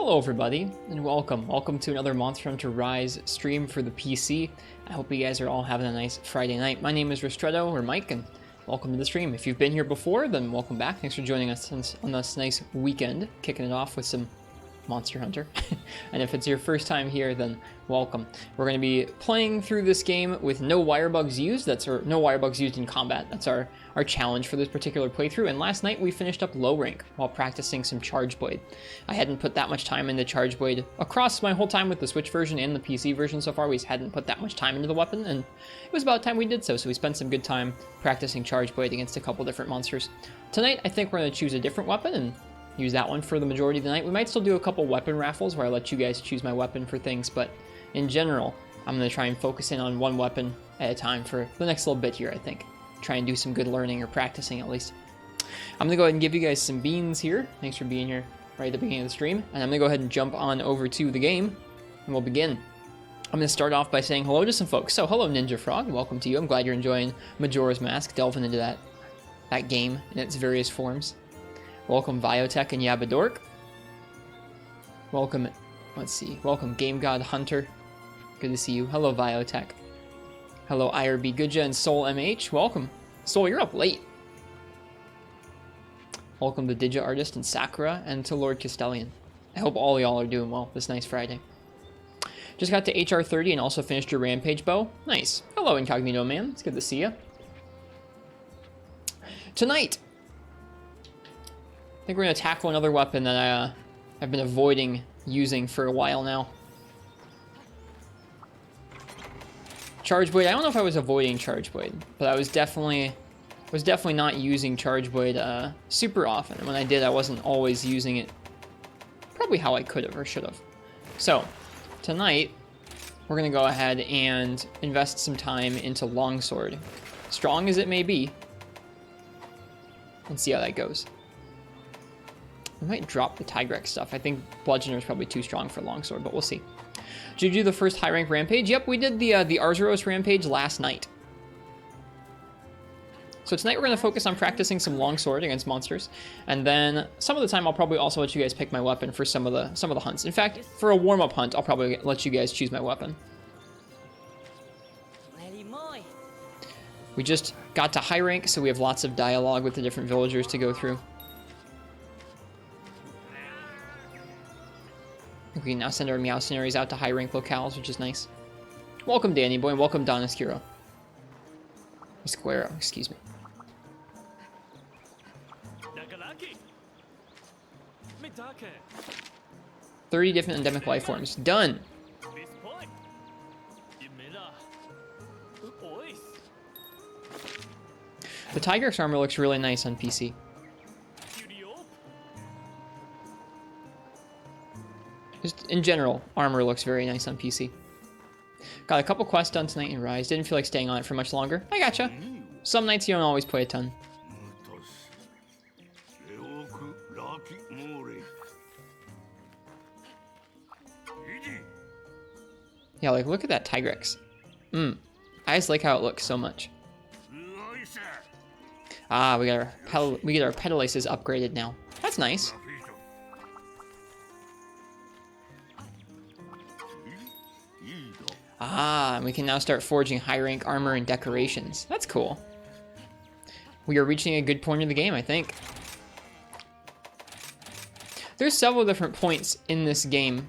Hello everybody, and welcome to another Monster Hunter Rise stream for the PC. I hope you guys are all having a nice Friday night. My name is Ristretto, or Mike, and welcome to the stream. If you've been here before, then welcome back. Thanks for joining us on this nice weekend, kicking it off with some Monster Hunter. And if it's your first time here, then welcome. We're going to be playing through this game with no Wirebugs used. No Wirebugs used in combat. That's our challenge for this particular playthrough. And last night we finished up low rank while practicing some Charge Blade. I hadn't put that much time into Charge Blade across my whole time with the Switch version and the PC version so far. We just hadn't put that much time into the weapon, and it was about time we did so. So we spent some good time practicing Charge Blade against a couple different monsters. Tonight I think we're going to choose a different weapon and use that one for the majority of the night. We might still do a couple weapon raffles where I let you guys choose my weapon for things, but in general, I'm going to try and focus in on one weapon at a time for the next little bit here, I think. Try and do some good learning or practicing at least. I'm going to go ahead and give you guys some beans here. Thanks for being here right at the beginning of the stream. And I'm going to go ahead and jump on over to the game, and we'll begin. I'm going to start off by saying hello to some folks. So hello Ninja Frog, welcome to you. I'm glad you're enjoying Majora's Mask, delving into that game in its various forms. Welcome Biotech and Yabadork. Welcome, welcome Game God Hunter. Good to see you. Hello Biotech. Hello IRB Goodja and Soul MH. Welcome. Soul, you're up late. Welcome to Digi Artist and Sakura and to Lord Castellian. I hope all y'all are doing well this nice Friday. Just got to HR 30 and also finished your Rampage bow. Nice. Hello Incognito Man. It's good to see you. Tonight, I think we're going to tackle another weapon that I've been avoiding using for a while now. Charge Blade. I don't know if I was avoiding Charge Blade, but I was definitely not using Charge Blade super often. And when I did, I wasn't always using it probably how I could have or should have. So tonight, we're going to go ahead and invest some time into Longsword, strong as it may be, and see how that goes. I might drop the Tigrex stuff. I think Bludgeoner is probably too strong for Longsword, but we'll see. Did you do the first high rank rampage? Yep, we did the Arzuros rampage last night. So tonight we're going to focus on practicing some Longsword against monsters, and then some of the time I'll probably also let you guys pick my weapon for some of the hunts. In fact, for a warm-up hunt, I'll probably let you guys choose my weapon. We just got to high rank, so we have lots of dialogue with the different villagers to go through. We can now send our Meowcenaries out to high rank locales, which is nice. Welcome Danny Boy, and welcome Donaskiro. Square, excuse me. 30 different endemic life forms. Done! The Tigrex armor looks really nice on PC. Just in general, armor looks very nice on PC. Got a couple quests done tonight in Rise. Didn't feel like staying on it for much longer. I gotcha. Some nights you don't always play a ton. Yeah, like look at that Tigrex. I just like how it looks so much. Ah, we get our Petalaces upgraded now. That's nice. Ah, and we can now start forging high rank armor and decorations. That's cool. We are reaching a good point of the game, I think. There's several different points in this game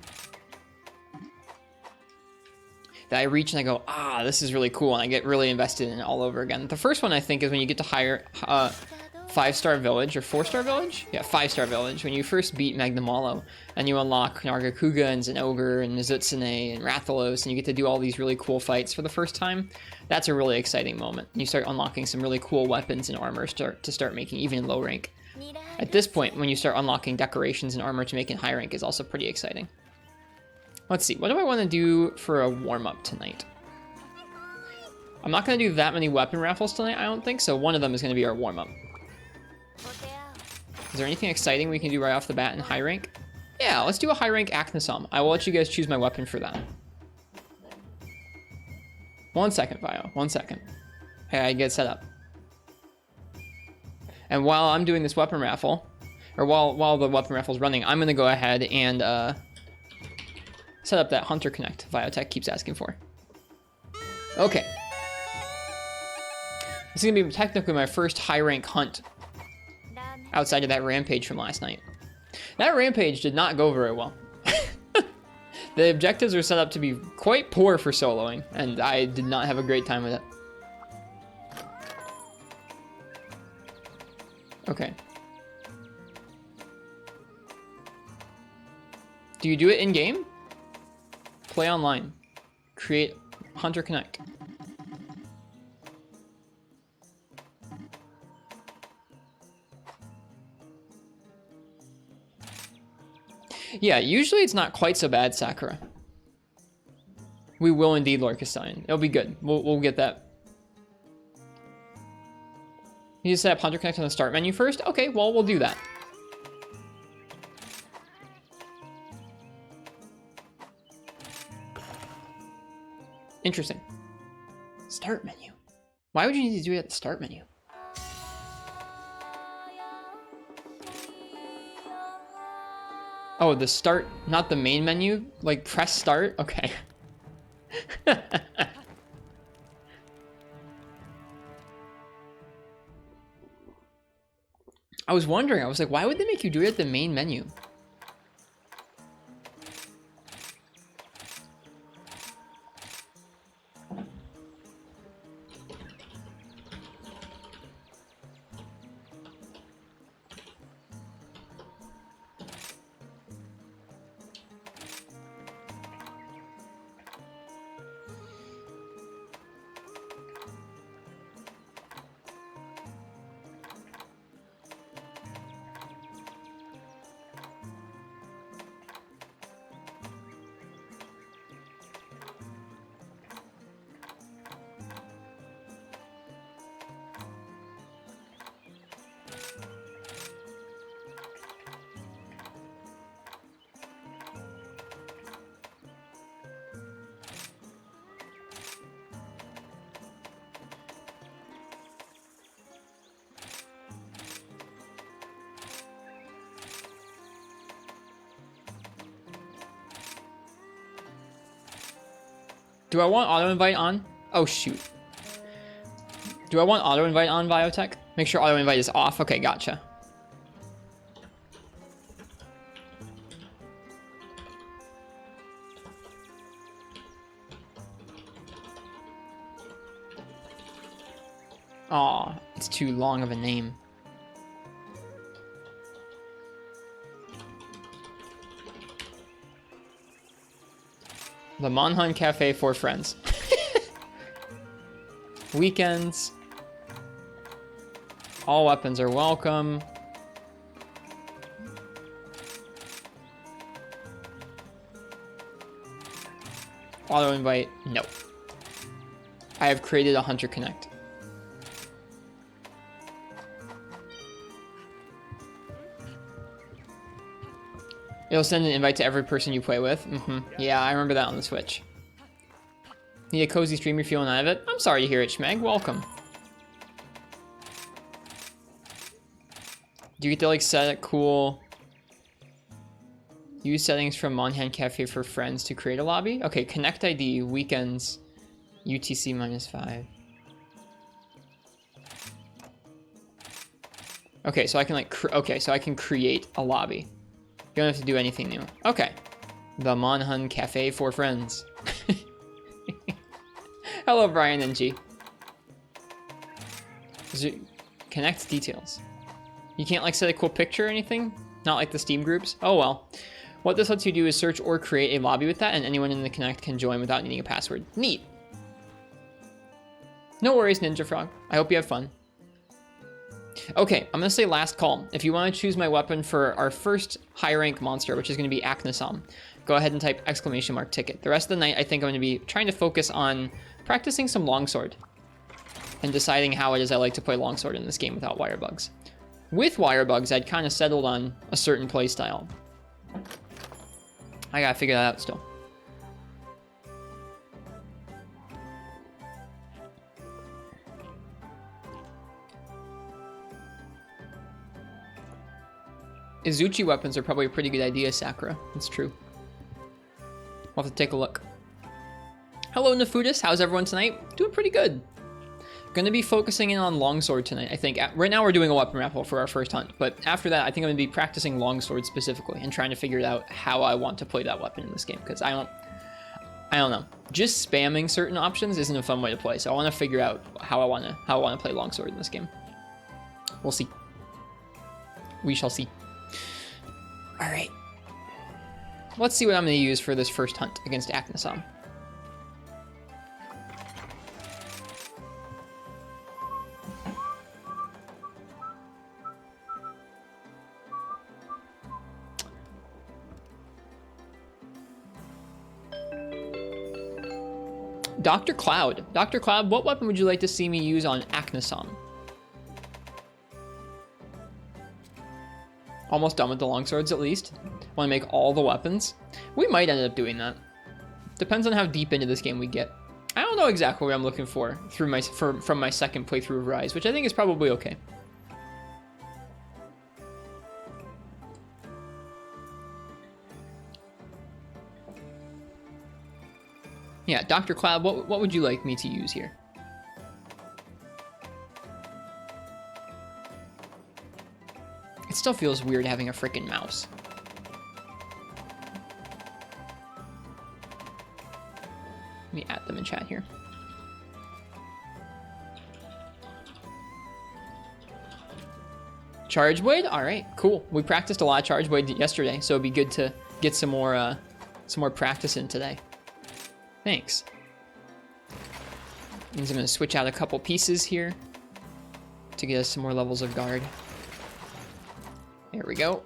that I reach and I go, ah, this is really cool, and I get really invested in it all over again. The first one I think is when you get to higher 5-star village, or 4-star village? Yeah, 5-star village. When you first beat Magnamalo, and you unlock Nargakugans and Ogre and Nizutsune and Rathalos, and you get to do all these really cool fights for the first time, that's a really exciting moment. You start unlocking some really cool weapons and armor to start making, even in low rank. At this point, when you start unlocking decorations and armor to make in high rank is also pretty exciting. Let's see, what do I want to do for a warm-up tonight? I'm not going to do that many weapon raffles tonight, I don't think, so one of them is going to be our warm-up. Is there anything exciting we can do right off the bat in high rank? Yeah, let's do a high rank Aknosom. I will let you guys choose my weapon for that. 1 second, Bio. 1 second. Okay, I get set up. And while I'm doing this weapon raffle, or while the weapon raffle's running, I'm gonna go ahead and set up that Hunter Connect Biotech keeps asking for. Okay. This is gonna be technically my first high rank hunt outside of that rampage from last night. That rampage did not go very well. The objectives are set up to be quite poor for soloing, and I did not have a great time with it. Okay. Do you do it in-game? Play online. Create Hunter Connect. Yeah, usually it's not quite so bad, Sakura. We will indeed, Lord Castellan. It'll be good. We'll get that. You need to set up Hunter Connect on the start menu first? Okay, well, we'll do that. Interesting. Start menu. Why would you need to do it at the start menu? Oh, the start, not the main menu? Like, press start? Okay. I was wondering, I was like, why would they make you do it at the main menu? Do I want auto invite on? Oh shoot. Do I want auto invite on, Biotech? Make sure auto invite is off. Okay, gotcha. Aw, it's too long of a name. The Monhan Cafe for friends. Weekends. All weapons are welcome. Auto invite, no. I have created a Hunter Connect. It'll send an invite to every person you play with. Yeah, I remember that on the Switch. Need a cozy stream, you're feeling out of it? I'm sorry to hear it, Schmeg. Welcome. Do you get to like set a cool... Use settings from Monhan Cafe for friends to create a lobby? Okay, Connect ID, weekends, UTC -5. Okay, so I can like... so I can create a lobby. You don't have to do anything new. Okay. The Monhan Cafe for friends. Hello, Brian and G. Connect details. You can't like set a cool picture or anything? Not like the Steam groups? Oh well. What this lets you do is search or create a lobby with that, and anyone in the Connect can join without needing a password. Neat. No worries, Ninja Frog. I hope you have fun. Okay, I'm gonna say last call. If you want to choose my weapon for our first high rank monster, which is gonna be Aknosom, go ahead and type !ticket. The rest of the night, I think I'm gonna be trying to focus on practicing some Longsword and deciding how it is I like to play Longsword in this game without Wirebugs. With Wirebugs, I'd kind of settled on a certain playstyle. I gotta figure that out still. Izuchi weapons are probably a pretty good idea, Sakura. That's true. We'll have to take a look. Hello, Nefudis. How's everyone tonight? Doing pretty good. Going to be focusing in on Longsword tonight, I think. Right now we're doing a weapon raffle for our first hunt, but after that I think I'm going to be practicing Longsword specifically and trying to figure out how I want to play that weapon in this game, because I don't know. Just spamming certain options isn't a fun way to play, so I want to figure out how I want to play Longsword in this game. We'll see. We shall see. All right. Let's see what I'm going to use for this first hunt against Aknosom. Dr. Cloud. Dr. Cloud, what weapon would you like to see me use on Aknosom? Almost done with the longswords, at least. Want to make all the weapons? We might end up doing that. Depends on how deep into this game we get. I don't know exactly what I'm looking for from my second playthrough of Rise, which I think is probably okay. Yeah, Dr. Cloud, what would you like me to use here? It still feels weird having a freaking mouse. Let me add them in chat here. Charge Blade? Alright, cool. We practiced a lot of Charge Blade yesterday, so it'd be good to get some more practice in today. Thanks. Means I'm going to switch out a couple pieces here to get us some more levels of guard. There we go.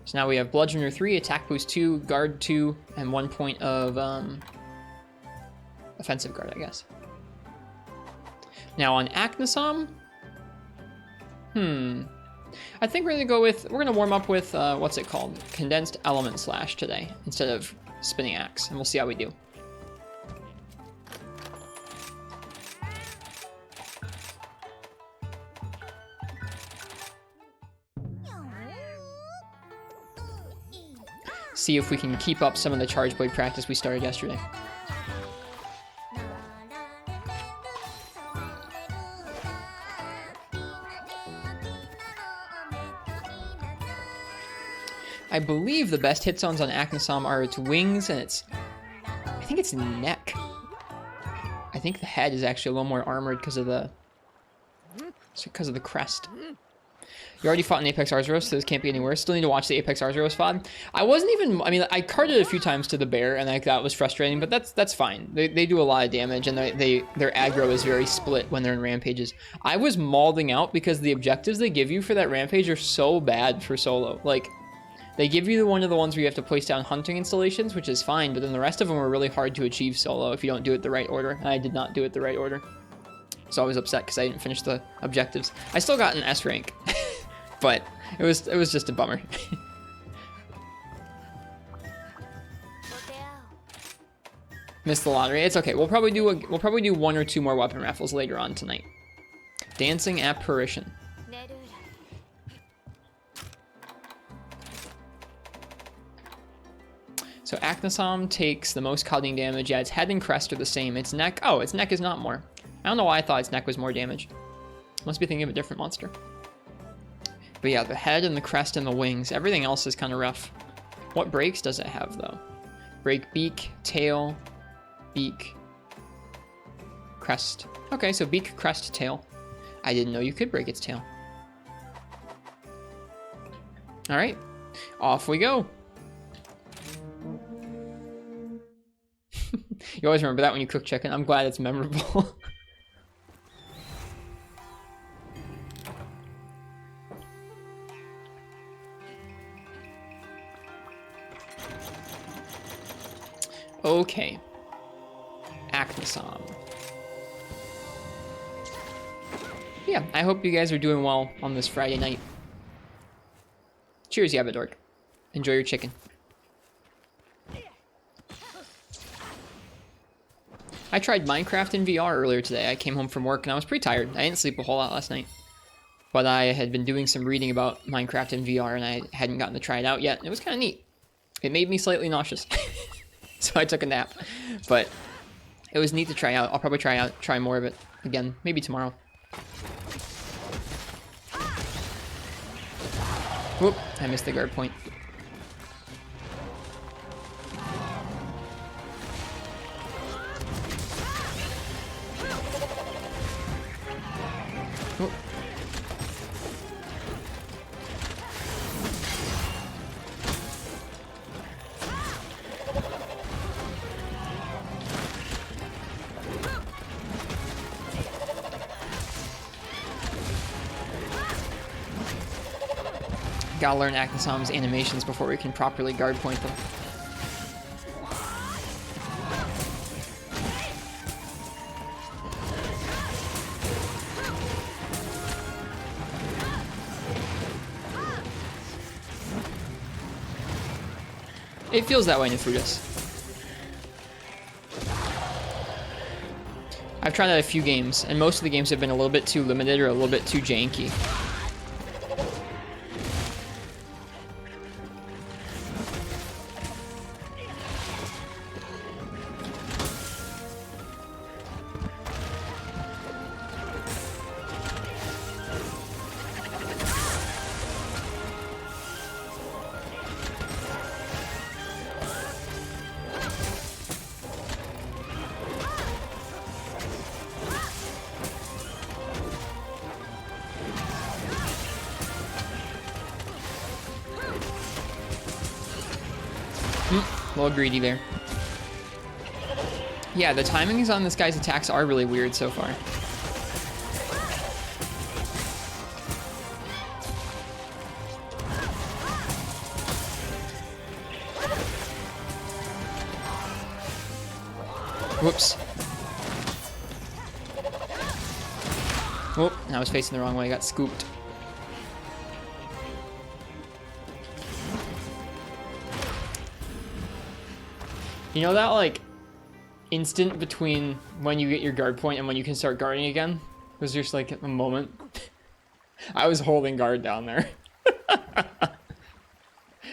So now we have Bludgeoner 3, Attack Boost 2, Guard 2, and 1 point of Offensive Guard, I guess. Now on Aknosom, I think we're going to warm up with, what's it called? Condensed Element Slash today instead of Spinning Axe, and we'll see how we do. See if we can keep up some of the Charge Blade practice we started yesterday. I believe the best hit zones on Aknosom are its wings and I think its neck. I think the head is actually a little more armored because of the crest. You already fought in Apex Arzuros, so this can't be any worse. Still need to watch the Apex Arzuros VOD. I carded a few times to the bear, and that was frustrating, but that's fine. They do a lot of damage, and their aggro is very split when they're in rampages. I was mauling out because the objectives they give you for that rampage are so bad for solo. Like, they give you one of the ones where you have to place down hunting installations, which is fine, but then the rest of them are really hard to achieve solo if you don't do it the right order, and I did not do it the right order. So I was upset because I didn't finish the objectives. I still got an S rank. But it was just a bummer. Missed the lottery. It's okay. We'll probably do 1 or 2 more weapon raffles later on tonight. Dancing Apparition. So Aknosom takes the most cutting damage. Yeah, its head and crest are the same. Its neck is not more. I don't know why I thought its neck was more damage. Must be thinking of a different monster. But yeah, the head and the crest and the wings, everything else is kind of rough. What breaks does it have, though? Break beak, tail, beak, crest. Okay, so beak, crest, tail. I didn't know you could break its tail. All right, off we go. You always remember that when you cook chicken. I'm glad it's memorable. Okay. Aknosom. Yeah, I hope you guys are doing well on this Friday night. Cheers, Yabadork. Enjoy your chicken. I tried Minecraft in VR earlier today. I came home from work and I was pretty tired. I didn't sleep a whole lot last night. but I had been doing some reading about Minecraft in VR, and I hadn't gotten to try it out yet. And it was kind of neat. It made me slightly nauseous, so I took a nap. But it was neat to try out. I'll probably try more of it again, maybe tomorrow. Whoop! I missed the guard point. Whoop. Gotta learn Aknosom's animations before we can properly guard point them. It feels that way in Fruitus. I've tried out a few games, and most of the games have been a little bit too limited or a little bit too janky. A little greedy there. Yeah, the timings on this guy's attacks are really weird so far. Whoops. Oh, I was facing the wrong way. I got scooped. You know that, like, instant between when you get your guard point and when you can start guarding again? It was just, like, a moment. I was holding guard down there.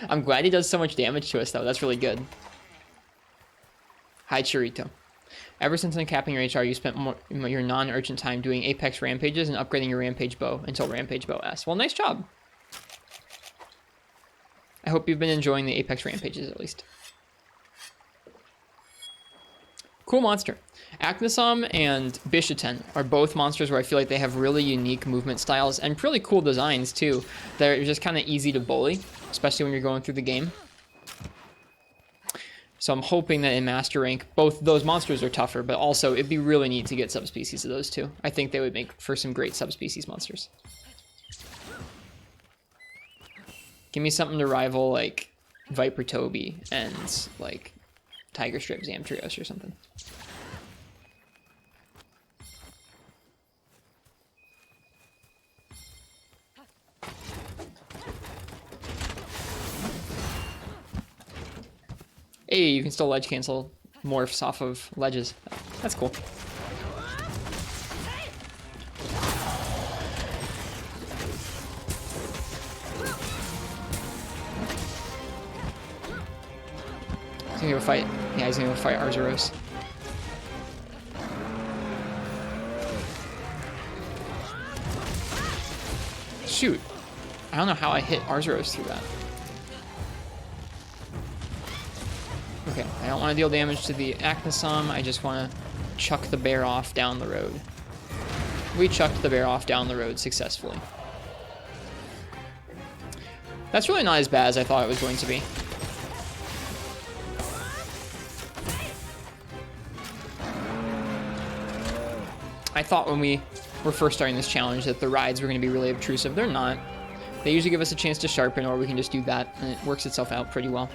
I'm glad he does so much damage to us, though. That's really good. Hi, Churito. Ever since uncapping your HR, you spent your non-urgent time doing Apex Rampages and upgrading your Rampage Bow until Rampage Bow S. Well, nice job. I hope you've been enjoying the Apex Rampages, at least. Cool monster. Aknosom and Bishaten are both monsters where I feel like they have really unique movement styles and really cool designs too. They're just kind of easy to bully, especially when you're going through the game. So I'm hoping that in Master Rank, both those monsters are tougher, but also it'd be really neat to get subspecies of those two. I think they would make for some great subspecies monsters. Give me something to rival like Viper Toby and like Tiger Strip Zamtrios or something. Hey, you can still ledge cancel morphs off of ledges. That's cool. He's gonna go fight. Yeah, he's gonna go fight Arzuros. Shoot. I don't know how I hit Arzuros through that. Okay, I don't want to deal damage to the Aknosom. I just want to chuck the bear off down the road. We chucked the bear off down the road successfully. That's really not as bad as I thought it was going to be. I thought when we were first starting this challenge that the rides were going to be really obtrusive. They're not. They usually give us a chance to sharpen, or we can just do that, and it works itself out pretty well.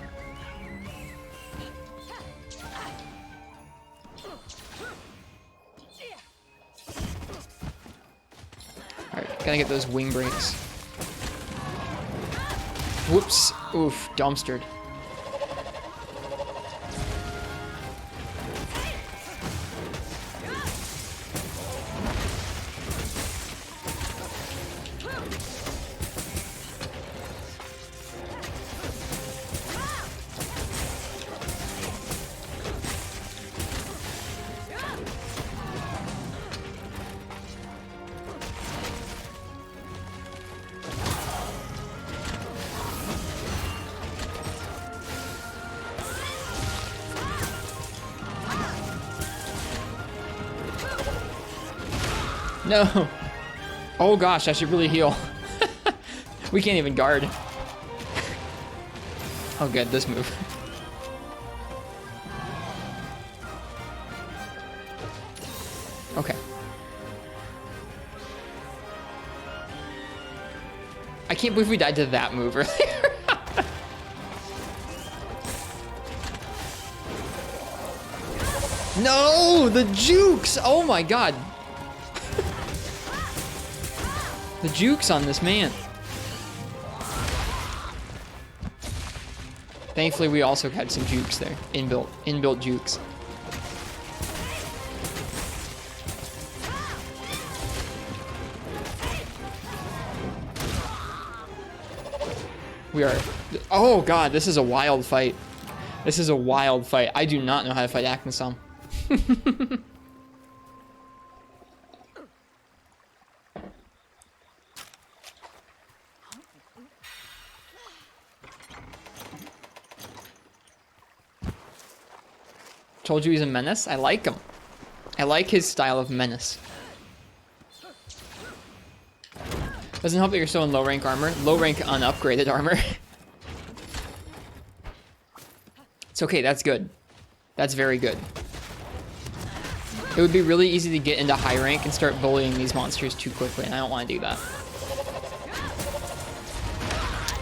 Alright, gotta get those wing breaks. Whoops. Oof, dumpstered. No. Oh gosh, I should really heal. We can't even guard. Oh good, this move. Okay. I can't believe we died to that move earlier. No, the jukes! Oh my god. The jukes on this man. Thankfully, we also had some jukes there. Inbuilt jukes. We are... Oh god, this is a wild fight. This is a wild fight. I do not know how to fight Aknosom. Told you he's a menace? I like him. I like his style of menace. Doesn't help that you're still in low rank armor. Low rank unupgraded armor. It's okay, that's good. That's very good. It would be really easy to get into high rank and start bullying these monsters too quickly, and I don't want to do that.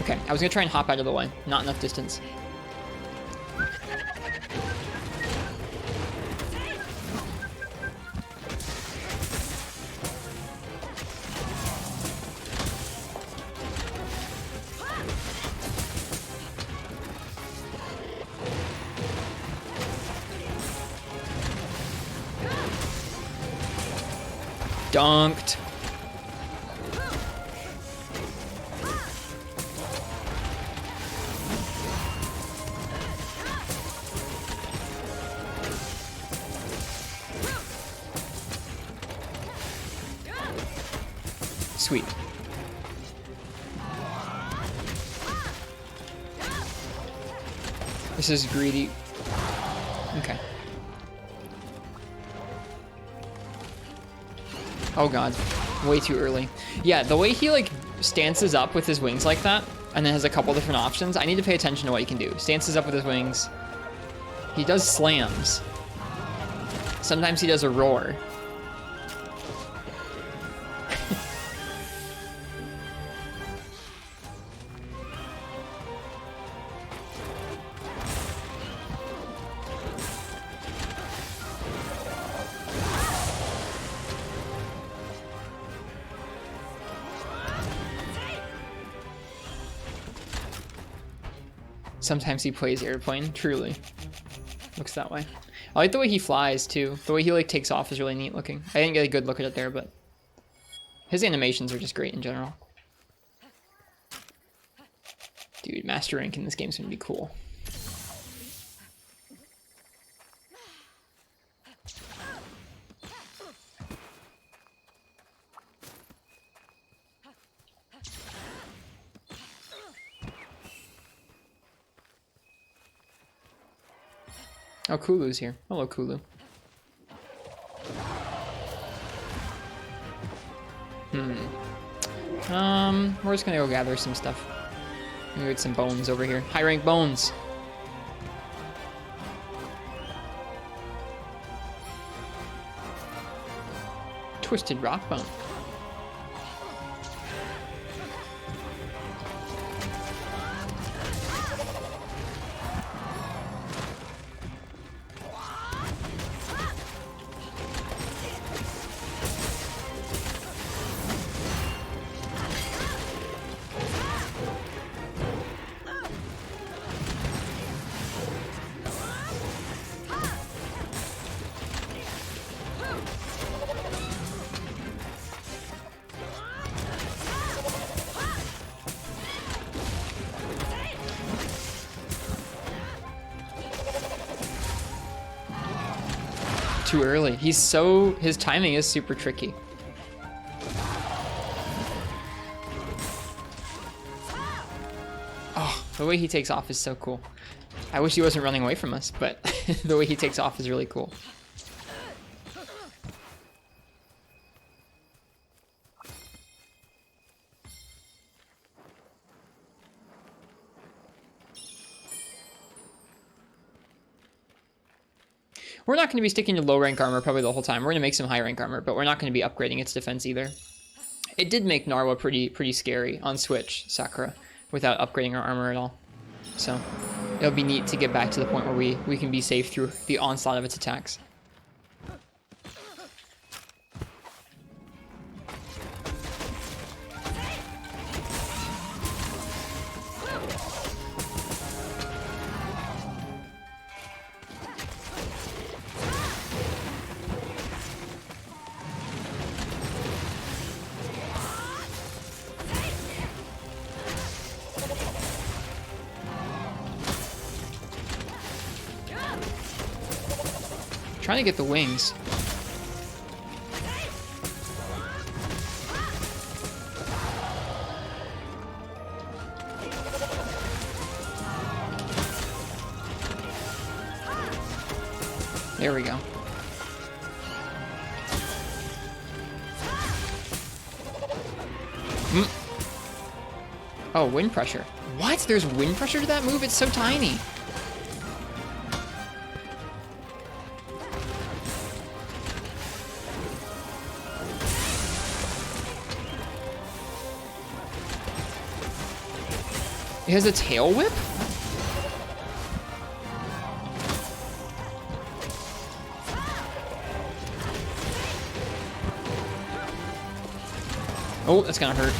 Okay, I was gonna try and hop out of the way. Not enough distance. Dunked. Sweet. This is greedy. Okay. Oh god, way too early. Yeah, the way he like stances up with his wings like that, and then has a couple different options, I need to pay attention to what he can do. Stances up with his wings. He does slams. Sometimes he does a roar. Sometimes he plays airplane, truly. Looks that way. I like the way he flies too. The way he like takes off is really neat looking. I didn't get a good look at it there, but his animations are just great in general. Dude, master rank in this game is gonna be cool. Oh, Kulu's here. Hello, Kulu. We're just gonna go gather some stuff. Maybe get some bones over here. High rank bones. Twisted rock bone. Too early. His timing is super tricky. Oh, the way he takes off is so cool. I wish he wasn't running away from us, but the way he takes off is really cool. We're not going to be sticking to low rank armor probably the whole time. We're going to make some high rank armor, but we're not going to be upgrading its defense either. It did make Narwa pretty scary on Switch, Sakura, without upgrading our armor at all. So it'll be neat to get back to the point where we can be safe through the onslaught of its attacks. Trying to get the wings. There we go. Oh, wind pressure. What? There's wind pressure to that move? It's so tiny. It has a tail whip? Oh, that's gonna hurt.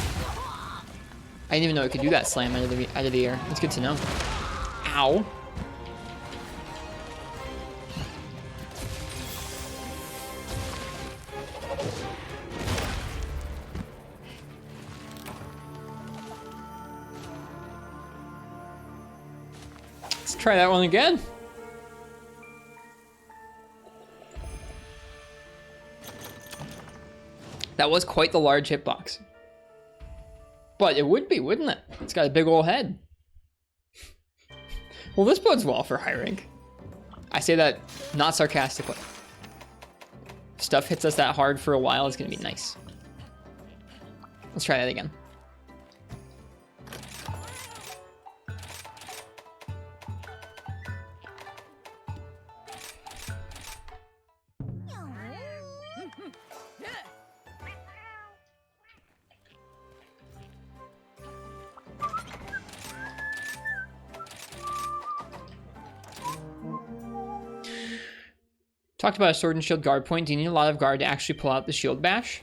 I didn't even know it could do that slam out of the air. That's good to know. Ow. Let's try that one again. That was quite the large hitbox. But it would be, wouldn't it? It's got a big old head. Well, this bodes well for high rank. I say that not sarcastically. If stuff hits us that hard for a while, it's gonna be nice. Let's try that again. Talked about a sword and shield guard point. Do you need a lot of guard to actually pull out the shield bash?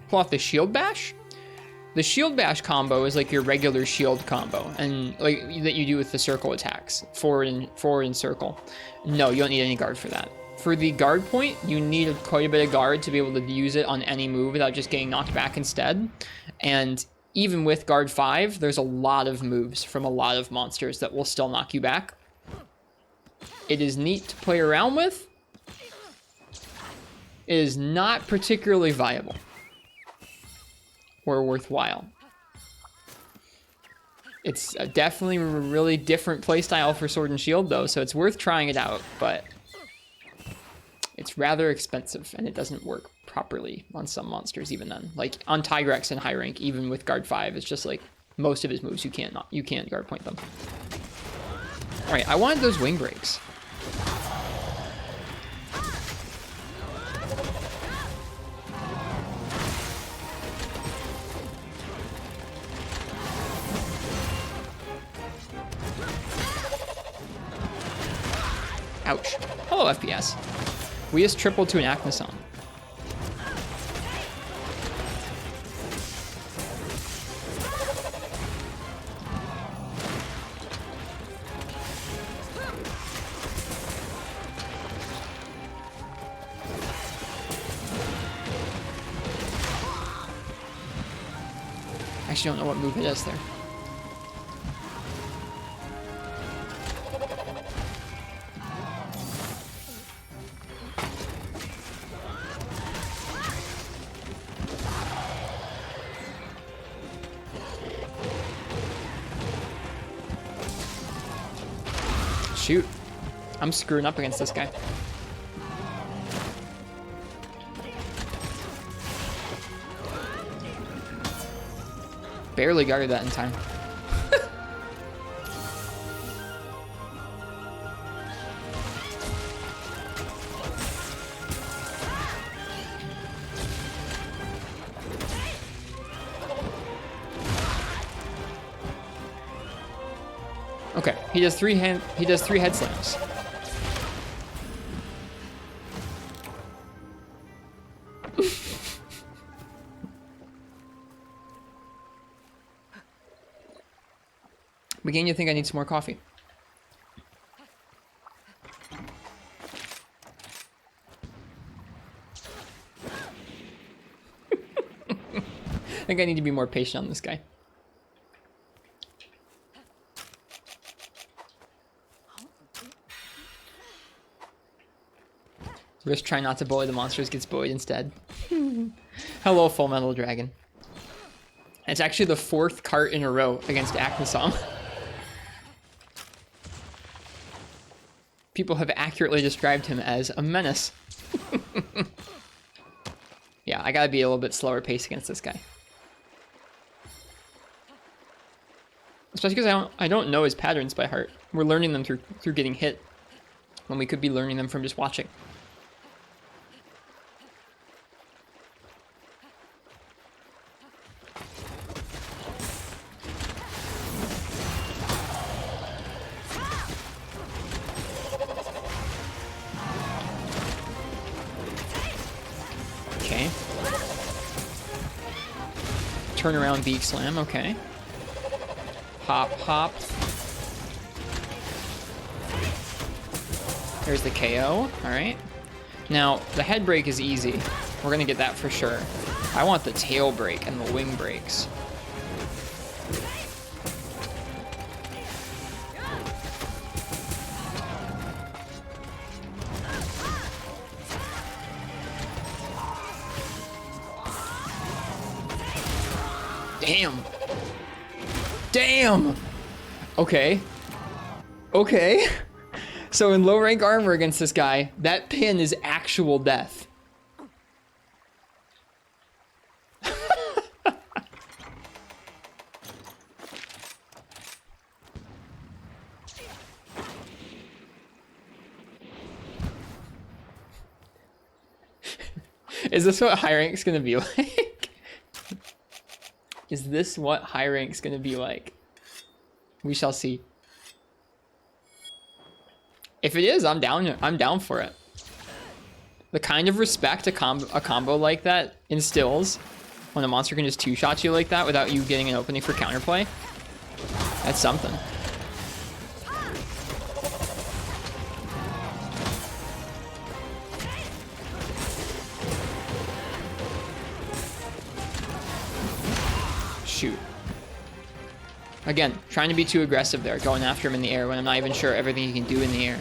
Pull off the shield bash? The shield bash combo is like your regular shield combo, and like that you do with the circle attacks, forward and circle. No, you don't need any guard for that. For the guard point, you need quite a bit of guard to be able to use it on any move without just getting knocked back instead. And even with guard 5, there's a lot of moves from a lot of monsters that will still knock you back. It is neat to play around with. It is not particularly viable or worthwhile. It's definitely a really different playstyle for Sword and Shield though, so it's worth trying it out, but it's rather expensive and it doesn't work properly on some monsters even then. Like on Tigrex and high rank, even with guard 5, it's just like most of his moves you can't guard point them. All right, I wanted those wing breaks. Ouch. Hello, FPS. We just tripled to an Aknosom. I actually don't know what move it is there. Shoot. I'm screwing up against this guy. Barely guarded that in time. Okay, he does three head slams. Beginning to think I need some more coffee. I think I need to be more patient on this guy. Just try not to bully the monsters, gets bullied instead. Hello, Full Metal Dragon. It's actually the 4th cart in a row against Aknosom. People have accurately described him as a menace. Yeah, I gotta be a little bit slower pace against this guy. Especially because I don't know his patterns by heart. We're learning them through getting hit, when we could be learning them from just watching. Okay. Turn around beak slam, okay. Hop, hop. There's the KO, alright. Now, the head break is easy. We're gonna get that for sure. I want the tail break and the wing breaks. Damn. Damn! Okay. Okay. So in low rank armor against this guy, that pin is actual death. Is this what high rank's gonna be like? Is this what high rank's gonna be like? We shall see. If it is, I'm down for it. The kind of respect a combo like that instills when a monster can just two-shot you like that without you getting an opening for counterplay, that's something. Shoot. Again, trying to be too aggressive there, going after him in the air when I'm not even sure everything he can do in the air.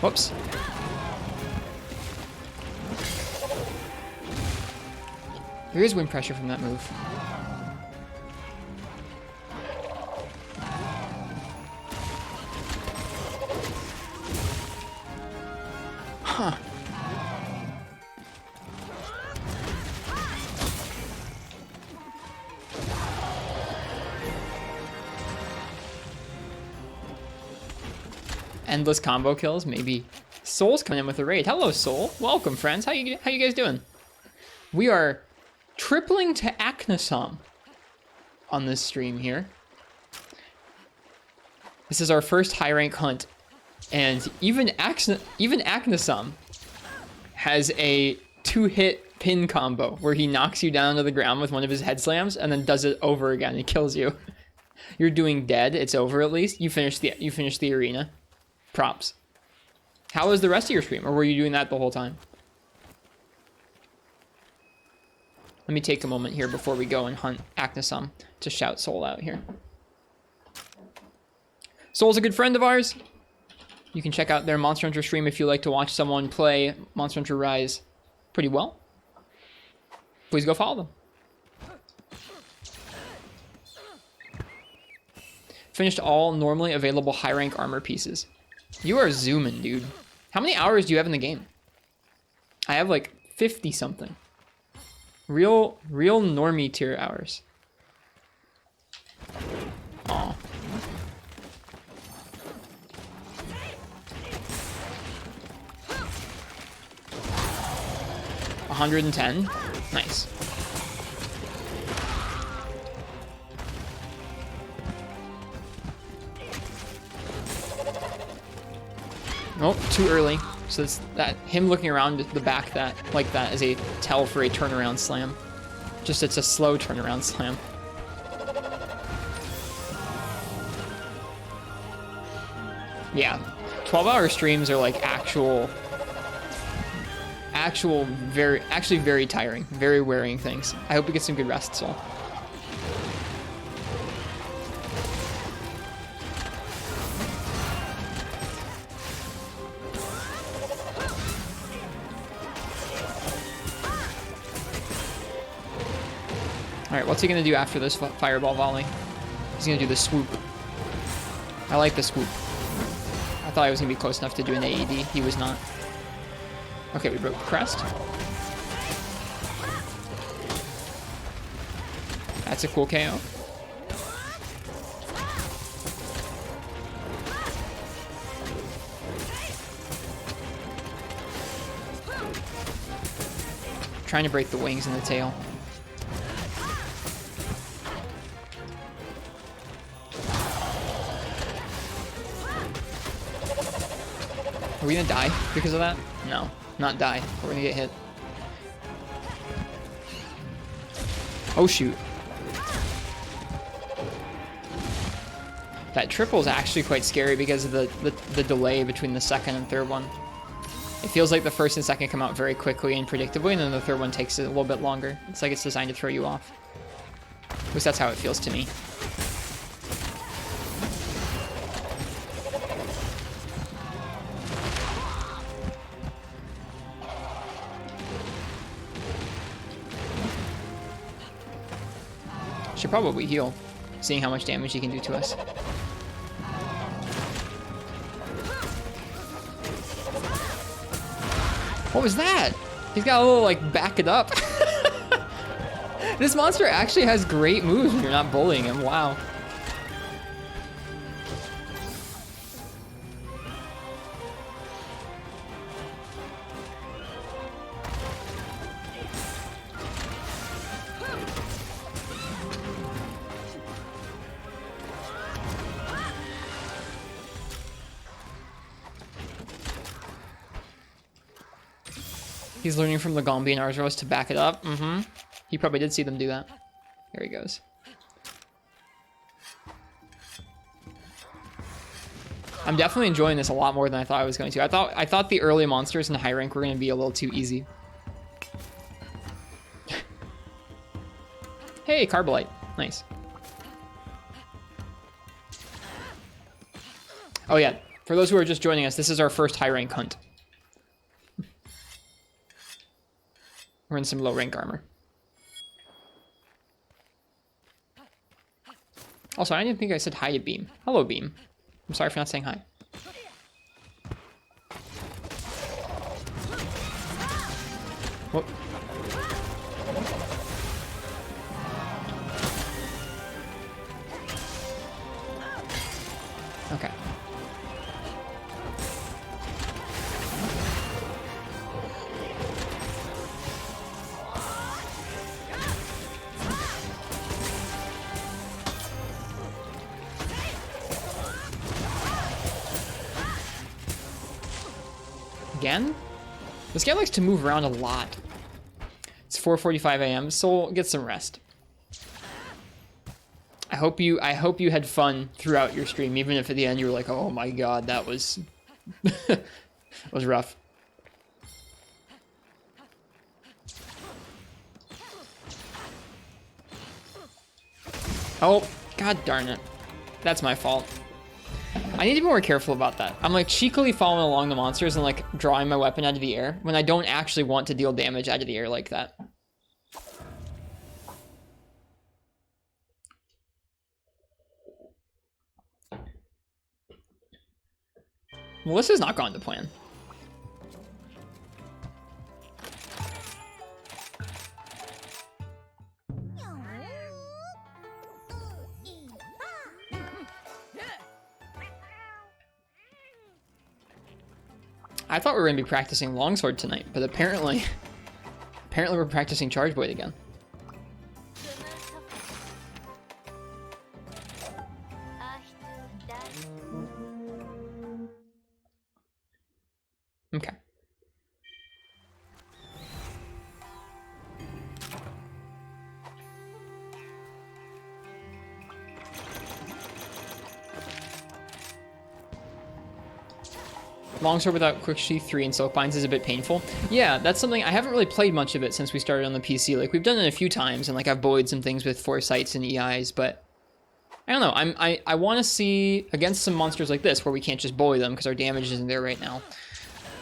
Whoops. There is wind pressure from that move. Huh. Endless combo kills, maybe. Soul's coming in with a raid. Hello, Soul. Welcome, friends. How you guys doing? We are tripling to Aknosom on this stream here. This is our first high rank hunt, and even Aknosom has a 2-hit pin combo where he knocks you down to the ground with one of his head slams and then does it over again and kills you. You're doing dead. It's over at least. You finished the arena. Props. How was the rest of your stream, or were you doing that the whole time? Let me take a moment here before we go and hunt Aknosom to shout Soul out here. Soul's a good friend of ours. You can check out their Monster Hunter stream if you like to watch someone play Monster Hunter Rise pretty well. Please go follow them. Finished all normally available high rank armor pieces. You are zooming, dude. How many hours do you have in the game? I have like 50 something. Real normie tier hours. Aw. 110. Nice. Nope, too early. So it's that him looking around the back that like that is a tell for a turnaround slam. Just it's a slow turnaround slam. Yeah, 12-hour streams are like actually very tiring, very wearing things. I hope you get some good rest, Soul. Alright, what's he gonna do after this fireball volley? He's gonna do the swoop. I like the swoop. I thought I was gonna be close enough to do an AED. He was not. Okay, we broke the crest. That's a cool KO. Trying to break the wings and the tail. Are we gonna die because of that? No, not die. We're gonna get hit. Oh shoot. That triple is actually quite scary because of the delay between the second and third one. It feels like the first and second come out very quickly and predictably, and then the third one takes a little bit longer. It's like it's designed to throw you off. At least that's how it feels to me. Should probably heal, seeing how much damage he can do to us. What was that? He's got a little, like, back it up. This monster actually has great moves when you're not bullying him. Wow. He's learning from Lagombi and Arzuros to back it up. Mm-hmm. He probably did see them do that. There he goes. I'm definitely enjoying this a lot more than I thought I was going to. I thought the early monsters in high rank were going to be a little too easy. Hey, Carbolite. Nice. Oh yeah, for those who are just joining us, this is our first high rank hunt. We're in some low rank armor. Also, I didn't think I said hi to Beam. Hello, Beam. I'm sorry for not saying hi. Whoop. Okay. Again? This guy likes to move around a lot. It's 4:45 a.m., so get some rest. I hope you had fun throughout your stream, even if at the end you were like, oh my god, that was that was rough. Oh, god darn it. That's my fault. I need to be more careful about that. I'm like cheekily following along the monsters and like drawing my weapon out of the air when I don't actually want to deal damage out of the air like that. Well, this has not gone to plan. I thought we were going to be practicing Longsword tonight, but apparently we're practicing Charge Blade again. Longsword without Quick Sheath 3 and Silk Binds is a bit painful. Yeah, that's something, I haven't really played much of it since we started on the PC. Like, we've done it a few times, and like I've bullied some things with Foresights and EIs, but I don't know. I want to see, against some monsters like this, where we can't just bully them because our damage isn't there right now.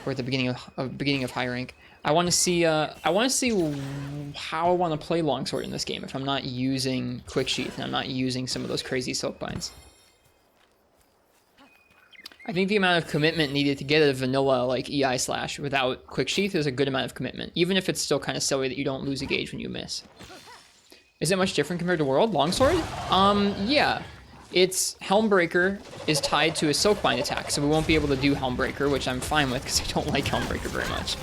We're at the beginning of high rank. I want to see how I want to play Longsword in this game if I'm not using Quick Sheath and I'm not using some of those crazy Silk Binds. I think the amount of commitment needed to get a vanilla like EI slash without Quick Sheath is a good amount of commitment, even if it's still kind of silly that you don't lose a gauge when you miss. Is it much different compared to World Longsword? Yeah. Its Helmbreaker is tied to a Silkbind attack, so we won't be able to do Helmbreaker, which I'm fine with because I don't like Helmbreaker very much.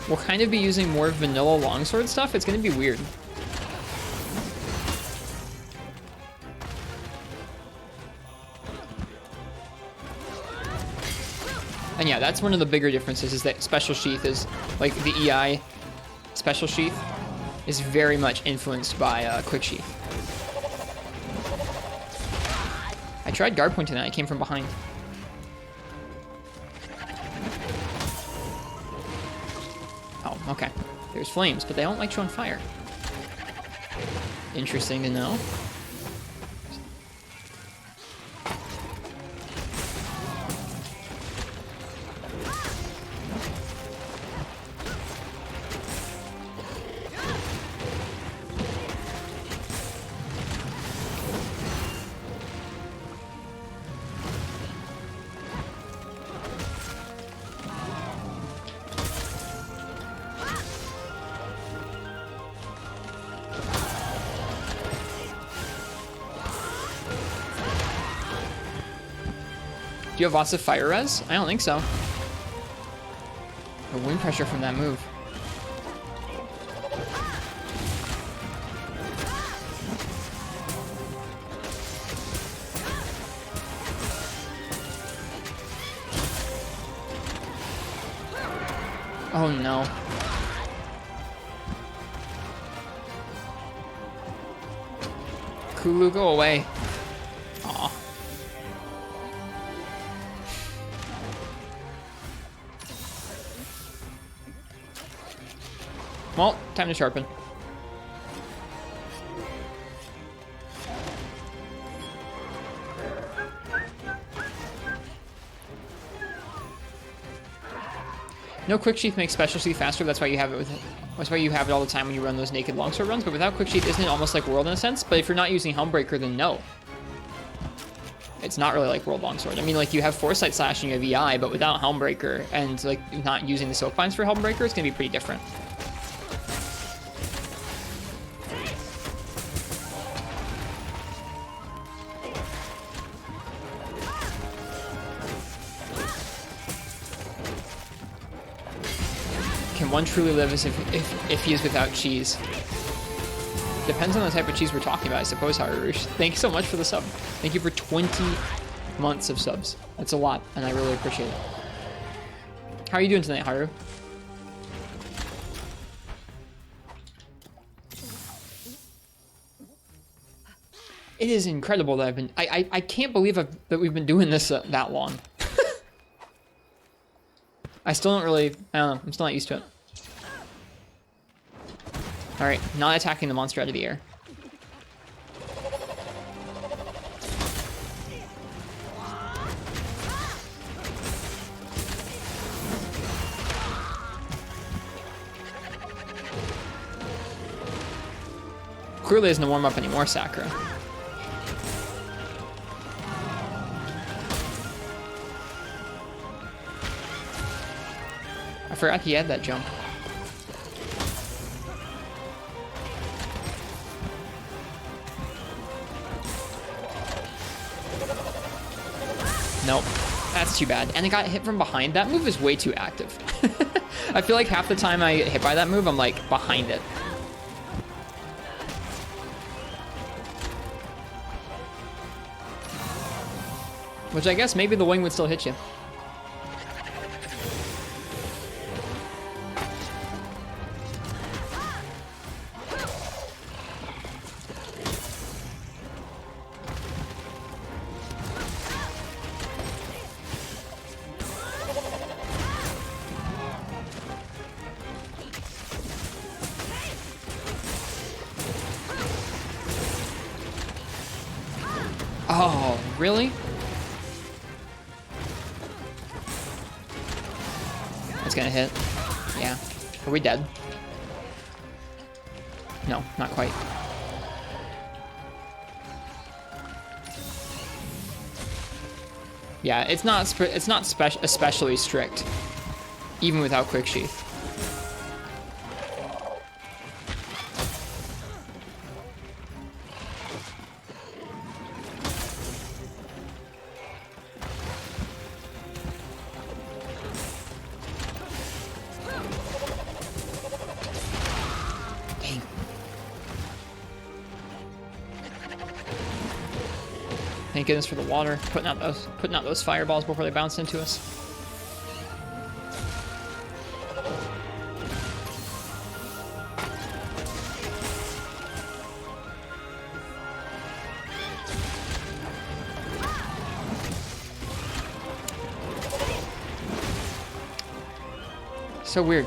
We'll kind of be using more vanilla Longsword stuff. It's going to be weird. And yeah, that's one of the bigger differences, is that Special Sheath is, like, the EI Special Sheath is very much influenced by Quick Sheath. I tried guard pointing and I came from behind. Oh, okay. There's flames, but they don't light you on fire. Interesting to know. Do you have lots of fire res? I don't think so. The wind pressure from that move. Oh no. Kulu, go away. Aw. Well, time to sharpen. No Quick Sheath makes Special Sheath faster. That's why you have it with. That's why you have it all the time when you run those naked longsword runs. But without Quick Sheath, isn't it almost like World in a sense? But if you're not using Helmbreaker, then no. It's not really like World Longsword. I mean, like, you have Foresight Slash and you have EI, but without Helmbreaker and like not using the Silk Binds for Helmbreaker, it's gonna be pretty different. Can one truly live as if he is without cheese? Depends on the type of cheese we're talking about, I suppose, Harush. Thank you so much for the sub. Thank you for 20 months of subs. That's a lot, and I really appreciate it. How are you doing tonight, Haru? It is incredible that I've been... I can't believe that we've been doing this that long. I still don't really... I don't know. I'm still not used to it. Alright, not attacking the monster out of the air. Clearly isn't a warm-up anymore, Sakura. I forgot he had that jump. Nope. That's too bad. And it got hit from behind. That move is way too active. I feel like half the time I get hit by that move, I'm like behind it. Which I guess maybe the wing would still hit you. Really? It's gonna hit. Yeah. Are we dead? No, not quite. Yeah, it's not especially strict, even without Quick Sheath. Dang. Thank goodness for the water, putting out those fireballs before they bounce into us. So weird.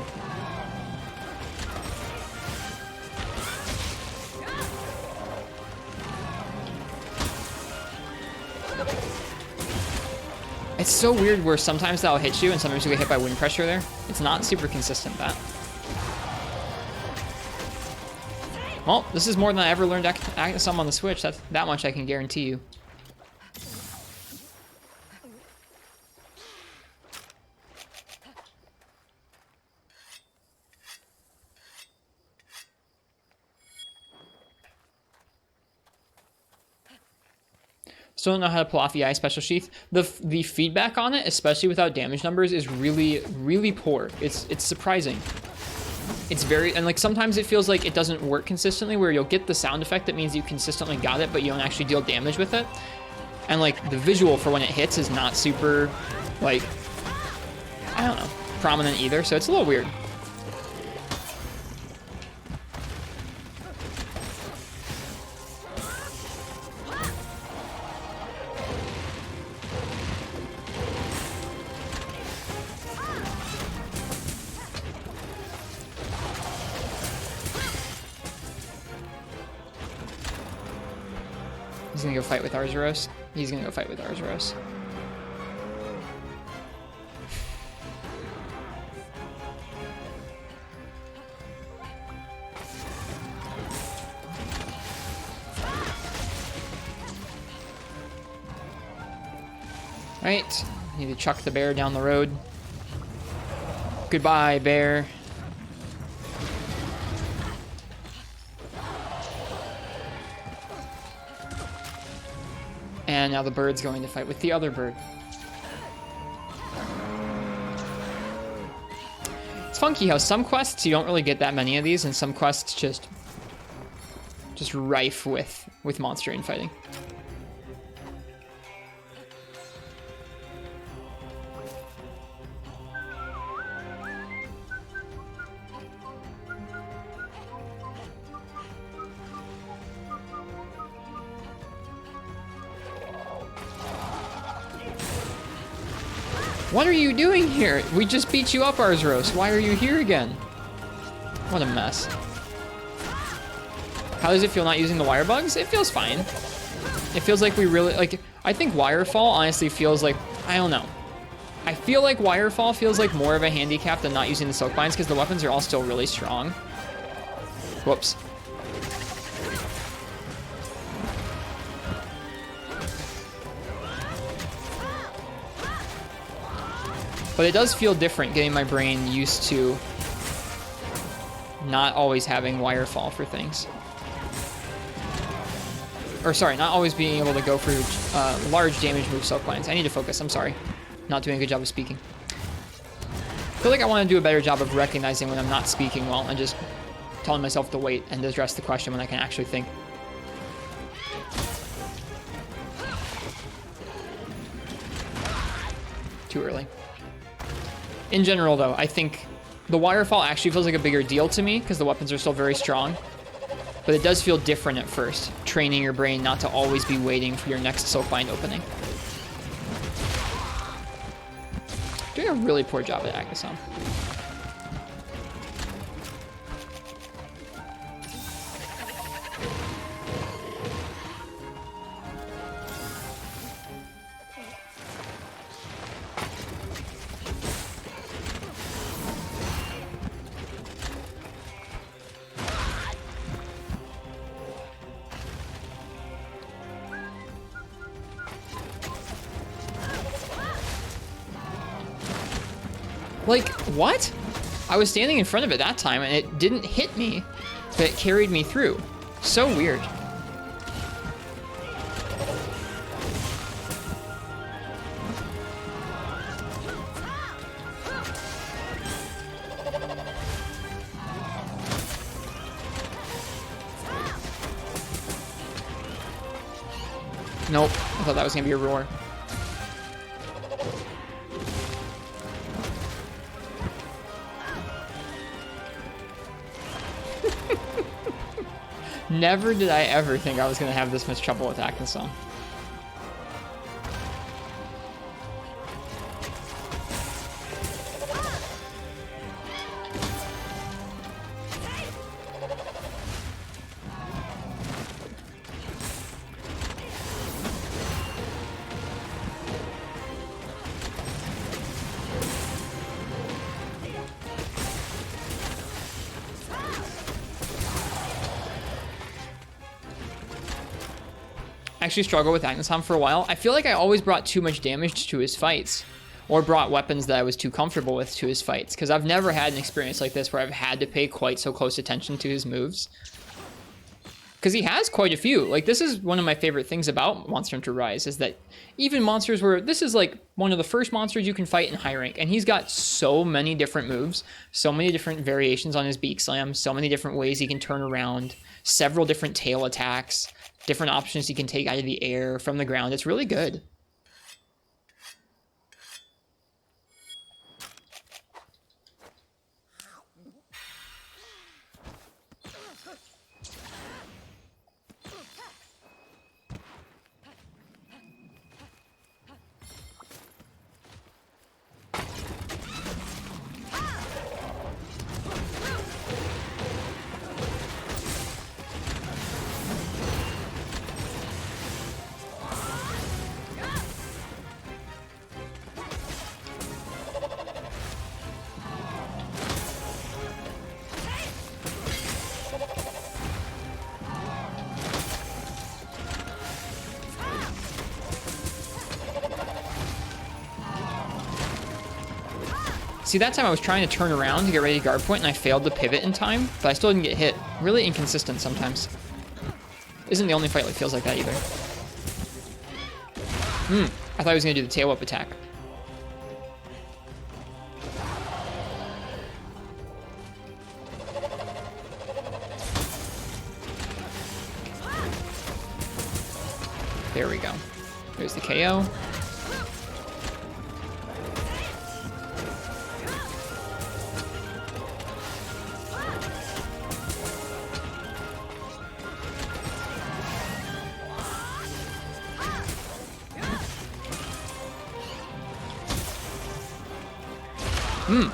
It's so weird where sometimes that'll hit you and sometimes you get hit by wind pressure there. It's not super consistent, that. Well, this is more than I ever learned Aknosom on the Switch. That much I can guarantee you. Still don't know how to pull off the Eye Special Sheath. The feedback on it, especially without damage numbers, is really, really poor. It's surprising. It's very, and like sometimes it feels like it doesn't work consistently, where you'll get the sound effect that means you consistently got it, but you don't actually deal damage with it. And like the visual for when it hits is not super, like, I don't know, prominent either. So it's a little weird. He's gonna go fight with Arzuros. He's gonna go fight with Arzuros. Right, need to chuck the bear down the road. Goodbye, bear. And now the bird's going to fight with the other bird. It's funky how some quests you don't really get that many of these, and some quests just rife with monster infighting. What are you doing here? We just beat you up, Arzuros. Why are you here again? What a mess. How does it feel not using the Wirebugs? It feels fine. It feels like we really, like, I think Wirefall honestly feels like, I don't know. I feel like Wirefall feels like more of a handicap than not using the Silkbinds because the weapons are all still really strong. Whoops. But it does feel different getting my brain used to not always having Wirefall for things. Or sorry, not always being able to go for large damage move Silkbinds. I need to focus, I'm sorry. Not doing a good job of speaking. I feel like I want to do a better job of recognizing when I'm not speaking well and just telling myself to wait and address the question when I can actually think. Too early. In general, though, I think the Wirefall actually feels like a bigger deal to me because the weapons are still very strong. But it does feel different at first, training your brain not to always be waiting for your next Silkbind opening. Doing a really poor job at Aknosom. Like, what? I was standing in front of it that time and it didn't hit me, but it carried me through. So weird. Nope, I thought that was gonna be a roar. Never did I ever think I was gonna have this much trouble with Aknosom. I actually struggled with Aknosom for a while. I feel like I always brought too much damage to his fights, or brought weapons that I was too comfortable with to his fights, because I've never had an experience like this where I've had to pay quite so close attention to his moves. Because he has quite a few. Like, this is one of my favorite things about Monster Hunter Rise, is that even monsters where this is like one of the first monsters you can fight in high rank, and he's got so many different moves, so many different variations on his beak slam, so many different ways he can turn around, several different tail attacks, different options he can take out of the air, from the ground. It's really good. See, that time I was trying to turn around to get ready to guard point, and I failed to pivot in time, but I still didn't get hit. Really inconsistent sometimes. Isn't the only fight that feels like that either. I thought he was going to do the tail whip attack. There we go. There's the KO.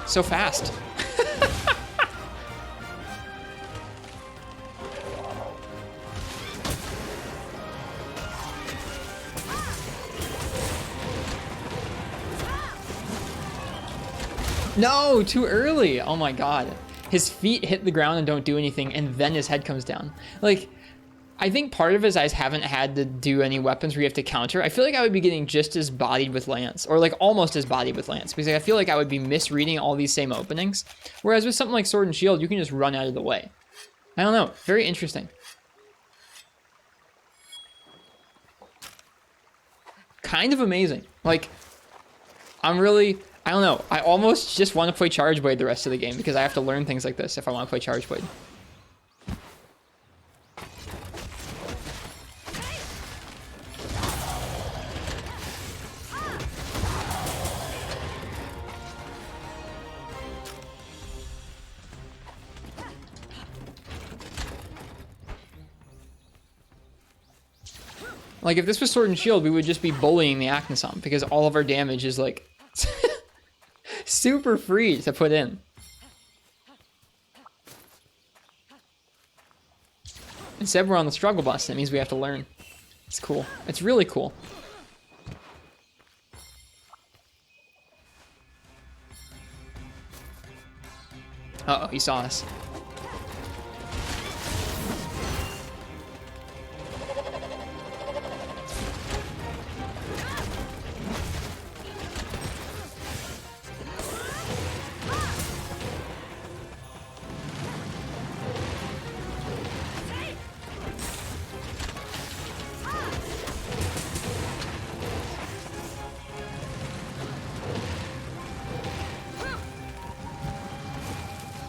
So fast. No, too early. Oh my god. His feet hit the ground and don't do anything, and then his head comes down. Like, I think part of it is I haven't had to do any weapons where you have to counter. I feel like I would be getting just as bodied with Lance, or like almost as bodied with Lance, because I feel like I would be misreading all these same openings. Whereas with something like Sword and Shield, you can just run out of the way. I don't know. Very interesting. Kind of amazing. Like, I don't know. I almost just want to play Charge Blade the rest of the game, because I have to learn things like this if I want to play Charge Blade. Like, if this was Sword and Shield, we would just be bullying the Aknosom, because all of our damage is, like, super free to put in. Instead, we're on the struggle bus. That means we have to learn. It's cool. It's really cool. Uh-oh, he saw us.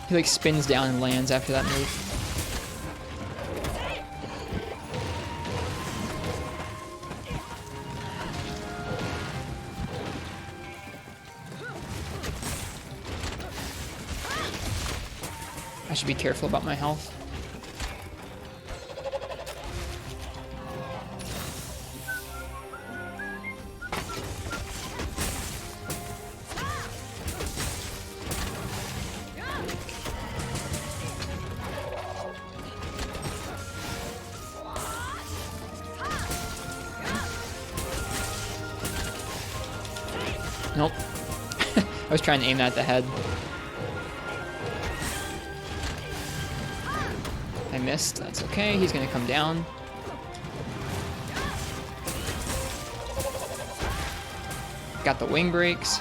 He like spins down and lands after that move. I should be careful about my health. Nope. I was trying to aim that at the head. I missed. That's okay. He's gonna come down. Got the wing breaks.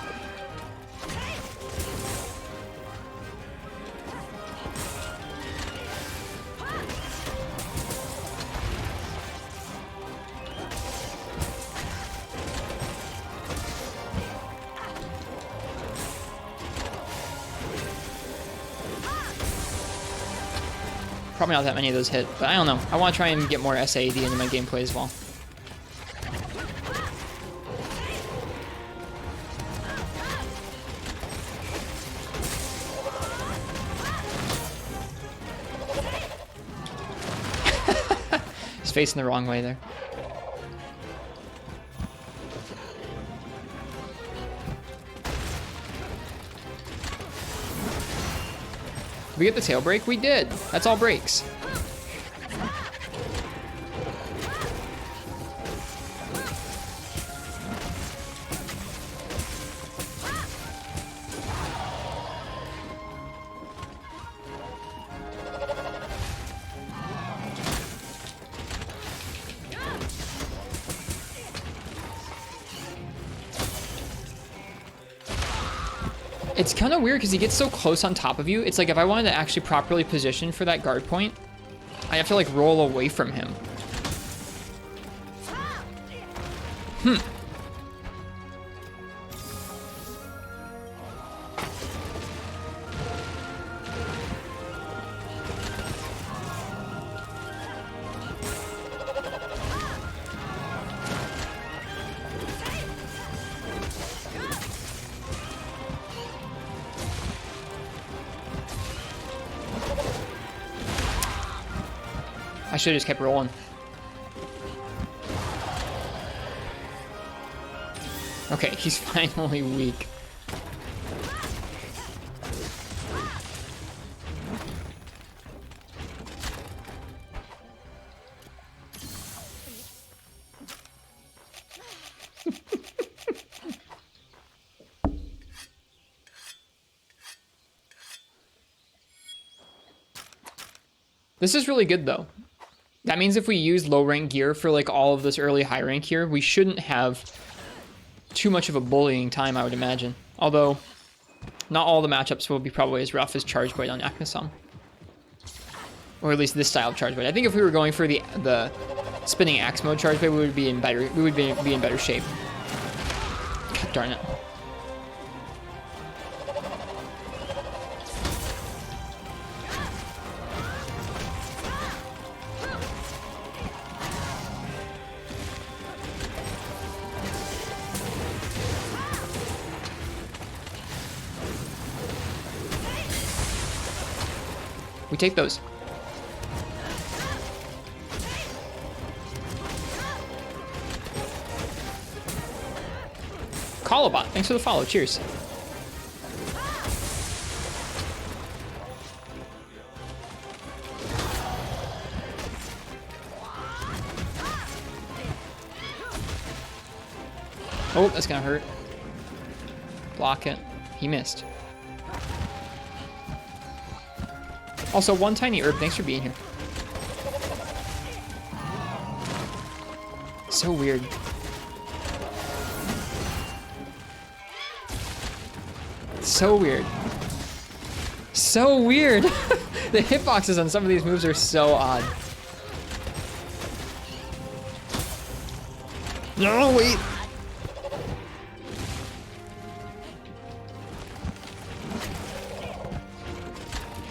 Probably not that many of those hit, but I don't know. I want to try and get more SAD into my gameplay as well. He's facing the wrong way there. Did we get the tail break? We did. That's all breaks. It's kind of weird because he gets so close on top of you. It's like if I wanted to actually properly position for that guard point, I have to like roll away from him. I should have just kept rolling. Okay, he's finally weak. This is really good though. That means if we use low rank gear for like all of this early high rank here, we shouldn't have too much of a bullying time, I would imagine. Although, not all the matchups will be probably as rough as Charge Blade on Aknosom. Or at least this style of Charge Blade. I think if we were going for the spinning axe mode Charge Blade, we would be in better shape. God darn it. We take those. Callabot, thanks for the follow. Cheers. Oh, that's gonna hurt. Block it. He missed. Also, one tiny herb, thanks for being here. So weird. So weird. So weird! The hitboxes on some of these moves are so odd. No, wait!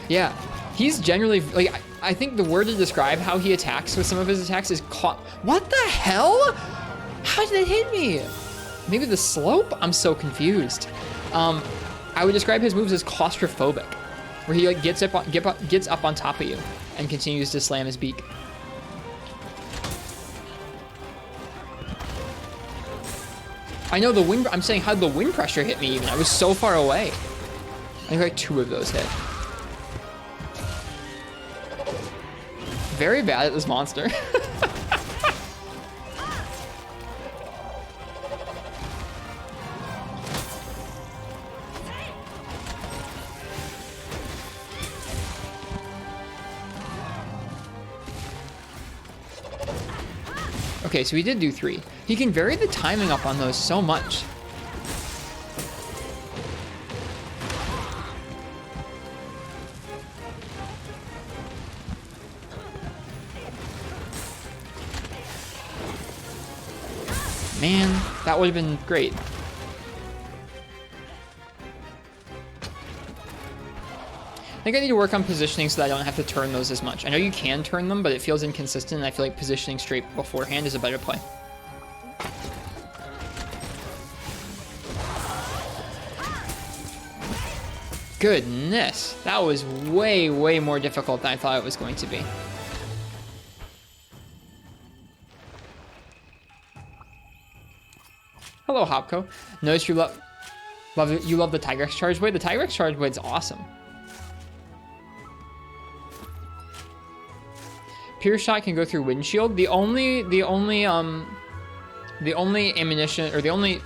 Yeah, he's generally, like, I think the word to describe how he attacks with some of his attacks is caught. What the hell? How did it hit me? Maybe the slope? I'm so confused. I would describe his moves as claustrophobic, where he like gets up on top of you and continues to slam his beak. I know the wind, I'm saying how did the wind pressure hit me even? I was so far away. I think like 2 of those hit. Very bad at this monster. Okay, so he did do 3. He can vary the timing up on those so much. Man, that would have been great. I think I need to work on positioning so that I don't have to turn those as much. I know you can turn them, but it feels inconsistent, and I feel like positioning straight beforehand is a better play. Goodness, that was way, way more difficult than I thought it was going to be. Hello, Hopko. Notice you love the Tigrex Charge Blade. The Tigrex Charge Blade's awesome. Pierce shot can go through windshield. The only ammunition, or the only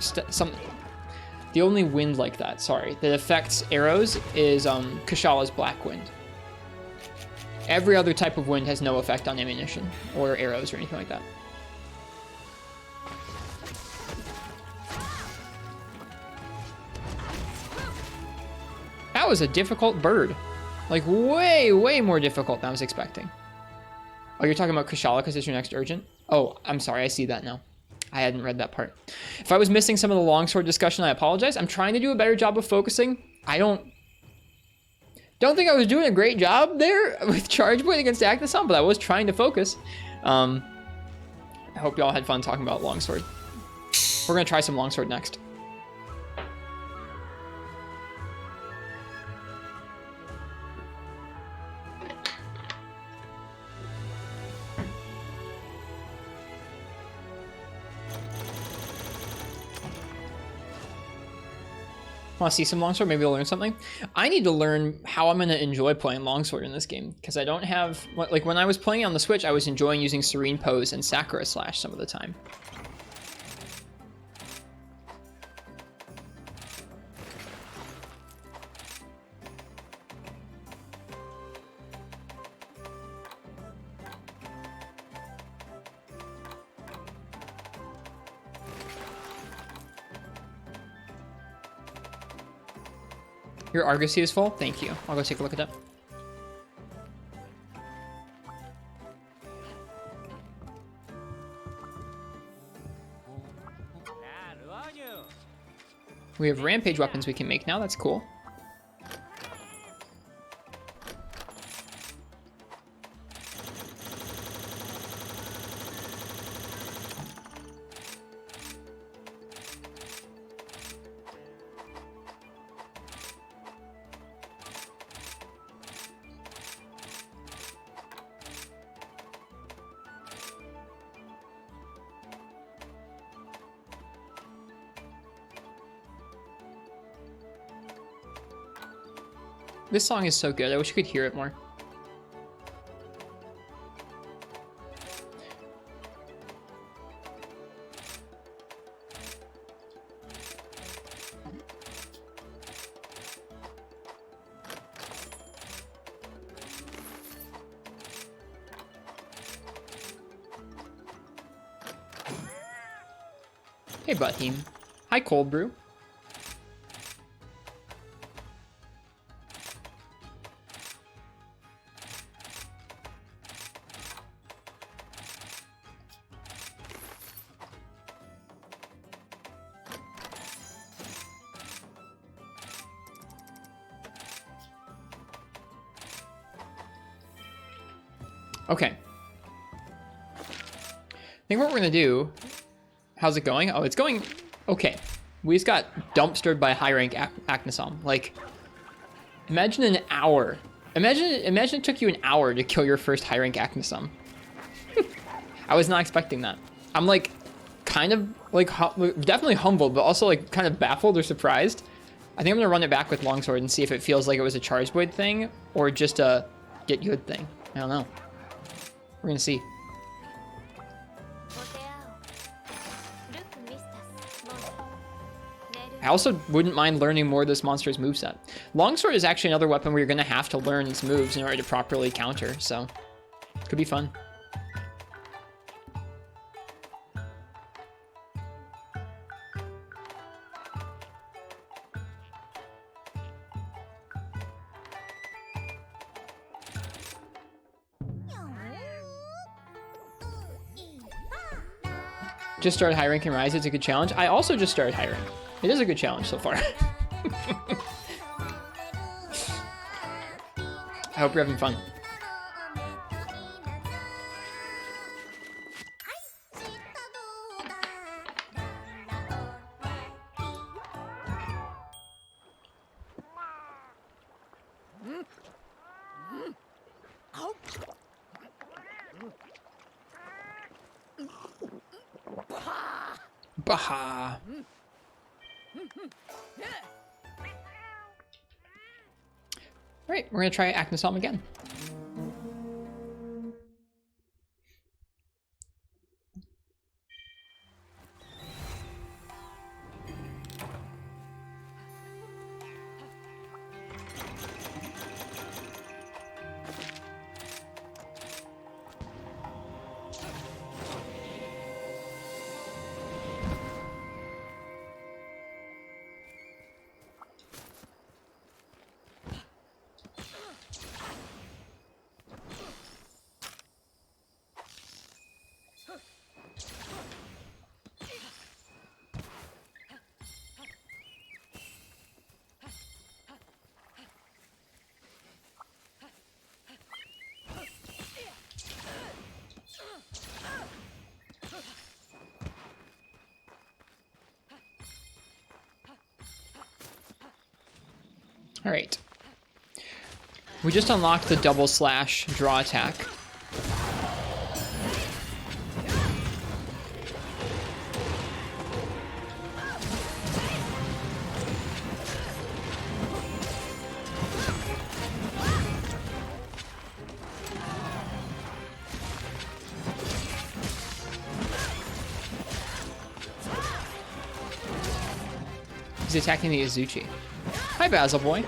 wind like that, sorry, that affects arrows is Kushal's Black Wind. Every other type of wind has no effect on ammunition or arrows or anything like that. That was a difficult bird. Like way, way more difficult than I was expecting. Oh, you're talking about Kushala because it's your next urgent? Oh, I'm sorry, I see that now. I hadn't read that part. If I was missing some of the longsword discussion, I apologize. I'm trying to do a better job of focusing. I don't think I was doing a great job there with Charge Blade against Aknosom, but I was trying to focus. I hope y'all had fun talking about longsword. We're gonna try some longsword next. Want to see some longsword? Maybe I'll learn something. I need to learn how I'm going to enjoy playing longsword in this game, because I don't have, like, when I was playing on the Switch, I was enjoying using Serene Pose and Sakura Slash some of the time. Your Argosy is full? Thank you. I'll go take a look at that. We have rampage weapons we can make now. That's cool. This song is so good. I wish you could hear it more. Hey, Buttheem. Hi, Cold Brew. Okay. I think what we're gonna do... How's it going? Oh, it's going... Okay. We just got dumpstered by high rank Aknosom. Like, imagine an hour. Imagine it took you an hour to kill your first high rank Aknosom. I was not expecting that. I'm like, kind of like, definitely humbled, but also like kind of baffled or surprised. I think I'm gonna run it back with Longsword and see if it feels like it was a Charge Blade thing or just a get good thing. I don't know. We're gonna see. I also wouldn't mind learning more of this monster's moveset. Longsword is actually another weapon where you're going to have to learn its moves in order to properly counter, so could be fun. Just started high rank and Rise. It's a good challenge. I also just started high rank. It is a good challenge so far. I hope you're having fun. Baha. All right, we're gonna try Aknosom again. All right. We just unlocked the double slash draw attack. He's attacking the Izuchi. Hi, Basil Boy.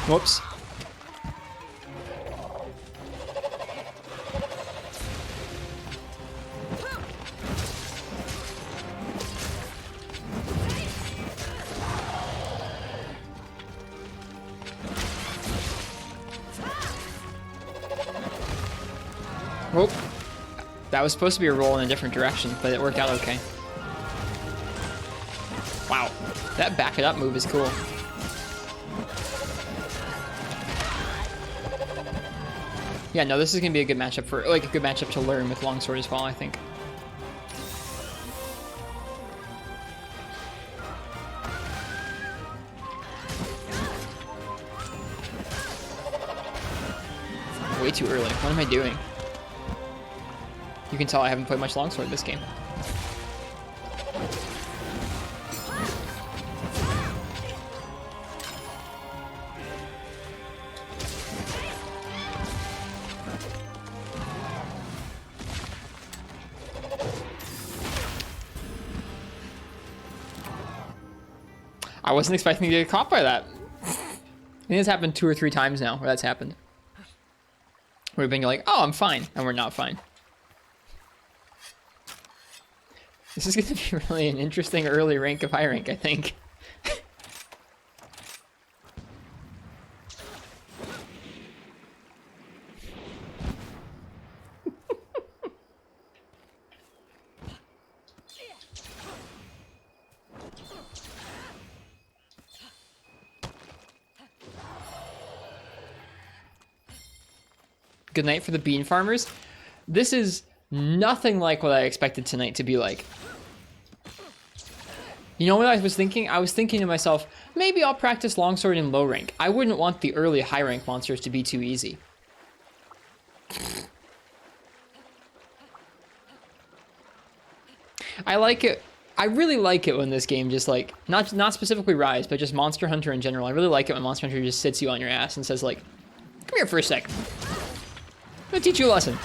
Whoops. Whoop. That was supposed to be a roll in a different direction, but it worked out okay. Wow. That back it up move is cool. Yeah, no, this is gonna be a good matchup for, like, a good matchup to learn with Longsword as well, I think. Way too early. What am I doing? You can tell I haven't played much Longsword this game. I wasn't expecting to get caught by that. I think it's happened 2 or 3 times now where that's happened. We've been like, oh, I'm fine, and we're not fine. This is going to be really an interesting early rank of high rank, I think. Good night for the bean farmers. This is nothing like what I expected tonight to be like. You know what I was thinking? I was thinking to myself, maybe I'll practice Longsword in low rank. I wouldn't want the early high rank monsters to be too easy. I like it. I really like it when this game just like, not specifically Rise, but just Monster Hunter in general. I really like it when Monster Hunter just sits you on your ass and says like, come here for a sec. I'm gonna teach you a lesson.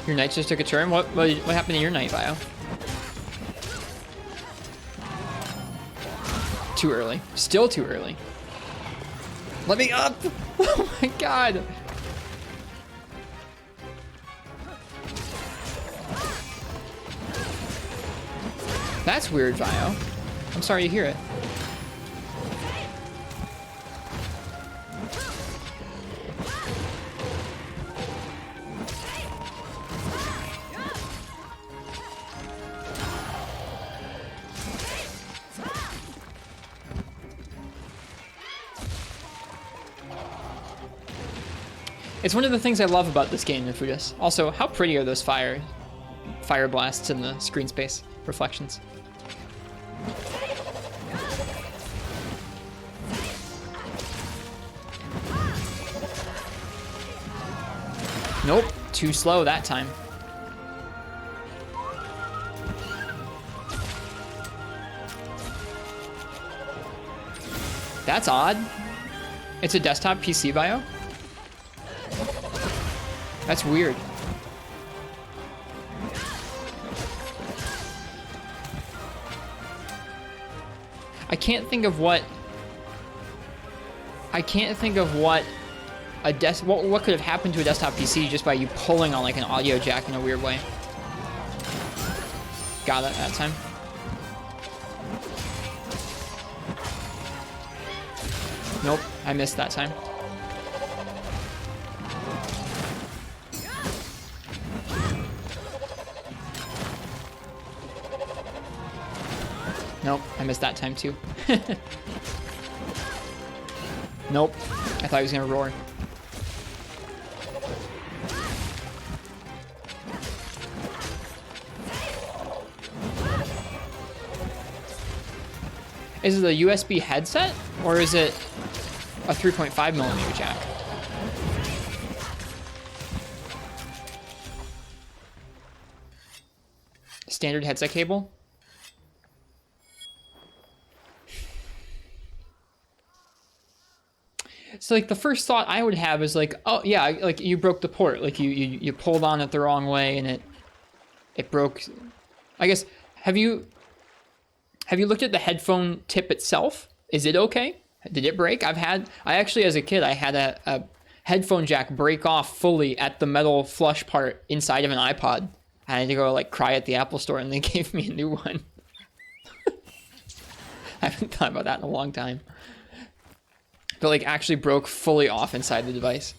Your knight just took a turn? What happened to your knight, Bio? Too early. Still too early. Let me up! Oh my god! That's weird, Vio. I'm sorry to hear it. It's one of the things I love about this game, Nefudis. Also, how pretty are those fire blasts in the screen space reflections? Nope, too slow that time. That's odd. It's a desktop PC bio? That's weird. I can't think of what a what could have happened to a desktop PC just by you pulling on like an audio jack in a weird way. Got it that time. Nope, I missed that time. Nope, I missed that time too. Nope, I thought he was gonna roar. Is it a USB headset or is it a 3.5mm jack? Standard headset cable? So like the first thought I would have is like, oh yeah, like you broke the port, like you pulled on it the wrong way and it broke. I guess have you looked at the headphone tip itself? Is it okay? Did it break? I actually as a kid I had a headphone jack break off fully at the metal flush part inside of an iPod. I had to go like cry at the Apple store and they gave me a new one. I haven't thought about that in a long time. But like actually broke fully off inside the device.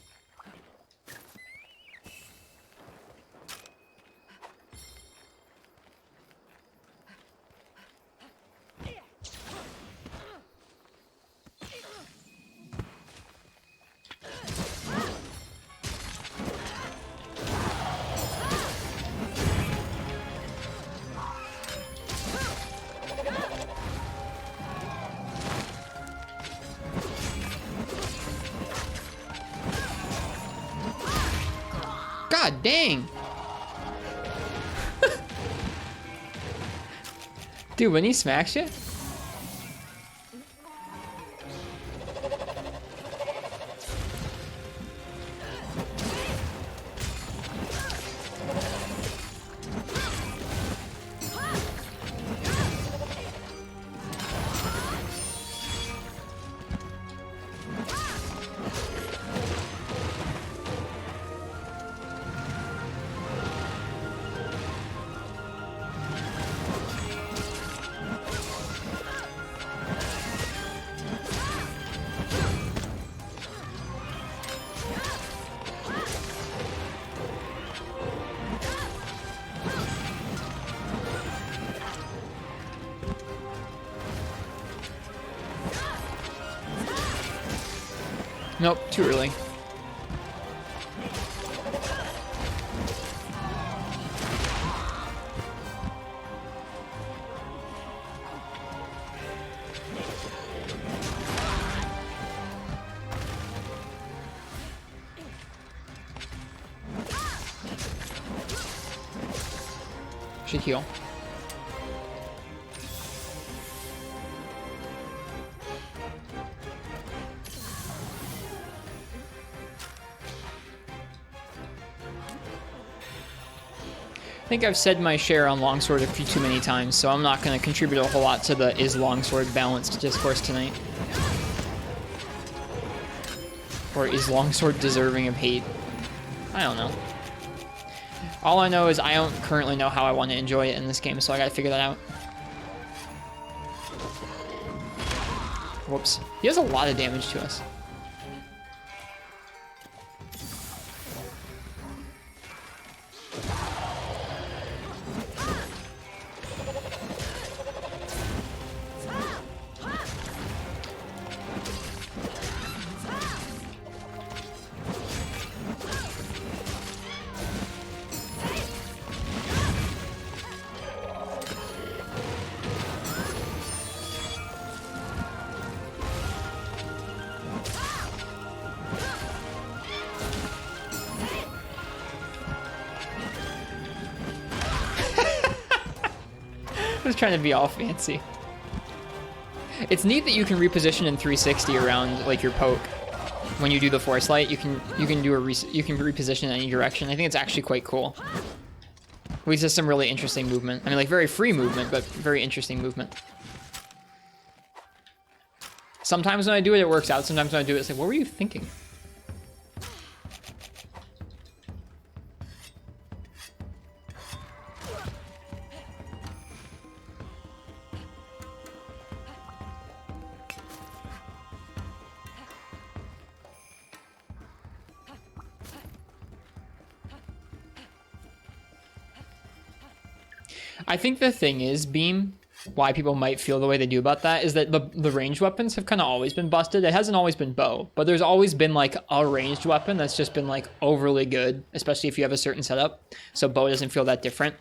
God dang. Dude, when he smacks you? Nope, too early. Should heal. I think I've said my share on Longsword a few too many times, so I'm not going to contribute a whole lot to the is Longsword balanced discourse tonight. Or is Longsword deserving of hate? I don't know. All I know is I don't currently know how I want to enjoy it in this game, so I gotta figure that out. Whoops. He does a lot of damage to us. I was trying to be all fancy. It's neat that you can reposition in 360 around like your poke. When you do the Force Light, you can reposition in any direction. I think it's actually quite cool. It leads to some really interesting movement. I mean, like very free movement, but very interesting movement. Sometimes when I do it, it works out. Sometimes when I do it, it's like, what were you thinking? I think the thing is, Beam, why people might feel the way they do about that is that the ranged weapons have kind of always been busted. It hasn't always been bow, but there's always been like a ranged weapon that's just been like overly good, especially if you have a certain setup. So bow doesn't feel that different.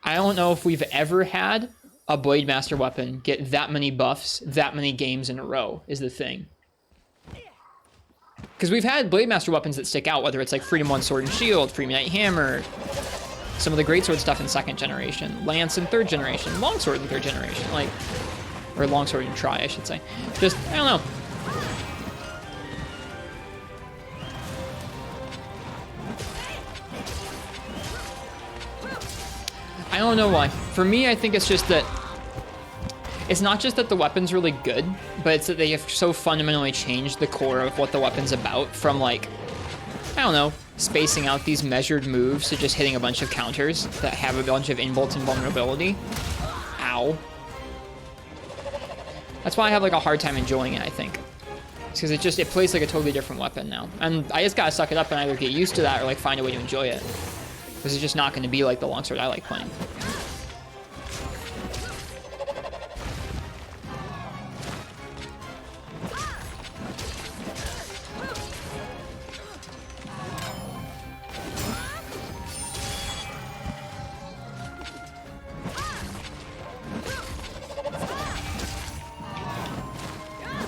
I don't know if we've ever had a Blade Master weapon get that many buffs, that many games in a row is the thing. Because we've had Blade Master weapons that stick out, whether it's like Freedom 1 Sword and Shield, Freedom Knight Hammer, some of the greatsword stuff in 2nd generation, Lance in 3rd generation, Longsword in 3rd generation, like, or Longsword in Tri, I should say. Just, I don't know. I don't know why. For me, I think it's just that, it's not just that the weapon's really good, but it's that they have so fundamentally changed the core of what the weapon's about from like, I don't know, spacing out these measured moves to just hitting a bunch of counters that have a bunch of inbuilt invulnerability. Ow. That's why I have like a hard time enjoying it, I think. It's because it plays like a totally different weapon now. And I just gotta suck it up and either get used to that or like find a way to enjoy it. Because it's just not gonna be like the Longsword I like playing.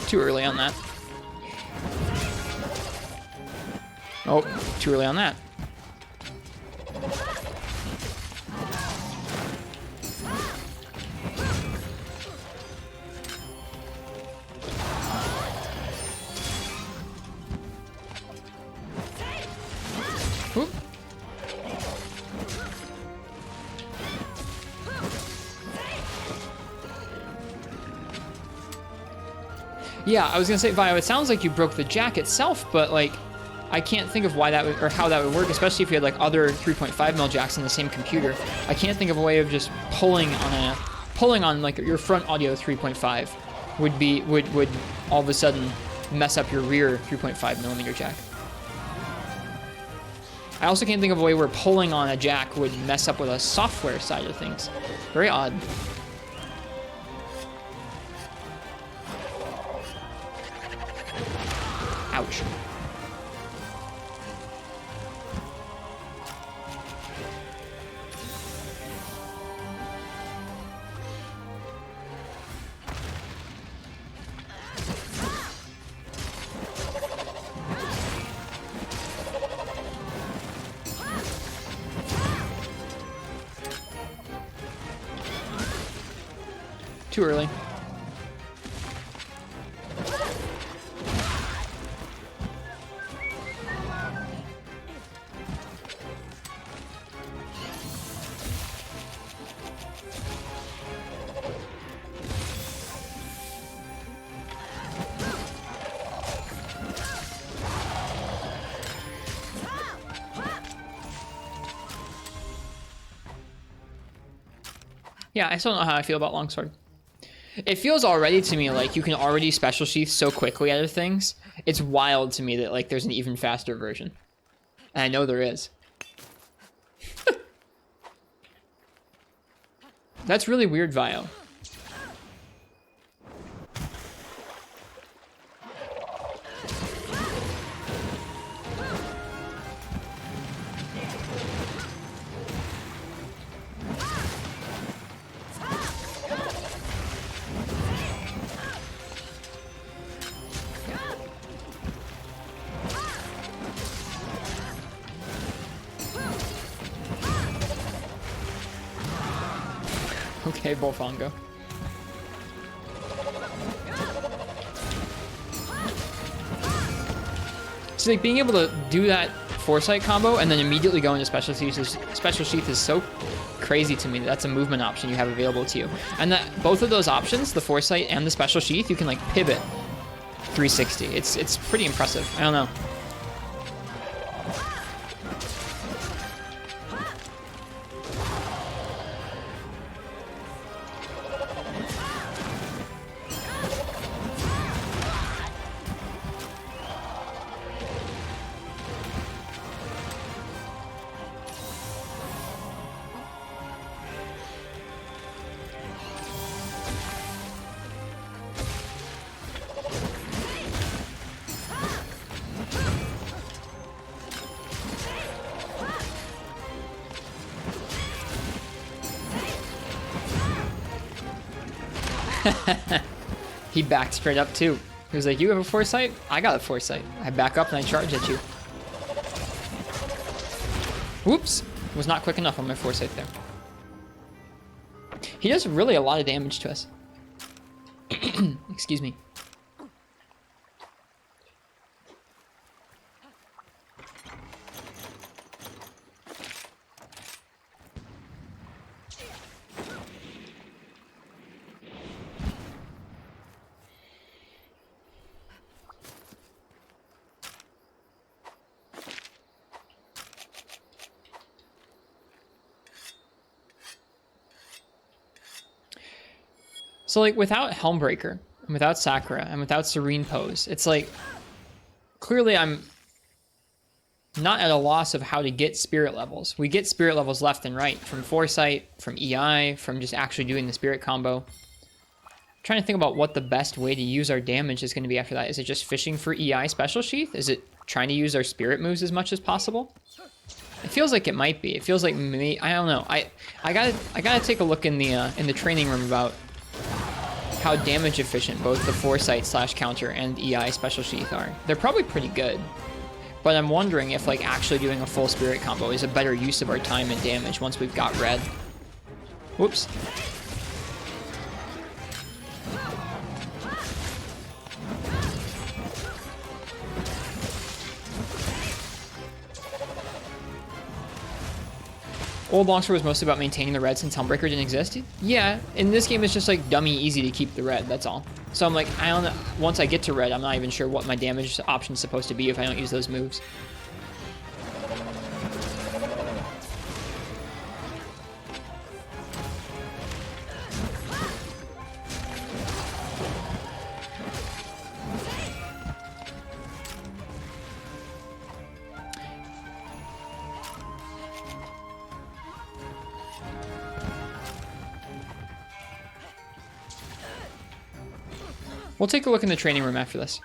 Too early on that. Oh, too early on that. Oop. Yeah, I was gonna say, Vio, it sounds like you broke the jack itself, but like, I can't think of why that would, or how that would work, especially if you had like other 3.5 mil jacks on the same computer. I can't think of a way of just pulling on like your front audio 3.5 would all of a sudden mess up your rear 3.5 millimeter jack. I also can't think of a way where pulling on a jack would mess up with a software side of things. Very odd. Ouch. Too early. Yeah, I still don't know how I feel about Longsword. It feels already to me like you can already special sheath so quickly out of things. It's wild to me that like there's an even faster version. And I know there is. That's really weird, Vio. Okay, Bolfongo. So like being able to do that Foresight combo and then immediately go into Special Sheath is so crazy to me. That's a movement option you have available to you. And that both of those options, the Foresight and the Special Sheath, you can like pivot 360. It's pretty impressive. I don't know. He backed straight up too. He was like, you have a Foresight? I got a Foresight. I back up and I charge at you. Whoops. Was not quick enough on my Foresight there. He does really a lot of damage to us. Excuse me. So like without Helmbreaker, and without Sakura, and without Serene Pose, it's like clearly I'm not at a loss of how to get spirit levels. We get spirit levels left and right from Foresight, from EI, from just actually doing the spirit combo. I'm trying to think about what the best way to use our damage is going to be after that. Is it just fishing for EI Special Sheath? Is it trying to use our spirit moves as much as possible? It feels like it might be. It feels like me. I don't know. I gotta take a look in the training room about how damage efficient both the Foresight / counter and EI Special Sheath are. They're probably pretty good, but I'm wondering if like actually doing a full spirit combo is a better use of our time and damage once we've got red. Whoops. Old Longsword was mostly about maintaining the red since Helmbreaker didn't exist. Yeah, in this game it's just like dummy easy to keep the red, that's all. So I'm like, I don't know, once I get to red, I'm not even sure what my damage option is supposed to be if I don't use those moves. We'll take a look in the training room after this.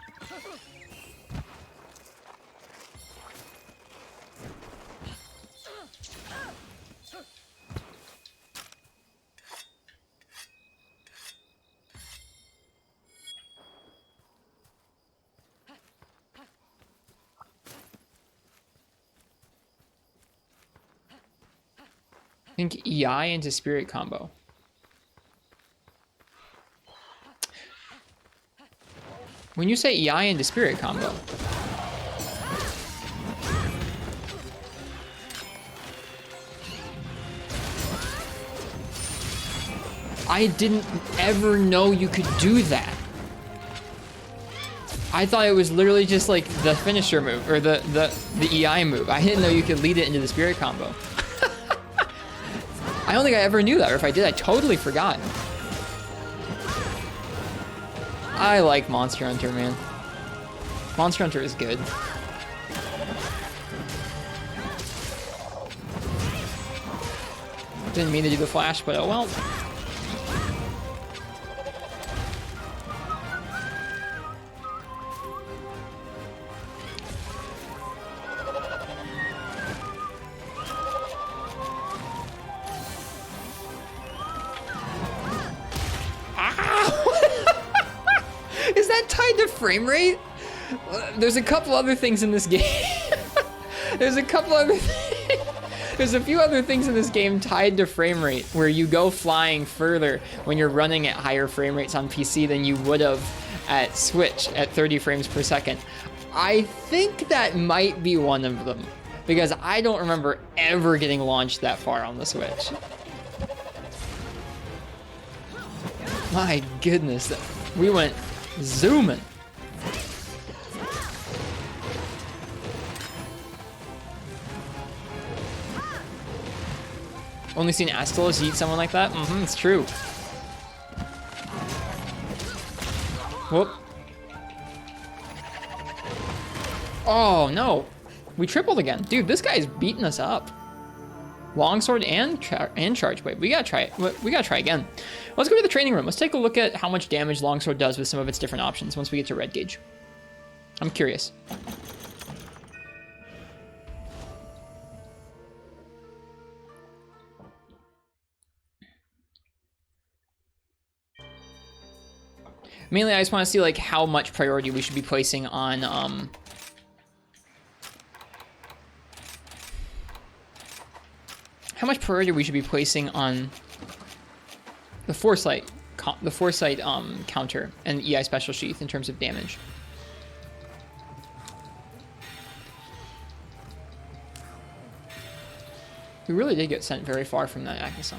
think EI into Spirit combo. When you say EI into Spirit combo, I didn't ever know you could do that. I thought it was literally just like the finisher move, or the EI move. I didn't know you could lead it into the Spirit combo. I don't think I ever knew that, or if I did, I totally forgot. I like Monster Hunter, man. Monster Hunter is good. Didn't mean to do the flash, but oh well. Frame rate? There's a couple other things in this game. There's a few other things in this game tied to frame rate, where you go flying further when you're running at higher frame rates on PC than you would have at Switch at 30 frames per second. I think that might be one of them, because I don't remember ever getting launched that far on the Switch. My goodness, we went zooming. Only seen Astalos eat someone like that? Mm-hmm, it's true. Whoop. Oh, no. We tripled again. Dude, this guy's beating us up. Longsword and charge blade. We gotta try it. We gotta try again. Let's go to the training room. Let's take a look at how much damage Longsword does with some of its different options once we get to red gauge. I'm curious. Mainly, I just want to see like how much priority we should be placing on how much priority we should be placing on the Foresight counter and EI Special Sheath in terms of damage. We really did get sent very far from that Aknosom.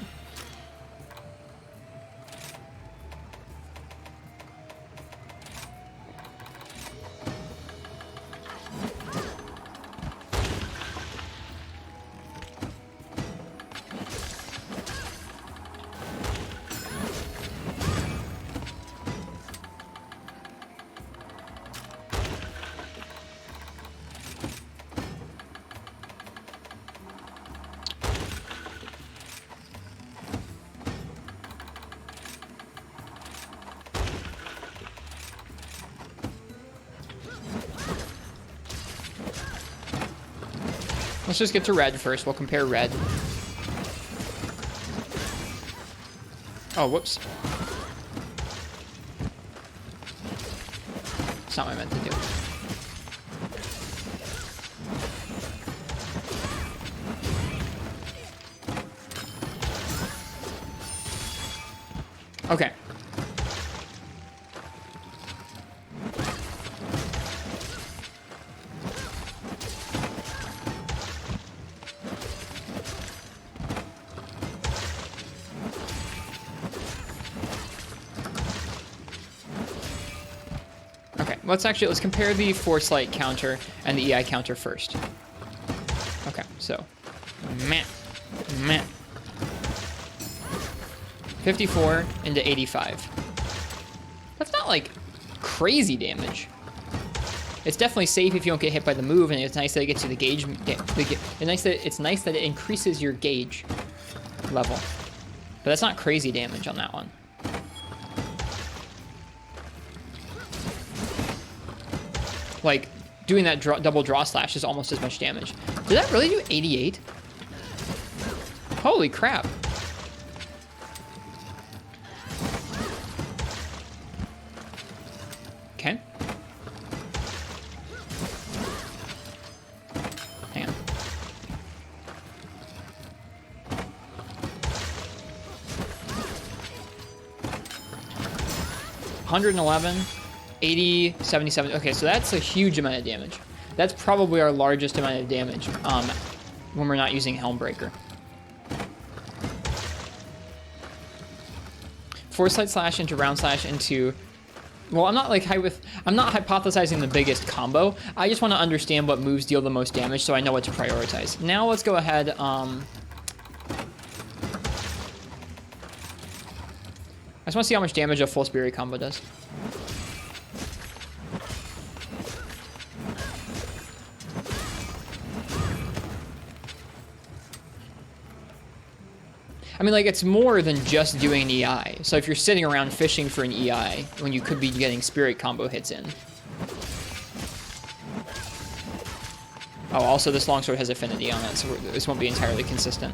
Let's just get to red first. We'll compare red. Oh, whoops. That's not what I meant to do. Okay. Let's compare the Foresight counter and the EI counter first. Okay, so, meh. 54 into 85. That's not like crazy damage. It's definitely safe if you don't get hit by the move, and it's nice that it gets you the gauge. It's nice that it increases your gauge level, but that's not crazy damage on that one. Like, doing that double draw slash is almost as much damage. Did that really do 88? Holy crap. Okay. Hang on. 111, 80, 77. Okay, so that's a huge amount of damage. That's probably our largest amount of damage when we're not using Helmbreaker. Foresight slash into round slash into... Well, I'm not hypothesizing the biggest combo. I just want to understand what moves deal the most damage so I know what to prioritize. Now let's go ahead. I just want to see how much damage a full spirit combo does. I mean, like, it's more than just doing an EI. So if you're sitting around fishing for an EI, when you could be getting spirit combo hits in. Oh, also this longsword has affinity on it, so this won't be entirely consistent.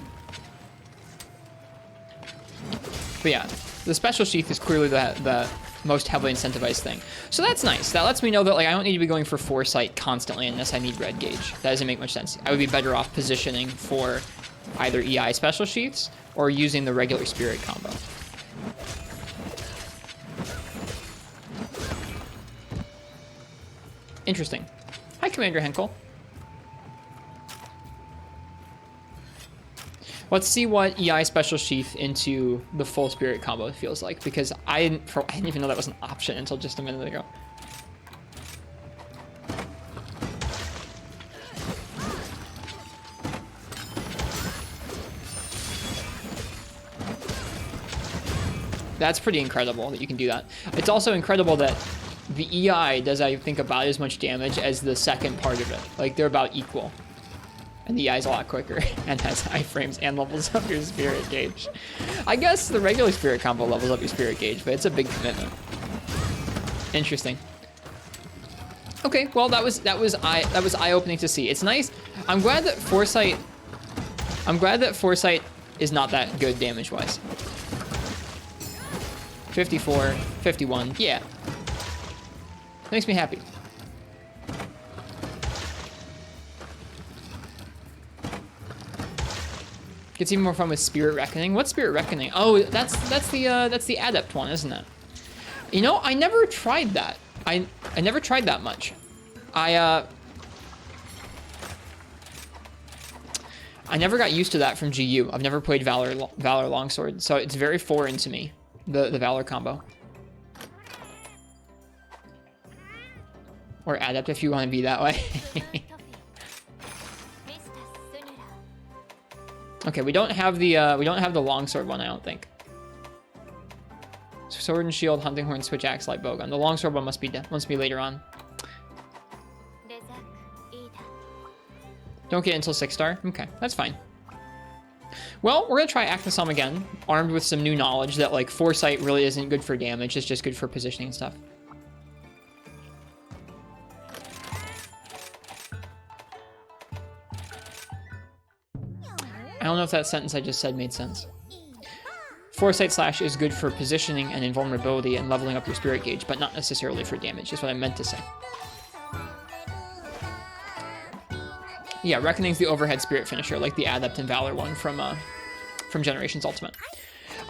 But yeah, the special sheath is clearly the most heavily incentivized thing. So that's nice. That lets me know that, like, I don't need to be going for foresight constantly unless I need red gauge. That doesn't make much sense. I would be better off positioning for either EI special sheaths or using the regular spirit combo. Interesting. Hi, Commander Henkel. Let's see what EI special sheath into the full spirit combo feels like, because I didn't even know that was an option until just a minute ago. That's pretty incredible that you can do that. It's also incredible that the EI does, I think, about as much damage as the second part of it. Like, they're about equal. And the EI is a lot quicker and has high frames and levels up your spirit gauge. I guess the regular spirit combo levels up your spirit gauge, but it's a big commitment. Interesting. Okay, well, that was eye-opening to see. It's nice. I'm glad that foresight is not that good damage-wise. 54, 51, yeah. Makes me happy. Gets even more fun with Spirit Reckoning. What's Spirit Reckoning? Oh, that's the Adept one, isn't it? You know, I never tried that. I never tried that much. I never got used to that from GU. I've never played Valor Longsword, so it's very foreign to me. The Valor combo. Or Adept if you want to be that way. Okay, we don't have the Longsword one, I don't think. Sword and Shield, Hunting Horn, Switch Axe, Light Bowgun. The Longsword one must be later on. Don't get until 6-star? Okay, that's fine. Well, we're gonna try Aknosom again, armed with some new knowledge that, like, foresight really isn't good for damage, it's just good for positioning stuff. I don't know if that sentence I just said made sense. Foresight slash is good for positioning and invulnerability and leveling up your spirit gauge, but not necessarily for damage, is what I meant to say. Yeah, Reckoning's the overhead spirit finisher, like the Adept and Valor one from Generations Ultimate.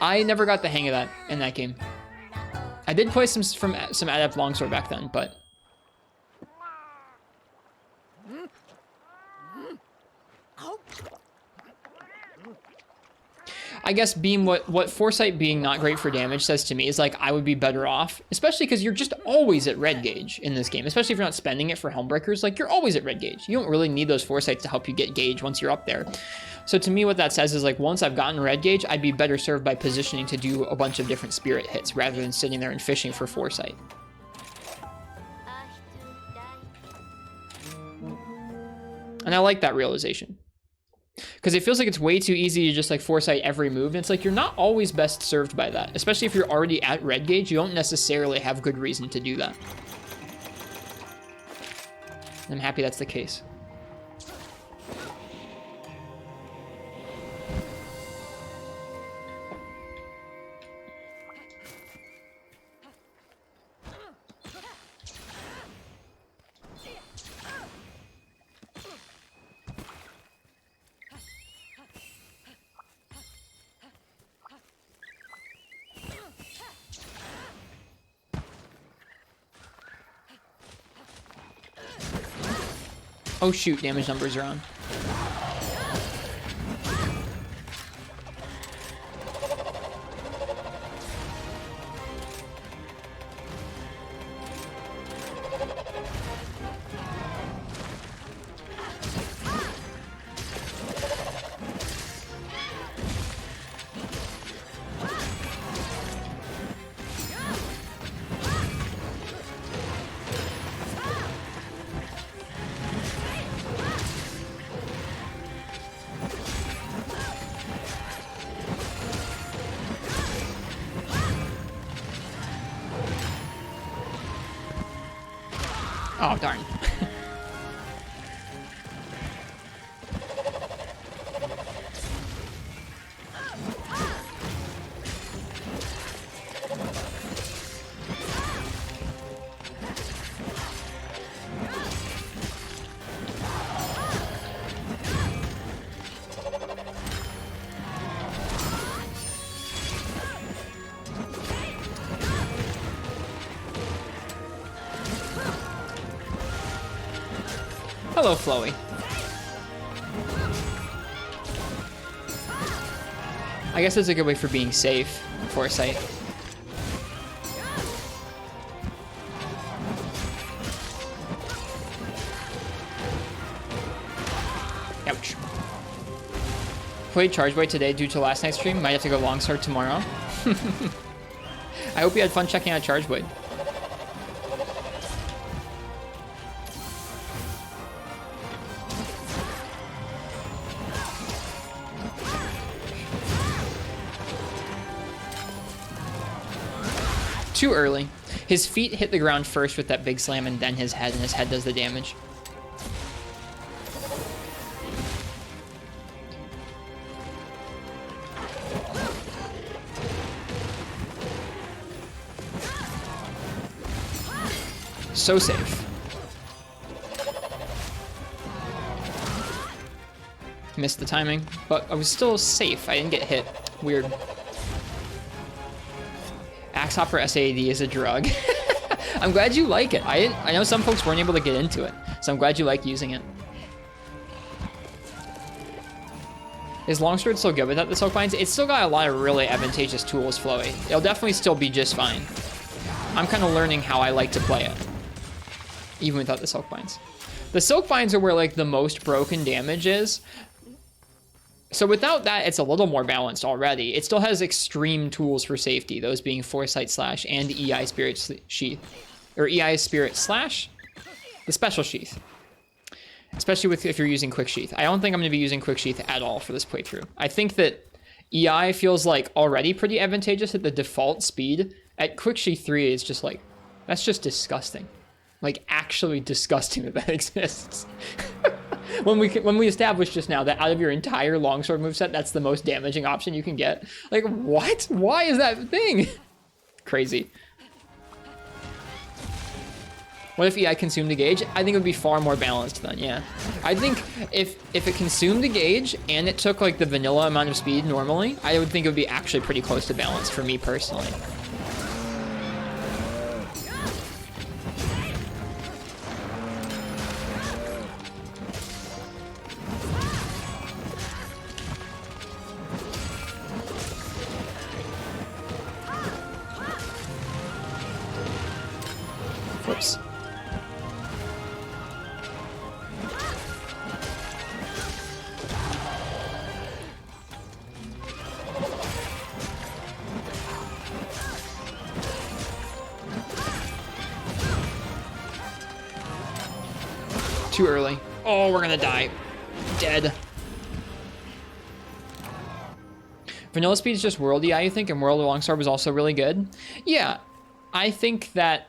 I never got the hang of that in that game. I did play some Adept Longsword back then, but... I guess being what Foresight being not great for damage says to me is, like, I would be better off, especially because you're just always at red gauge in this game, especially if you're not spending it for Helmbreakers. Like, you're always at red gauge. You don't really need those Foresights to help you get gauge once you're up there. So to me, what that says is, like, once I've gotten red gauge, I'd be better served by positioning to do a bunch of different spirit hits rather than sitting there and fishing for Foresight. And I like that realization. Because it feels like it's way too easy to just, like, foresight every move. And it's like, you're not always best served by that. Especially if you're already at red gauge, you don't necessarily have good reason to do that. And I'm happy that's the case. Oh shoot, damage numbers are on. Oh, darn. Hello, Floey. I guess that's a good way for being safe, Foresight. Ouch. Played Charge Boy today due to last night's stream. Might have to go Longsword tomorrow. I hope you had fun checking out Charge Boy. Too early. His feet hit the ground first with that big slam and then his head, and his head does the damage. So safe. Missed the timing, but I was still safe. I didn't get hit. Weird. Axe Hopper SAAD is a drug. I'm glad you like it. I know some folks weren't able to get into it, so I'm glad you like using it. Is Longsword still good without the Silk Vines? It's still got a lot of really advantageous tools, Floey. It'll definitely still be just fine. I'm kind of learning how I like to play it, even without the Silk Vines. The Silk Vines are where like the most broken damage is. So without that, it's a little more balanced already. It still has extreme tools for safety, those being Foresight Slash and EI Spirit Sheath. Or EI Spirit Slash, the Special Sheath. Especially if you're using Quick Sheath. I don't think I'm going to be using Quick Sheath at all for this playthrough. I think that EI feels like already pretty advantageous at the default speed. At Quick Sheath 3, it's just like, that's just disgusting. Like, actually disgusting that exists. When we established just now that out of your entire Longsword moveset, that's the most damaging option you can get. Like, what? Why is that thing? Crazy. What if EI consumed a gauge? I think it would be far more balanced then, yeah. I think if it consumed a gauge and it took like the vanilla amount of speed normally, I would think it would be actually pretty close to balanced for me personally. Whoops. Too early. Oh, we're gonna die. Dead. Vanilla speed is just World EI, you think? And World Longsword was also really good? Yeah, I think that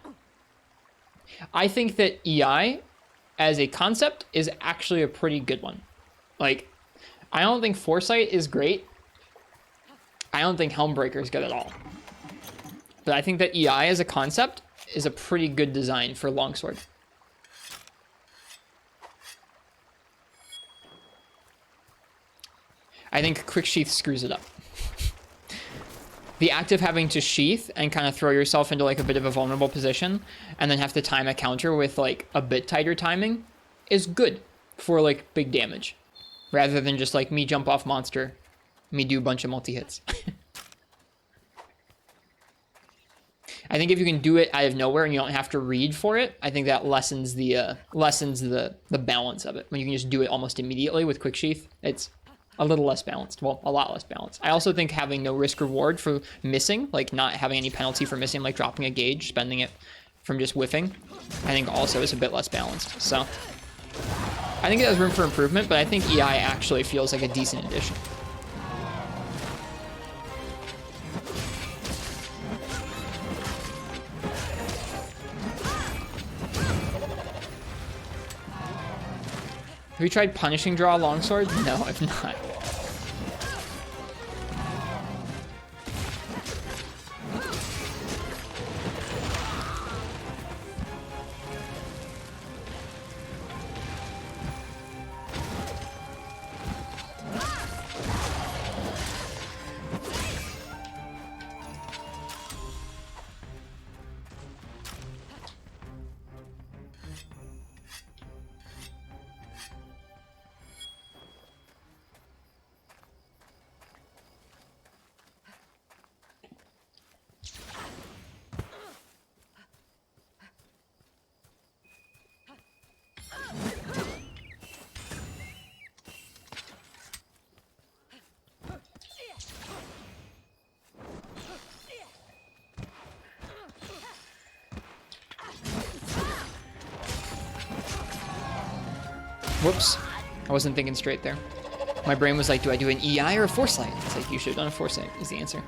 EI as a concept is actually a pretty good one. Like, I don't think Foresight is great. I don't think Helmbreaker is good at all. But I think that EI as a concept is a pretty good design for Longsword. I think Quick Sheath screws it up. The act of having to sheath and kind of throw yourself into like a bit of a vulnerable position and then have to time a counter with like a bit tighter timing is good. for like big damage, rather than just like me jump off monster, me do a bunch of multi-hits. I think if you can do it out of nowhere and you don't have to read for it, I think that lessens the balance of it. When you can just do it almost immediately with Quick Sheath, it's a little less balanced. Well, a lot less balanced. I also think having no risk reward for missing, like not having any penalty for missing, like dropping a gauge, spending it from just whiffing, I think also is a bit less balanced. So I think it has room for improvement, but I think EI actually feels like a decent addition. Have you tried punishing draw longsword? No, I've not. Whoops. I wasn't thinking straight there. My brain was like, do I do an EI or a Foresight? It's like, you should have done a Foresight is the answer.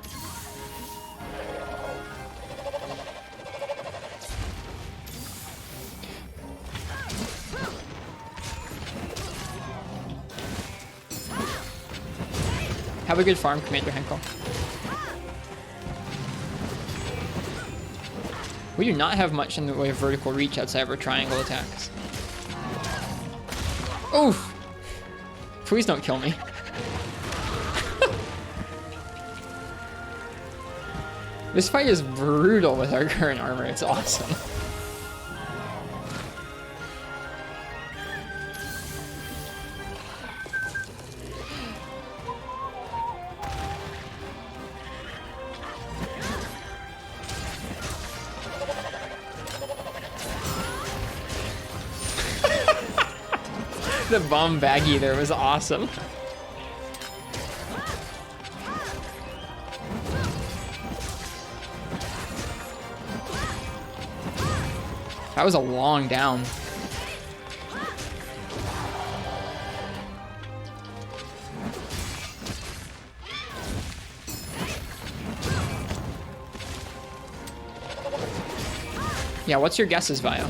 Have a good farm, Commander Henkel. We do not have much in the way of vertical reach outside of our triangle attacks. Oof! Please don't kill me. This fight is brutal with our current armor. It's awesome. The bomb baggie there was awesome. That was a long down. Yeah, what's your guesses, Vio?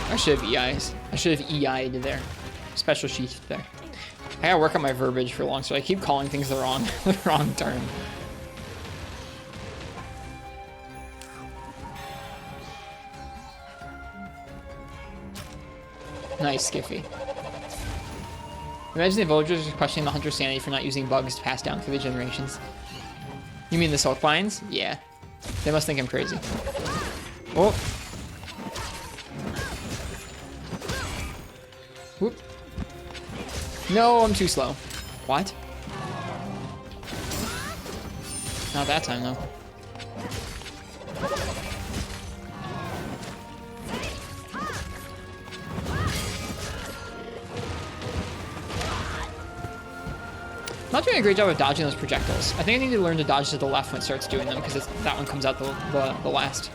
I should have EIs. I should have EI'd there. Special sheath there. I gotta work on my verbiage for long, so I keep calling things the wrong term. Nice, Skiffy. Imagine the villagers are questioning the hunter's sanity for not using bugs to pass down through the generations. You mean the Silkvines? Yeah. They must think I'm crazy. Oh. Whoop. No, I'm too slow. What? Not that time, though. Not doing a great job of dodging those projectiles. I think I need to learn to dodge to the left when it starts doing them, because that one comes out the last.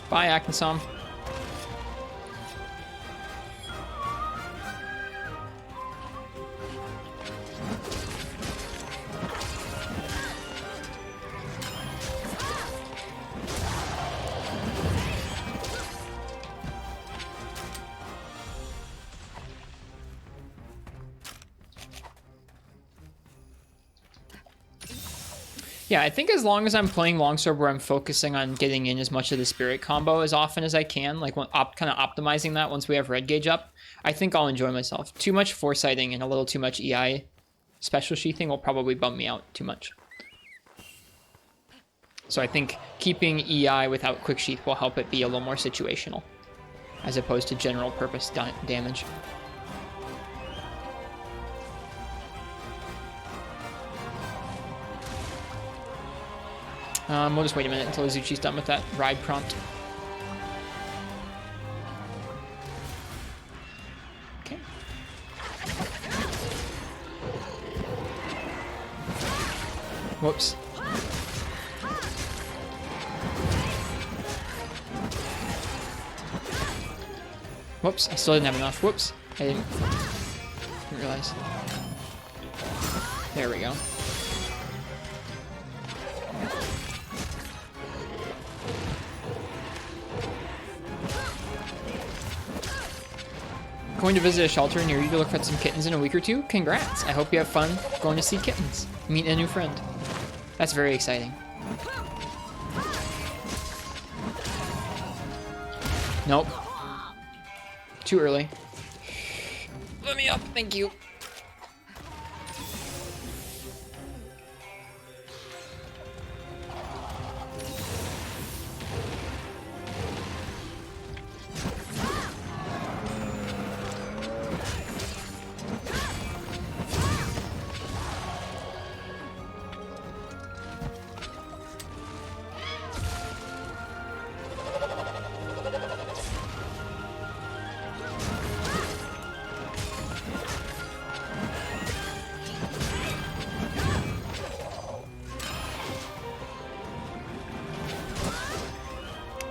Bye, Aknosom. Yeah, I think as long as I'm playing Longsword where I'm focusing on getting in as much of the spirit combo as often as I can, like kind of optimizing that once we have red gauge up, I think I'll enjoy myself. Too much foresighting and a little too much EI special sheathing will probably bump me out too much. So I think keeping EI without quick sheath will help it be a little more situational, as opposed to general purpose damage. We'll just wait a minute until Izuchi's done with that ride prompt. Okay. Whoops. Whoops, I still didn't have enough. Whoops, I didn't realize. There we go. Going to visit a shelter near you to look for some kittens in a week or two? Congrats! I hope you have fun going to see kittens. Meet a new friend. That's very exciting. Nope. Too early. Let me up, thank you.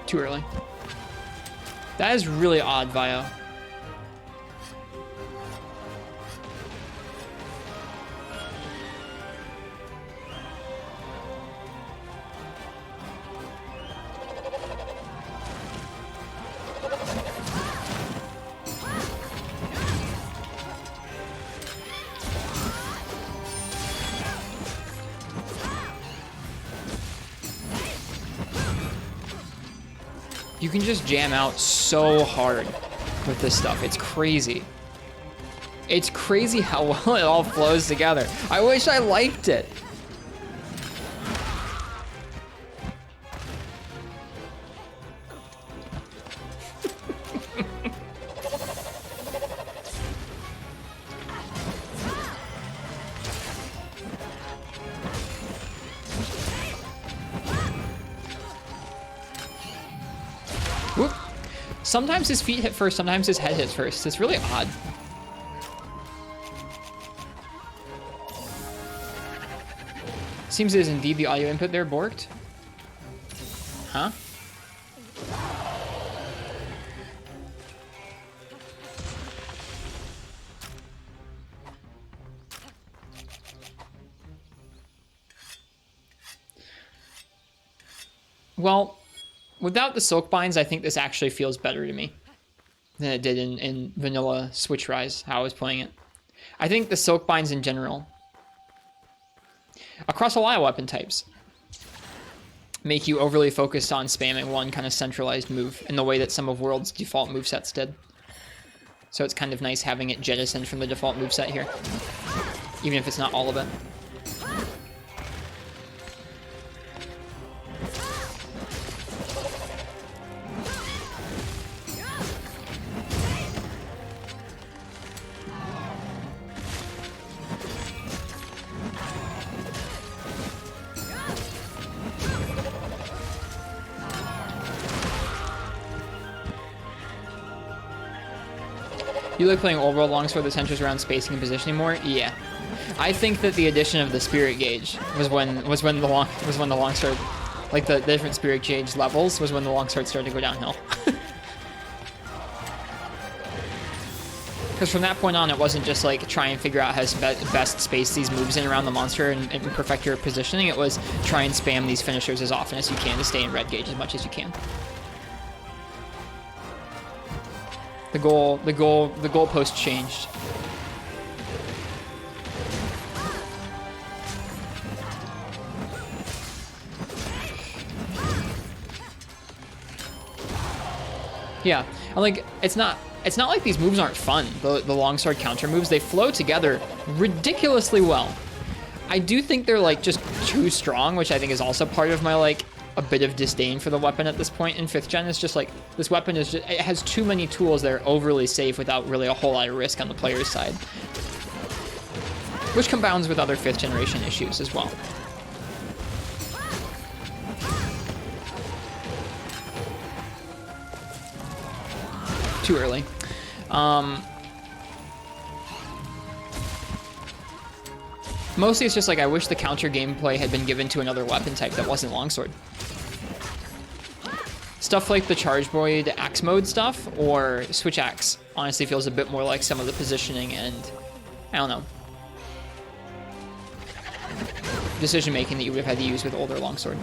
Too early. That is really odd, Vio. You can just jam out so hard with this stuff. It's crazy. It's crazy how well it all flows together. I wish I liked it. Whoop. Sometimes his feet hit first, sometimes his head hits first. It's really odd. Seems it is indeed the audio input there borked. Huh? Well, without the silk binds, I think this actually feels better to me than it did in vanilla Switch Rise, how I was playing it. I think the silk binds in general, across a lot of weapon types, make you overly focused on spamming one kind of centralized move in the way that some of World's default movesets did. So it's kind of nice having it jettisoned from the default moveset here, even if it's not all of it. You like playing Old World Longsword that centers around spacing and positioning more? Yeah. I think that the addition of the spirit gauge was when the Longsword, like the different spirit gauge levels, was when the Longsword started to go downhill. Because from that point on, it wasn't just like try and figure out how to best space these moves in around the monster and perfect your positioning. It was try and spam these finishers as often as you can to stay in red gauge as much as you can. The goalpost changed. Yeah, and like it's not like these moves aren't fun. The longsword counter moves, they flow together ridiculously well. I do think they're like just too strong, which I think is also part of my like a bit of disdain for the weapon at this point in 5th gen. It's just like this weapon is just, it has too many tools that are overly safe without really a whole lot of risk on the player's side, which compounds with other 5th generation issues as well. Too early. Mostly it's just like I wish the counter gameplay had been given to another weapon type that wasn't longsword. Stuff like the charge blade axe mode stuff or switch axe honestly feels a bit more like some of the positioning and I don't know, decision making that you would have had to use with older longsword.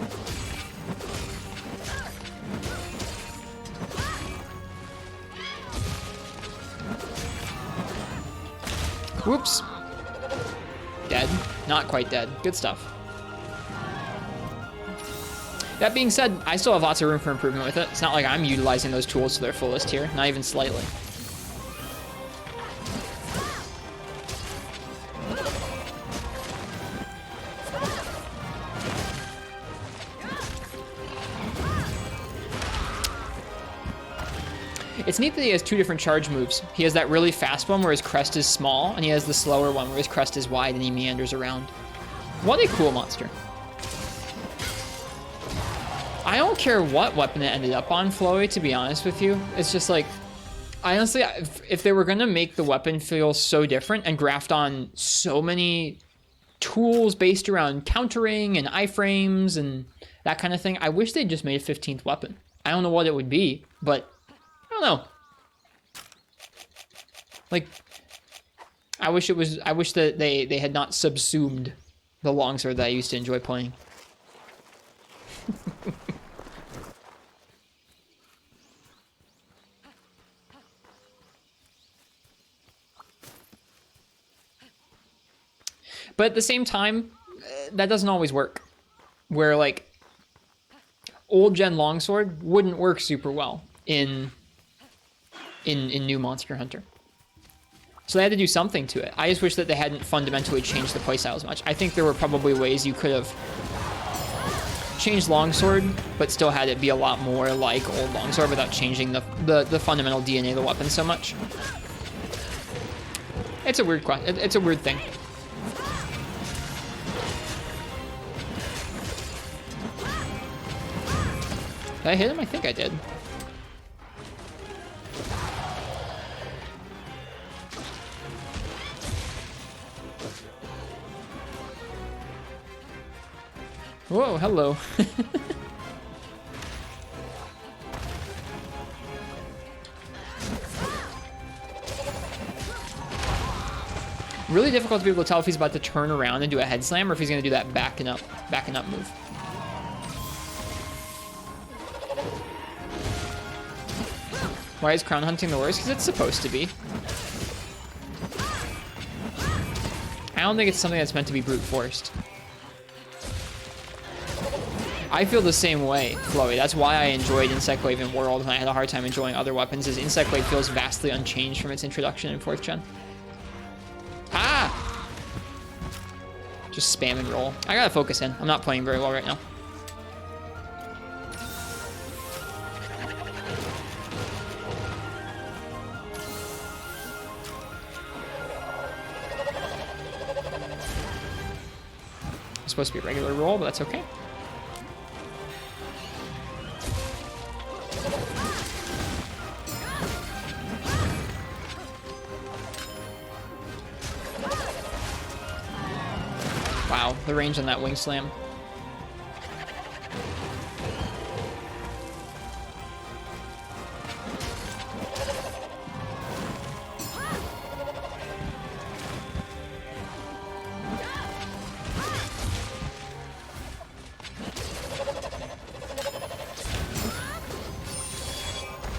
Whoops. Dead. Not quite dead. Good stuff. That being said, I still have lots of room for improvement with it. It's not like I'm utilizing those tools to their fullest here. Not even slightly. It's neat that he has 2 different charge moves. He has that really fast one where his crest is small, and he has the slower one where his crest is wide and he meanders around. What a cool monster. I don't care what weapon it ended up on, Flowy, to be honest with you. It's just like, honestly, if they were going to make the weapon feel so different and graft on so many tools based around countering and iframes and that kind of thing, I wish they'd just made a 15th weapon. I don't know what it would be, but I don't know. Like, I wish that they had not subsumed the longsword that I used to enjoy playing. But at the same time, that doesn't always work. Where like old gen longsword wouldn't work super well in new Monster Hunter. So they had to do something to it. I just wish that they hadn't fundamentally changed the playstyle as much. I think there were probably ways you could have changed longsword, but still had it be a lot more like old longsword without changing the fundamental DNA of the weapon so much. It's a weird question. It's a weird thing. Did I hit him? I think I did. Whoa, hello. Really difficult to be able to tell if he's about to turn around and do a head slam or if he's going to do that backing up move. Why is crown hunting the worst? Because it's supposed to be. I don't think it's something that's meant to be brute forced. I feel the same way, Chloe. That's why I enjoyed Insect Wave in World and I had a hard time enjoying other weapons, is Insect Wave feels vastly unchanged from its introduction in 4th gen. Ah! Just spam and roll. I gotta focus in. I'm not playing very well right now. It's supposed to be a regular roll, but that's okay. Wow, the range on that wing slam.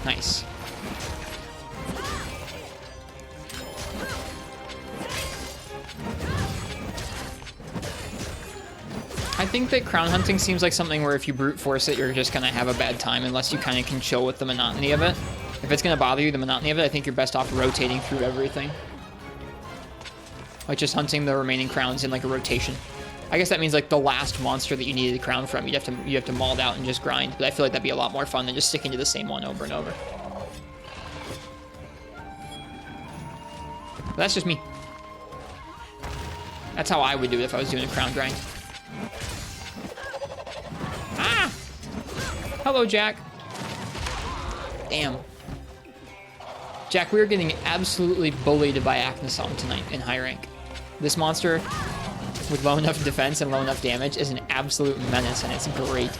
Nice. I think that crown hunting seems like something where if you brute force it, you're just gonna have a bad time unless you kind of can chill with the monotony of it. If it's gonna bother you, the monotony of it, I think you're best off rotating through everything. Like just hunting the remaining crowns in like a rotation. I guess that means like the last monster that you needed a crown from, you have to maul it out and just grind. But I feel like that'd be a lot more fun than just sticking to the same one over and over. But that's just me. That's how I would do it if I was doing a crown grind. Ah! Hello, Jack. Damn. Jack, we are getting absolutely bullied by Aknosom tonight in high rank. This monster with low enough defense and low enough damage is an absolute menace, and it's great.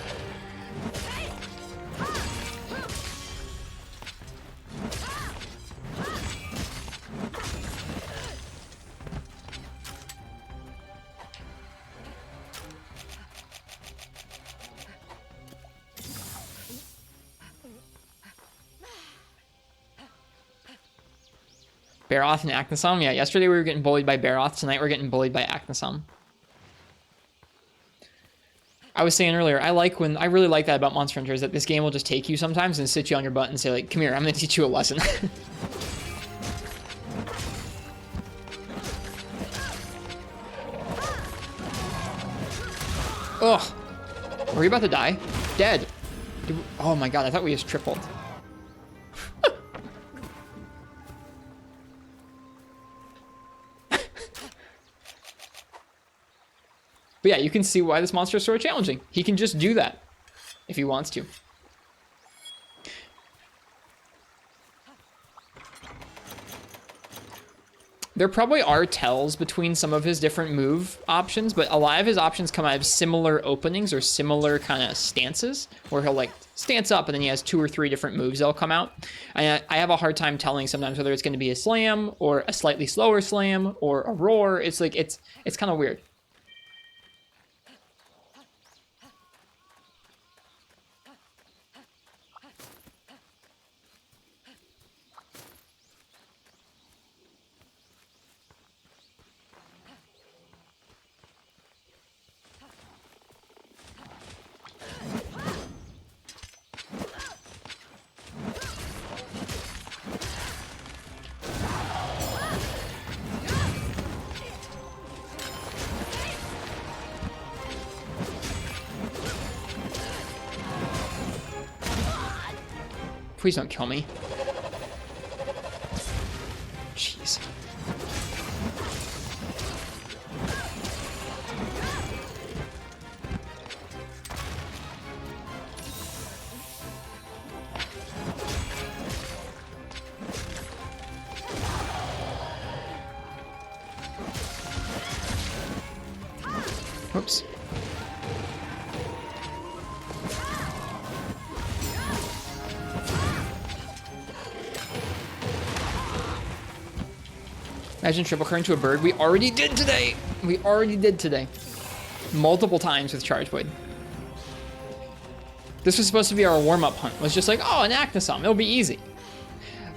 Baroth and Aknosom? Yeah, yesterday we were getting bullied by Baroth. Tonight we're getting bullied by Aknosom. I was saying earlier, I really like that about Monster Hunter, is that this game will just take you sometimes and sit you on your butt and say like, come here, I'm gonna teach you a lesson. Ugh. Were we about to die? Dead. Oh my god, I thought we just tripled. But yeah, you can see why this monster is sort of challenging. He can just do that if he wants to. There probably are tells between some of his different move options, but a lot of his options come out of similar openings or similar kind of stances, where he'll like stance up and then he has 2 or 3 different moves that'll come out. And I have a hard time telling sometimes whether it's going to be a slam or a slightly slower slam or a roar. It's like, it's kind of weird. Please don't kill me. Jeez. Whoops. Imagine triple current to a bird. We already did today. We already did today. Multiple times with Charge Blade. This was supposed to be our warm-up hunt. It was just like, oh, an Aknosom. It'll be easy.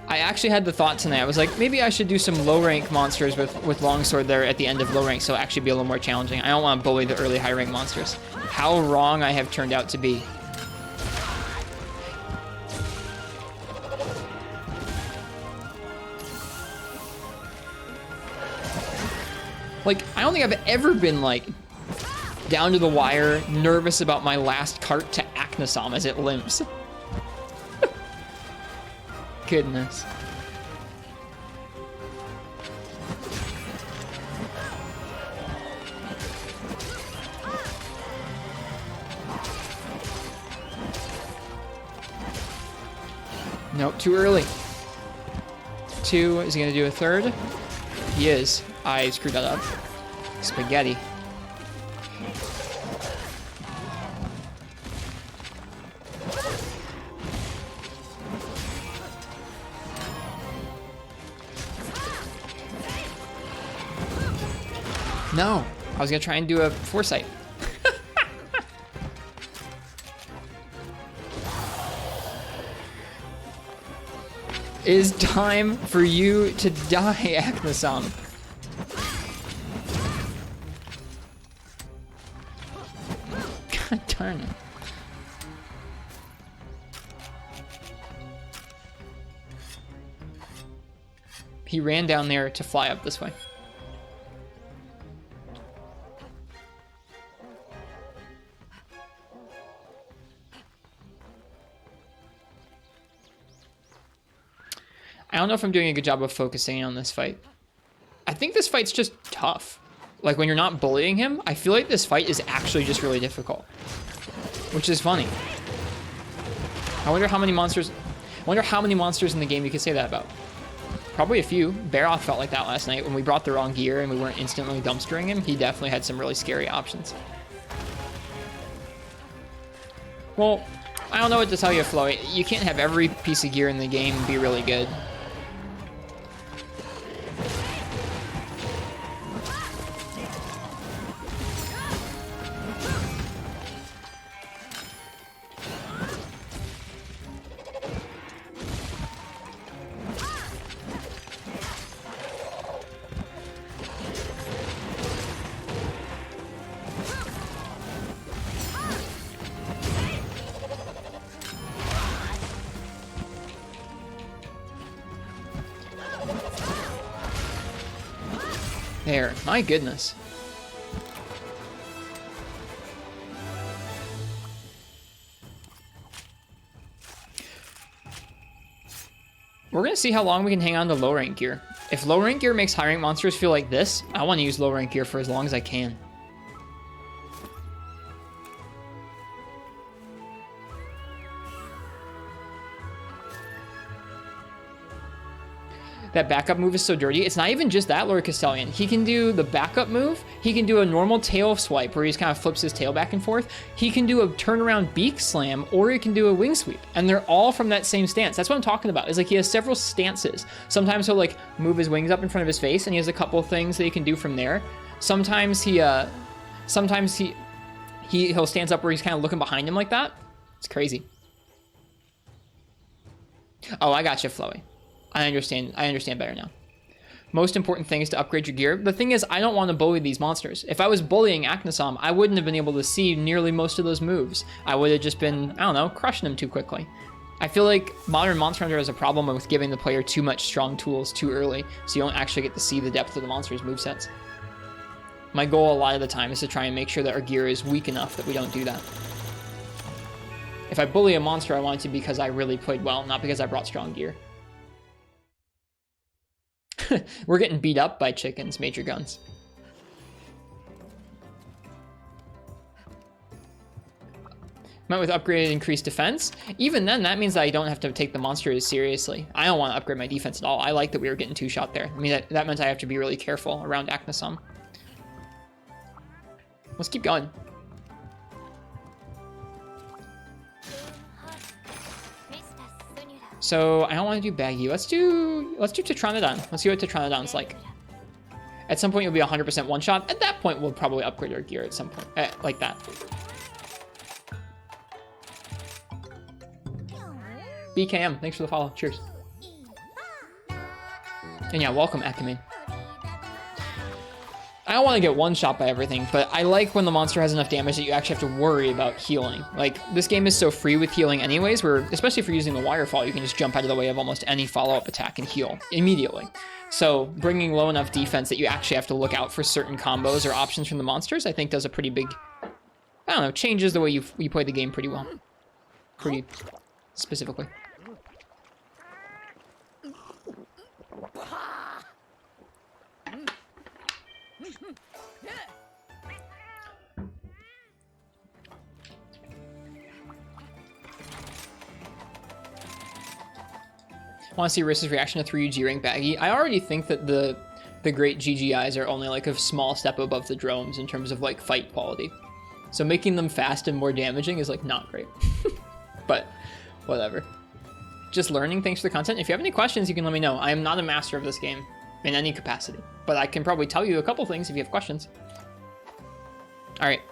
I actually had the thought tonight. I was like, maybe I should do some low-rank monsters with Longsword there at the end of low rank, so it'll actually be a little more challenging. I don't want to bully the early high-rank monsters. How wrong I have turned out to be. Like, I don't think I've ever been, like, down to the wire, nervous about my last cart to Aknosom as it limps. Goodness. Nope, too early. 2, is he gonna do a third? He is. I screwed that up. Spaghetti. No, I was gonna try and do a foresight. It is time for you to die, Aknosom. God darn it. He ran down there to fly up this way. I don't know if I'm doing a good job of focusing on this fight. I think this fight's just tough. Like, when you're not bullying him, I feel like this fight is actually just really difficult. Which is funny. I wonder how many monsters in the game you could say that about. Probably a few. Baroth felt like that last night when we brought the wrong gear and we weren't instantly dumpstering him. He definitely had some really scary options. Well, I don't know what to tell you, Flo. You can't have every piece of gear in the game be really good. There, my goodness. We're gonna see how long we can hang on to low rank gear. If low rank gear makes high rank monsters feel like this, I want to use low rank gear for as long as I can. That backup move is so dirty. It's not even just that, Lord Castellian. He can do the backup move. He can do a normal tail swipe where he just kind of flips his tail back and forth. He can do a turnaround beak slam, or he can do a wing sweep. And they're all from that same stance. That's what I'm talking about. Is like he has several stances. Sometimes he'll like move his wings up in front of his face and he has a couple of things that he can do from there. Sometimes he'll stand up where he's kind of looking behind him like that. It's crazy. Oh, I got you, Floey. I understand better now. Most important thing is to upgrade your gear. The thing is, I don't want to bully these monsters. If I was bullying Aknosom, I wouldn't have been able to see nearly most of those moves. I would have just been, I don't know, crushing them too quickly. I feel like modern Monster Hunter has a problem with giving the player too much strong tools too early, so you don't actually get to see the depth of the monster's movesets. My goal a lot of the time is to try and make sure that our gear is weak enough that we don't do that. If I bully a monster, I want it to be because I really played well, not because I brought strong gear. We're getting beat up by chickens, Major Guns. Met with upgraded increased defense. Even then, that means that I don't have to take the monster as seriously. I don't want to upgrade my defense at all. I like that we were getting two-shot there. I mean, that meant I have to be really careful around Aknosom. Let's keep going. So I don't want to do Baggy. Let's do Tetranadon. Let's see what Tetranadon's like. At some point, you'll be 100% one shot. At that point, we'll probably upgrade our gear at some point, like that. BKM, thanks for the follow. Cheers. And yeah, welcome, Akame. I don't want to get one shot by everything, but I like when the monster has enough damage that you actually have to worry about healing. Like, this game is so free with healing anyways, where, especially if you're using the Wirefall, you can just jump out of the way of almost any follow-up attack and heal immediately. So bringing low enough defense that you actually have to look out for certain combos or options from the monsters, I think does a pretty big, I don't know, changes the way you play the game pretty well. Pretty specifically. I want to see Riss's reaction to 3 G-Rank Baggy. I already think that the great GGIs are only like a small step above the drones in terms of like fight quality. So making them fast and more damaging is like not great. But whatever. Just learning, thanks for the content. If you have any questions, you can let me know. I am not a master of this game in any capacity, but I can probably tell you a couple things if you have questions. All right,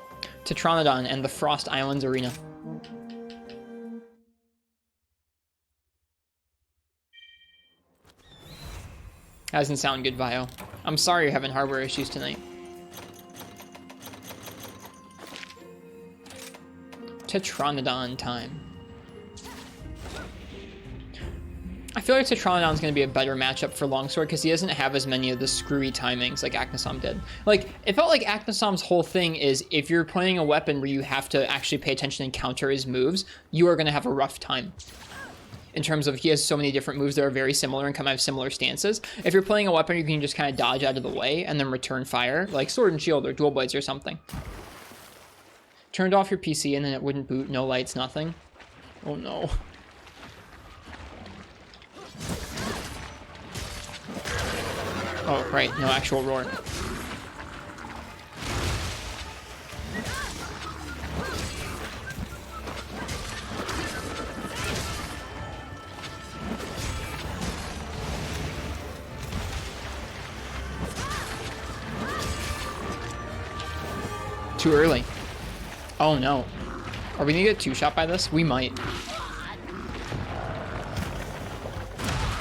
Tetranadon and the Frost Islands Arena. That doesn't sound good, Vio. I'm sorry you're having hardware issues tonight. Tetranadon time. I feel like Tetranadon is going to be a better matchup for Longsword because he doesn't have as many of the screwy timings like Aknosom did. Like, it felt like Aknosom's whole thing is if you're playing a weapon where you have to actually pay attention and counter his moves, you are going to have a rough time. In terms of he has so many different moves that are very similar and kind of have similar stances. If you're playing a weapon, you can just kind of dodge out of the way and then return fire, like Sword and Shield or Dual Blades or something. Turned off your PC and then it wouldn't boot, no lights, nothing. Oh no. Oh, right, no actual roar. Too early. Oh no. Are we gonna get two-shot by this? We might.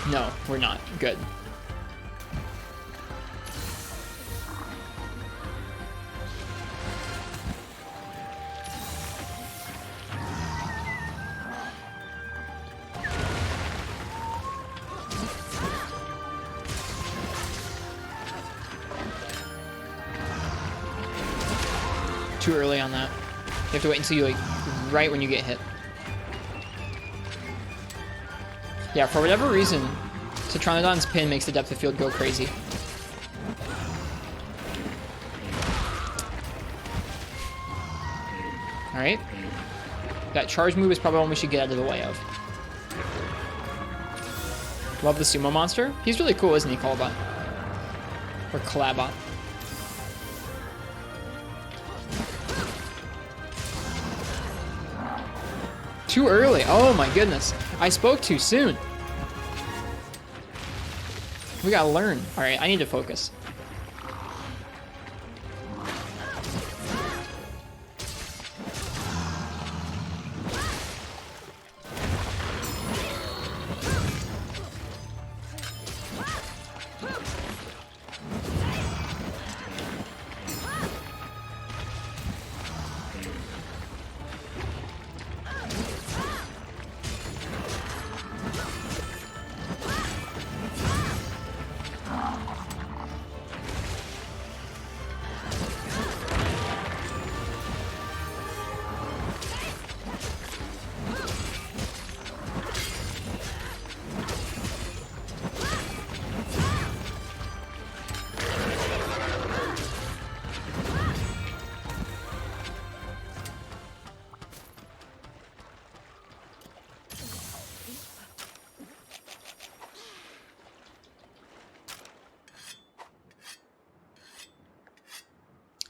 No, we're not. Good. Too early on that. You have to wait until you, like, right when you get hit. Yeah, for whatever reason, Tetranadon's pin makes the depth of field go crazy. Alright. That charge move is probably one we should get out of the way of. Love the sumo monster. He's really cool, isn't he, Colabot? Or Collabot. Too early. Oh my goodness. I spoke too soon. We gotta learn. Alright, I need to focus.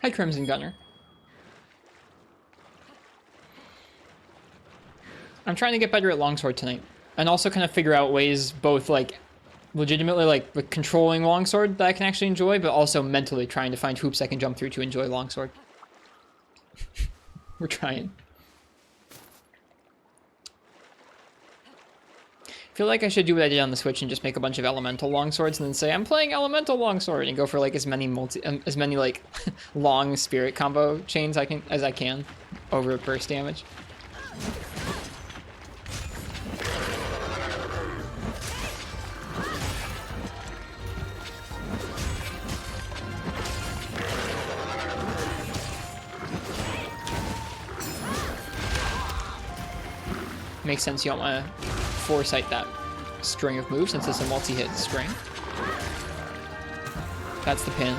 Hi, Crimson Gunner. I'm trying to get better at Longsword tonight. And also kind of figure out ways both, like, legitimately, like controlling Longsword that I can actually enjoy, but also mentally trying to find hoops I can jump through to enjoy Longsword. We're trying. I feel like I should do what I did on the Switch and just make a bunch of elemental longswords and then say I'm playing elemental longsword and go for like as many like long spirit combo chains as I can over burst damage. Makes sense you don't want to foresight that string of moves since it's a multi-hit string. That's the pin.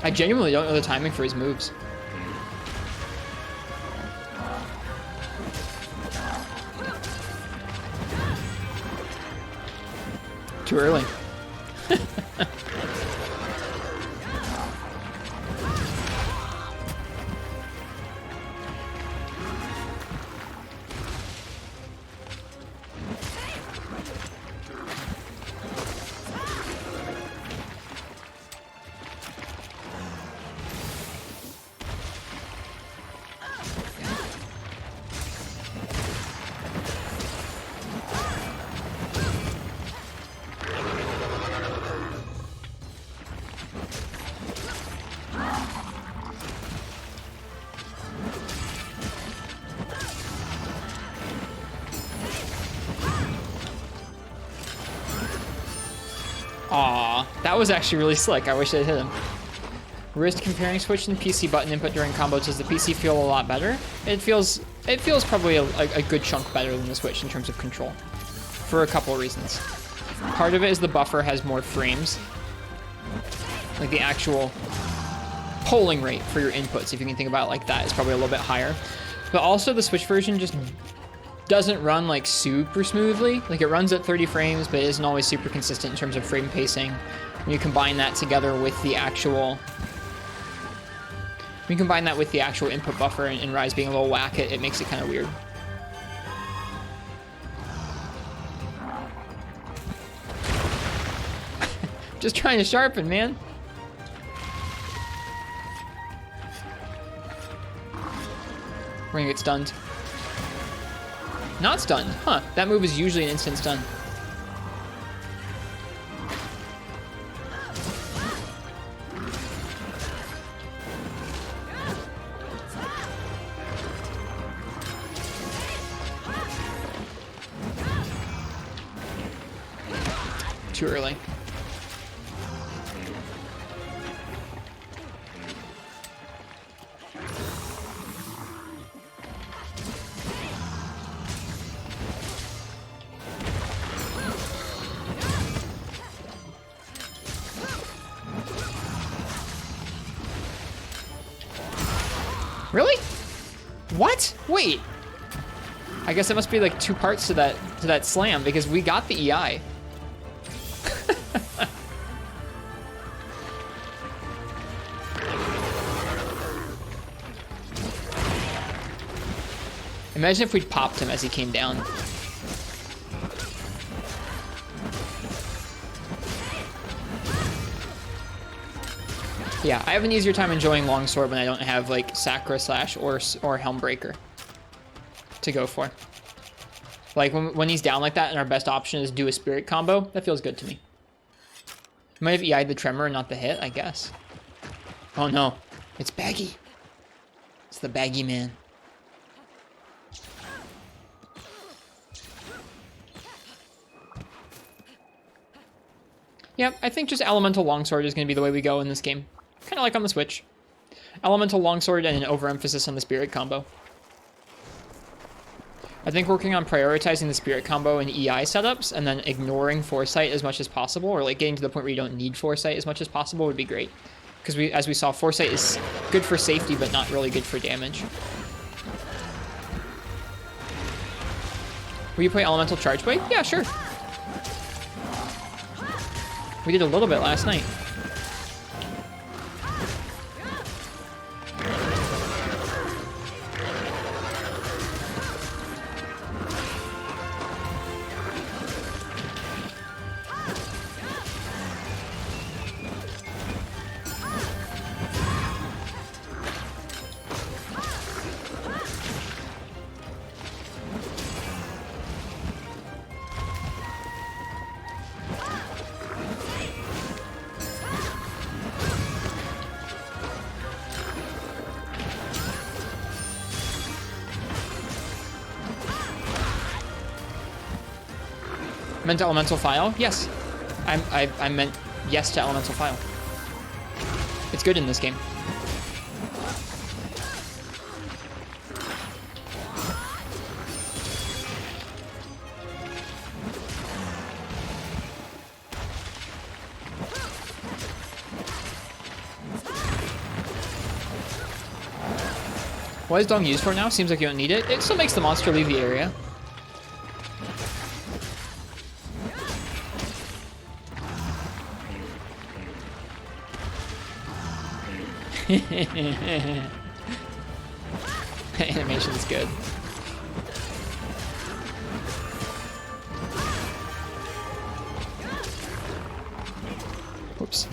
I genuinely don't know the timing for his moves. Too early. Aw, that was actually really slick. I wish I'd hit him. Wrist comparing switch and PC button input during combos. Does the PC feel a lot better? It feels probably a good chunk better than the Switch in terms of control, for a couple of reasons. Part of it is the buffer has more frames, like the actual polling rate for your inputs, if you can think about it like that, is probably a little bit higher. But also the Switch version just doesn't run like super smoothly. Like it runs at 30 frames, but it isn't always super consistent in terms of frame pacing. When you combine that together with the actual input buffer and Rise being a little whack, it makes it kind of weird. Just trying to sharpen, man. We're gonna get stunned. Not stunned, huh? That move is usually an instant stun. Too early. Really? What? Wait. I guess it must be like two parts to that slam because we got the EI. Imagine if we'd popped him as he came down. Yeah, I have an easier time enjoying Longsword when I don't have like Sakura Slash or Helmbreaker to go for. Like when he's down like that and our best option is do a spirit combo, that feels good to me. Might have EI'd the tremor and not the hit, I guess. Oh no, it's Baggy. It's the Baggy man. Yep, I think just Elemental Longsword is going to be the way we go in this game. Kind of like on the Switch. Elemental Longsword and an overemphasis on the Spirit combo. I think working on prioritizing the Spirit combo and EI setups and then ignoring Foresight as much as possible, or like getting to the point where you don't need Foresight as much as possible would be great. Because as we saw, Foresight is good for safety, but not really good for damage. Will you play Elemental Charge Blade? Yeah, sure. We did a little bit last night. Meant to Elemental File? Yes. I meant yes to Elemental File. It's good in this game. What is Dong used for now? Seems like you don't need it. It still makes the monster leave the area. Animation is good. Whoops.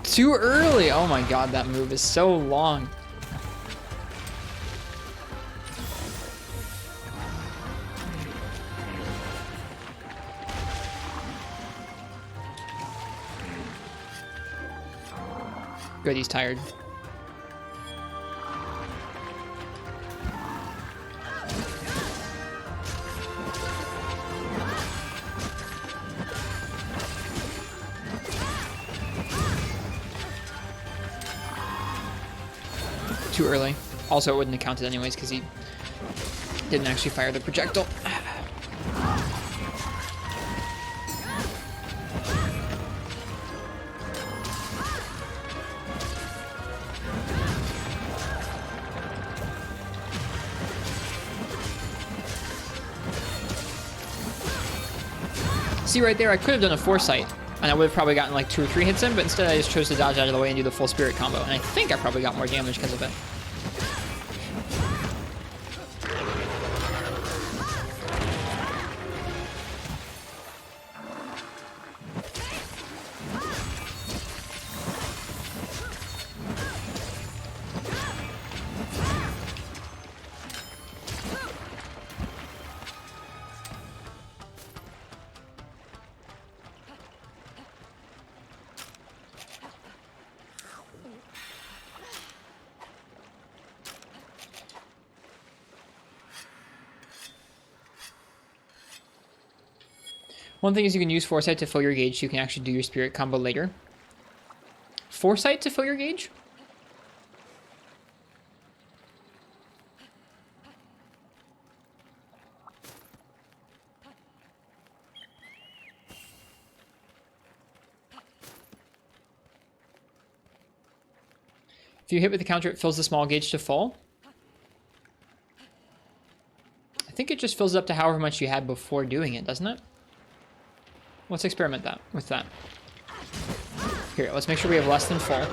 Too early! Oh my god, that move is so long. Good, he's tired. early. Also, it wouldn't have counted anyways because he didn't actually fire the projectile. See right there, I could have done a foresight, and I would have probably gotten like 2 or 3 hits in, but instead I just chose to dodge out of the way and do the full spirit combo, and I think I probably got more damage because of it. One thing is you can use Foresight to fill your gauge so you can actually do your spirit combo later. Foresight to fill your gauge? If you hit with the counter, it fills the small gauge to full. I think it just fills it up to however much you had before doing it, doesn't it? Let's experiment with that. Here, let's make sure we have less than full.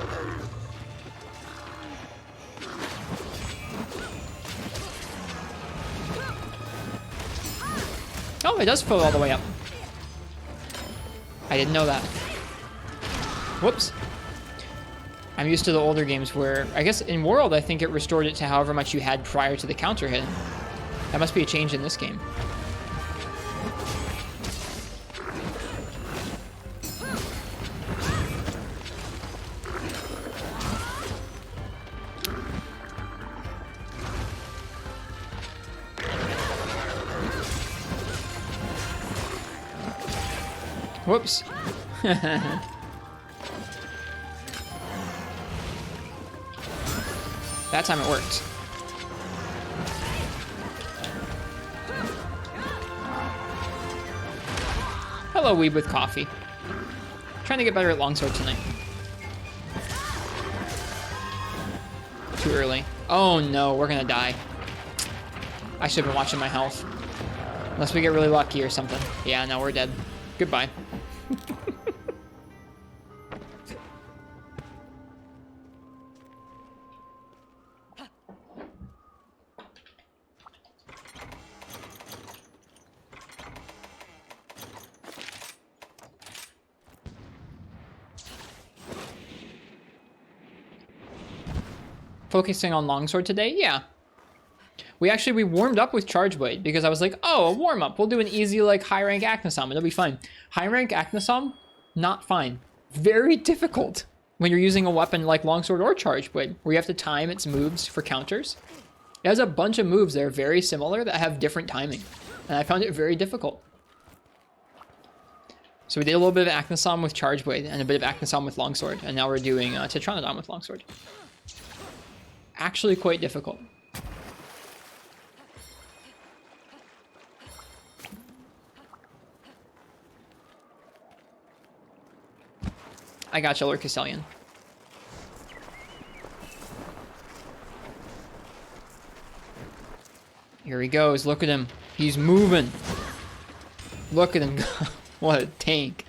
Oh, it does fill all the way up. I didn't know that. Whoops. I'm used to the older games where, I guess in World, I think it restored it to however much you had prior to the counter hit. That must be a change in this game. Whoops. That time it worked. Hello, Weeb with coffee. Trying to get better at Longsword tonight. Too early. Oh no, we're gonna die. I should have been watching my health. Unless we get really lucky or something. Yeah, no, we're dead. Goodbye. Focusing on Longsword today? Yeah. We warmed up with Charge Blade because I was like, oh, a warm-up. We'll do an easy, like, high-rank Aknosom. It'll be fine. High-rank Aknosom, not fine. Very difficult when you're using a weapon like Longsword or Charge Blade, where you have to time its moves for counters. It has a bunch of moves that are very similar that have different timing, and I found it very difficult. So we did a little bit of Aknosom with Charge Blade and a bit of Aknosom with Longsword, and now we're doing Tetranadon with Longsword. Actually quite difficult. I got you, Lord Castellian. Here he goes. Look at him. He's moving. Look at him. What a tank.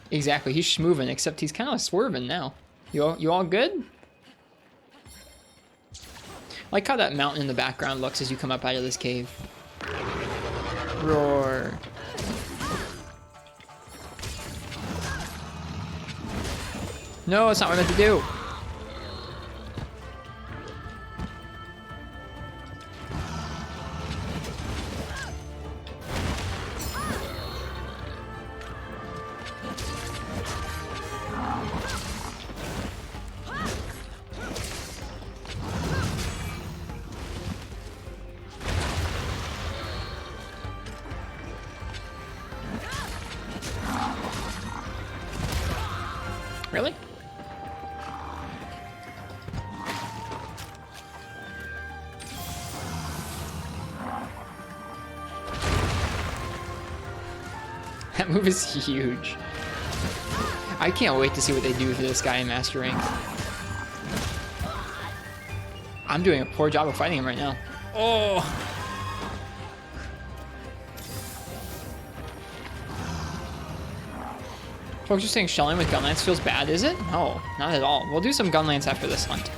Exactly. He's schmoving, except he's kind of swerving now. You all good? I like how that mountain in the background looks as you come up out of this cave. Roar. No, that's not what I meant to do. Really? That move is huge. I can't wait to see what they do to this guy in Master Rank. I'm doing a poor job of fighting him right now. Oh! Folks are saying shelling with Gunlance feels bad, is it? No, not at all. We'll do some Gunlance after this hunt.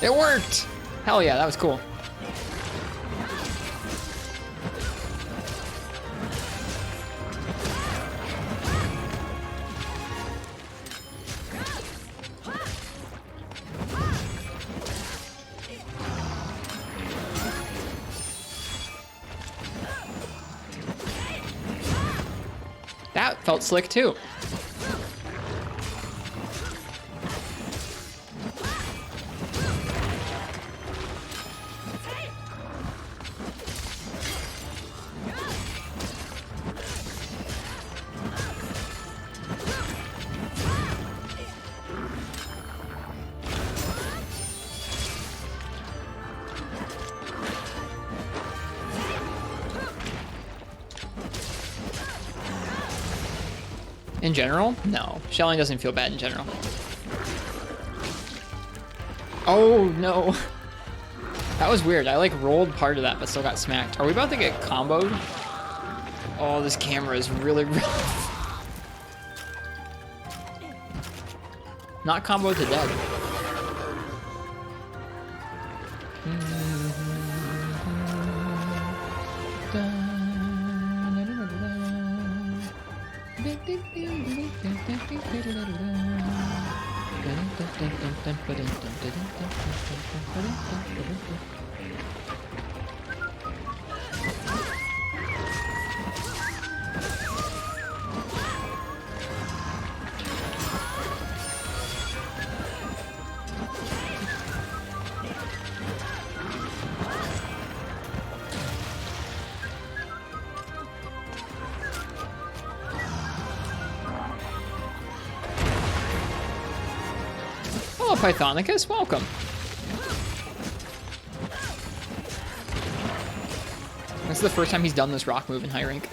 It worked! Hell yeah, that was cool. That felt slick too. In general? No. Shelling doesn't feel bad in general. Oh, no. That was weird. I, like, rolled part of that, but still got smacked. Are we about to get comboed? Oh, this camera is really rough. Not comboed to dead. Hello, Pythonicus. Welcome. This is the first time he's done this rock move in high rank.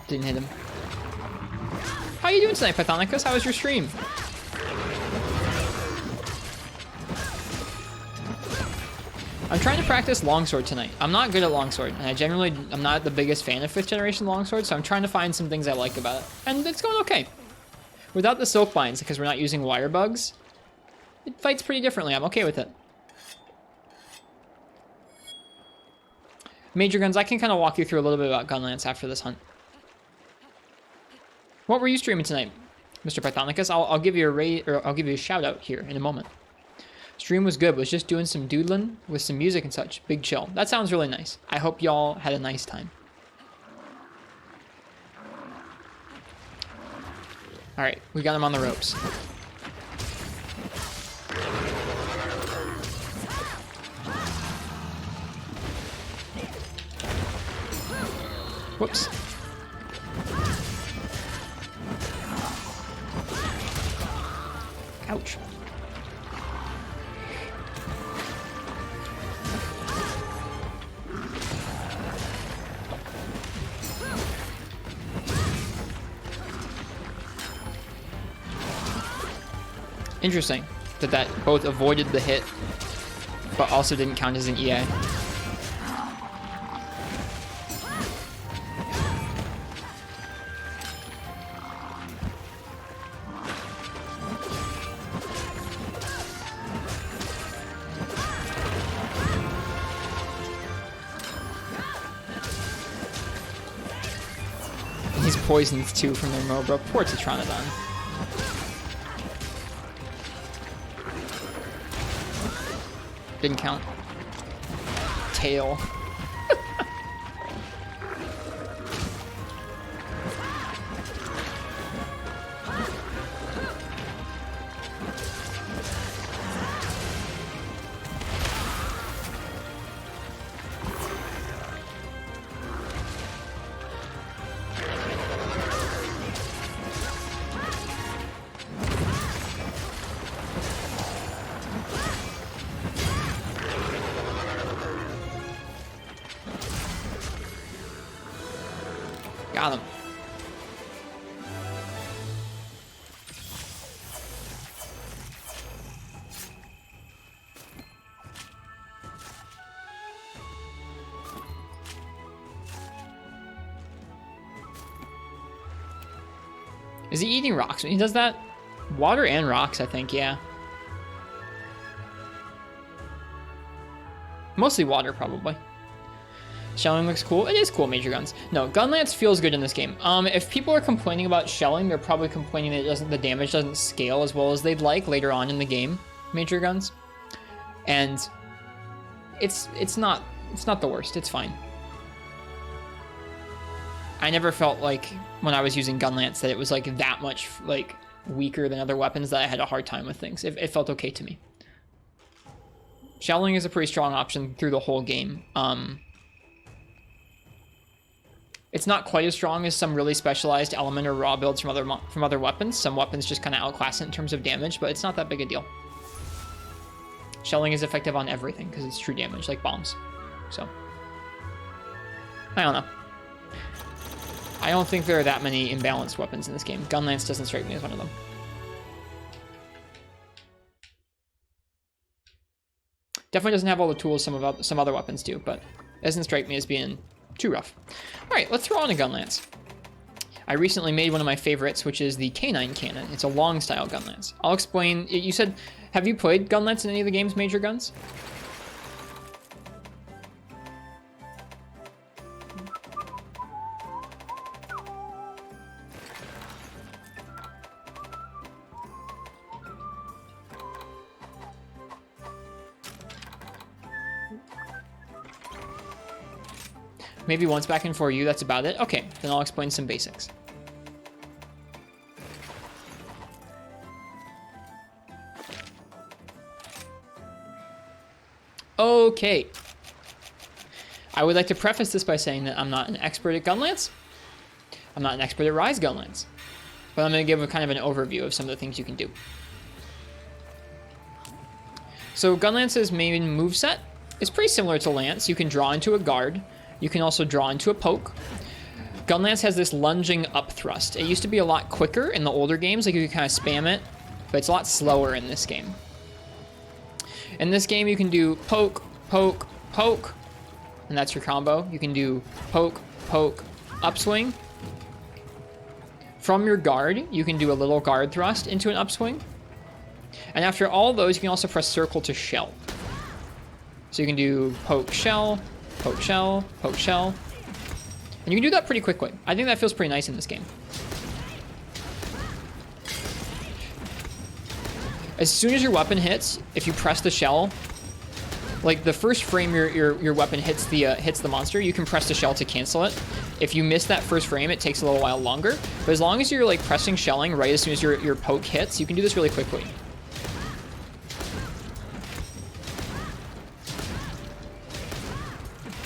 Didn't hit him. How you doing tonight, Pythonicus? How was your stream? I'm trying to practice Longsword tonight. I'm not good at Longsword, and I'm not the biggest fan of 5th generation Longsword, so I'm trying to find some things I like about it. And it's going okay. Without the Silk Binds, because we're not using Wirebugs, it fights pretty differently. I'm okay with it. Major Guns, I can kind of walk you through a little bit about Gunlance after this hunt. What were you streaming tonight, Mr. Pythonicus? I'll give you a shout out here in a moment. Stream was good. Was just doing some doodling with some music and such. Big chill. That sounds really nice. I hope y'all had a nice time. All right, we got him on the ropes. Whoops. Ouch. Interesting that both avoided the hit, but also didn't count as an EA. He's poisoned too from their Mobra. Poor Tetranadon. Didn't count. Tail. Got him. Is he eating rocks when he does that? Water and rocks, I think, yeah. Mostly water, probably. Shelling looks cool. It is cool, Major Guns. No, Gunlance feels good in this game. If people are complaining about shelling, they're probably complaining that the damage doesn't scale as well as they'd like later on in the game, Major Guns. And it's not the worst. It's fine. I never felt like when I was using Gunlance that it was like that much like weaker than other weapons that I had a hard time with things. It felt okay to me. Shelling is a pretty strong option through the whole game. It's not quite as strong as some really specialized element or raw builds from other weapons. Some weapons just kind of outclass it in terms of damage, but it's not that big a deal. Shelling is effective on everything because it's true damage, like bombs. So, I don't know. I don't think there are that many imbalanced weapons in this game. Gunlance doesn't strike me as one of them. Definitely doesn't have all the tools some other weapons do, but it doesn't strike me as being too rough. All right, let's throw on a Gunlance. I recently made one of my favorites, which is the Canine Cannon. It's a long style Gunlance. I'll explain. You said, have you played Gunlance in any of the games, Major Guns? Maybe once back in 4U, that's about it. Okay, then I'll explain some basics. Okay. I would like to preface this by saying that I'm not an expert at Gunlance. I'm not an expert at Rise Gunlance. But I'm going to give a kind of an overview of some of the things you can do. So Gunlance's main moveset is pretty similar to Lance. You can draw into a guard. You can also draw into a poke. Gunlance has this lunging up thrust. It used to be a lot quicker in the older games, like you could kind of spam it, but it's a lot slower in this game. In this game, you can do poke, poke, poke, and that's your combo. You can do poke, poke, upswing. From your guard, you can do a little guard thrust into an upswing. And after all those, you can also press circle to shell. So you can do poke, shell, poke, shell, poke, shell. And you can do that pretty quickly. I think that feels pretty nice in this game. As soon as your weapon hits, if you press the shell, like the first frame your weapon hits the monster, you can press the shell to cancel it. If you miss that first frame, it takes a little while longer. But as long as you're like pressing shelling right as soon as your poke hits, you can do this really quickly.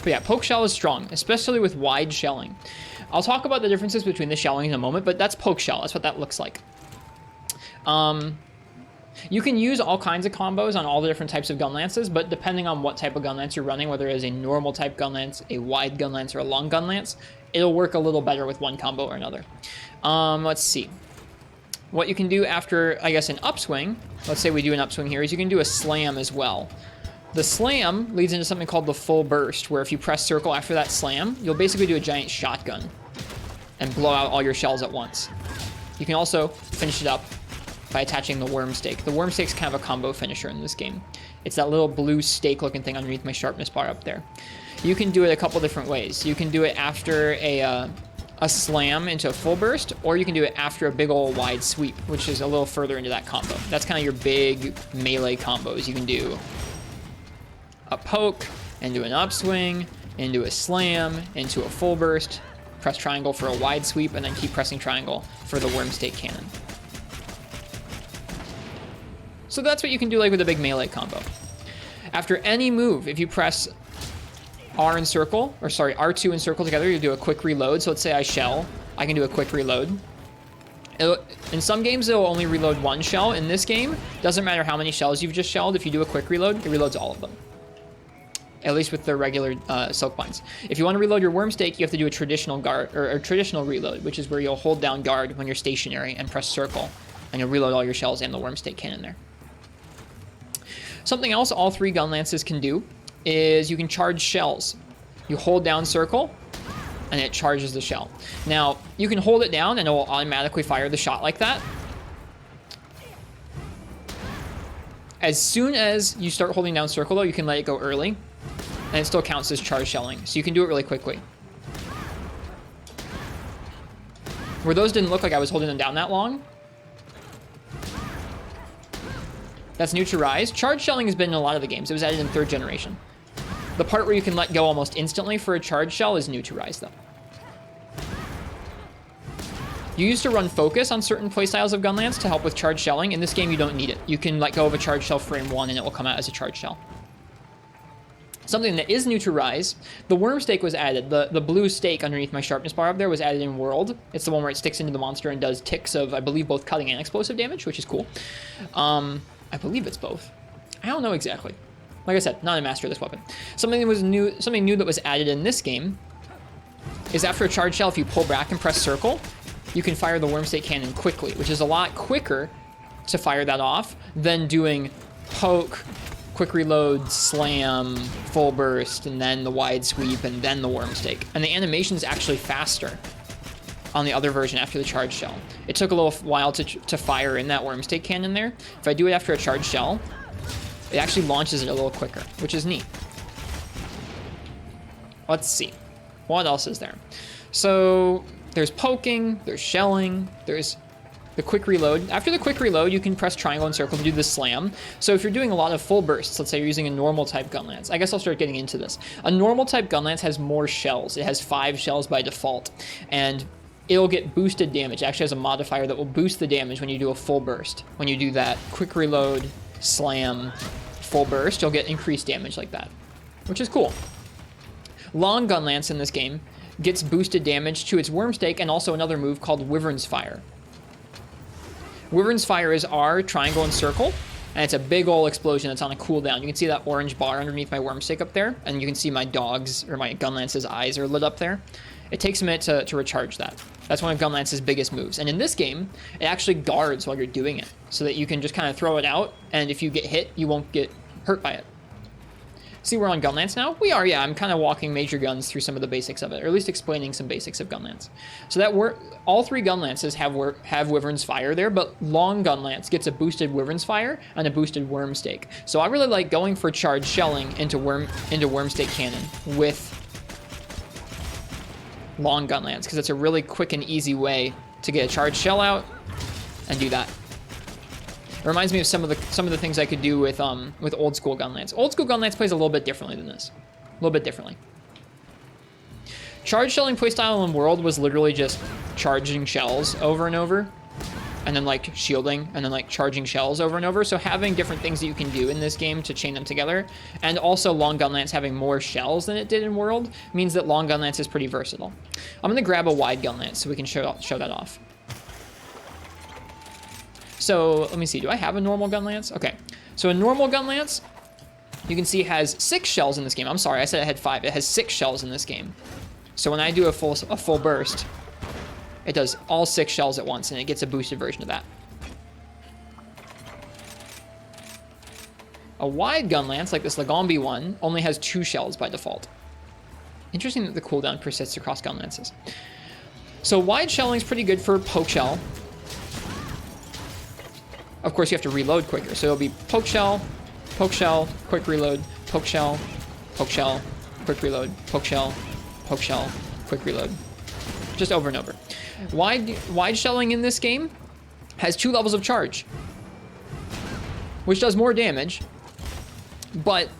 But yeah, poke shell is strong, especially with wide shelling. I'll talk about the differences between the shelling in a moment, but that's poke shell. That's what that looks like. You can use all kinds of combos on all the different types of Gunlances, but depending on what type of Gunlance you're running, whether it is a normal type Gunlance, a wide Gunlance, or a long Gunlance, it'll work a little better with one combo or another. Let's see. What you can do after, I guess, an upswing, let's say we do an upswing here, is you can do a slam as well. The slam leads into something called the full burst, where if you press circle after that slam, you'll basically do a giant shotgun and blow out all your shells at once. You can also finish it up by attaching the worm stake. The worm stake's kind of a combo finisher in this game. It's that little blue stake looking thing underneath my sharpness bar up there. You can do it a couple different ways. You can do it after a slam into a full burst, or you can do it after a big old wide sweep, which is a little further into that combo. That's kind of your big melee combos. You can do a poke, into an upswing, into a slam, into a full burst, press triangle for a wide sweep, and then keep pressing triangle for the worm stake cannon. So that's what you can do like with a big melee combo. After any move, if you press R and circle, or sorry, R2 and circle together, you do a quick reload. So let's say I shell, I can do a quick reload. In some games, it'll only reload one shell. In this game, doesn't matter how many shells you've just shelled, if you do a quick reload, it reloads all of them. at least with the regular silk binds. If you want to reload your worm stake, you have to do a traditional guard or a traditional reload, which is where you'll hold down guard when you're stationary and press circle, and you'll reload all your shells and the worm stake cannon there. Something else all 3 Gunlances can do is you can charge shells. You hold down circle, and it charges the shell. Now, you can hold it down, and it will automatically fire the shot like that. As soon as you start holding down circle, though, you can let it go early, and it still counts as charge shelling. So you can do it really quickly. Where those didn't look like I was holding them down that long, that's new to Rise. Charge shelling has been in a lot of the games. It was added in 3rd generation. The part where you can let go almost instantly for a charge shell is new to Rise, though. You used to run focus on certain playstyles of Gunlance to help with charge shelling. In this game, you don't need it. You can let go of a charge shell frame 1 and it will come out as a charge shell. Something that is new to Rise, the worm stake was added. The blue stake underneath my sharpness bar up there was added in World. It's the one where it sticks into the monster and does ticks of, I believe, both cutting and explosive damage, which is cool. I believe it's both. I don't know exactly. Like I said, not a master of this weapon. Something new that was added in this game is after a charge shell, if you pull back and press circle, you can fire the worm stake cannon quickly, which is a lot quicker to fire that off than doing poke, quick reload, slam, full burst, and then the wide sweep, and then the worm stake. And the animation's actually faster on the other version after the charge shell. It took a little while to fire in that worm stake cannon there. If I do it after a charge shell, it actually launches it a little quicker, which is neat. Let's see. What else is there? So there's poking, there's shelling, there's the quick reload. After the quick reload, you can press triangle and circle to do the slam. So if you're doing a lot of full bursts, let's say you're using a normal type Gunlance. I guess I'll start getting into this. A normal type Gunlance has more shells. It has 5 shells by default. And it'll get boosted damage. It actually has a modifier that will boost the damage when you do a full burst. When you do that quick reload, slam, full burst, you'll get increased damage like that, which is cool. Long Gunlance in this game gets boosted damage to its worm stake and also another move called Wyvern's Fire. Wyvern's Fire is R, triangle, and circle, and it's a big ol' explosion that's on a cooldown. You can see that orange bar underneath my worm stake up there, and you can see my dog's, or my Gunlance's eyes are lit up there. It takes a minute to recharge that. That's one of Gunlance's biggest moves. And in this game, it actually guards while you're doing it, so that you can just kind of throw it out, and if you get hit, you won't get hurt by it. See, we're on Gunlance now? We are, yeah. I'm kind of walking major guns through some of the basics of it, or at least explaining some basics of Gunlance. So that all 3 Gunlances have Wyvern's Fire there, but Long Gunlance gets a boosted Wyvern's Fire and a boosted Worm Stake. So I really like going for charge shelling into Worm Stake Cannon with Long Gunlance, because it's a really quick and easy way to get a charge shell out and do that. It reminds me of some of the things I could do with old school Gunlance. Old school Gunlance plays a little bit differently than this. A little bit differently. Charge shelling playstyle in World was literally just charging shells over and over, and then like shielding, and then like charging shells over and over. So having different things that you can do in this game to chain them together, and also Long Gunlance having more shells than it did in World, means that Long Gunlance is pretty versatile. I'm gonna grab a Wide Gunlance so we can show that off. So let me see, do I have a normal Gunlance? Okay, so a normal Gunlance, you can see has 6 shells in this game. I'm sorry, I said it had 5. It has 6 shells in this game. So when I do a full burst, it does all 6 shells at once, and it gets a boosted version of that. A Wide Gunlance, like this Lagombi one, only has 2 shells by default. Interesting that the cooldown persists across Gunlances. So wide shelling is pretty good for poke shell. Of course, you have to reload quicker. So it'll be poke shell, quick reload, poke shell, quick reload, poke shell, quick reload. Just over and over. Wide shelling in this game has 2 levels of charge, which does more damage. But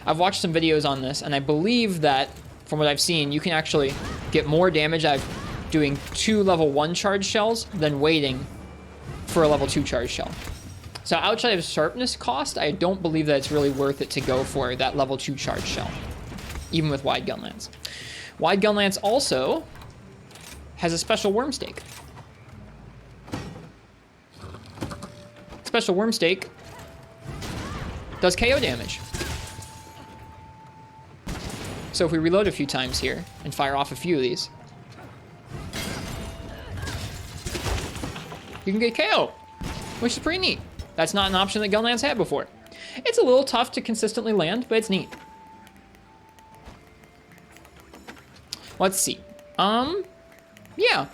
I've watched some videos on this, and I believe that, from what I've seen, you can actually get more damage out of doing 2 level 1 charge shells than waiting for a level 2 charge shell. So outside of sharpness cost, I don't believe that it's really worth it to go for that level 2 charge shell, even with Wide Gunlance. Wide Gunlance also has a special worm stake. Special worm stake does KO damage. So if we reload a few times here and fire off a few of these, you can get KO, which is pretty neat. That's not an option that Gunlance had before. It's a little tough to consistently land, but it's neat. Let's see. Yeah,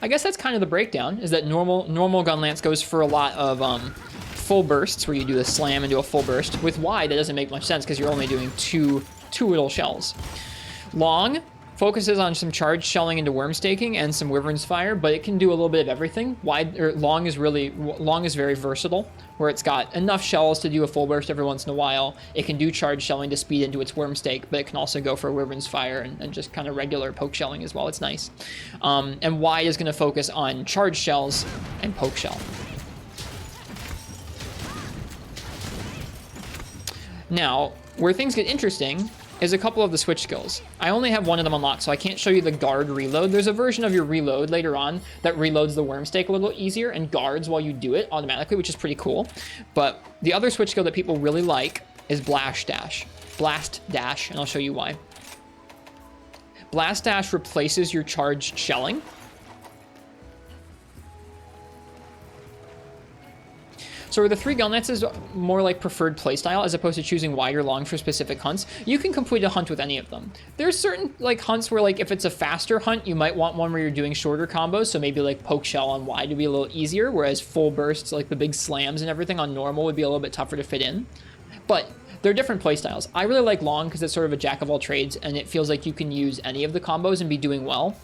I guess that's kind of the breakdown, is that normal Gunlance goes for a lot of full bursts, where you do the slam and do a full burst. With wide, that doesn't make much sense, because you're only doing two little shells. Long focuses on some charge shelling into worm staking and some wyvern's fire, but it can do a little bit of everything. Long is very versatile, where it's got enough shells to do a full burst every once in a while. It can do charge shelling to speed into its worm stake, but it can also go for wyvern's fire and just kind of regular poke shelling as well. It's nice. And wide is going to focus on charge shells and poke shell. Now, where things get interesting is a couple of the switch skills. I only have one of them unlocked, so I can't show you the guard reload. There's a version of your reload later on that reloads the worm stake a little easier and guards while you do it automatically, which is pretty cool. But the other switch skill that people really like is Blast Dash. Blast Dash, and I'll show you why. Blast Dash replaces your charged shelling. So the 3 Gunlance is more like preferred playstyle as opposed to choosing wide or long for specific hunts. You can complete a hunt with any of them. There's certain like hunts where like if it's a faster hunt, you might want one where you're doing shorter combos. So maybe like poke shell on wide would be a little easier, whereas full bursts, like the big slams and everything on normal would be a little bit tougher to fit in. But they're different playstyles. I really like long because it's sort of a jack of all trades and it feels like you can use any of the combos and be doing well.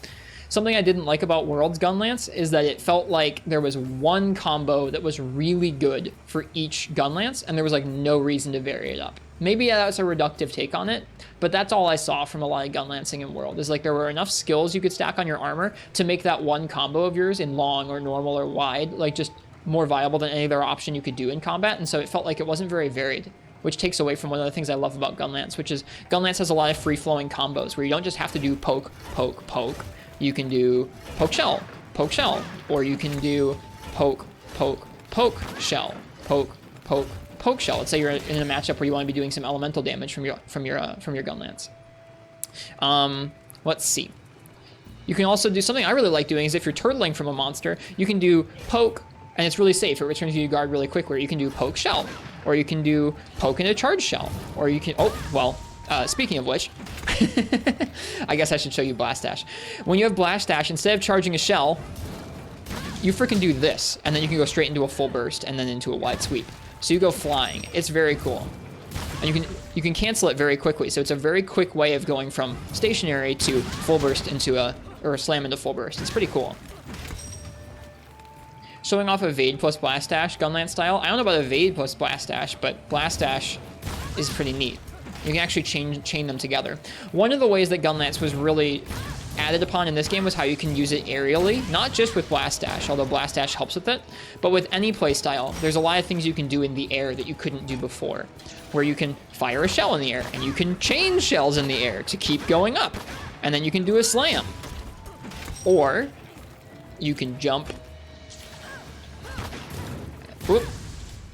Something I didn't like about World's Gunlance is that it felt like there was one combo that was really good for each Gunlance, and there was like no reason to vary it up. Maybe that's a reductive take on it, but that's all I saw from a lot of Gunlancing in World, is like there were enough skills you could stack on your armor to make that one combo of yours in long or normal or wide, like just more viable than any other option you could do in combat, and so it felt like it wasn't very varied, which takes away from one of the things I love about Gunlance, which is Gunlance has a lot of free-flowing combos where you don't just have to do poke, poke, poke. You can do poke, shell, or you can do poke, poke, poke, shell, poke, poke, poke, shell. Let's say you're in a matchup where you want to be doing some elemental damage from your Gunlance. Let's see. You can also do something I really like doing is if you're turtling from a monster, you can do poke, and it's really safe. It returns you to guard really quick, where you can do poke, shell, or you can do poke into charge shell, or you can, speaking of which, I guess I should show you Blast Dash. When you have Blast Dash, instead of charging a shell, you freaking do this, and then you can go straight into a full burst and then into a wide sweep. So you go flying. It's very cool. And you can cancel it very quickly. So it's a very quick way of going from stationary to full burst or a slam into full burst. It's pretty cool. Showing off Evade plus Blast Dash, Gunlance style. I don't know about Evade plus Blast Dash, but Blast Dash is pretty neat. You can actually chain them together. One of the ways that Gunlance was really added upon in this game was how you can use it aerially, not just with Blast Dash, although Blast Dash helps with it, but with any playstyle. There's a lot of things you can do in the air that you couldn't do before, where you can fire a shell in the air, and you can chain shells in the air to keep going up, and then you can do a slam. Or you can jump. Whoop.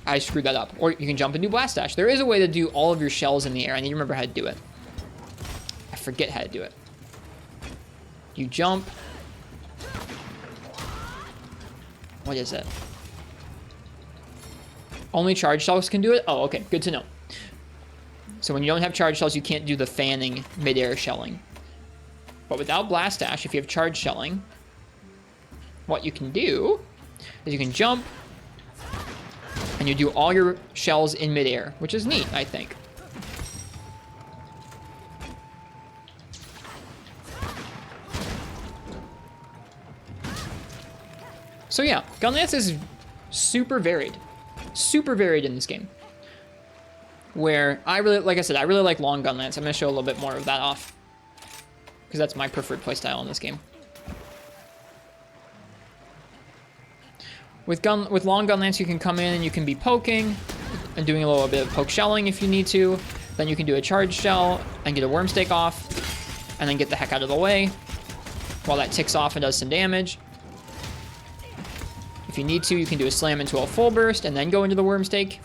I screwed that up. Or you can jump and do Blast Dash. There is a way to do all of your shells in the air. I need to remember how to do it. I forget how to do it. You jump. What is it? Only charge shells can do it? Oh, okay. Good to know. So when you don't have charge shells, you can't do the fanning mid-air shelling. But without Blast Dash, if you have charge shelling, what you can do is you can jump, and you do all your shells in midair, which is neat, I think. So yeah, Gunlance is super varied in this game. Where like I said, I really like long Gunlance. I'm gonna show a little bit more of that off, because that's my preferred playstyle in this game. With long Gunlance, you can come in and you can be poking and doing a little bit of poke shelling if you need to. Then you can do a charge shell and get a worm stake off, and then get the heck out of the way while that ticks off and does some damage. If you need to, you can do a slam into a full burst and then go into the worm stake.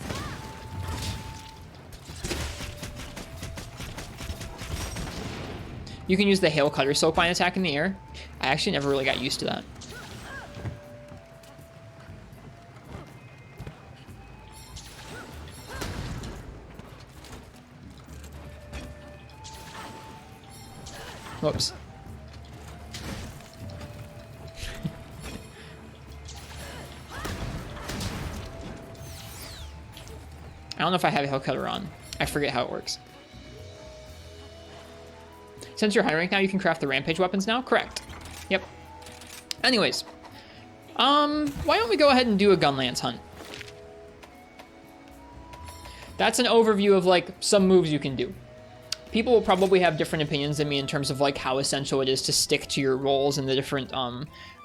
You can use the Hail Cutter Silkbind attack in the air. I actually never really got used to that. Whoops. I don't know if I have Hail Cutter on. I forget how it works. Since you're high rank now, you can craft the Rampage weapons now? Correct. Yep. Anyways. Why don't we go ahead and do a Gunlance hunt? That's an overview of, like, some moves you can do. People will probably have different opinions than me in terms of, like, how essential it is to stick to your roles and the different,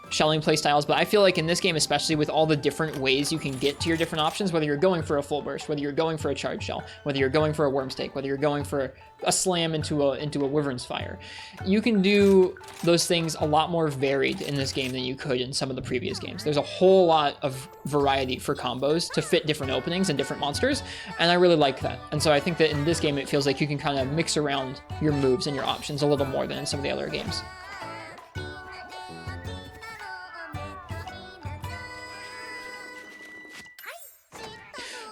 shelling playstyles, but I feel like in this game, especially with all the different ways you can get to your different options, whether you're going for a full burst, whether you're going for a charge shell, whether you're going for a worm stake, whether you're going for a slam into a wyvern's fire, you can do those things a lot more varied in this game than you could in some of the previous games. There's a whole lot of variety for combos to fit different openings and different monsters, and I really like that. And so I think that in this game, it feels like you can kind of mix around your moves and your options a little more than in some of the other games.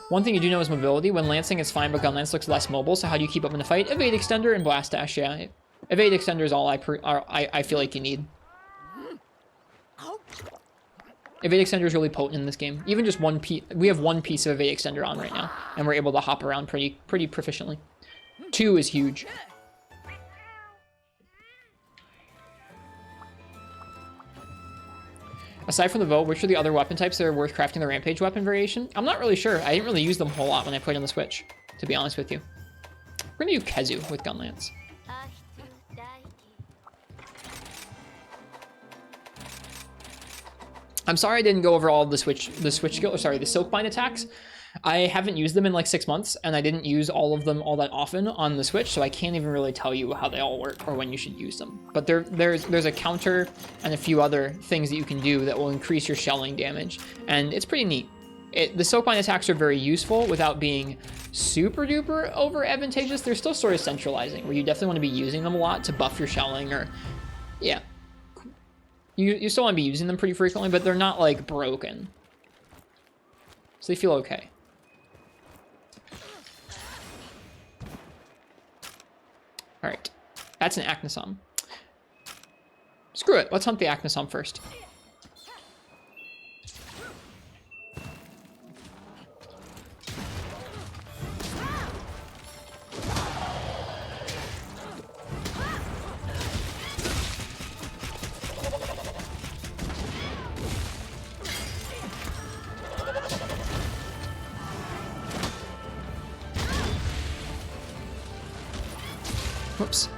One thing you do know is mobility. When lancing, it's fine, but Gunlance looks less mobile, so how do you keep up in the fight? Evade Extender and Blast Dash, yeah. Evade Extender is all I feel like you need. Evade Extender is really potent in this game. Even just one piece, we have one piece of Evade Extender on right now, and we're able to hop around pretty proficiently. 2 is huge. Aside from the bow, which are the other weapon types that are worth crafting the Rampage weapon variation? I'm not really sure. I didn't really use them a whole lot when I played on the Switch, to be honest with you. We're gonna do Khezu with Gunlance. I'm sorry I didn't go over all the switch skill, or sorry, the Silkbind attacks. I haven't used them in like 6 months, and I didn't use all of them all that often on the Switch, so I can't even really tell you how they all work or when you should use them. But there's a counter and a few other things that you can do that will increase your shelling damage, and it's pretty neat. The Silkbind attacks are very useful without being super duper over advantageous. They're still sort of centralizing, where you definitely want to be using them a lot to buff your shelling, or yeah. You still want to be using them pretty frequently, but they're not like broken. So they feel okay. All right, that's an Aknosom. Screw it, let's hunt the Aknosom first. Whoops.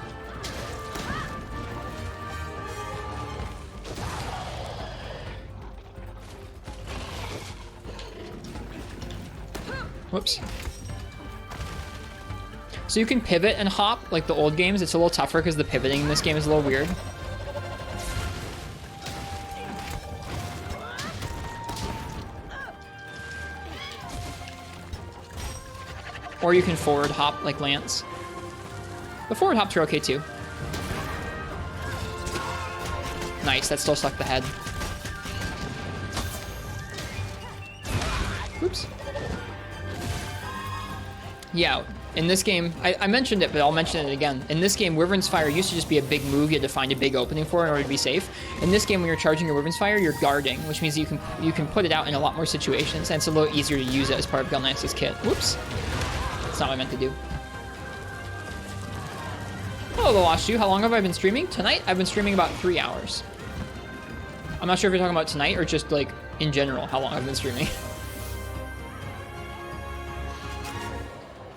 Whoops. So you can pivot and hop like the old games. It's a little tougher because the pivoting in this game is a little weird. Or you can forward hop like Lance. The forward hops are okay too. Nice, that still stuck the head. Oops. Yeah, in this game, I mentioned it, but I'll mention it again. In this game, Wyvern's Fire used to just be a big move you had to find a big opening for in order to be safe. In this game, when you're charging your Wyvern's Fire, you're guarding, which means you can put it out in a lot more situations, and it's a little easier to use it as part of Gunlance's kit. Whoops. That's not what I meant to do. Hello, The Lost Jew. How long have I been streaming? Tonight, I've been streaming about 3 hours. I'm not sure if you're talking about tonight or just, like, in general, how long I've been streaming.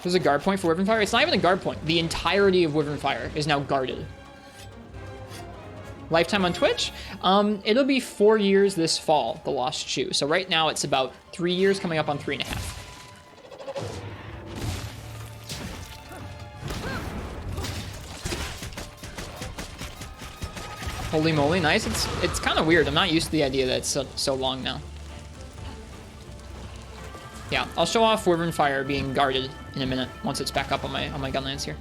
There's a guard point for Wyvern Fire. It's not even a guard point. The entirety of Wyvern Fire is now guarded. Lifetime on Twitch? It'll be 4 years this fall, The Lost Shoe. So right now it's about 3 years, coming up on 3.5. Holy moly, nice. It's kind of weird. I'm not used to the idea that it's so long now. Yeah, I'll show off Wyvern Fire being guarded in a minute once it's back up on my Gunlance here.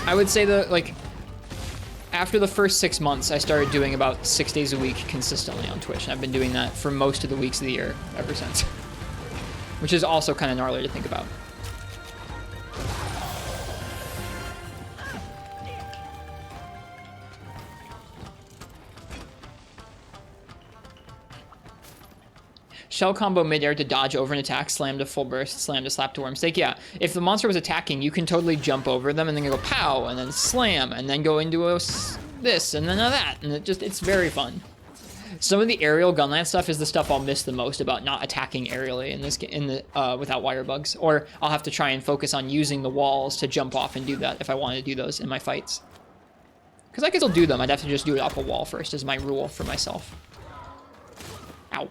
I would say that, like, after the first 6 months, I started doing about 6 days a week consistently on Twitch, and I've been doing that for most of the weeks of the year ever since. Which is also kind of gnarly to think about. Shell combo midair to dodge over an attack, slam to full burst, slam to slap to worm stake. Yeah, if the monster was attacking, you can totally jump over them and then go pow, and then slam, and then go into this, and then that, and it's very fun. Some of the aerial Gunlance stuff is the stuff I'll miss the most about not attacking aerially without Wirebugs, or I'll have to try and focus on using the walls to jump off and do that if I want to do those in my fights. Because I could still do them, I'd have to just do it off a wall first, is my rule for myself. Ow.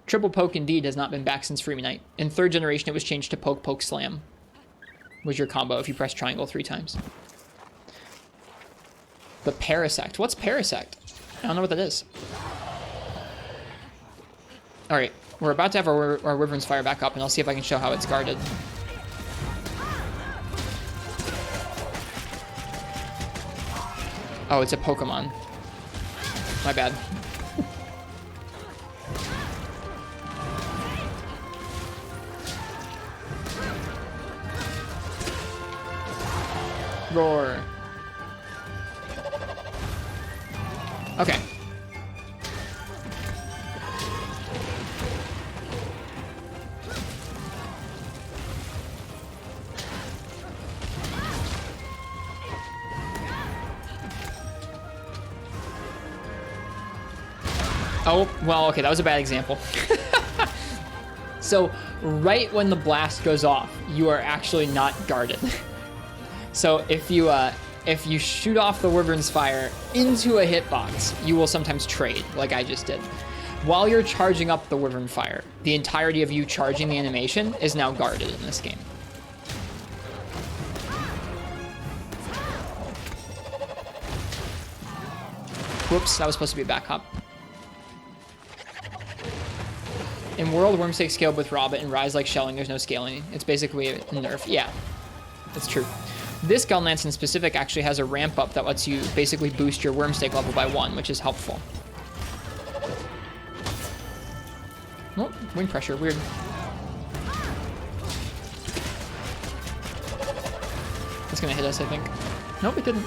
Triple poke indeed has not been back since Freeman Night. In 3rd generation, it was changed to poke, poke, slam. Was your combo if you press triangle 3 times. The Parasect. What's Parasect? I don't know what that is. Alright, we're about to have our Wyvern's Fire back up, and I'll see if I can show how it's guarded. Oh, it's a Pokemon. My bad. Roar. Okay. Oh, well, okay, that was a bad example. So, right when the blast goes off, you are actually not guarded. So if you shoot off the Wyvern's Fire into a hitbox, you will sometimes trade, like I just did. While you're charging up the Wyvern Fire, the entirety of you charging the animation is now guarded in this game. Whoops, that was supposed to be a back hop. In World, Wormstake scaled with Robert, and Rise like shelling, there's no scaling. It's basically a nerf. Yeah, that's true. This Gunlance in specific actually has a ramp up that lets you basically boost your Wormstake level by 1, which is helpful. Oh, wind pressure, weird. It's gonna hit us, I think. Nope, it didn't.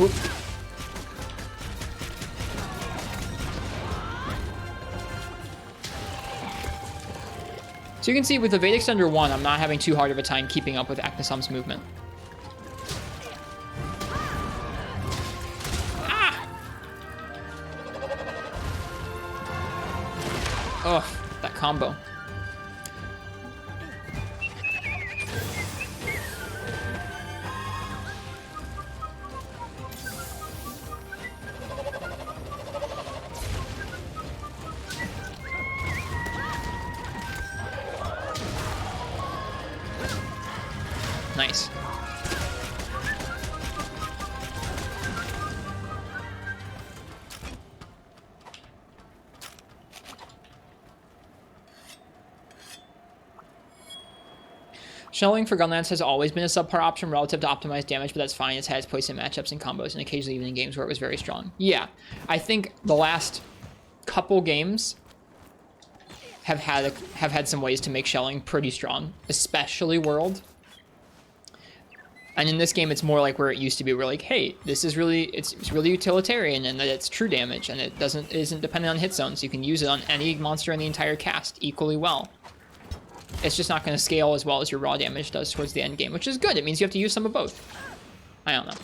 Oop. So you can see with the Vedic Extender 1, I'm not having too hard of a time keeping up with Aknosom's movement. Ah! Ugh, that combo. Nice. Shelling for Gunlance has always been a subpar option relative to optimized damage, but that's fine. It's had its place in matchups and combos, and occasionally even in games where it was very strong. Yeah, I think the last couple games have had some ways to make Shelling pretty strong, especially World. And in this game, it's more like where it used to be. We're like, hey, this is really, it's really utilitarian, and that it's true damage, and it isn't dependent on hit zones. You can use it on any monster in the entire cast equally well. It's just not going to scale as well as your raw damage does towards the end game, which is good. It means you have to use some of both. I don't know.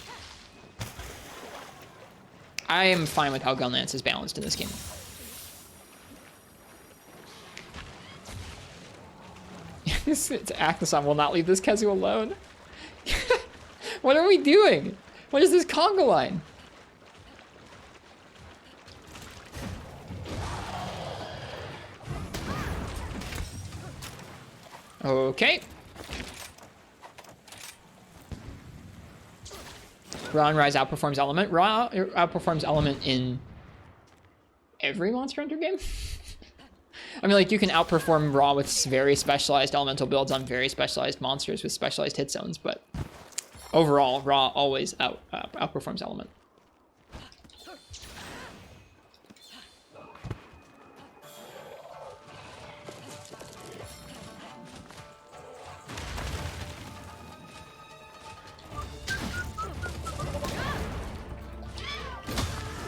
I am fine with how Gunlance is balanced in this game. Aknosom will not leave this Khezu alone. What are we doing? What is this conga line? Okay. Raw and Rise outperforms Element. Raw outperforms Element in every Monster Hunter game. I mean, like, you can outperform Raw with very specialized elemental builds on very specialized monsters with specialized hit zones, but overall, Raw always outperforms Element.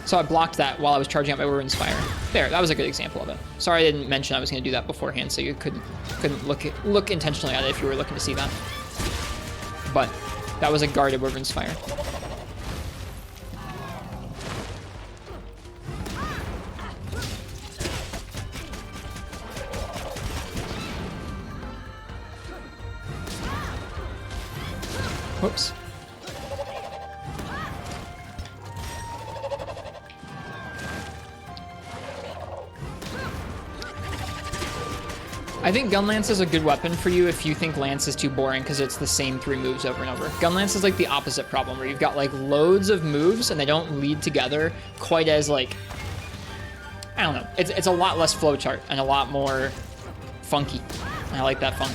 So I blocked that while I was charging up my Wyvern's Fire. There, that was a good example of it. Sorry I didn't mention I was going to do that beforehand, so you couldn't look intentionally at it if you were looking to see that. But that was a guarded Wyvern's Fire. Whoops. I think Gunlance is a good weapon for you if you think Lance is too boring because it's the same 3 moves over and over. Gunlance is like the opposite problem where you've got like loads of moves and they don't lead together quite as like, I don't know. It's a lot less flowchart and a lot more funky. I like that funk.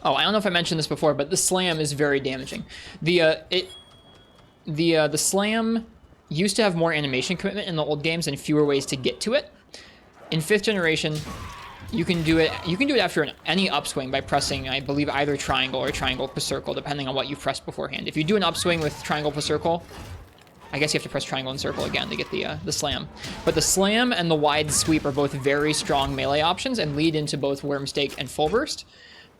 Oh, I don't know if I mentioned this before, but the slam is very damaging. The slam used to have more animation commitment in the old games and fewer ways to get to it. In 5th generation, you can do it. You can do it after any upswing by pressing, I believe, either triangle or triangle plus circle, depending on what you've pressed beforehand. If you do an upswing with triangle plus circle, I guess you have to press triangle and circle again to get the slam. But the slam and the wide sweep are both very strong melee options and lead into both Wormstake and Full Burst.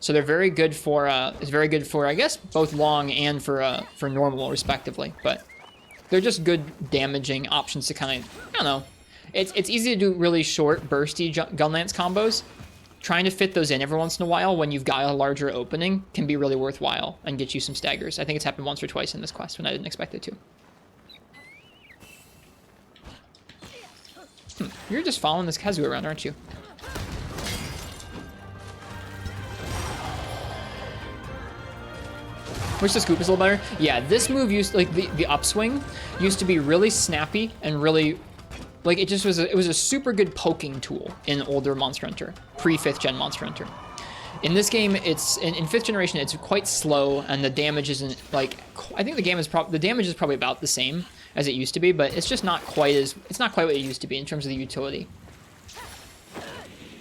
So they're very good for, I guess, both long and for normal, respectively. But they're just good damaging options to kind of, I don't know. It's easy to do really short, bursty Gunlance combos. Trying to fit those in every once in a while when you've got a larger opening can be really worthwhile and get you some staggers. I think it's happened once or twice in this quest when I didn't expect it to. You're just following this Khezu around, aren't you? Wish the scoop is a little better. Yeah, this move used, like, the upswing used to be really snappy and really, like, it was a super good poking tool in older Monster Hunter, pre-5th gen Monster Hunter. In this game, it's, in 5th generation, it's quite slow, and the damage isn't, like, I think the damage is probably about the same as it used to be, but it's just not quite what it used to be in terms of the utility.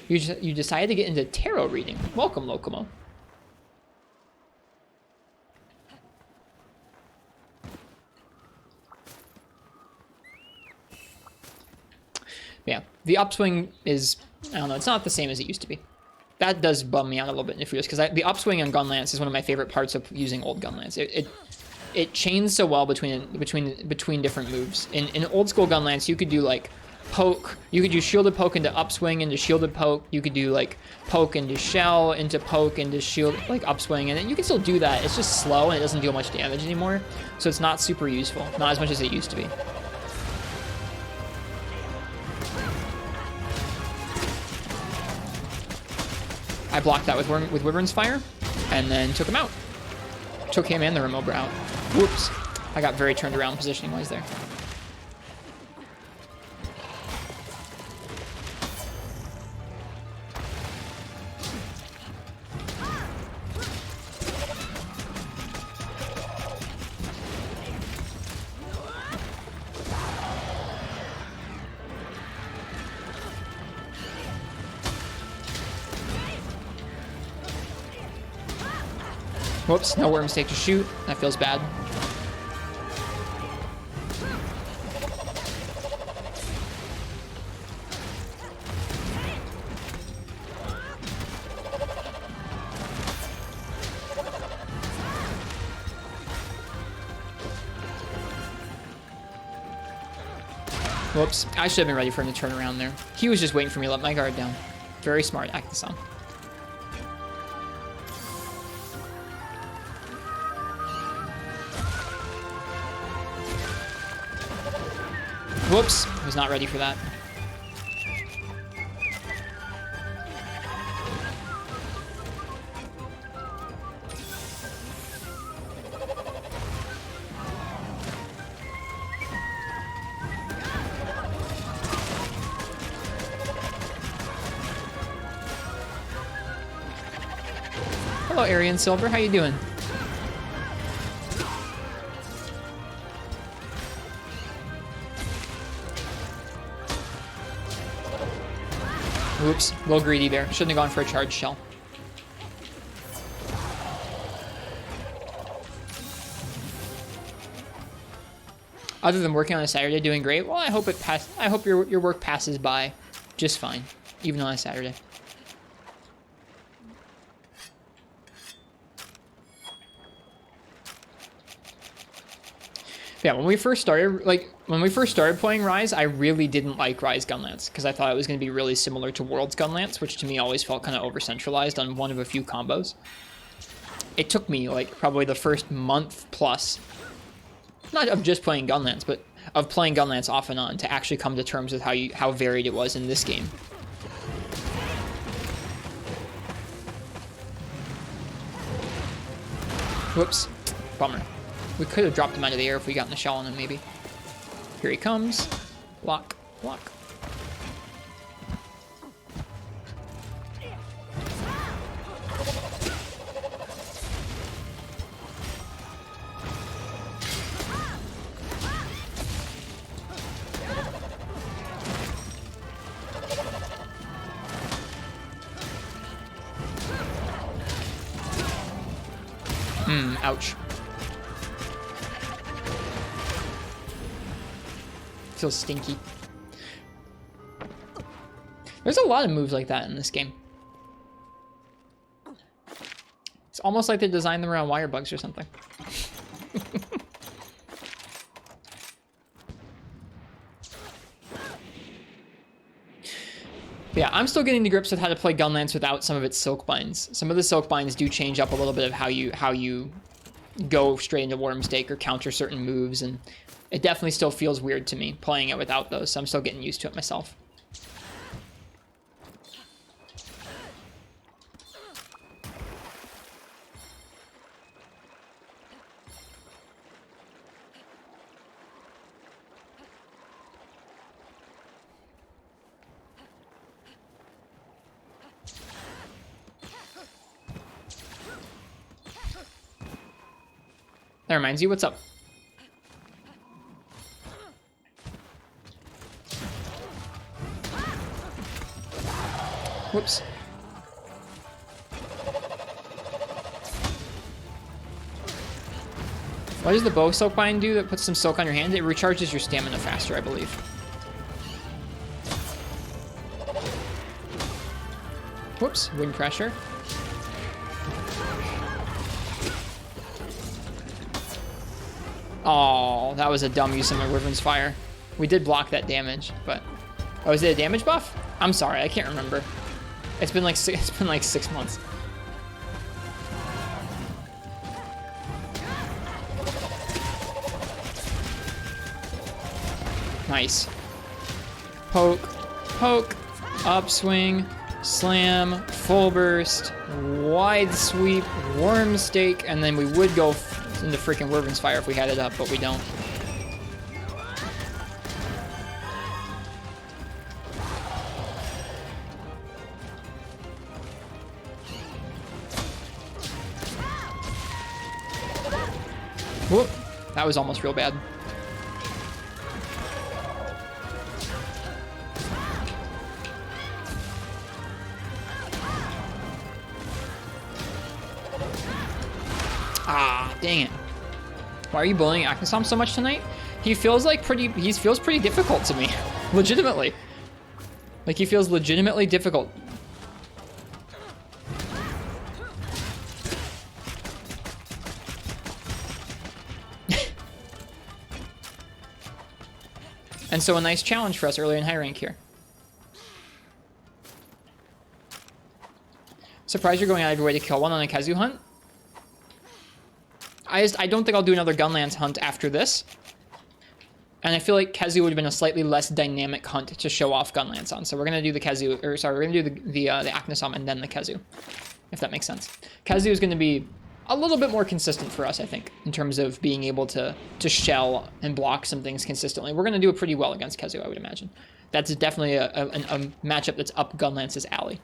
You decided to get into tarot reading. Welcome, Locomo. Yeah, the upswing is, I don't know, it's not the same as it used to be. That does bum me out a little bit in Nefarious, because the upswing on Gunlance is one of my favorite parts of using old Gunlance. It chains so well between different moves. In old school Gunlance, you could do like poke, you could do shielded poke into upswing into shielded poke, you could do like poke into shell into poke into shield, like upswing, and you can still do that. It's just slow and it doesn't deal much damage anymore, so it's not super useful, not as much as it used to be. I blocked that with Wyvern's Fire, and then took him out. Took him and the Remobra out. Whoops. I got very turned around positioning-wise there. Whoops, no Wormstake to shoot. That feels bad. Whoops. I should have been ready for him to turn around there. He was just waiting for me to let my guard down. Very smart, Aknosom. Whoops. I was not ready for that. Hello, Aryan Silver. How you doing? Oops, a little greedy there. Shouldn't have gone for a charge shell. Other than working on a Saturday, doing great. Well, I hope your work passes by just fine, even on a Saturday. Yeah, when we first started playing Rise, I really didn't like Rise Gunlance because I thought it was going to be really similar to Worlds Gunlance, which to me always felt kind of over-centralized on one of a few combos. It took me like probably the first month plus, not of just playing Gunlance, but of playing Gunlance off and on to actually come to terms with how varied it was in this game. Whoops, bummer. We could have dropped him out of the air if we got in the shell on him, maybe. Here he comes. Block, block. Ouch. Feels stinky. There's a lot of moves like that in this game. It's almost like they designed them around Wirebugs or something. Yeah, I'm still getting to grips with how to play Gunlance without some of its silk binds. Some of the silk binds do change up a little bit of how you go straight into War Mistake or counter certain moves, and it definitely still feels weird to me playing it without those, so I'm still getting used to it myself. That reminds you, what's up? Whoops. What does the bow silk bind do that puts some silk on your hand? It recharges your stamina faster, I believe. Whoops, wind pressure. Oh, that was a dumb use of my Wyvern's Fire. We did block that damage, but... Oh, is it a damage buff? I'm sorry, I can't remember. It's been like 6 months. Nice. Poke, poke, upswing, slam, full burst, wide sweep, worm stake, and then we would go into freaking Wyvern's Fire if we had it up, but we don't. Whoop, that was almost real bad. Ah, dang it. Why are you bullying Aknosom so much tonight? He feels pretty difficult to me. Legitimately. Like, he feels legitimately difficult. And so a nice challenge for us early in high rank here. Surprised you're going out of your way to kill one on a Khezu hunt. I don't think I'll do another Gunlance hunt after this. And I feel like Khezu would have been a slightly less dynamic hunt to show off Gunlance on. So we're going to do the Khezu, or sorry, we're going to do the Aknosom and then the Khezu, if that makes sense. Khezu is going to be a little bit more consistent for us, I think, in terms of being able to shell and block some things consistently. We're going to do it pretty well against Khezu, I would imagine. That's definitely a matchup that's up Gunlance's alley.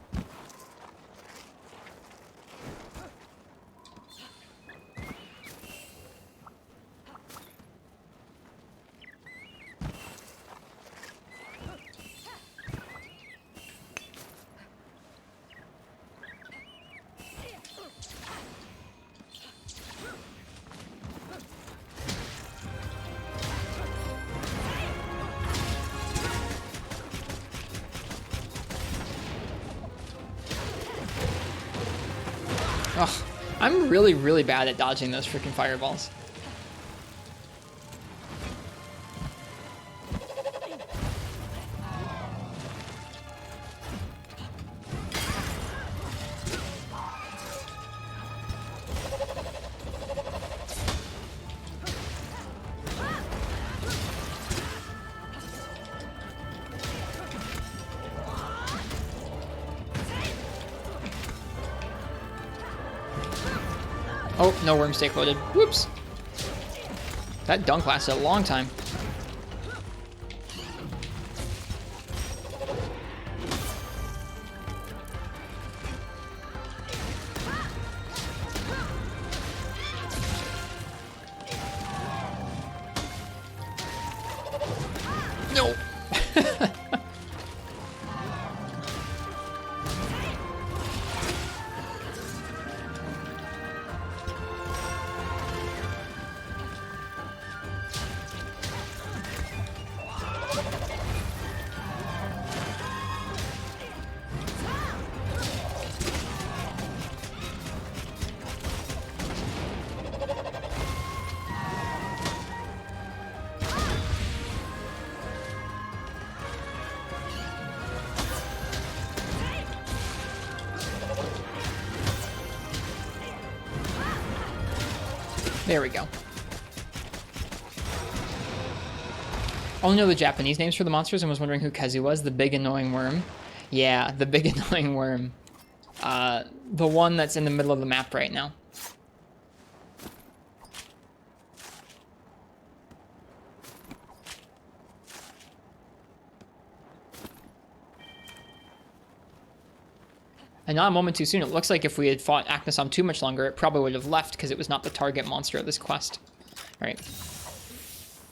Ugh, I'm really, really bad at dodging those freaking fireballs. Oh, no worm stake loaded. Whoops. That dunk lasted a long time. No. There we go. I only know the Japanese names for the monsters and was wondering who Khezu was. The big annoying worm. Yeah, the big annoying worm. The one that's in the middle of the map right now. And not a moment too soon. It looks like if we had fought Aknosom too much longer, it probably would have left because it was not the target monster of this quest. All right.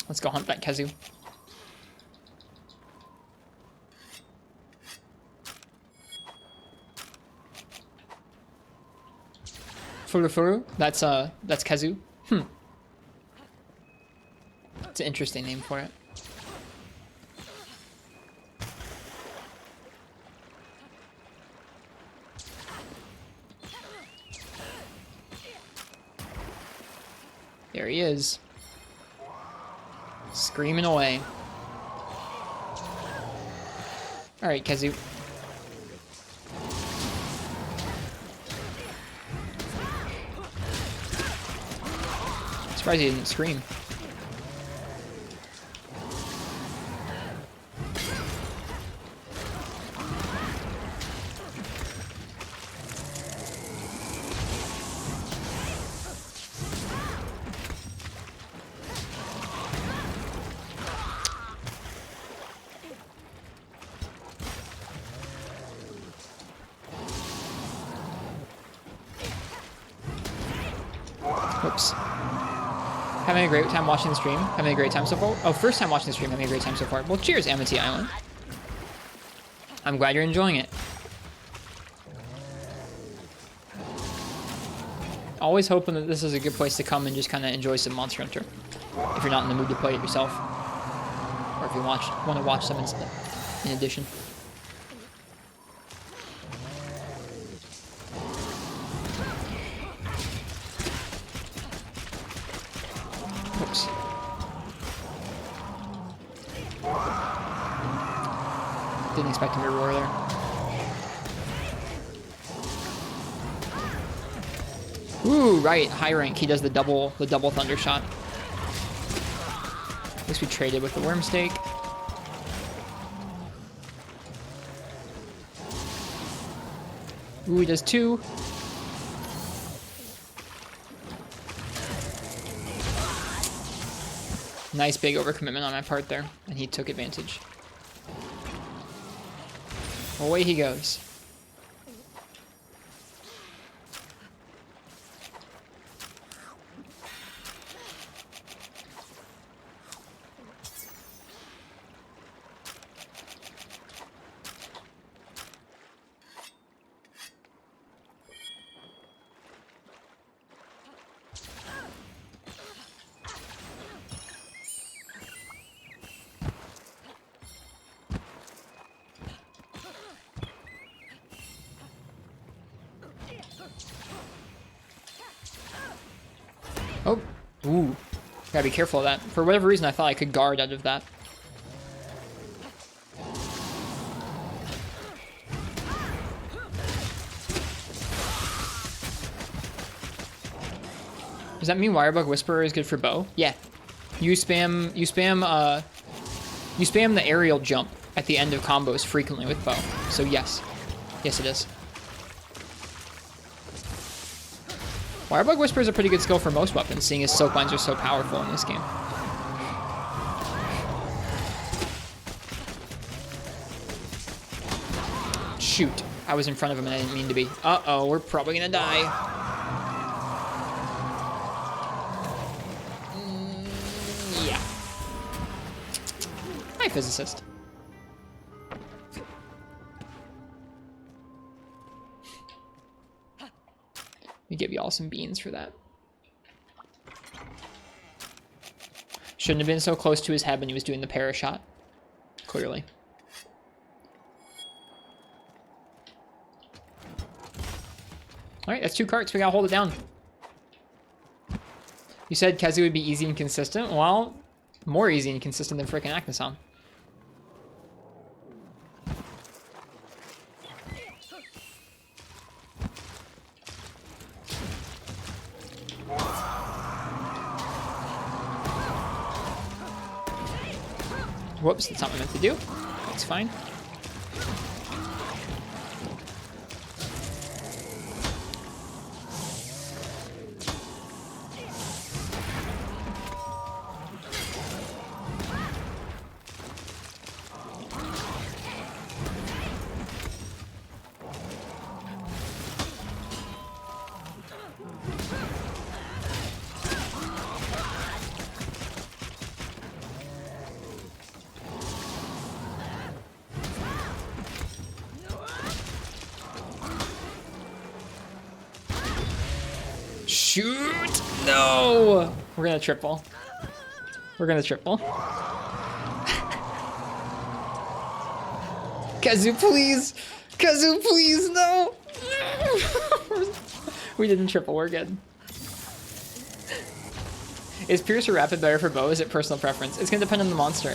Let's go hunt that Khezu. Furufuru? That's Khezu? It's an interesting name for it. There he is. Screaming away. Alright, Khezu. Surprised he didn't scream. Whoops. Having a great time watching the stream. Having a great time so far. Oh, first time watching the stream. Having a great time so far. Well, cheers, Amity Island. I'm glad you're enjoying it. Always hoping that this is a good place to come and just kind of enjoy some Monster Hunter. If you're not in the mood to play it yourself. Or if you want to watch some in addition. Oops. Didn't expect him to roar there. Ooh, right, high rank. He does the double thunder shot. At least we traded with the worm stake. Ooh, he does 2. Nice big overcommitment on my part there, and he took advantage. Away he goes. Oh, ooh. Gotta be careful of that. For whatever reason, I thought I could guard out of that. Does that mean Wirebug Whisperer is good for bow? Yeah. You spam the aerial jump at the end of combos frequently with bow. So yes. Yes, it is. Wirebug Whisper is a pretty good skill for most weapons, seeing as soak lines are so powerful in this game. Shoot. I was in front of him and I didn't mean to be. Uh-oh, we're probably gonna die. Yeah. Hi, physicist. We give y'all some beans for that. Shouldn't have been so close to his head when he was doing the para shot. Clearly. Alright, that's 2 carts. We gotta hold it down. You said Khezu would be easy and consistent. Well, more easy and consistent than frickin' Aknosom. Whoops, that's not what I meant to do. That's fine. Shoot! No! We're gonna triple. We're gonna triple. Khezu, please! Khezu, please! No! We didn't triple. We're good. Is Pierce or Rapid better for bow? Is it personal preference? It's gonna depend on the monster.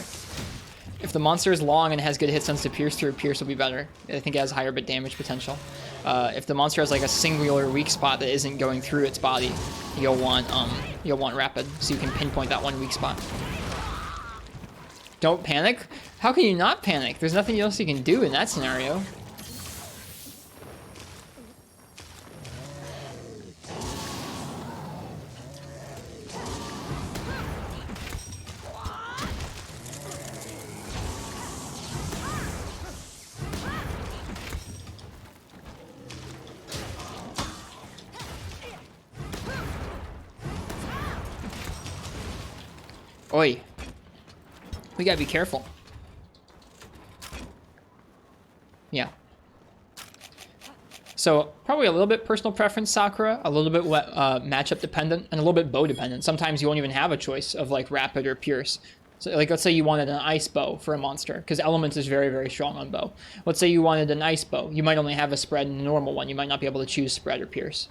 If the monster is long and has good hit sense to pierce through, Pierce will be better. I think it has higher bit damage potential. If the monster has like a singular weak spot that isn't going through its body, you'll want Rapid, so you can pinpoint that one weak spot. Don't panic? How can you not panic? There's nothing else you can do in that scenario. Oi. We gotta be careful. Yeah. So, probably a little bit personal preference, Sakura, a little bit matchup dependent, and a little bit bow dependent. Sometimes you won't even have a choice of like Rapid or Pierce. So, like, let's say you wanted an ice bow for a monster, because Elements is very, very strong on bow. Let's say you wanted an ice bow. You might only have a spread and a normal one. You might not be able to choose spread or Pierce.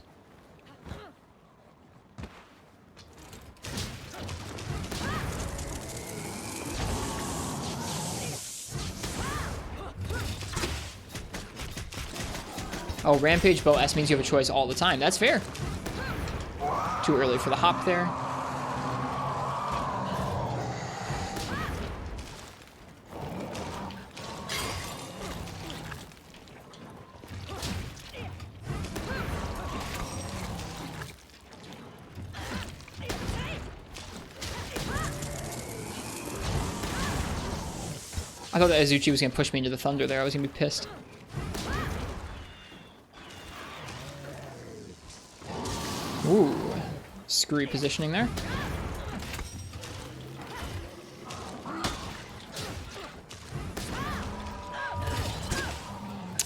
Oh, Rampage Bow S means you have a choice all the time. That's fair. Too early for the hop there. I thought that Izuchi was going to push me into the thunder there. I was going to be pissed. Ooh. Screwy positioning there.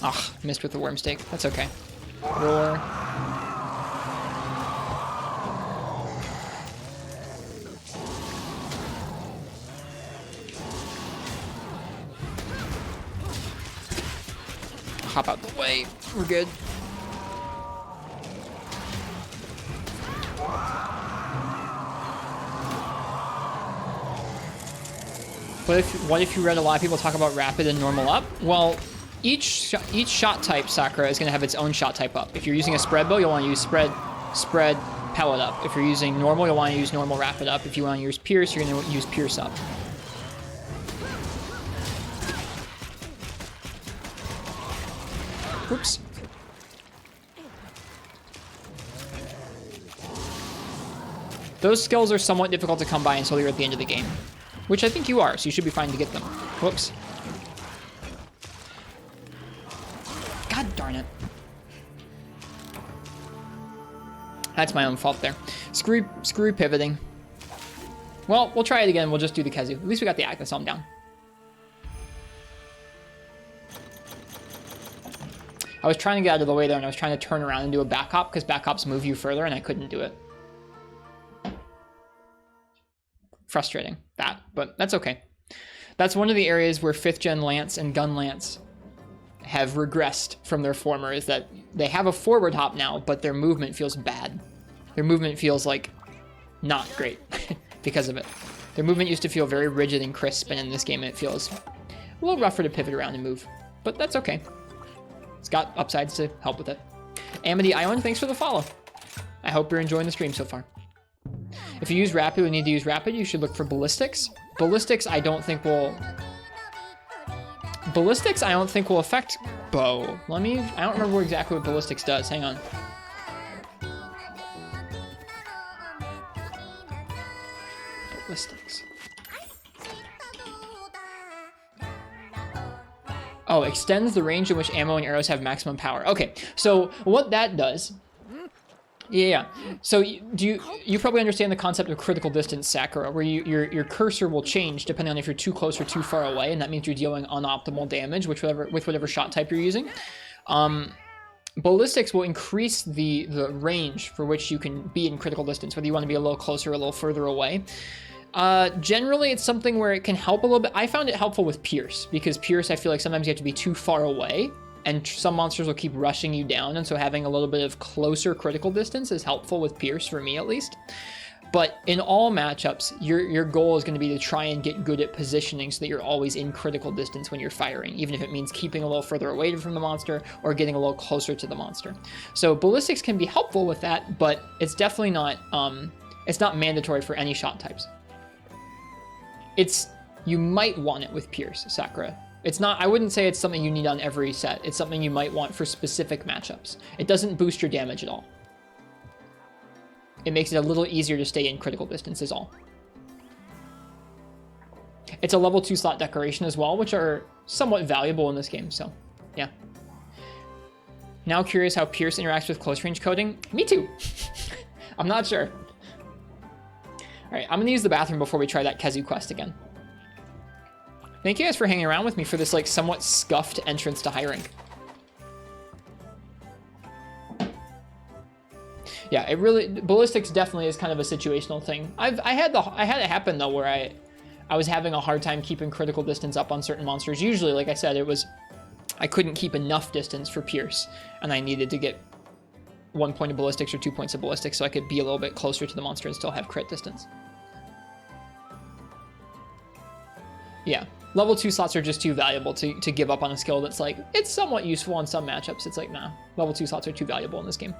Ah, missed with the worm stake. That's okay. Roar. Hop out the way. We're good. What if you read a lot of people talk about rapid and normal up? Well, each shot type Sakura is going to have its own shot type up. If you're using a spread bow, you'll want to use spread pellet up. If you're using normal, you'll want to use normal rapid up. If you want to use pierce, you're going to use pierce up. Oops. Those skills are somewhat difficult to come by until you're at the end of the game. Which I think you are, so you should be fine to get them. Whoops. God darn it. That's my own fault there. Screw pivoting. Well, we'll try it again. We'll just do the Khezu. At least we got the Aknosom down. I was trying to get out of the way there, and I was trying to turn around and do a back hop, because back hops move you further, and I couldn't do it. Frustrating, that, but that's okay. That's one of the areas where 5th gen Lance and Gunlance have regressed from their former, is that they have a forward hop now, but their movement feels bad. Their movement feels like not great because of it. Their movement used to feel very rigid and crisp, and in this game it feels a little rougher to pivot around and move, but that's okay. It's got upsides to help with it. Amity Island, thanks for the follow. I hope you're enjoying the stream so far. If you use rapid, we need to use rapid. You should look for ballistics. Ballistics, I don't think will affect bow. I don't remember exactly what ballistics does. Hang on. Ballistics. Oh, extends the range in which ammo and arrows have maximum power. Okay, so what that does... Yeah. So you probably understand the concept of critical distance, Sakura, where your cursor will change depending on if you're too close or too far away, and that means you're dealing unoptimal damage with whatever shot type you're using. Ballistics will increase the range for which you can be in critical distance, whether you want to be a little closer or a little further away. Generally, it's something where it can help a little bit. I found it helpful with Pierce, because Pierce, I feel like sometimes you have to be too far away, and some monsters will keep rushing you down, and so having a little bit of closer critical distance is helpful with Pierce, for me at least. But in all matchups, your goal is going to be to try and get good at positioning so that you're always in critical distance when you're firing, even if it means keeping a little further away from the monster or getting a little closer to the monster. So ballistics can be helpful with that, but it's definitely not, it's not mandatory for any shot types. You might want it with Pierce, Sakura. It's not, I wouldn't say it's something you need on every set. It's something you might want for specific matchups. It doesn't boost your damage at all. It makes it a little easier to stay in critical distance is all. It's a level 2 slot decoration as well, which are somewhat valuable in this game, so yeah. Now curious how Pierce interacts with close range coding? Me too. I'm not sure. All right, I'm gonna use the bathroom before we try that Khezu quest again. Thank you guys for hanging around with me for this like somewhat scuffed entrance to high rank. Yeah, it really, ballistics definitely is kind of a situational thing. I had it happen though where I was having a hard time keeping critical distance up on certain monsters. Usually, like I said, I couldn't keep enough distance for Pierce, and I needed to get 1 point of ballistics or 2 points of ballistics so I could be a little bit closer to the monster and still have crit distance. Yeah. Level 2 slots are just too valuable to give up on a skill that's like, it's somewhat useful on some matchups. It's like, nah, level 2 slots are too valuable in this game.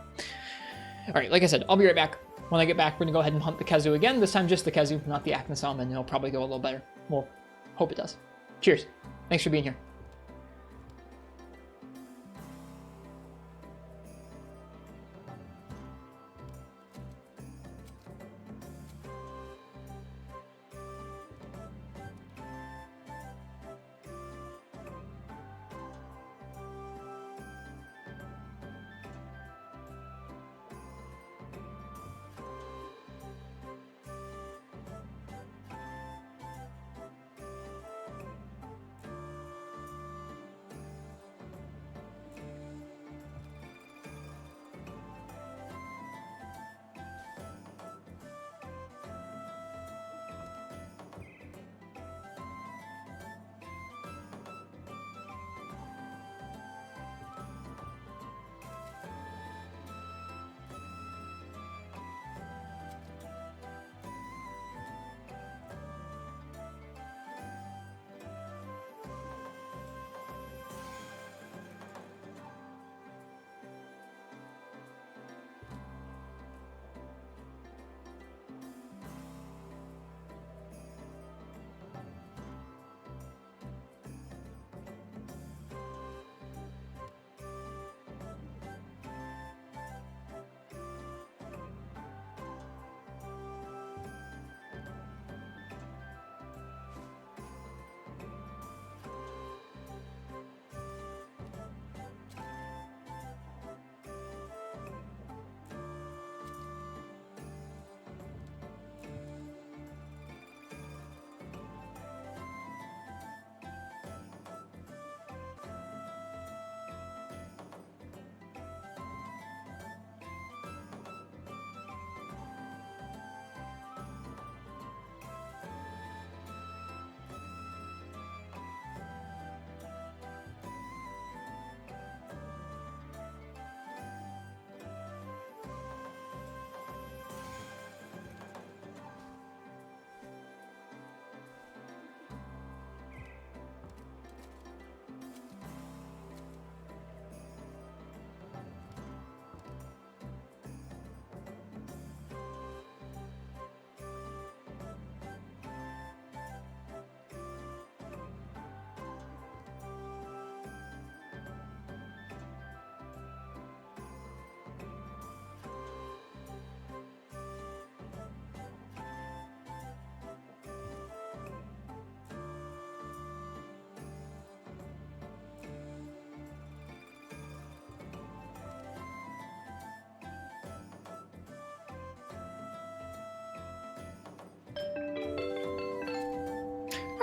All right, like I said, I'll be right back. When I get back, we're gonna go ahead and hunt the Khezu again. This time just the Khezu, not the Aknosom, and it'll probably go a little better. Well, hope it does. Cheers. Thanks for being here.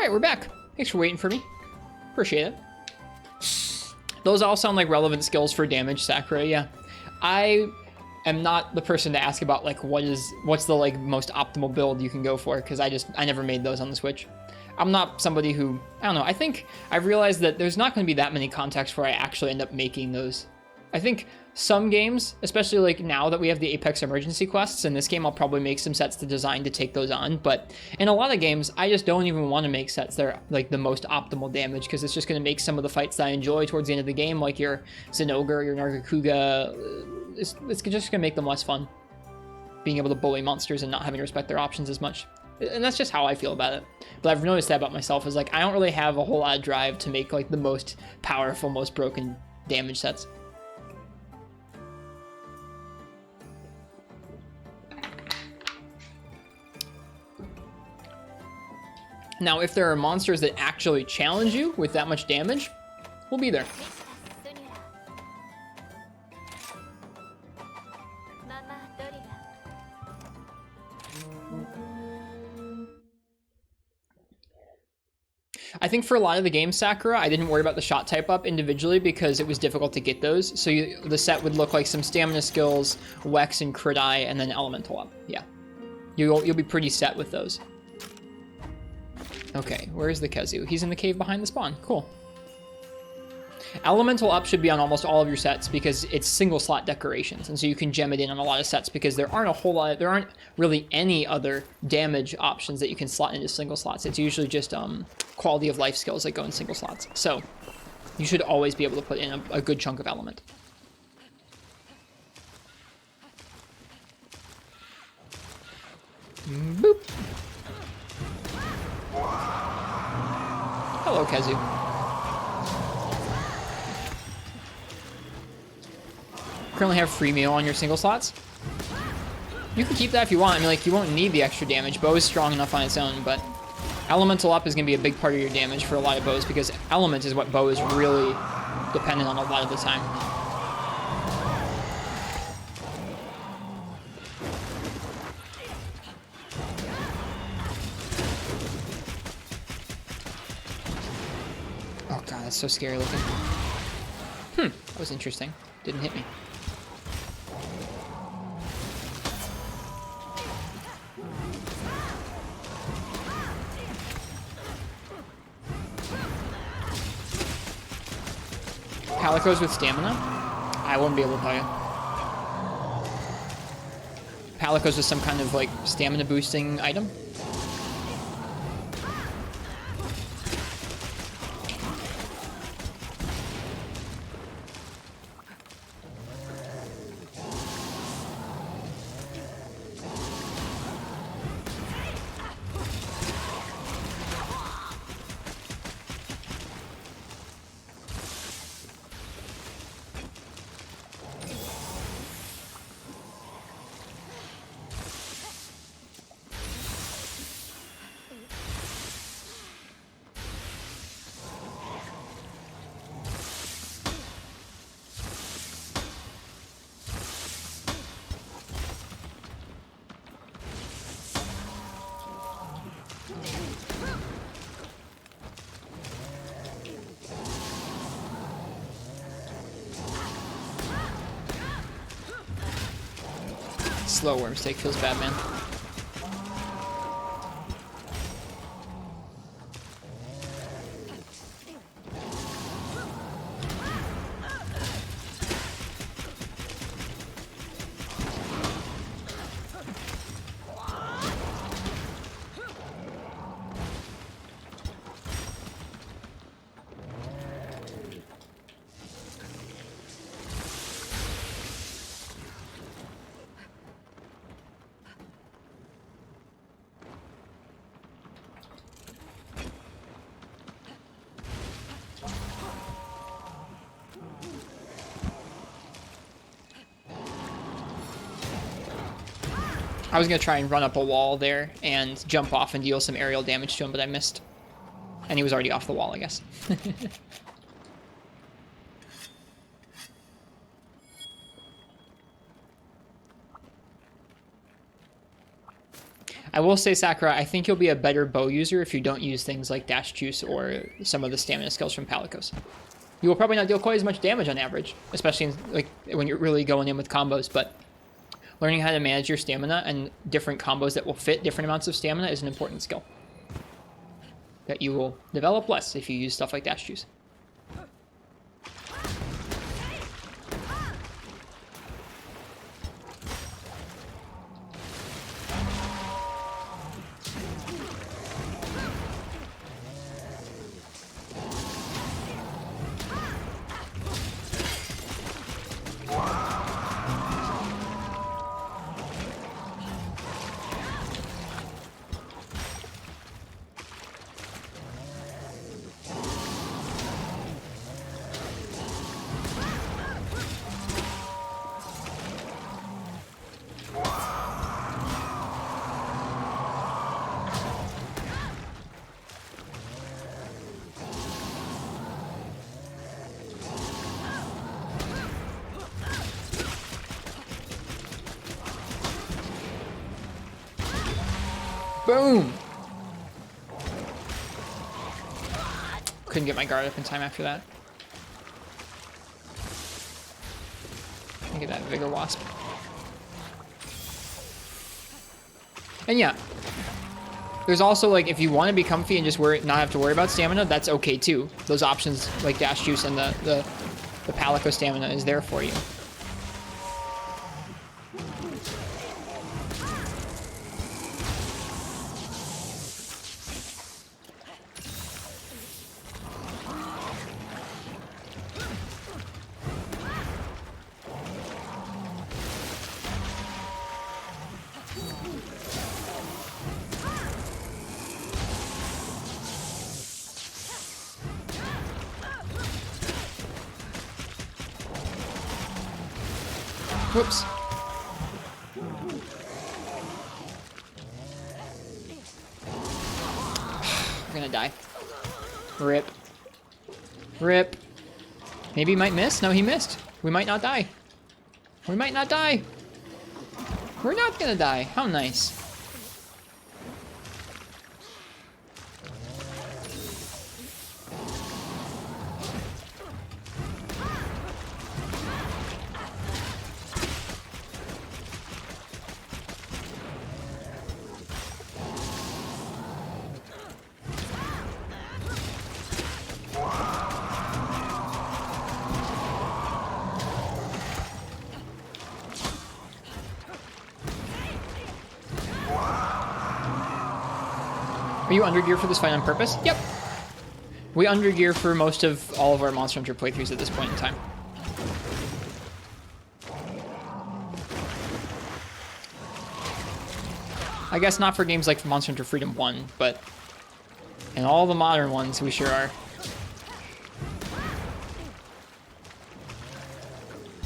All right, we're back. Thanks for waiting for me. Appreciate it. Those all sound like relevant skills for damage, Sakura. Yeah, I am not the person to ask about like what's the like most optimal build you can go for, because I never made those on the Switch. I'm not somebody who, I don't know. I think I've realized that there's not going to be that many contexts where I actually end up making those. I think some games, especially like now that we have the Apex emergency quests, in this game I'll probably make some sets to design to take those on, but in a lot of games I just don't even want to make sets that are like the most optimal damage, because it's just going to make some of the fights that I enjoy towards the end of the game, like your Zinogre, your Nargacuga, it's just going to make them less fun, being able to bully monsters and not having to respect their options as much. And that's just how I feel about it. But I've noticed that about myself, is like I don't really have a whole lot of drive to make like the most powerful, most broken damage sets. Now, if there are monsters that actually challenge you with that much damage, we'll be there. I think for a lot of the games, Sakura, I didn't worry about the shot type up individually because it was difficult to get those. So the set would look like some stamina skills, Wex and Crit Eye, and then Elemental up. Yeah, you'll be pretty set with those. Okay, where's the Khezu? He's in the cave behind the spawn. Cool. Elemental Up should be on almost all of your sets because it's single slot decorations, and so you can gem it in on a lot of sets because there aren't really any other damage options that you can slot into single slots. It's usually just quality of life skills that go in single slots. So you should always be able to put in a good chunk of element. Boop. Hello, Khezu. Currently have free meal on your single slots. You can keep that if you want. I mean, like, you won't need the extra damage. Bow is strong enough on its own, but Elemental Up is going to be a big part of your damage for a lot of bows because element is what bow is really dependent on a lot of the time. Oh god, that's so scary looking. That was interesting. Didn't hit me. Calicos with stamina? I wouldn't be able to tell you. Palicos with some kind of like stamina boosting item? Slow worm mistake feels bad, man. I was going to try and run up a wall there and jump off and deal some aerial damage to him, but I missed. And he was already off the wall, I guess. I will say, Sakura, I think you'll be a better bow user if you don't use things like Dash Juice or some of the stamina skills from Palicos. You will probably not deal quite as much damage on average, especially in, like when you're really going in with combos, but learning how to manage your stamina and different combos that will fit different amounts of stamina is an important skill that you will develop less if you use stuff like Dash Juice. Boom! Couldn't get my guard up in time after that. Look at that Vigor Wasp. And yeah, There's also, like, if you want to be comfy and just not have to worry about stamina, that's okay too. Those options, like Dash Juice and the Palico stamina is there for you. Whoops. We're gonna die. Rip. Rip. Maybe he might miss? No, he missed. We might not die. We might not die. We're not gonna die. How nice. Are you under gear for this fight on purpose? Yep. We under gear for most of all of our Monster Hunter playthroughs at this point in time. I guess not for games like Monster Hunter Freedom 1, but in all the modern ones, we sure are.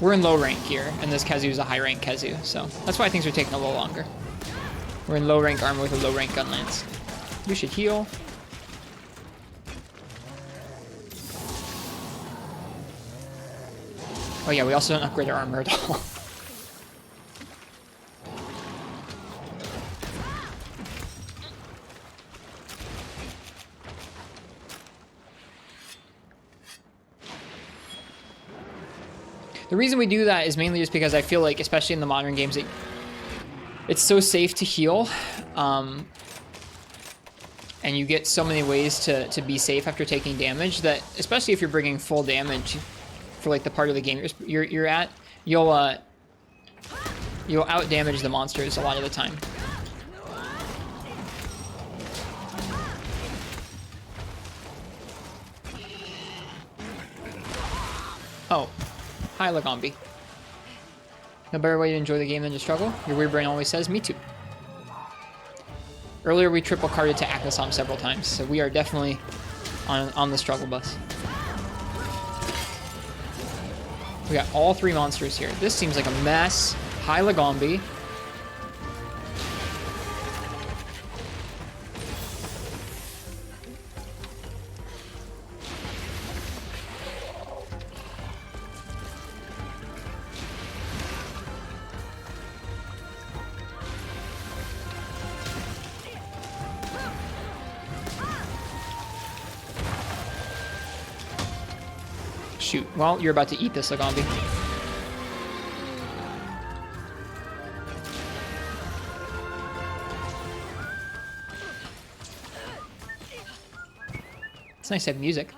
We're in low rank here, and this Khezu is a high rank Khezu, so that's why things are taking a little longer. We're in low rank armor with a low rank Gunlance. We should heal. Oh yeah, we also don't upgrade our armor at all. The reason we do that is mainly just because I feel like, especially in the modern games, it's so safe to heal. And you get so many ways to be safe after taking damage that, especially if you're bringing full damage for like the part of the game you're at, you'll out damage the monsters a lot of the time. Oh, hi Lagombi. No better way to enjoy the game than to struggle. Your weird brain always says, me too. Earlier we triple carded to Aknosom several times, so we are definitely on the struggle bus. We got all three monsters here. This seems like a mess. Hi Lagombi. Shoot. Well, you're about to eat this, Lagombi. It's nice to have music.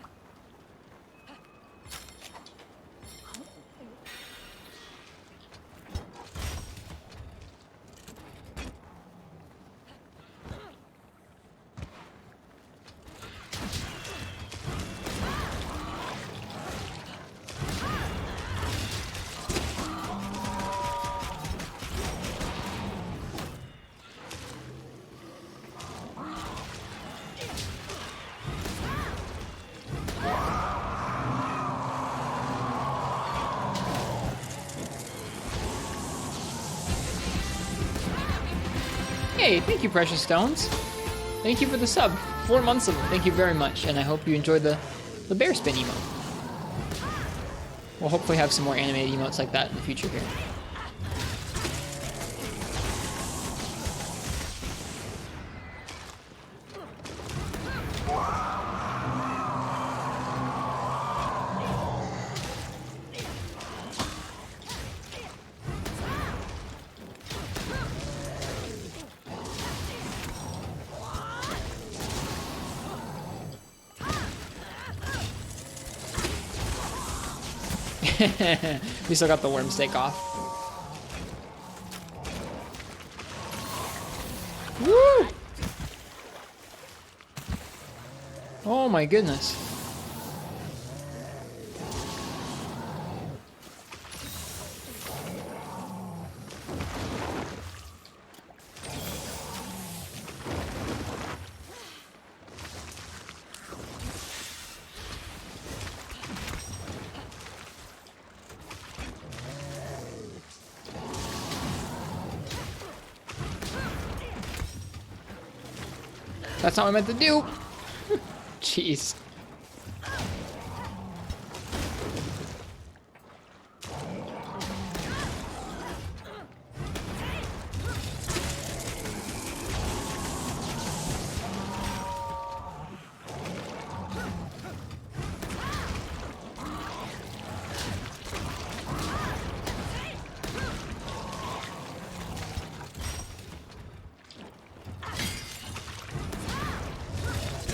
Hey, thank you, Precious Stones. Thank you for the sub. 4 months of them. Thank you very much, and I hope you enjoyed the bear spin emote. We'll hopefully have some more animated emotes like that in the future here. We still got the worm stake off. Woo! Oh my goodness. That's not what I meant to do. Jeez.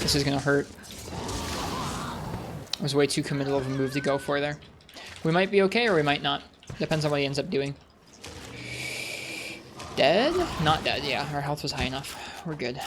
This is gonna hurt. It was way too committal of a move to go for there. We might be okay or we might not. Depends on what he ends up doing. Dead? Not dead, yeah. Our health was high enough. We're good.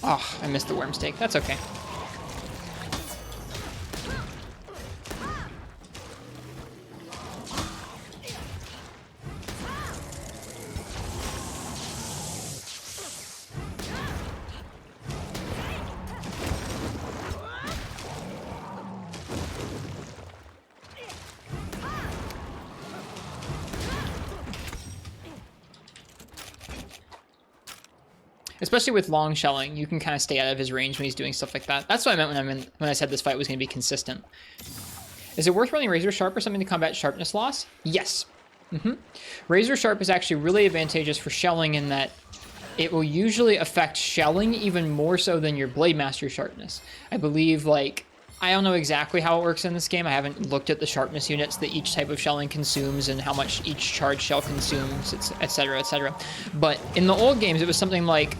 Oh, I missed the worm stake. That's okay. Especially with long shelling, you can kind of stay out of his range when he's doing stuff like that. That's what I meant when I said this fight was going to be consistent. Is it worth running Razor Sharp or something to combat sharpness loss? Yes. Razor Sharp is actually really advantageous for shelling in that it will usually affect shelling even more so than your Blade Master sharpness. I believe, like, I don't know exactly how it works in this game. I haven't looked at the sharpness units that each type of shelling consumes and how much each charge shell consumes, etc., etc. But in the old games, it was something like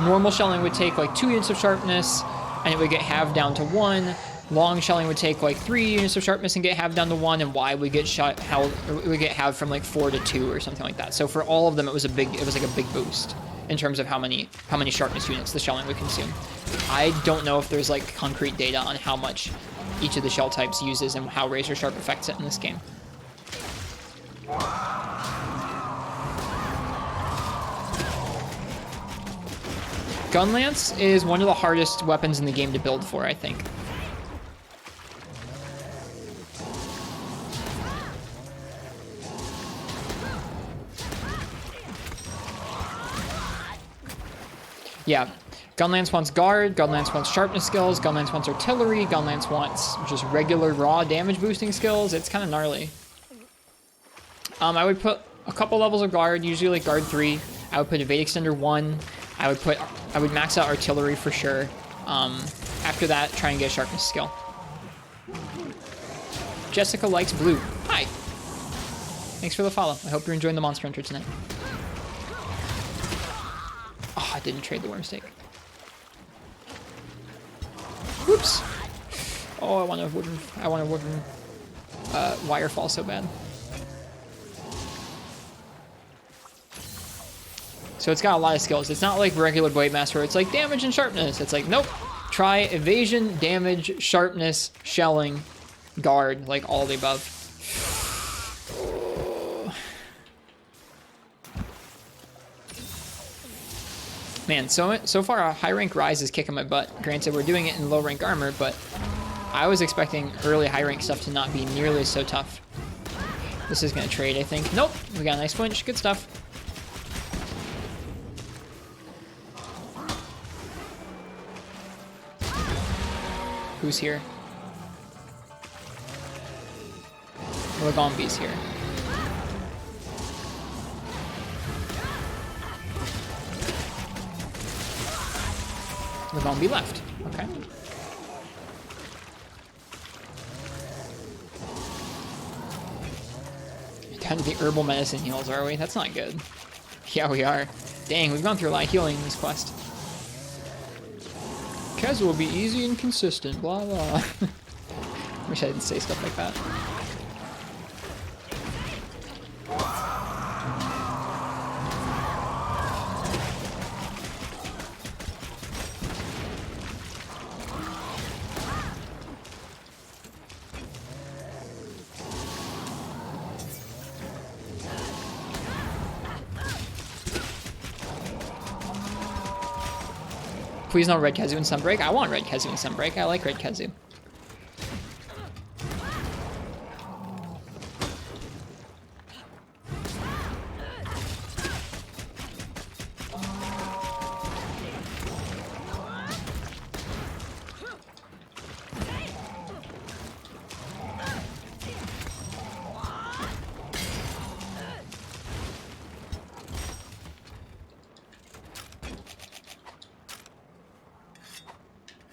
normal shelling would take like 2 units of sharpness and it would get halved down to 1. Long shelling would take like 3 units of sharpness and get halved down to 1, and Y would get halved from like 4 to 2 or something like that. So for all of them, it was like a big boost in terms of how many sharpness units the shelling would consume. I don't know if there's like concrete data on how much each of the shell types uses and how Razor Sharp affects it in this game. Gunlance is one of the hardest weapons in the game to build for, I think. Yeah, Gunlance wants guard, Gunlance wants sharpness skills, Gunlance wants artillery, Gunlance wants just regular raw damage boosting skills. It's kind of gnarly. I would put a couple levels of guard, usually like guard 3. I would put evade extender 1. I would max out artillery for sure. After that, try and get a sharpness skill. Jessica likes blue. Hi. Thanks for the follow. I hope you're enjoying the Monster Hunter tonight. Oh, I didn't trade the worm stake. Whoops. Oh, I want a wooden wirefall so bad. So it's got a lot of skills. It's not like regular Blade Master where it's like damage and sharpness. It's like, nope. Try evasion, damage, sharpness, shelling, guard, like all the above. Man, so far a high rank rise is kicking my butt. Granted, we're doing it in low rank armor, but I was expecting early high rank stuff to not be nearly so tough. This is gonna trade, I think. Nope, we got a nice flinch, good stuff. Who's here? Lagombi's here. Lagombi left. Okay. Down to the herbal medicine heals, are we? That's not good. Yeah, we are. Dang, we've gone through a lot of healing in this quest. Khezu will be easy and consistent, blah blah. Wish I didn't say stuff like that. Please no red Khezu and Sunbreak. I want red Khezu and Sunbreak. I like red Khezu.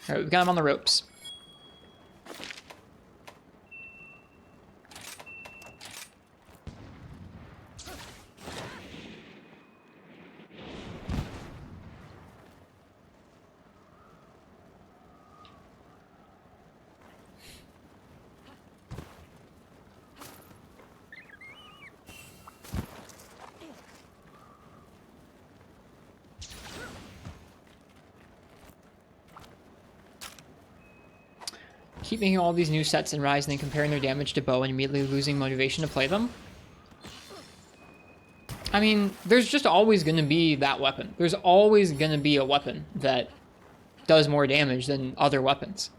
Alright, we've got him on the ropes. Keep making all these new sets in Rise and then comparing their damage to bow and immediately losing motivation to play them. I mean, there's just always going to be that weapon. There's always going to be a weapon that does more damage than other weapons.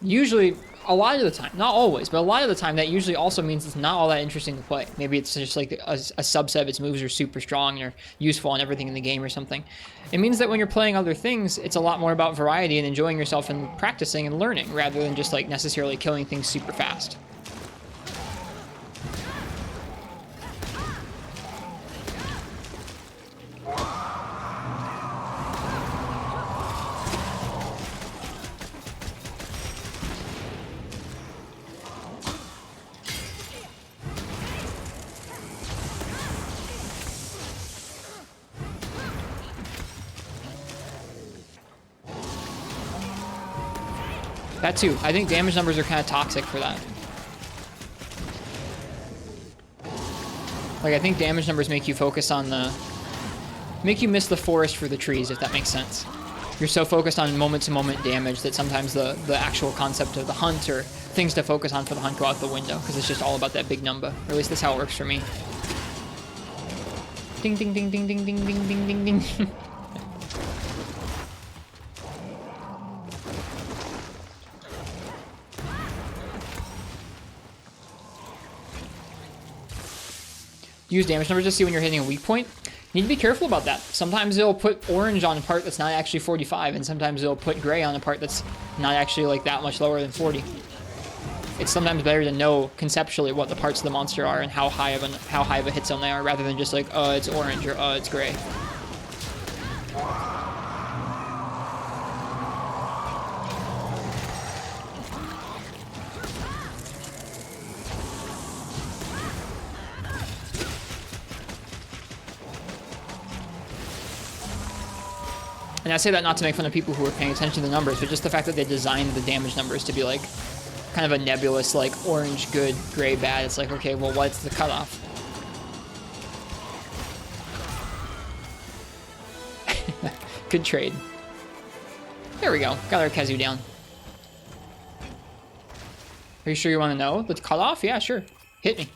Usually, a lot of the time, not always, but a lot of the time that usually also means it's not all that interesting to play. Maybe it's just like a subset of its moves are super strong and are useful on everything in the game or something. It means that when you're playing other things, it's a lot more about variety and enjoying yourself and practicing and learning rather than just like necessarily killing things super fast. That too. I think damage numbers are kind of toxic for that. Like, I think damage numbers make you focus on the... make you miss the forest for the trees, if that makes sense. You're so focused on moment-to-moment damage that sometimes the actual concept of the hunt or things to focus on for the hunt go out the window, because it's just all about that big number. Or at least that's how it works for me. Ding, ding, ding, ding, ding, ding, ding, ding, ding, ding. Use damage numbers to see when you're hitting a weak point. You need to be careful about that. Sometimes it'll put orange on a part that's not actually 45, and sometimes it'll put gray on a part that's not actually like that much lower than 40. It's sometimes better to know conceptually what the parts of the monster are and how high of a hit zone they are, rather than just like, oh, it's orange or oh, it's gray. And I say that not to make fun of people who are paying attention to the numbers, but just the fact that they designed the damage numbers to be like kind of a nebulous, like orange good, gray bad. It's like, okay, well, what's the cutoff? Good trade. There we go. Got our Khezu down. Are you sure you want to know the cutoff? Yeah, sure. Hit me.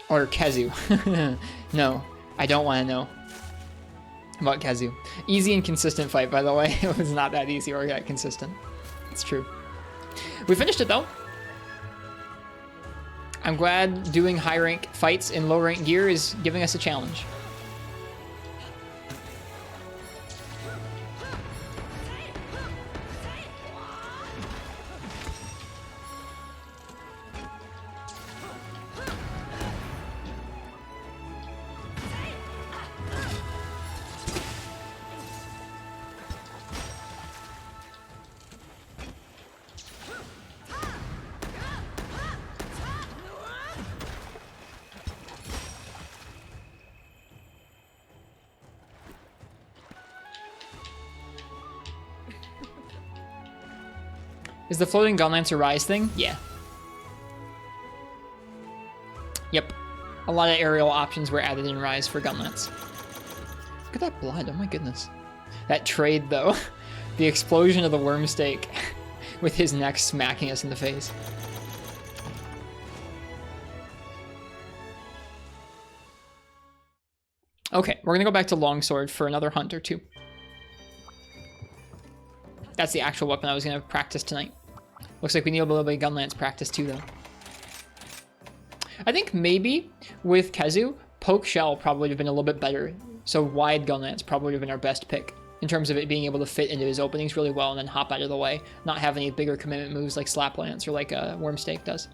Or Khezu. No, I don't want to know about Khezu. Easy and consistent fight, by the way. It was not that easy or that consistent. It's true. We finished it, though. I'm glad doing high rank fights in low rank gear is giving us a challenge. Is the floating Gunlance a Rise thing? Yeah. Yep. A lot of aerial options were added in Rise for Gunlance. Look at that blood, oh my goodness. That trade though. The explosion of the Wormstake with his neck smacking us in the face. Okay, we're gonna go back to Longsword for another hunt or two. That's the actual weapon I was gonna practice tonight. Looks like we need a little bit of Gunlance practice too though. I think maybe with Khezu, Poke Shell probably would have been a little bit better. So wide Gunlance probably would have been our best pick in terms of it being able to fit into his openings really well and then hop out of the way, not have any bigger commitment moves like Slap Lance or like a Wormstake does.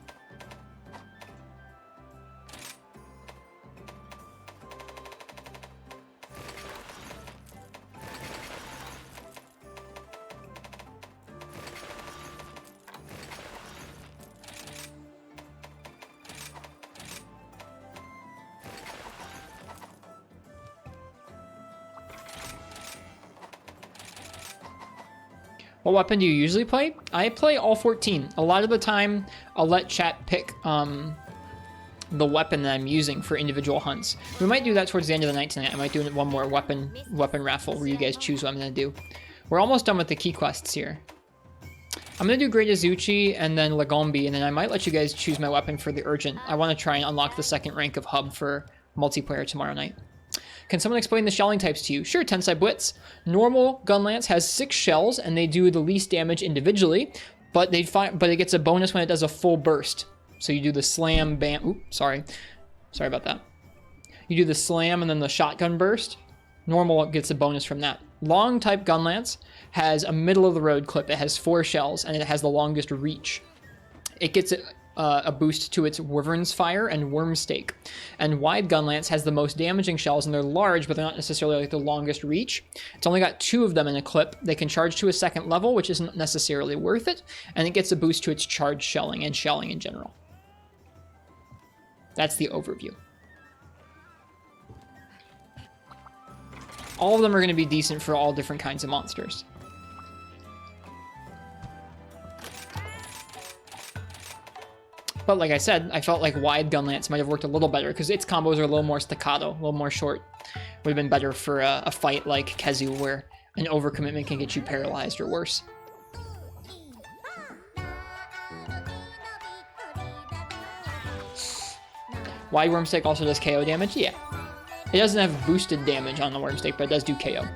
What weapon do you usually play? I play all 14. A lot of the time, I'll let chat pick the weapon that I'm using for individual hunts. We might do that towards the end of the night tonight. I might do one more weapon raffle where you guys choose what I'm going to do. We're almost done with the key quests here. I'm going to do Great Izuchi and then Lagombi, and then I might let you guys choose my weapon for the Urgent. I want to try and unlock the second rank of Hub for multiplayer tomorrow night. Can someone explain the shelling types to you? Sure, Tensai Blitz. Normal Gunlance has 6 shells, and they do the least damage individually, but it gets a bonus when it does a full burst. So you do the slam, bam. Oops, sorry about that. You do the slam and then the shotgun burst. Normal gets a bonus from that. Long type Gunlance has a middle of the road clip. It has 4 shells, and it has the longest reach. It gets a boost to its Wyvern's Fire and Wormstake. And wide Gunlance has the most damaging shells, and they're large, but they're not necessarily like the longest reach. It's only got 2 of them in a clip. They can charge to a second level, which isn't necessarily worth it, and it gets a boost to its charge shelling and shelling in general. That's the overview. All of them are going to be decent for all different kinds of monsters. But like I said, I felt like wide Gunlance might have worked a little better because its combos are a little more staccato, a little more short. Would have been better for a fight like Khezu where an overcommitment can get you paralyzed or worse. Wide Wormstake also does KO damage? Yeah. It doesn't have boosted damage on the Wormstake, but it does do KO.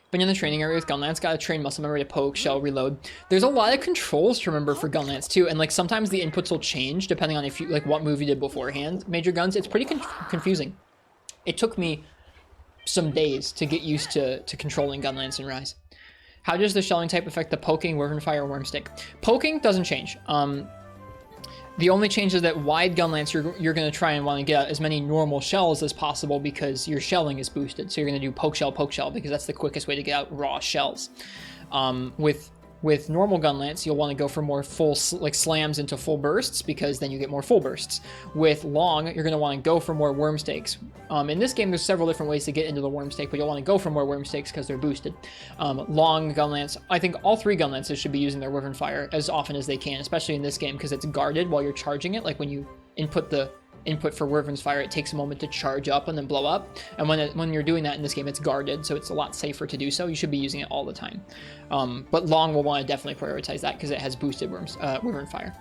When you're in the training area with Gunlance, gotta train muscle memory to poke, shell, reload. There's a lot of controls to remember for Gunlance too, and like sometimes the inputs will change depending on if you like what move you did beforehand. Major guns, it's pretty confusing. It took me some days to get used to controlling Gunlance and Rise. How does the shelling type affect the poking, Wyvern Fire, Wormstake? Poking doesn't change. The only change is that wide Gunlance, you're going to try and want to get as many normal shells as possible because your shelling is boosted. So you're going to do poke shell, because that's the quickest way to get out raw shells. With normal Gunlance, you'll want to go for more full like slams into full bursts because then you get more full bursts. With long, you're going to want to go for more Wormstakes. In this game, there's several different ways to get into the Wormstake, but you'll want to go for more Wormstakes because they're boosted. Long Gunlance, I think all 3 Gunlances should be using their Wyvern Fire as often as they can, especially in this game because it's guarded while you're charging it. Like when you input the input for Wyvern's Fire, it takes a moment to charge up and then blow up. And when you're doing that in this game, it's guarded, so it's a lot safer to do so. You should be using it all the time. But long will want to definitely prioritize that because it has boosted Wyvern Fire.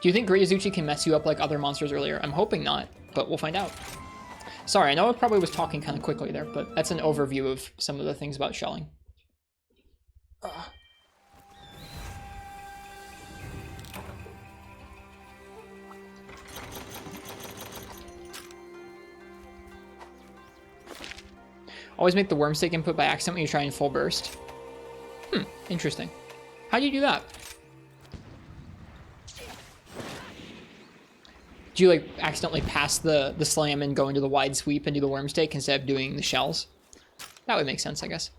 Do you think Great Izuchi can mess you up like other monsters earlier? I'm hoping not, but we'll find out. Sorry, I know I probably was talking kind of quickly there, but that's an overview of some of the things about shelling. Always make the Wormstake input by accident when you try and full burst. Interesting. How do you do that? Do you like accidentally pass the slam and go into the wide sweep and do the Wormstake instead of doing the shells? That would make sense, I guess.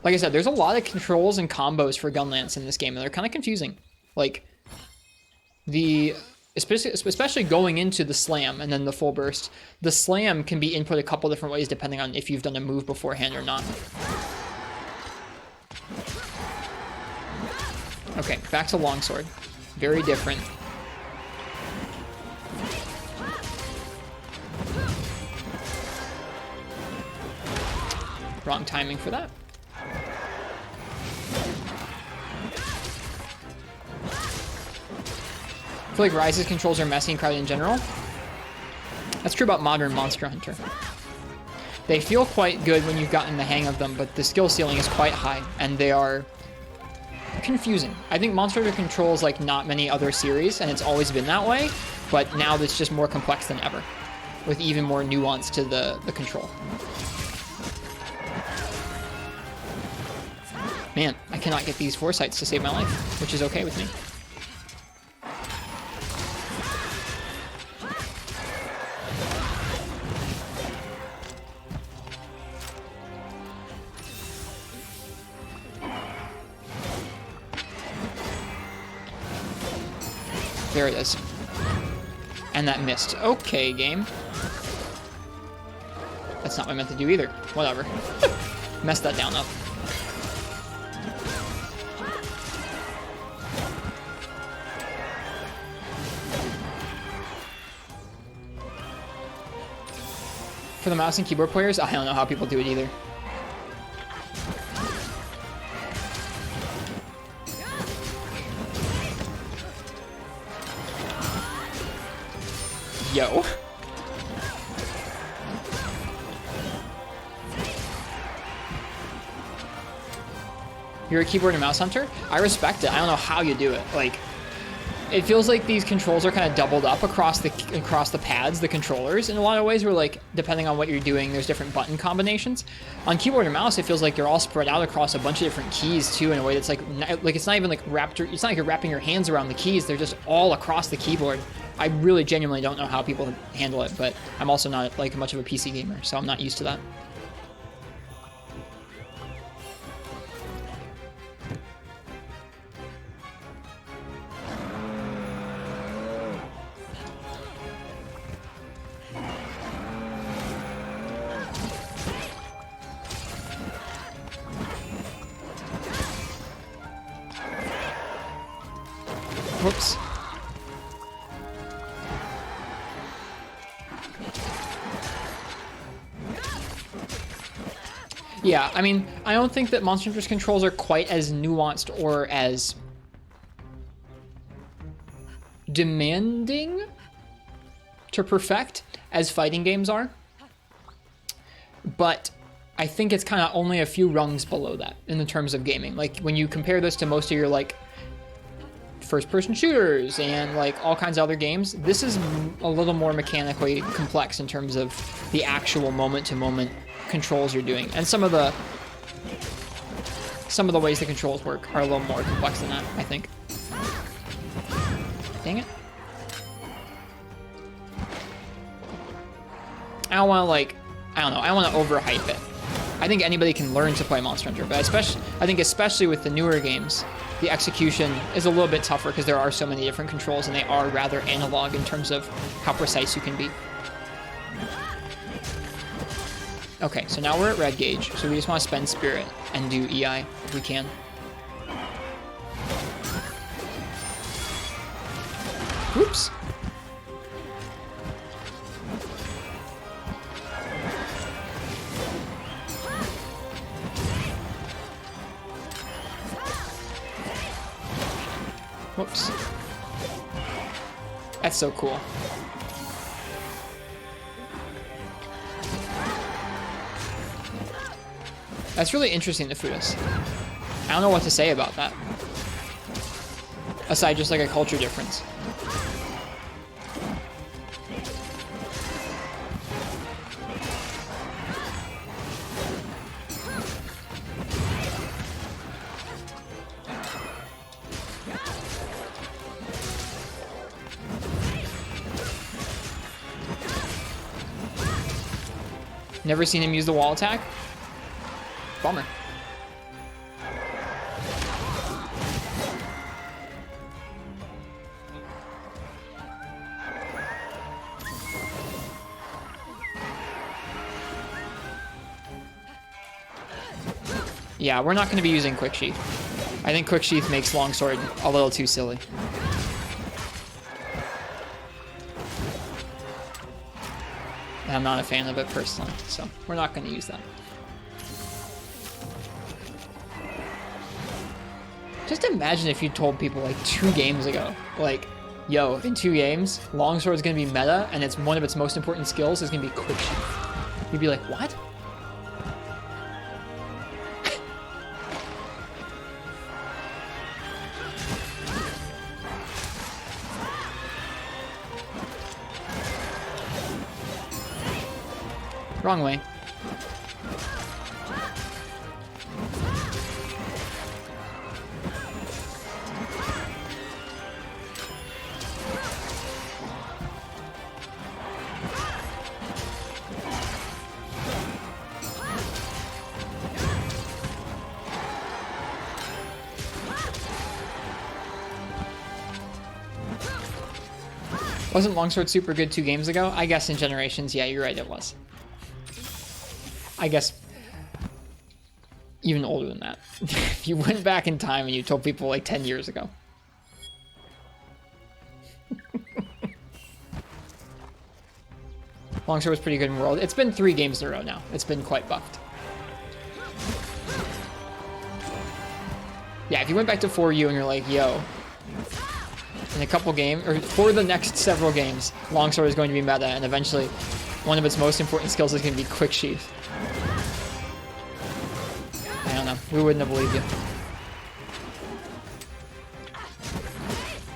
Like I said, there's a lot of controls and combos for Gunlance in this game, and they're kind of confusing. Like, Especially going into the slam and then the full burst, the slam can be input a couple different ways depending on if you've done a move beforehand or not. Okay, back to Longsword. Very different. Wrong timing for that. I feel like Rise's controls are messy and crowded in general. That's true about modern Monster Hunter. They feel quite good when you've gotten the hang of them, but the skill ceiling is quite high, and they are confusing. I think Monster Hunter controls like not many other series, and it's always been that way, but now it's just more complex than ever, with even more nuance to the control. Man, I cannot get these foresights to save my life, which is okay with me. There it is. And that missed. Okay, game. That's not what I meant to do either. Whatever. Messed that down up. For the mouse and keyboard players, I don't know how people do it either. Yo. You're a keyboard and mouse hunter? I respect it. I don't know how you do it. Like, it feels like these controls are kind of doubled up across the pads, the controllers, in a lot of ways where, like, depending on what you're doing, there's different button combinations. On keyboard and mouse, it feels like they're all spread out across a bunch of different keys, too, in a way that's, like it's not even, like, it's not like you're wrapping your hands around the keys. They're just all across the keyboard. I really genuinely don't know how people handle it, but I'm also not, like, much of a PC gamer, so I'm not used to that. Whoops. Yeah, I mean, I don't think that Monster Hunter's controls are quite as nuanced or as demanding to perfect as fighting games are. But I think it's kind of only a few rungs below that in the terms of gaming. Like, when you compare this to most of your, like, first-person shooters and, like, all kinds of other games, this is a little more mechanically complex in terms of the actual moment-to-moment controls you're doing. And some of the ways the controls work are a little more complex than that, I think. Dang it. I don't want to, like, I don't know, I don't want to overhype it. I think anybody can learn to play Monster Hunter, but especially with the newer games, the execution is a little bit tougher because there are so many different controls and they are rather analog in terms of how precise you can be. Okay, so now we're at red gauge, so we just want to spend spirit and do EI if we can. Oops. Whoops. That's so cool. That's really interesting to Fudus. I don't know what to say about that. Aside just like a culture difference. Never seen him use the wall attack? Bummer. Yeah, we're not going to be using Quick Sheath. I think Quick Sheath makes Longsword a little too silly. And I'm not a fan of it personally, so we're not going to use that. Just imagine if you told people like 2 games ago, like, yo, in 2 games, Longsword is going to be meta, and it's one of its most important skills is going to be Quick Sheath. You'd be like, what? Wrong way. Wasn't Longsword super good 2 games ago? I guess in Generations, yeah, you're right, it was. I guess even older than that. If you went back in time and you told people like 10 years ago. Longsword was pretty good in World. It's been 3 games in a row now. It's been quite buffed. Yeah, if you went back to 4U and you're like, yo, in a couple games, or for the next several games, Longsword is going to be meta, and eventually one of its most important skills is going to be Quick Sheath. I don't know. We wouldn't have believed you.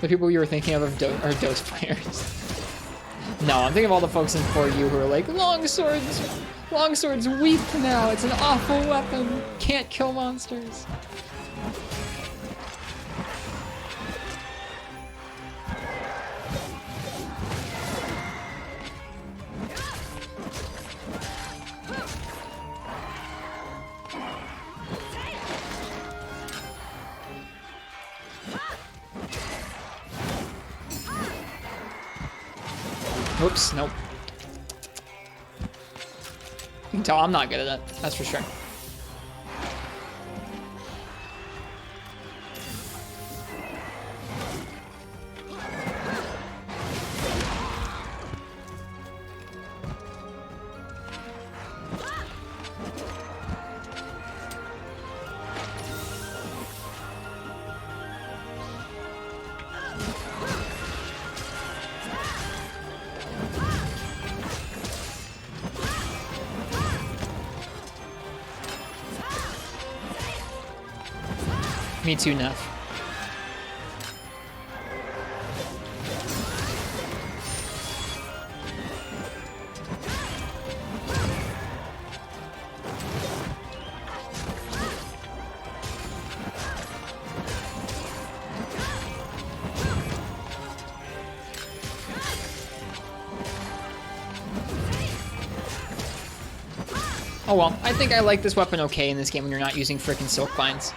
The people you were thinking of are Dose players. No, I'm thinking of all the folks in 4U who are like, Longsword's weak now. It's an awful weapon. Can't kill monsters. Oops, nope. You can tell I'm not good at that, that's for sure. Me too, Neff. Oh well, I think I like this weapon okay in this game when you're not using frickin' Silk Vines.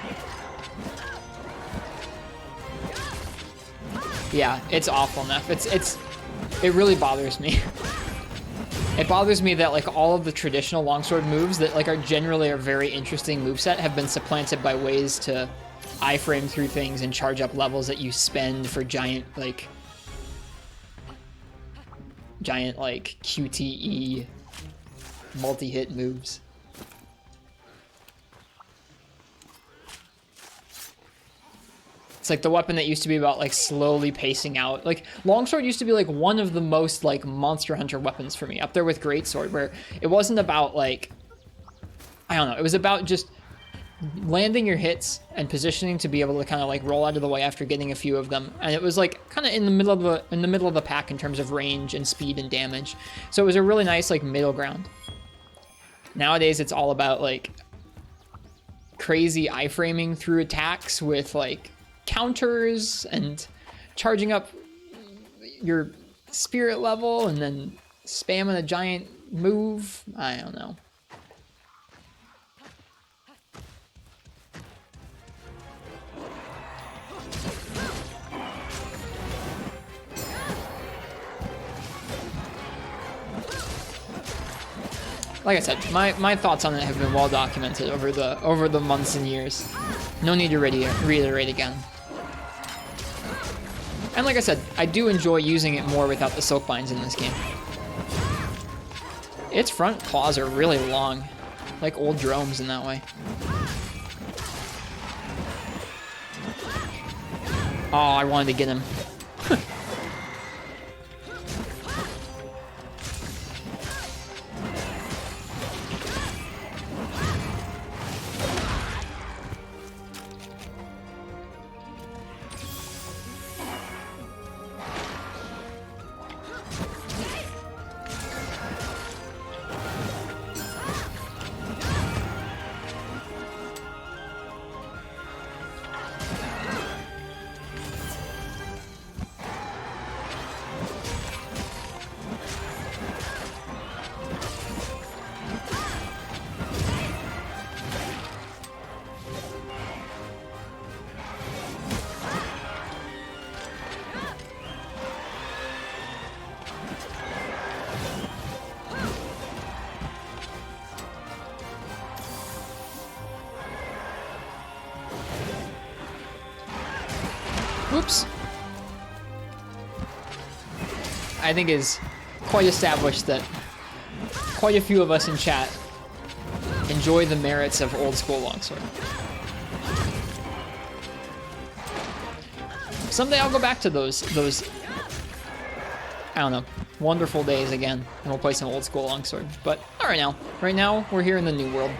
Yeah, it's awful enough. It really bothers me. It bothers me that like all of the traditional longsword moves that like are generally a very interesting moveset have been supplanted by ways to iframe through things and charge up levels that you spend for giant like QTE multi-hit moves. It's like the weapon that used to be about like slowly pacing out. Like longsword used to be like one of the most like monster hunter weapons for me, up there with greatsword, where it wasn't about like, I don't know, it was about just landing your hits and positioning to be able to kind of like roll out of the way after getting a few of them, and it was like kind of in the middle of the pack in terms of range and speed and damage. So it was a really nice like middle ground. Nowadays it's all about like crazy iframing through attacks with like counters and charging up your spirit level and then spamming a giant move. I don't know. like I said, my thoughts on it have been well documented over the months and years. No need to reiterate again. And like I said, I do enjoy using it more without the silk binds in this game. Its front claws are really long, like old drones in that way. Oh, I wanted to get him. Whoops. I think it's quite established that quite a few of us in chat enjoy the merits of old school longsword. Someday I'll go back to those I don't know, wonderful days again, and we'll play some old school longsword. But not right now. Right now, we're here in the new world.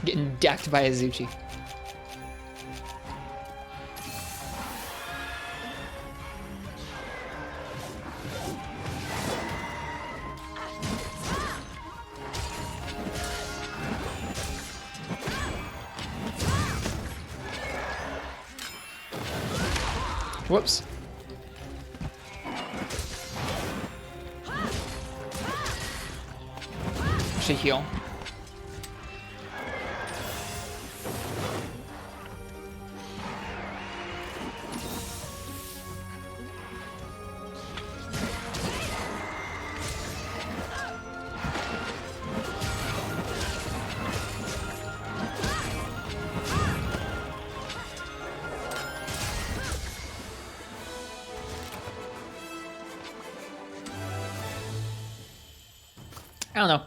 Getting decked by Izuchi. Whoops. Should heal. I don't know.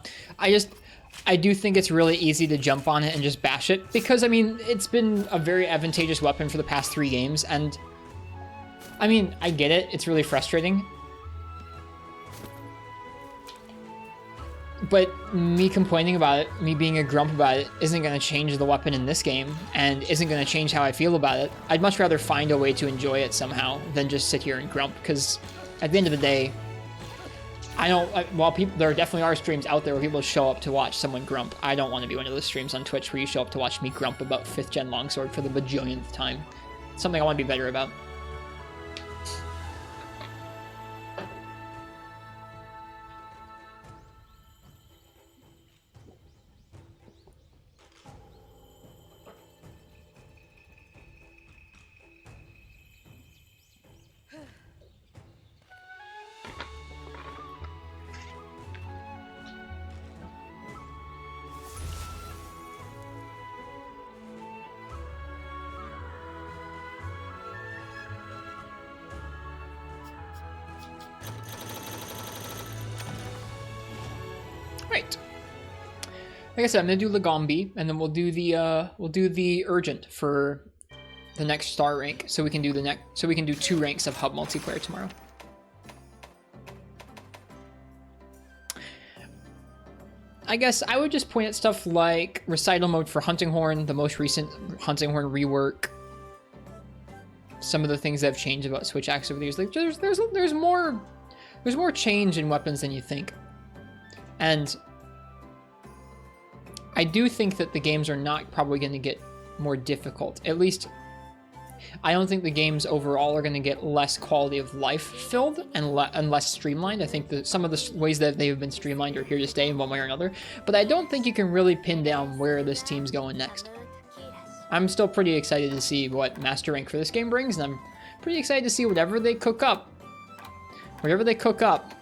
I do think it's really easy to jump on it and just bash it because, I mean, it's been a very advantageous weapon for the past 3 games, and I mean, I get it. It's really frustrating. But me complaining about it, me being a grump about it, isn't going to change the weapon in this game and isn't going to change how I feel about it. I'd much rather find a way to enjoy it somehow than just sit here and grump, because at the end of the day, I don't, while there definitely are streams out there where people show up to watch someone grump, I don't want to be one of those streams on Twitch where you show up to watch me grump about 5th gen longsword for the bajillionth time. It's something I want to be better about. Right. Like I said, I'm gonna do Lagombi, and then we'll do the urgent for the next star rank, so we can do 2 ranks of hub multiplayer tomorrow. I guess I would just point at stuff like recital mode for Hunting Horn, the most recent Hunting Horn rework, some of the things that have changed about Switch Axe over the years. Like there's more change in weapons than you think. And I do think that the games are not probably going to get more difficult. At least, I don't think the games overall are going to get less quality of life filled and less streamlined. I think that some of the ways that they've been streamlined are here to stay in one way or another. But I don't think you can really pin down where this team's going next. I'm still pretty excited to see what Master Rank for this game brings, and I'm Pretty excited to see whatever they cook up. Whatever they cook up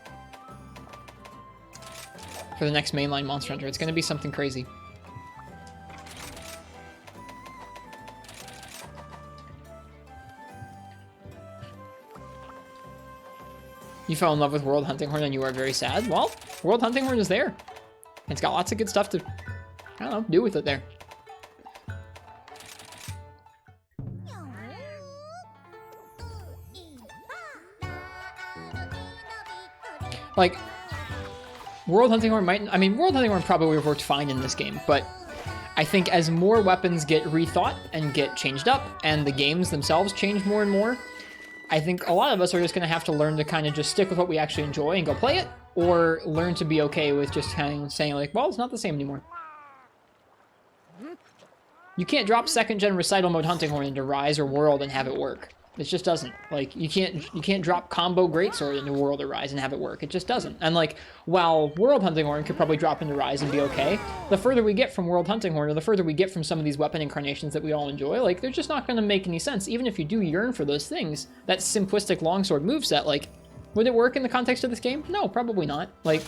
for the next mainline Monster Hunter. It's going to be something crazy. You fell in love with World Hunting Horn and you are very sad? Well, World Hunting Horn is there. It's got lots of good stuff to, I don't know, do with it there. Like, World Hunting Horn might, I mean, World Hunting Horn probably would have worked fine in this game, but I think as more weapons get rethought and get changed up, and the games themselves change more and more, I think a lot of us are just going to have to learn to kind of just stick with what we actually enjoy and go play it, or learn to be okay with just kind of saying like, well, it's not the same anymore. You can't drop 2nd gen Recital Mode Hunting Horn into Rise or World and have it work. It just doesn't. Like, you can't drop Combo Greatsword into World or Rise and have it work. It just doesn't. And like, while World Hunting Horn could probably drop into Rise and be okay, the further we get from World Hunting Horn, or the further we get from some of these weapon incarnations that we all enjoy, like, they're just not going to make any sense. Even if you do yearn for those things, that simplistic longsword moveset, like, would it work in the context of this game? No, probably not. Like,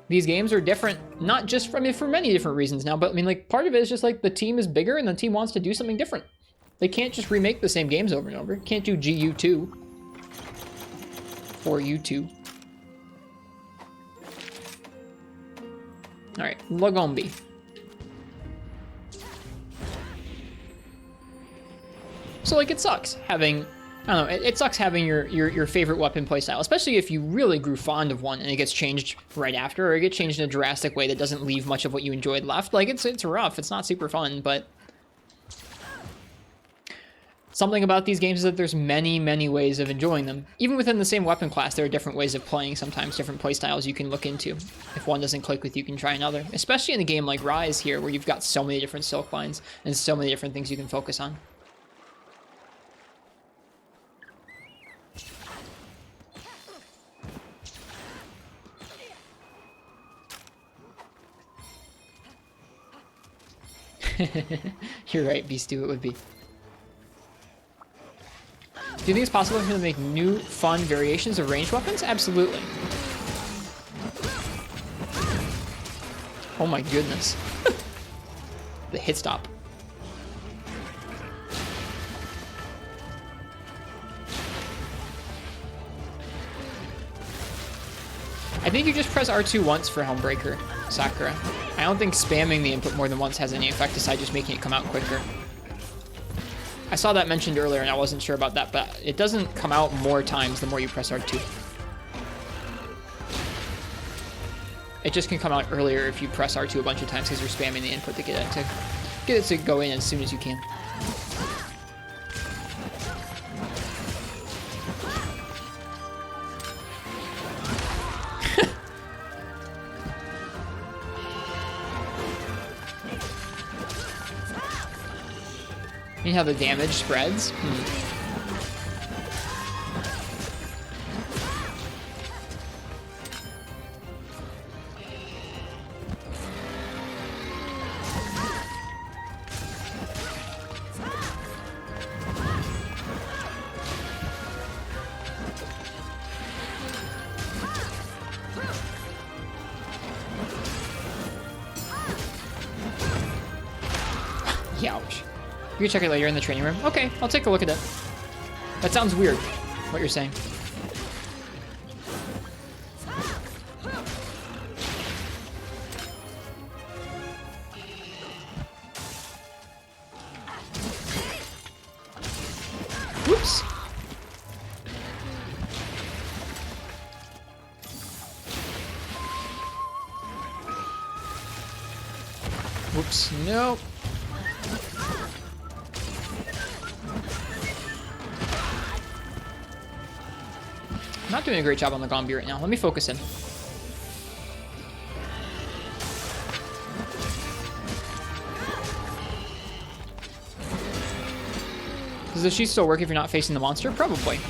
these games are different, not just for, I mean, for many different reasons now, but I mean, like, part of it is just like the team is bigger and the team wants to do something different. They can't just remake the same games over and over. Can't do GU2 or U2. All right, Lagombi. So like, it sucks having, I don't know, it sucks having your favorite weapon playstyle, especially if you really grew fond of one and it gets changed right after, or it gets changed in a drastic way that doesn't leave much of what you enjoyed left. Like, it's rough. It's not super fun, but something about these games is that there's many, many ways of enjoying them. Even within the same weapon class, there are different ways of playing, sometimes different playstyles you can look into. If one doesn't click with you, you can try another. Especially in a game like Rise here, where you've got so many different silk lines and so many different things you can focus on. You're right, Beastu, it would be. Do you think it's possible for them to make new, fun variations of ranged weapons? Absolutely. Oh my goodness. The hit stop. I think you just press R2 once for Helmbreaker, Sakura. I don't think spamming the input more than once has any effect aside just making it come out quicker. I saw that mentioned earlier and I wasn't sure about that, but it doesn't come out more times the more you press R2. It just can come out earlier if you press R2 a bunch of times because you're spamming the input to get it to go in as soon as you can. You know how the damage spreads? Youch. You can check it later in the training room. Okay, I'll take a look at it. That sounds weird, what you're saying. Whoops. Whoops, nope. I'm not doing a great job on Lagombi right now. Let me focus in. Does the sheet still work if you're not facing the monster? Probably.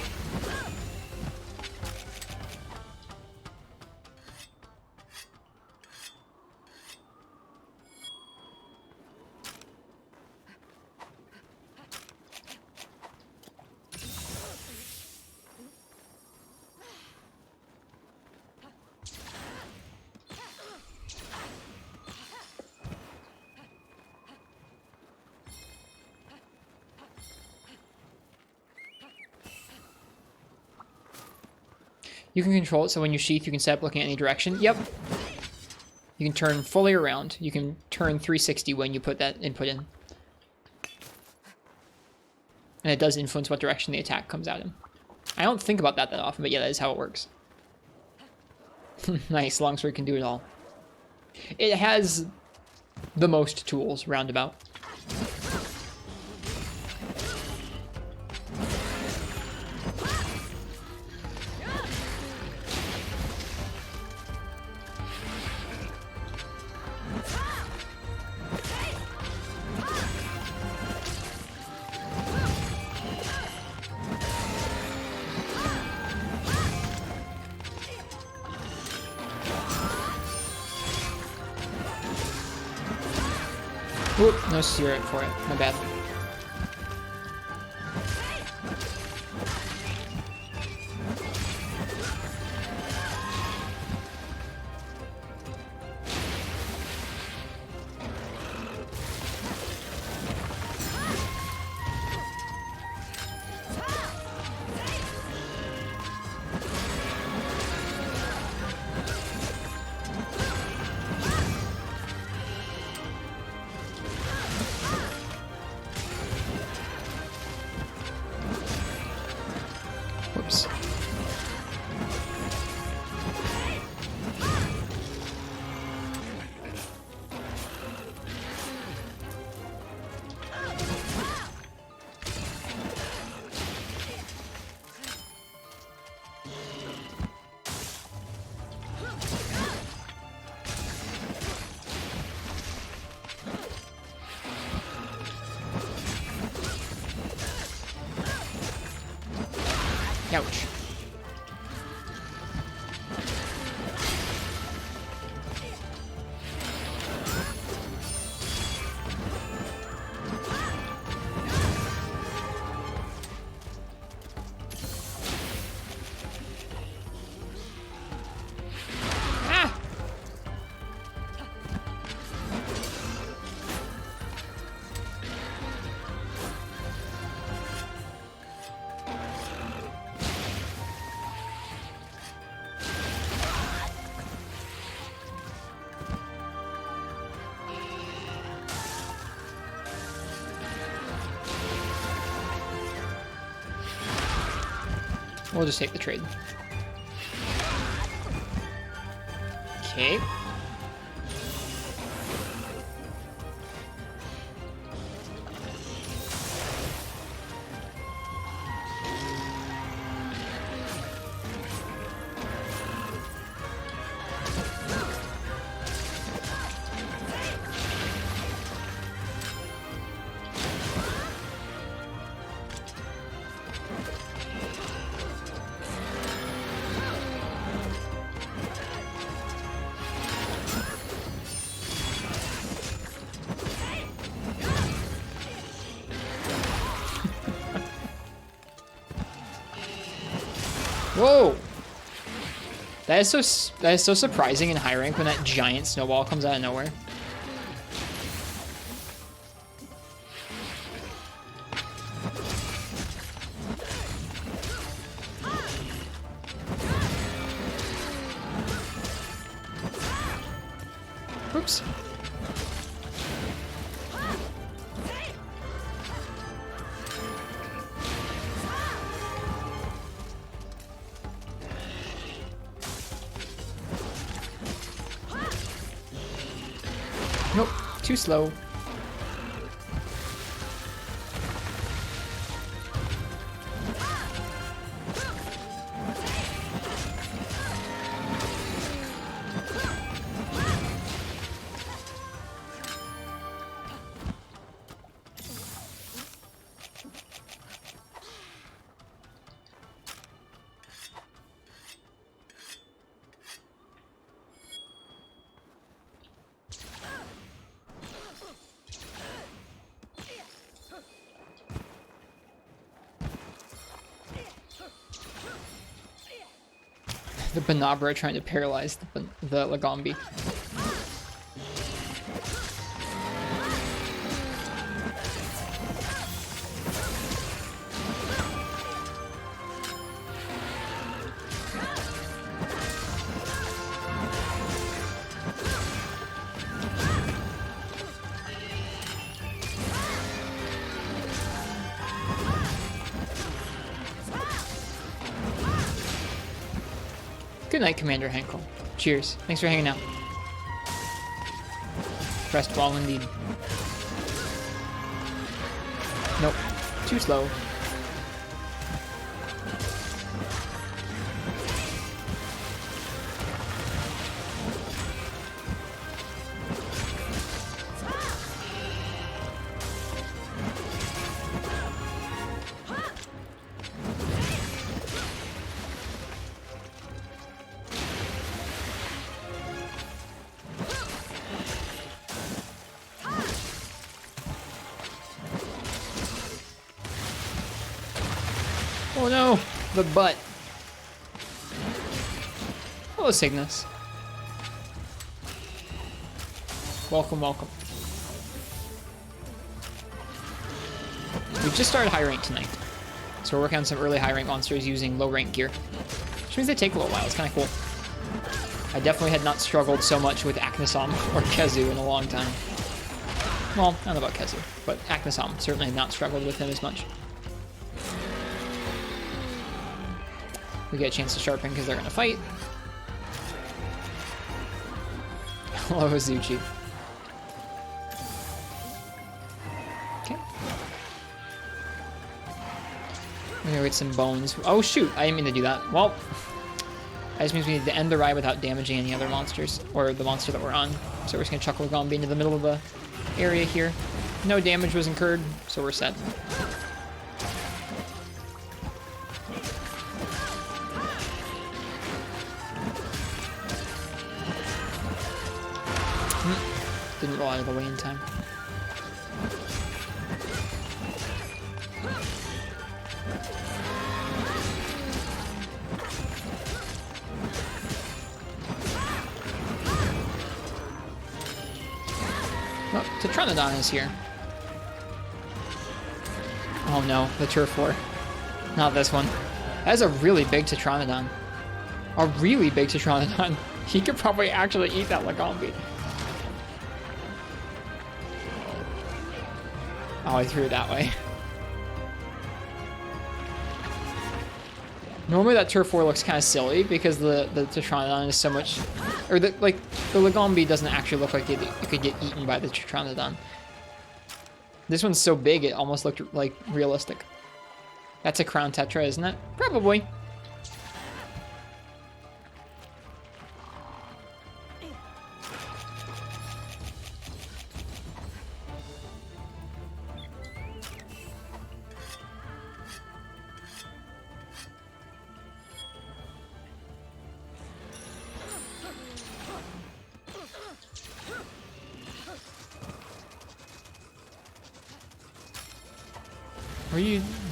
You can control it, so when you sheath, you can set up looking at any direction. Yep. You can turn fully around. You can turn 360 when you put that input in. And it does influence what direction the attack comes out in. I don't think about that often, but yeah, that is how it works. Nice, Longsword can do it all. It has the most tools, roundabout. Oop, no spirit for it. My bad. Whoops. Ouch. Ah! We'll just take the trade. Okay. Whoa! That is so surprising in high rank when that giant snowball comes out of nowhere. Oops. Nope, too slow. The Banabra trying to paralyze the Lagombi. Good night, Commander Henkel. Cheers. Thanks for hanging out. Pressed wall indeed. Nope. Too slow. Oh no, the butt. Hello, Cygnus. Welcome, welcome. We just started high rank tonight. So we're working on some early high rank monsters using low rank gear. Which means they take a little while, it's kind of cool. I definitely had not struggled so much with Aknosom or Khezu in a long time. Well, I don't know about Khezu, but Aknosom certainly had not struggled with him as much. We get a chance to sharpen because they're going to fight. Hello, Izuchi. Okay. I'm gonna get some bones. Oh shoot, I didn't mean to do that. Well, that just means we need to end the ride without damaging any other monsters, or the monster that we're on. So we're just gonna chuck Lagombi into the middle of the area here. No damage was incurred, so we're set. Didn't roll out of the way in time. Oh, Tetranadon is here. Oh no, the Turf War. Not this one. That is a really big Tetranadon. A really big Tetranadon. He could probably actually eat that Lagombi. Oh, I threw it that way. Normally that Turf War looks kind of silly because the Tetranadon is so much... Or, the Lagombi doesn't actually look like it could get eaten by the Tetranadon. This one's so big it almost looked, like, realistic. That's a Crown Tetra, isn't it? Probably.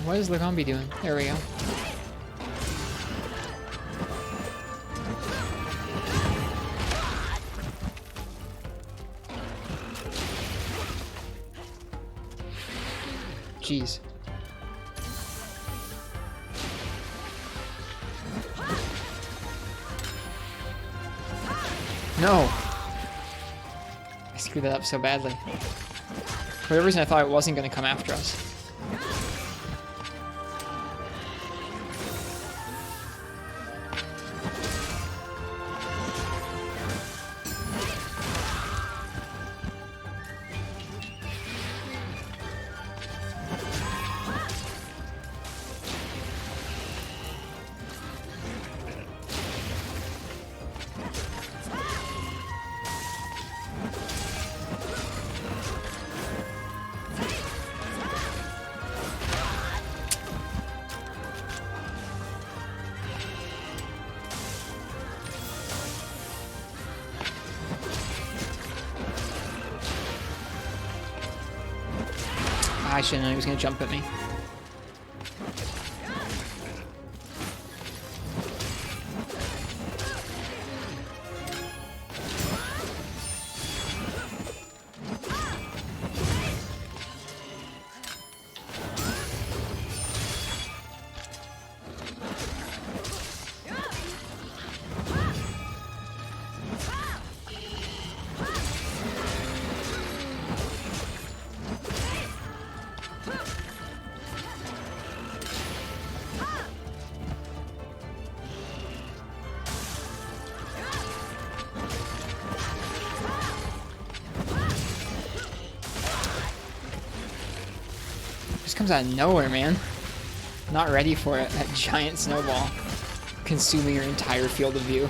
What is Lagombi doing? There we go. Jeez. No! I screwed that up so badly. For whatever reason I thought it wasn't going to come after us. I shouldn't know he was going to jump at me. comes out of nowhere, man. Not ready for it. That giant snowball consuming your entire field of view.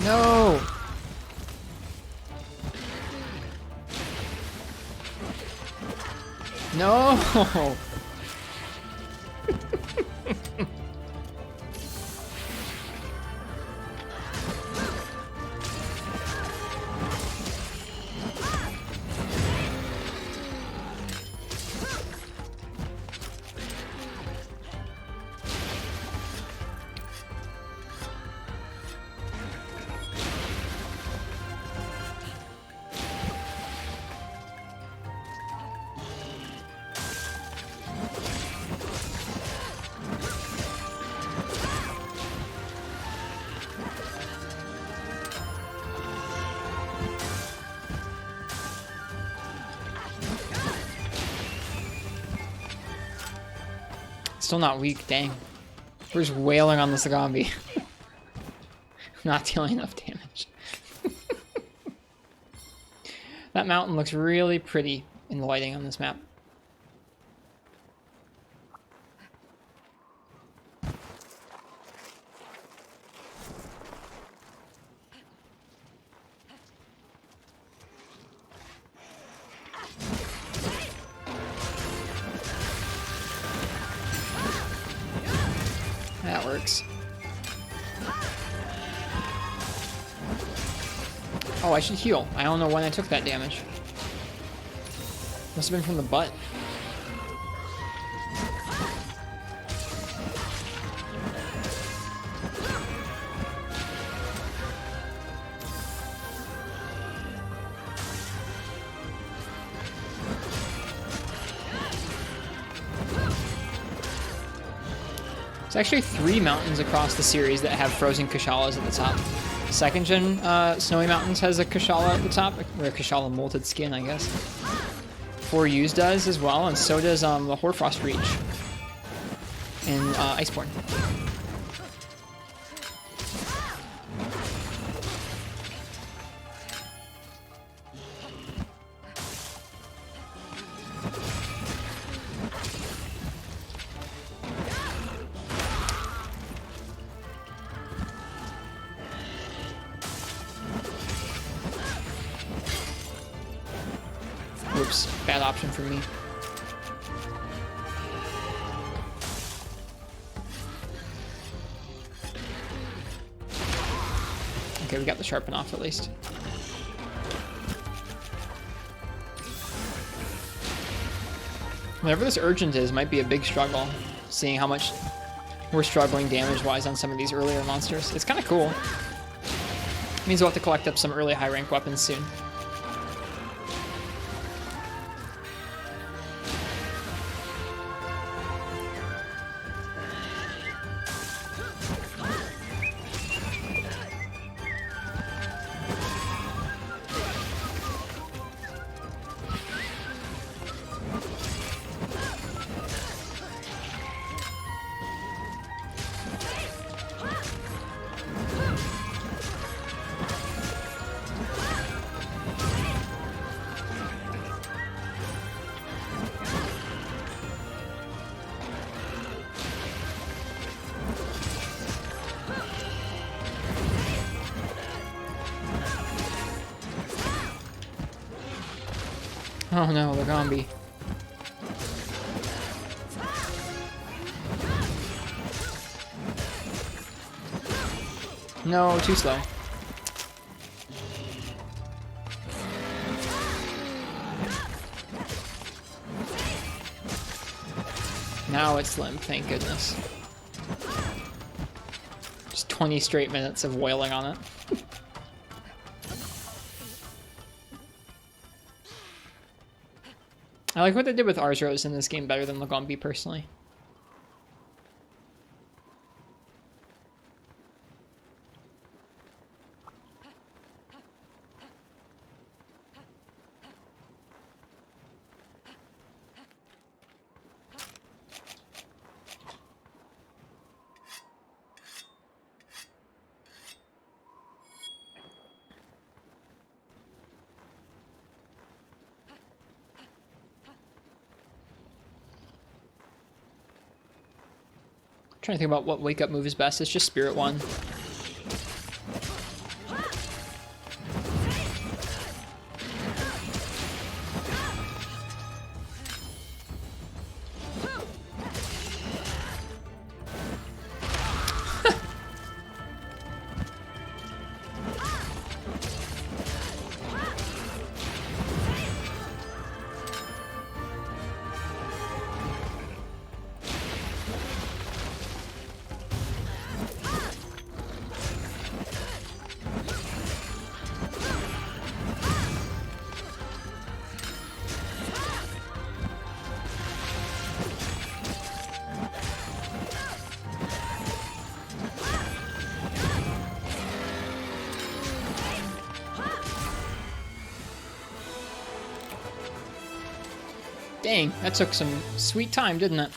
No! No! Still not weak, dang. We're just wailing on the Lagombi. Not dealing enough damage. That mountain looks really pretty in the lighting on this map. That works. Oh, I should heal. I don't know when I took that damage. Must have been from the butt. There's actually 3 mountains across the series that have frozen Kushalas at the top. Second gen Snowy Mountains has a Kushala at the top, or a Kushala molted skin, I guess. 4U's does as well, and so does the Hoarfrost Reach in Iceborne. Oops, bad option for me. Okay, we got the sharpen off at least. Whatever this urgent is might be a big struggle, seeing how much we're struggling damage-wise on some of these earlier monsters. It's kind of cool. It means we'll have to collect up some early high-rank weapons soon. Oh no, Lagombi. No, too slow. Now it's Slim, thank goodness. Just 20 straight minutes of wailing on it. I like what they did with Arzros in this game better than Lagombi, personally. Trying to think about what wake up move is best. It's just Spirit One. Dang, that took some sweet time, didn't it?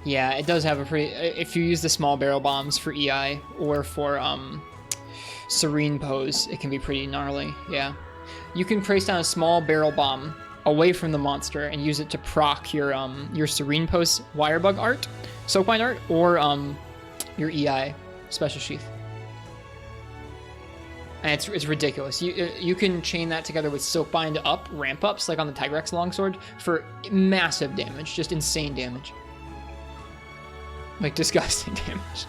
Yeah, it does have a pretty... If you use the small barrel bombs for EI or for Serene Pose, it can be pretty gnarly, yeah. You can place down a small barrel bomb away from the monster and use it to proc your Serene Pose Wirebug art, Soapbind art, or your EI Special Sheath. And it's ridiculous. You can chain that together with Soapbind up, ramp ups, like on the Tigrex Longsword, for massive damage, just insane damage. Like, disgusting damage.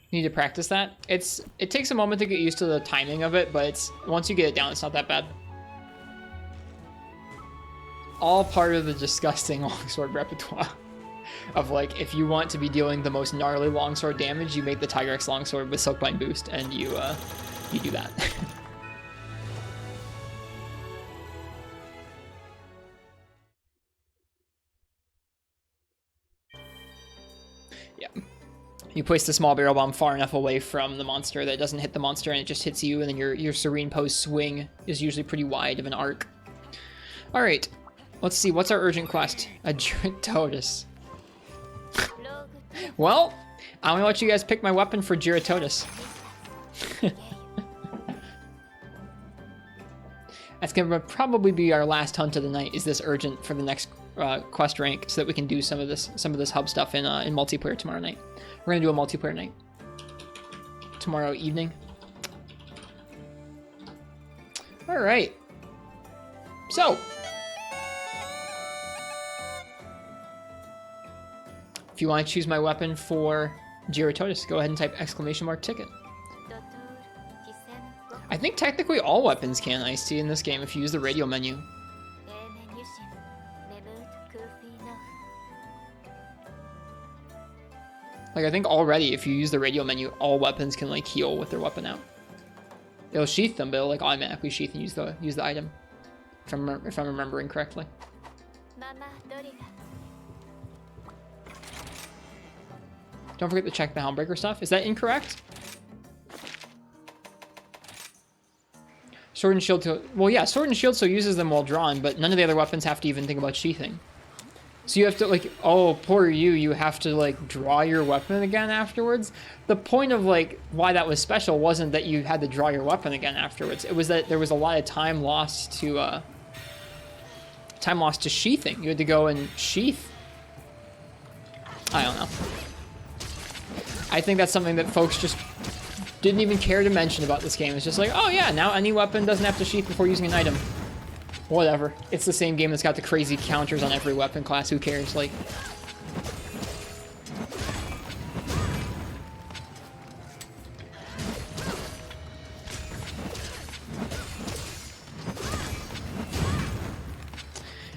You need to practice that. It takes a moment to get used to the timing of it, but once you get it down, it's not that bad. All part of the disgusting longsword repertoire. Of like, if you want to be dealing the most gnarly longsword damage, you make the Tigrex Longsword with Soapbind boost, and you do that. Yeah. You place the small barrel bomb far enough away from the monster that it doesn't hit the monster and it just hits you, and then your Serene Pose swing is usually pretty wide of an arc. Alright, let's see, what's our urgent quest? A Jyuratodus. Well, I'm gonna let you guys pick my weapon for Jyuratodus. That's gonna probably be our last hunt of the night, is this urgent for the next quest rank, so that we can do some of this hub stuff in multiplayer tomorrow night. We're gonna do a multiplayer night tomorrow evening. All right. So, if you want to choose my weapon for Jyuratodus, go ahead and type !ticket. I think technically all weapons can Ice-T in this game if you use the radial menu. Like, I think already if you use the radial menu, all weapons can like heal with their weapon out. It'll sheath them, but it'll like automatically sheath and use the item. If I'm remembering correctly. Don't forget to check the Helmbreaker stuff. Is that incorrect? Sword and Shield, well, yeah, Sword and Shield still uses them while drawn, but none of the other weapons have to even think about sheathing. So you have to, like, oh, poor you have to, like, draw your weapon again afterwards? The point of, like, why that was special wasn't that you had to draw your weapon again afterwards. It was that there was a lot of time lost to sheathing. You had to go and sheath. I don't know. I think that's something that folks just didn't even care to mention about this game. It's just like, oh yeah, now any weapon doesn't have to sheath before using an item. Whatever. It's the same game that's got the crazy counters on every weapon class. Who cares? Like...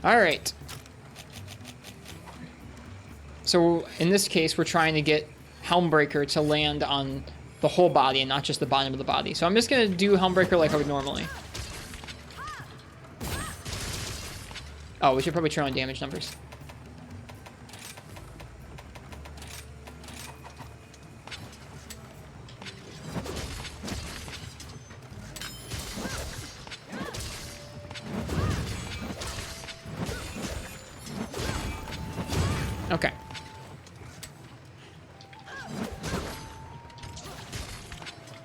Alright. So, in this case, we're trying to get Helmbreaker to land on the whole body and not just the bottom of the body. So I'm just going to do Helmbreaker like I would normally. Oh, we should probably turn on damage numbers. Okay.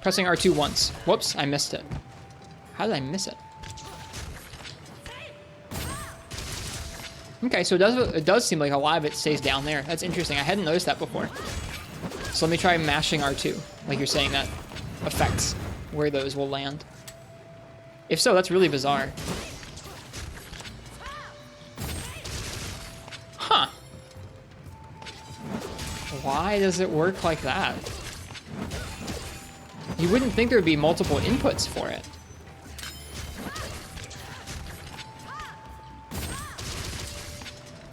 Pressing R2 once. Whoops, I missed it. How did I miss it? Okay, so it does seem like a lot of it stays down there. That's interesting. I hadn't noticed that before. So let me try mashing R2. Like you're saying, that affects where those will land. If so, that's really bizarre. Huh. Why does it work like that? You wouldn't think there would be multiple inputs for it.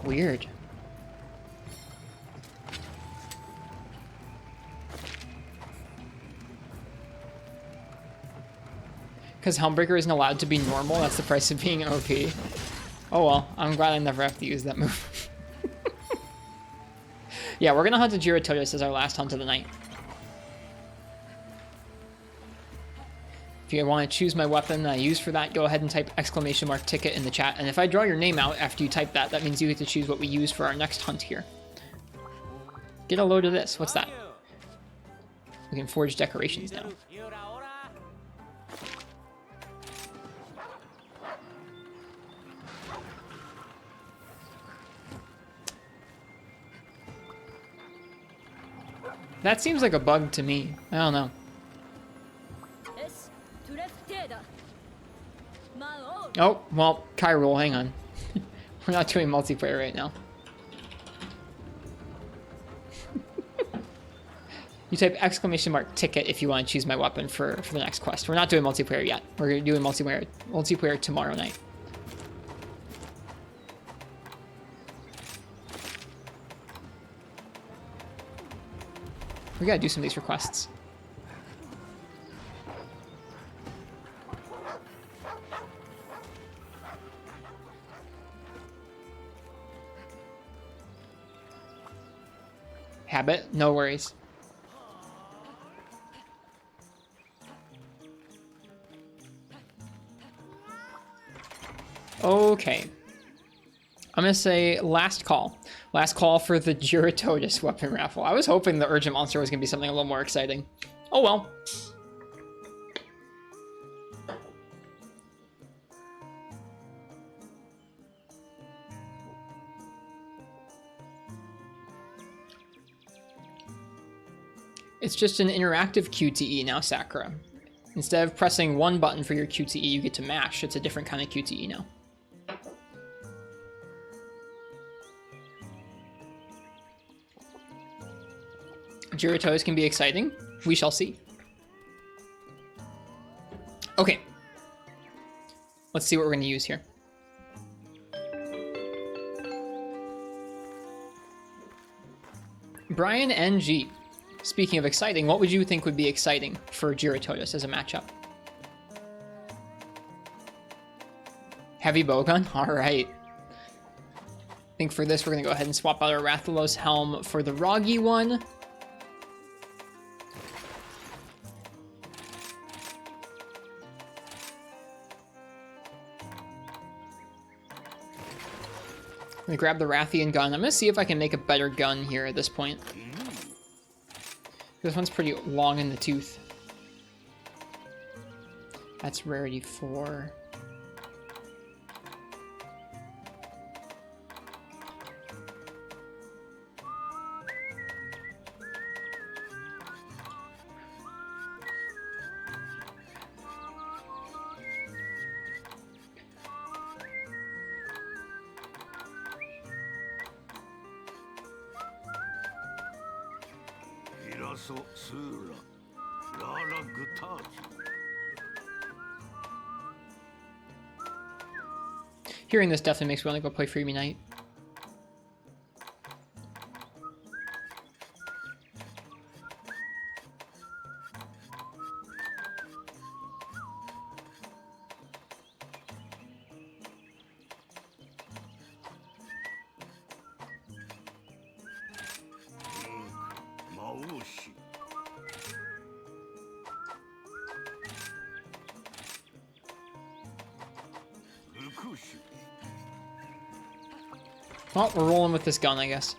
Weird. Because Helmbreaker isn't allowed to be normal, that's the price of being OP. Oh well, I'm glad I never have to use that move. Yeah, we're gonna hunt a Jyuratodus as our last hunt of the night. If you want to choose my weapon I use for that, go ahead and type !ticket in the chat. And if I draw your name out after you type that, that means you get to choose what we use for our next hunt here. Get a load of this. What's that? We can forge decorations now. That seems like a bug to me. I don't know. Oh, well, Kyrule, hang on. We're not doing multiplayer right now. You type !ticket if you want to choose my weapon for the next quest. We're not doing multiplayer yet. We're doing multiplayer tomorrow night. We gotta do some of these requests. Habit, no worries. Okay. I'm gonna say last call. Last call for the Jyuratodus weapon raffle. I was hoping the Urgent Monster was gonna be something a little more exciting. Oh well. It's just an interactive QTE now, Sakura. Instead of pressing one button for your QTE, you get to mash. It's a different kind of QTE now. Jyuratodus can be exciting. We shall see. Okay. Let's see what we're going to use here. Brian NG. Speaking of exciting, what would you think would be exciting for Jyuratodus as a matchup? Heavy Bowgun? Alright. I think for this, we're going to go ahead and swap out our Rathalos helm for the Roggy one. gonna grab the Rathian gun. I'm gonna see if I can make a better gun here at this point. This one's pretty long in the tooth. That's rarity 4. Hearing this definitely makes me want to go play Freebie Night. Well, we're rolling with this gun, I guess.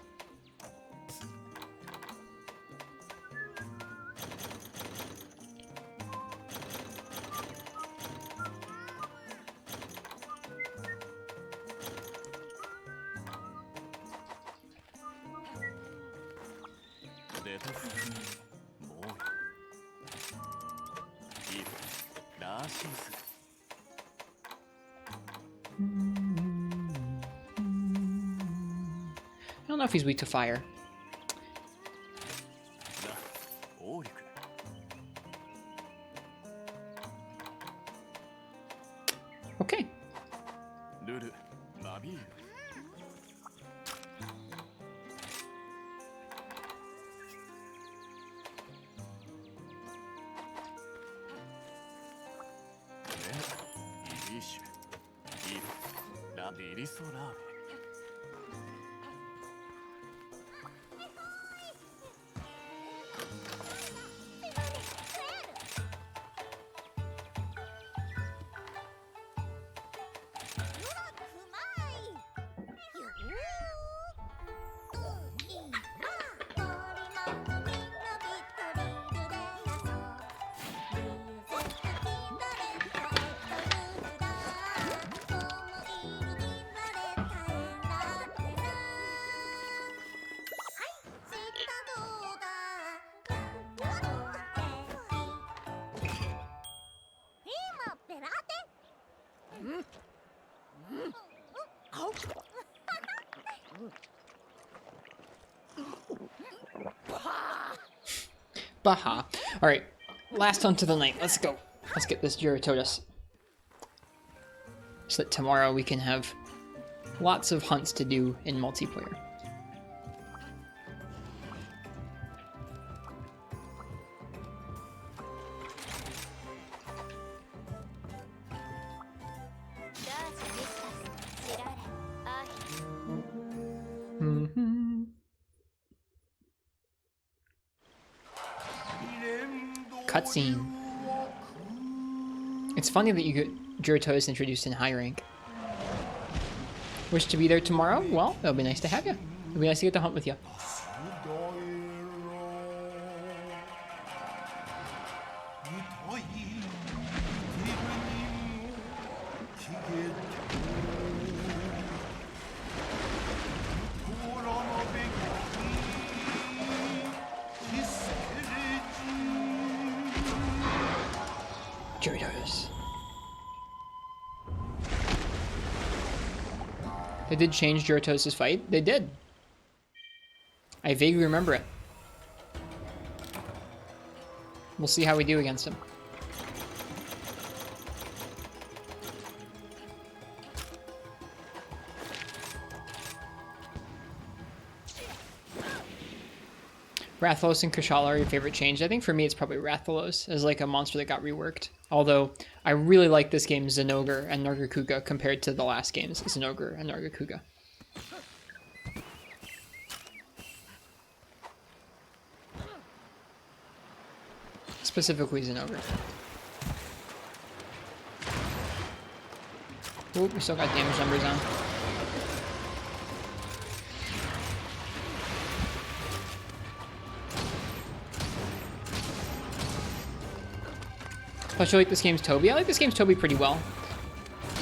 I don't know if he's weak to fire. Okay. Baha. Alright, last hunt of the night. Let's go. Let's get this Jyuratodus. So that tomorrow we can have lots of hunts to do in multiplayer. Cutscene. It's funny that you get Jyuratodus introduced in high rank. Wish to be there tomorrow? Well, it'll be nice to have you. It'll be nice to get to hunt with you. Jyuratodus. They did change Jyuratodus' fight. They did. I vaguely remember it. We'll see how we do against him. Rathalos and Kushala are your favorite change. I think for me it's probably Rathalos as like a monster that got reworked. Although I really like this game's Zinogre and Nargacuga compared to the last game's Zinogre and Nargacuga. Specifically Zinogre. Oop, we still got damage numbers on. Plus, you like this game's Toby? I like this game's Toby pretty well.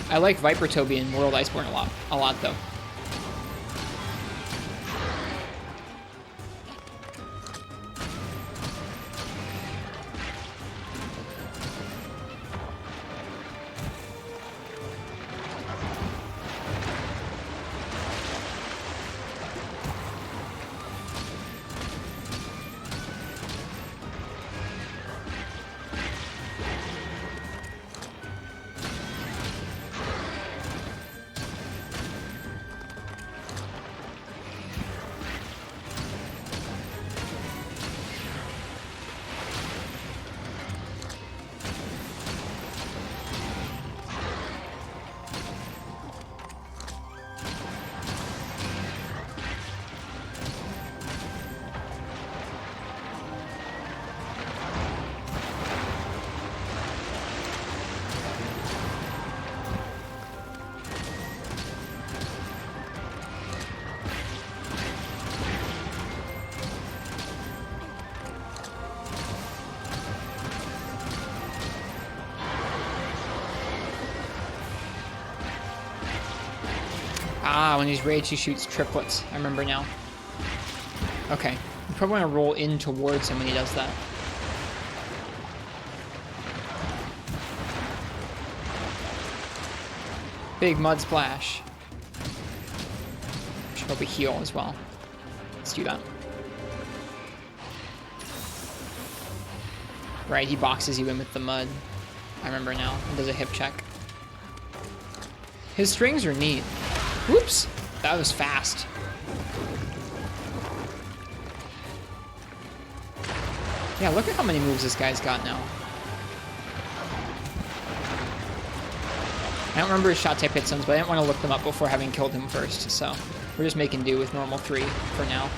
I like Viper Toby in World Iceborne a lot though. Ah, when he's raged, he shoots triplets. I remember now. Okay. You probably want to roll in towards him when he does that. Big mud splash. Should probably heal as well. Let's do that. Right, he boxes you in with the mud. I remember now. And does a hip check. His strings are neat. Whoops! That was fast. Yeah, look at how many moves this guy's got now. I don't remember his shot type hit sons, but I didn't want to look them up before having killed him first, so we're just making do with normal 3 for now.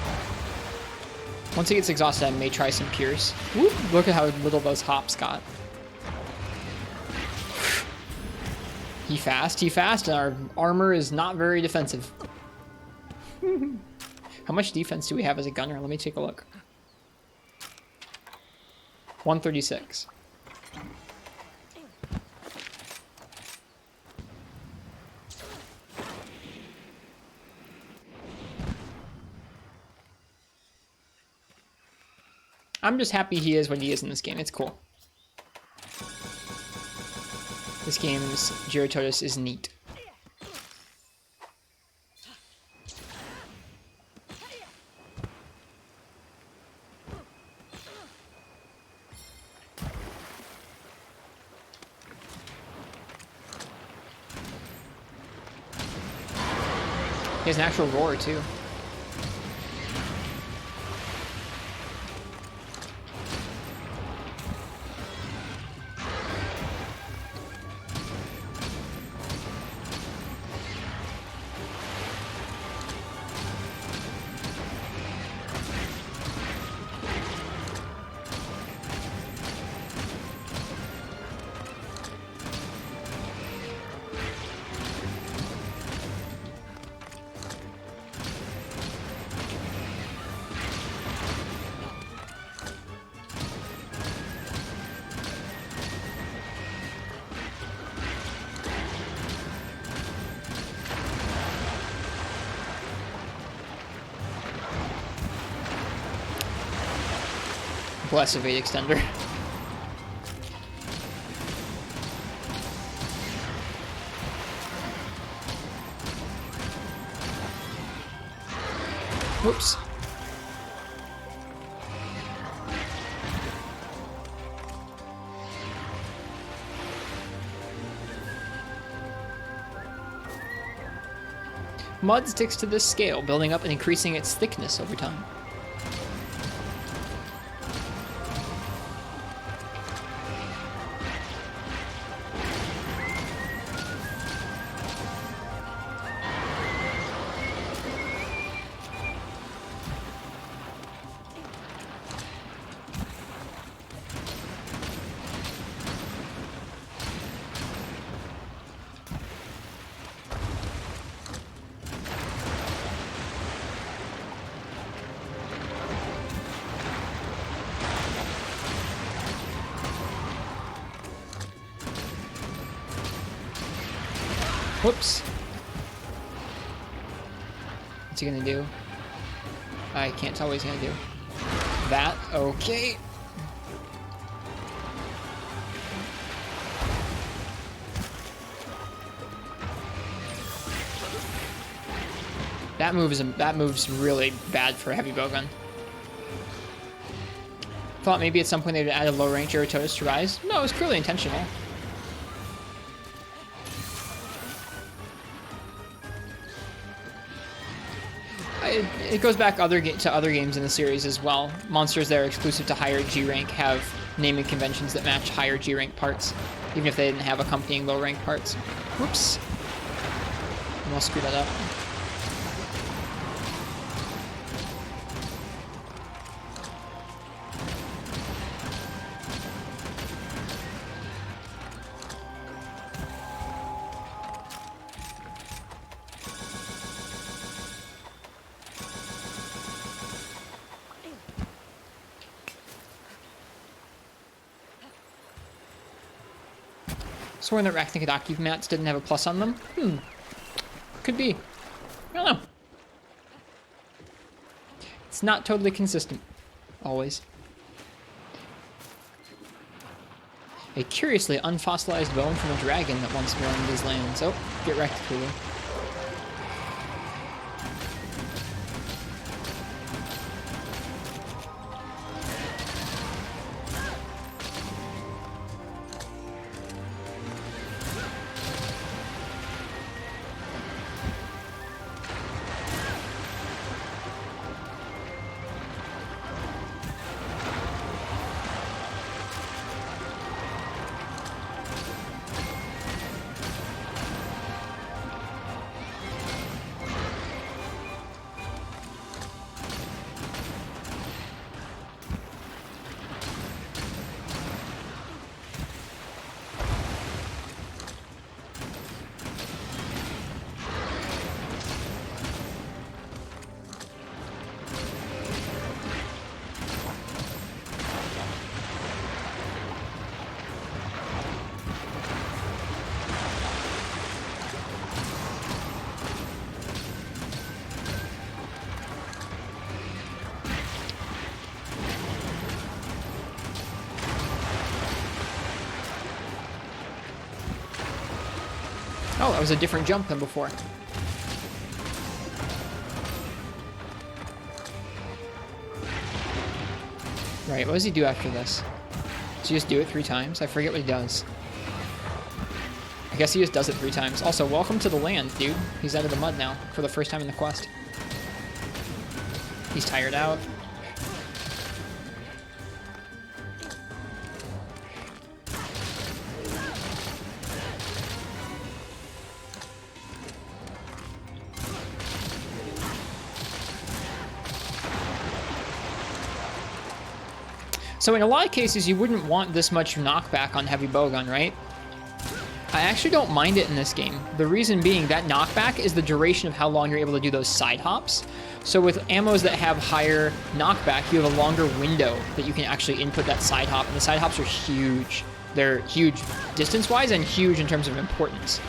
Once he gets exhausted, I may try some Pierce. Whoop! Look at how little those hops got. He fast, and our armor is not very defensive. How much defense do we have as a gunner? Let me take a look. 136. I'm just happy he is what he is in this game. It's cool. This game's Jyuratodus is neat. He has an actual roar too. Bless evade extender. Whoops. Mud sticks to this scale, building up and increasing its thickness over time. Whoops. What's he gonna do? I can't tell what he's gonna do. That, okay. That move's really bad for Heavy Bowgun. Thought maybe at some point they'd add a low rank Jyuratodus to Rise. No, it was clearly intentional. It goes back to other games in the series as well. Monsters that are exclusive to higher G rank have naming conventions that match higher G rank parts, even if they didn't have accompanying low rank parts. Whoops. Almost screwed that up. Sworn that Arachnikadaki mats didn't have a plus on them? Could be. I don't know. It's not totally consistent. Always. A curiously unfossilized bone from a dragon that once roamed these lands. Oh, get wrecked, Khezu. Oh, that was a different jump than before. Right, what does he do after this? Does he just do it 3 times? I forget what he does. I guess he just does it 3 times. Also, welcome to the land, dude. He's out of the mud now, for the first time in the quest. He's tired out. So in a lot of cases, you wouldn't want this much knockback on Heavy Bowgun, right? I actually don't mind it in this game. The reason being that knockback is the duration of how long you're able to do those side hops. So with ammos that have higher knockback, you have a longer window that you can actually input that side hop. And the side hops are huge. They're huge distance-wise and huge in terms of importance.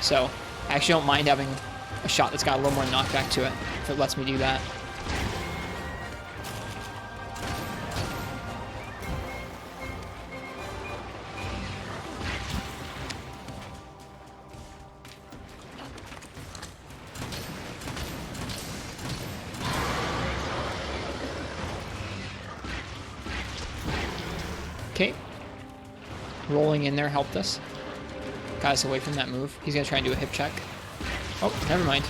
So I actually don't mind having a shot that's got a little more knockback to it if it lets me do that. Okay. Rolling in there helped us. Got us away from that move. He's going to try and do a hip check. Oh, never mind.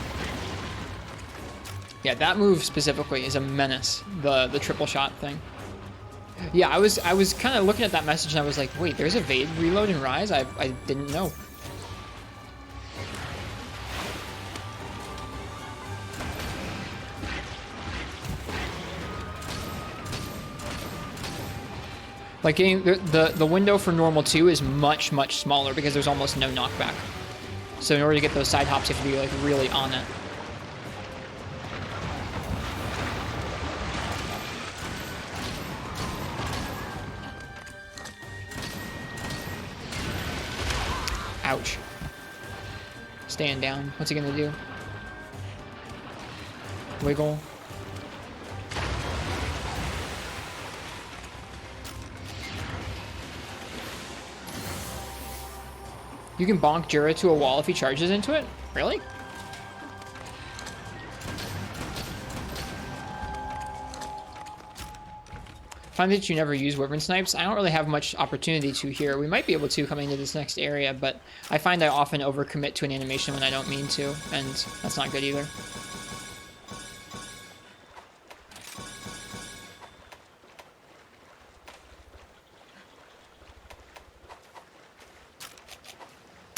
Yeah, that move specifically is a menace. The triple shot thing. Yeah, I was kind of looking at that message and I was like, wait, there's a Vade reload in Rise? I didn't know. Like getting the window for normal 2 is much smaller because there's almost no knockback. So in order to get those side hops, you have to be like really on it. Ouch. Staying down. What's he gonna do? Wiggle. You can bonk Jura to a wall if he charges into it? Really? Find that you never use Wyvern Snipes. I don't really have much opportunity to here. We might be able to coming to this next area, but I find I often overcommit to an animation when I don't mean to, and that's not good either.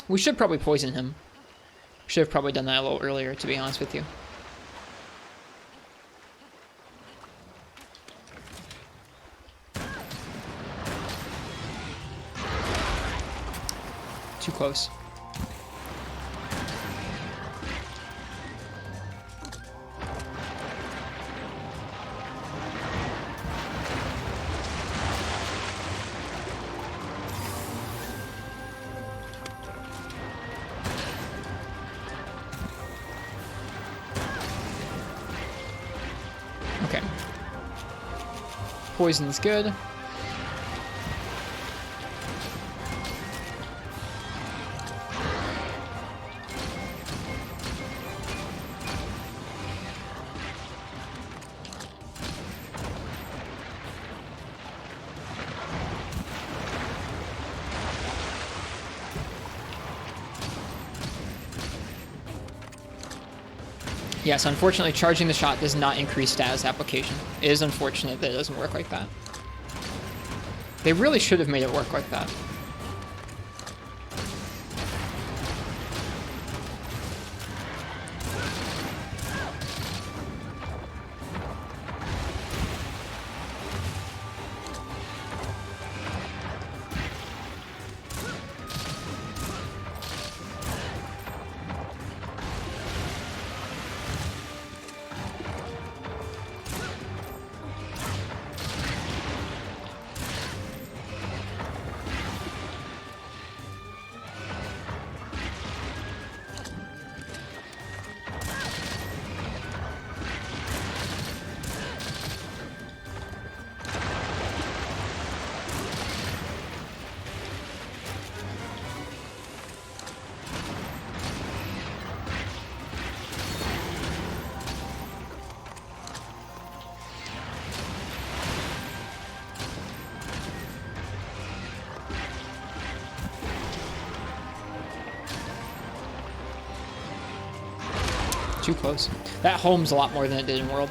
We should probably poison him. Should have probably done that a little earlier, to be honest with you. Too close. Okay. Poison's good. Yes, unfortunately, charging the shot does not increase status application. It is unfortunate that it doesn't work like that. They really should have made it work like that. Too close. That homes a lot more than it did in World.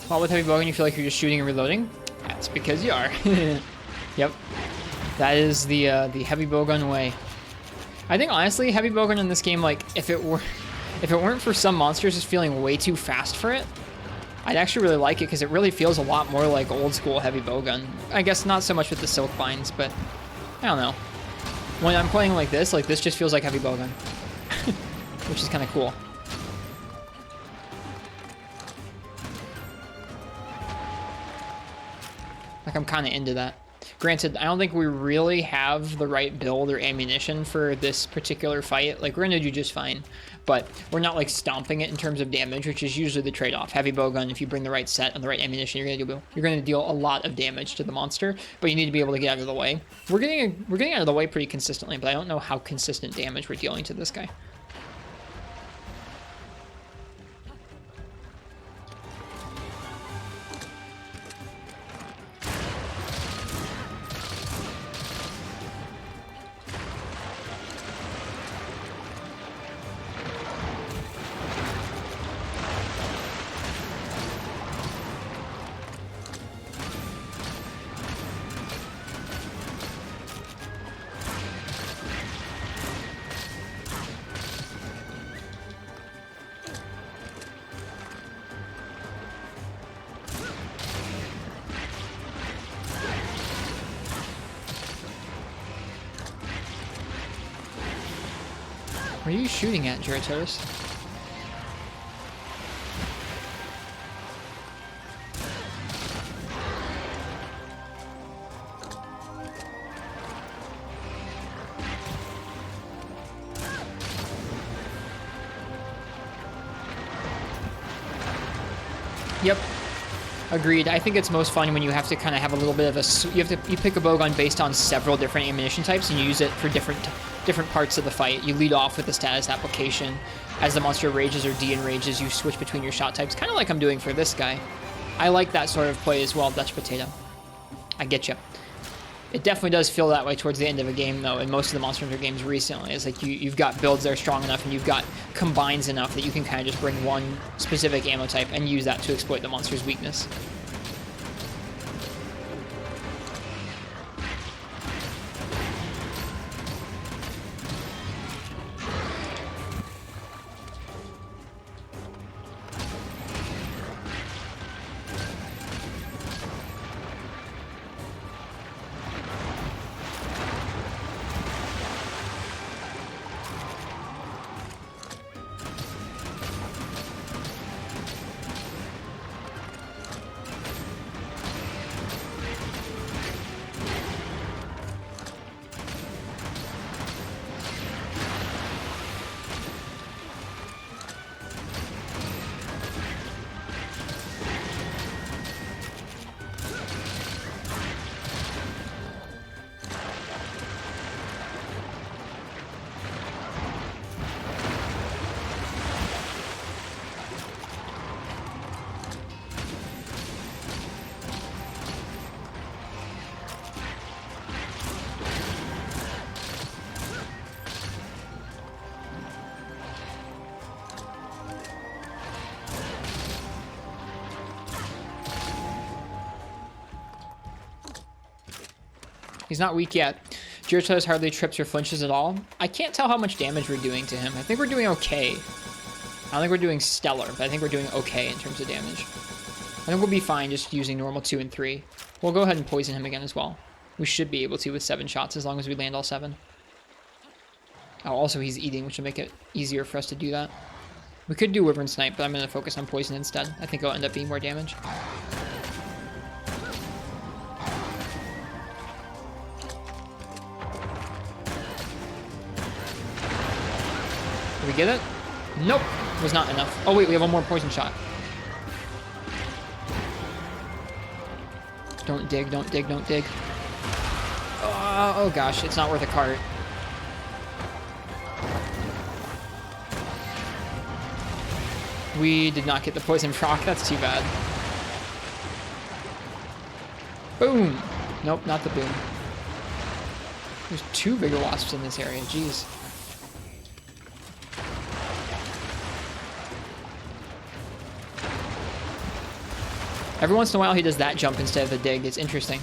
While with Heavy Bowgun, you feel like you're just shooting and reloading? That's because you are. Yep. That is the Heavy Bowgun way. I think honestly, Heavy Bowgun in this game, like if it weren't for some monsters just feeling way too fast for it, I'd actually really like it because it really feels a lot more like old school Heavy Bowgun. I guess not so much with the silk binds, but I don't know. When I'm playing like this just feels like Heavy Bowgun, which is kind of cool. Like, I'm kind of into that. Granted, I don't think we really have the right build or ammunition for this particular fight. Like, we're going to do just fine, but we're not, like, stomping it in terms of damage, which is usually the trade-off. Heavy Bowgun, if you bring the right set and the right ammunition, you're going to deal a lot of damage to the monster, but you need to be able to get out of the way. We're getting out of the way pretty consistently, but I don't know how consistent damage we're dealing to this guy. What are you shooting at, Jyuratodus? Yep. Agreed. I think it's most fun when you have to kind of have a little bit of a... You pick a bowgun based on several different ammunition types and you use it for different parts of the fight. You lead off with the status application. As the monster rages or de-enrages, you switch between your shot types, kind of like I'm doing for this guy. I like that sort of play as well, Dutch Potato. I get you. It definitely does feel that way towards the end of a game, though, in most of the Monster Hunter games recently. It's like you've got builds that are strong enough and you've got combines enough that you can kind of just bring one specific ammo type and use that to exploit the monster's weakness. He's not weak yet. Jyuratodus hardly trips or flinches at all. I can't tell how much damage we're doing to him. I think we're doing okay. I don't think we're doing stellar, but I think we're doing okay in terms of damage. I think we'll be fine just using normal 2 and 3. We'll go ahead and poison him again as well. We should be able to with 7 shots as long as we land all 7. Oh, also he's eating, which will make it easier for us to do that. We could do Wyvern Snipe, but I'm going to focus on poison instead. I think it'll end up being more damage. Did we get it? Nope. Was not enough. Oh wait, we have one more poison shot. Don't dig, don't dig, don't dig. Oh gosh, it's not worth a cart. We did not get the poison proc. That's too bad. Boom. Nope, not the boom. There's 2 bigger wasps in this area. Jeez. Every once in a while he does that jump instead of the dig. It's interesting.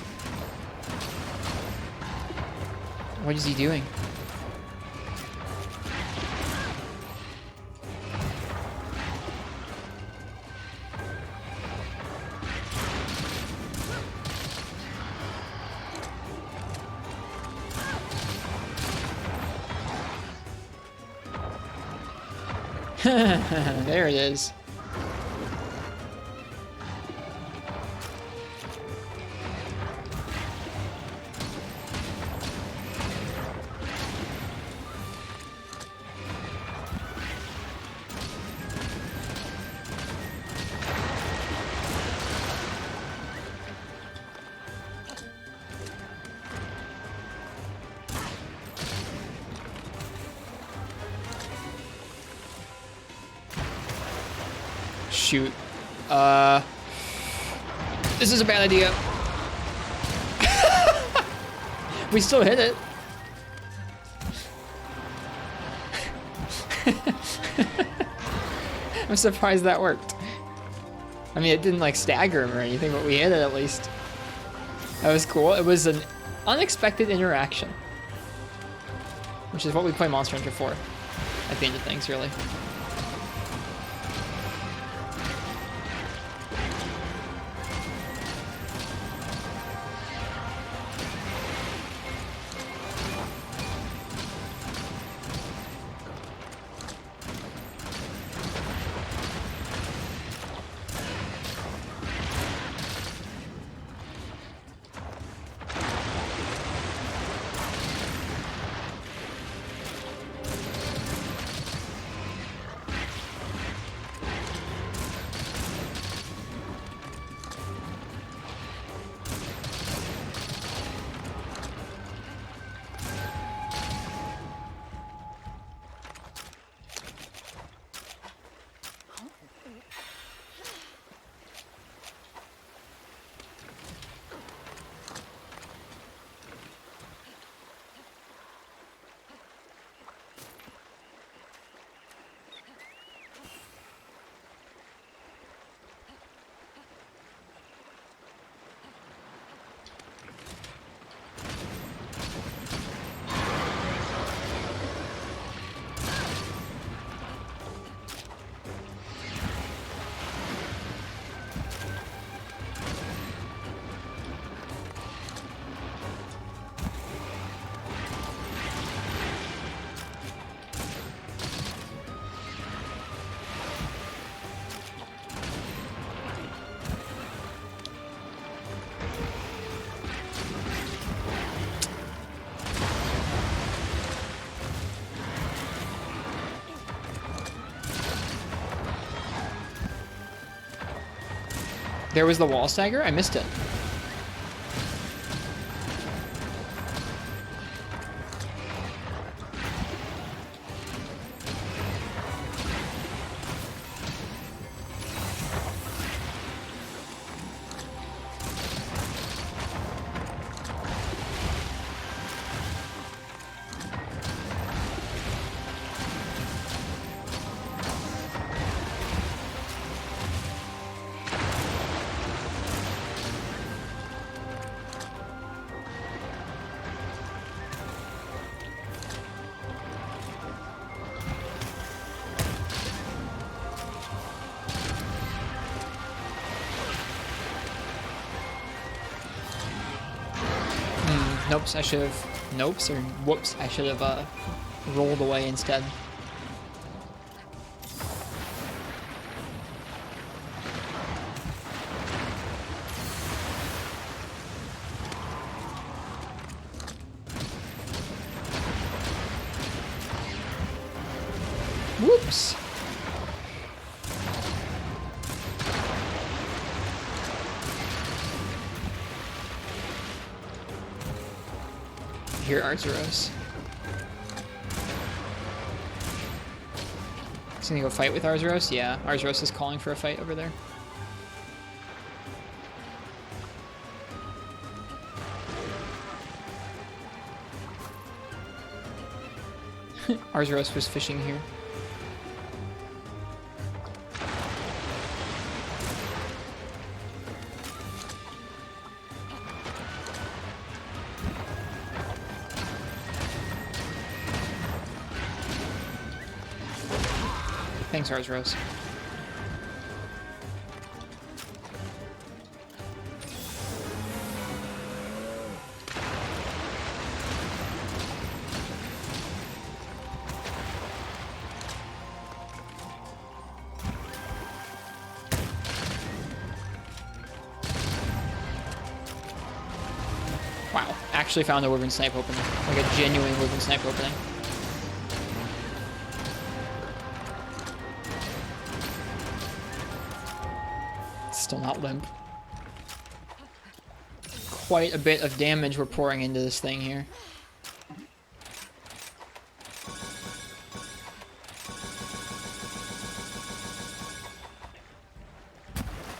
What is he doing? There it is. Shoot. This is a bad idea. We still hit it. I'm surprised that worked. I mean, it didn't like stagger him or anything, but we hit it at least. That was cool. It was an unexpected interaction, which is what we play Monster Hunter for at the end of things, really. There was the wall stagger? I missed it. Nopes, I should have... Nopes, or whoops, I should have rolled away instead. Whoops! Here, Arzuros. He's gonna go fight with Arzuros? Yeah, Arzuros is calling for a fight over there. Arzuros was fishing here. Thanks, Arzuros. Wow, actually found a Wyvern Snipe opening. Like a genuine Wyvern Snipe opening. Still not limp. Quite a bit of damage we're pouring into this thing here.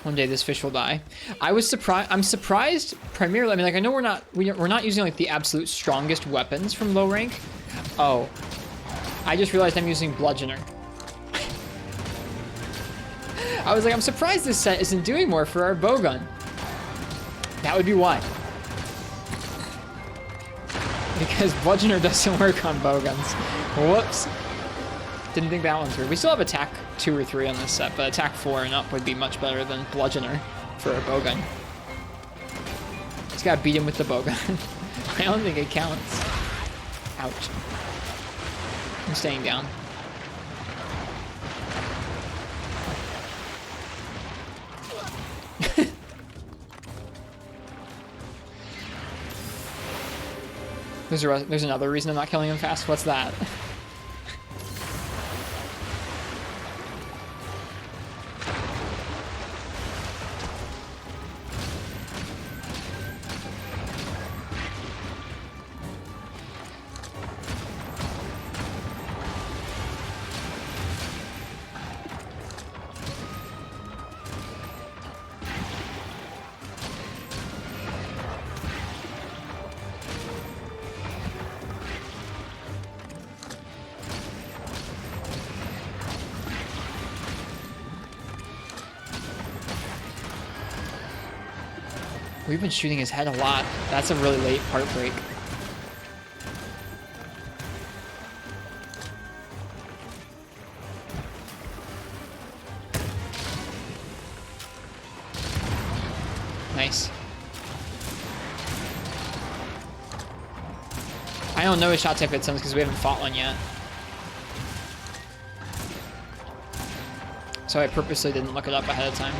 One day this fish will die. I was surprised. I'm surprised primarily. I mean, like, I know we're not using like the absolute strongest weapons from low rank. Oh, I just realized I'm using Bludgeoner. I was like, I'm surprised this set isn't doing more for our bowgun. That would be why. Because Bludgeoner doesn't work on bowguns. Whoops. Didn't think that one through. We still have attack 2 or 3 on this set, but attack 4 and up would be much better than Bludgeoner for a bowgun. Just gotta beat him with the bowgun. I don't think it counts. Ouch. I'm staying down. There's another reason I'm not killing him fast. What's that? We've been shooting his head a lot. That's a really late part break. Nice. I don't know his shot type hit some because we haven't fought one yet. So I purposely didn't look it up ahead of time.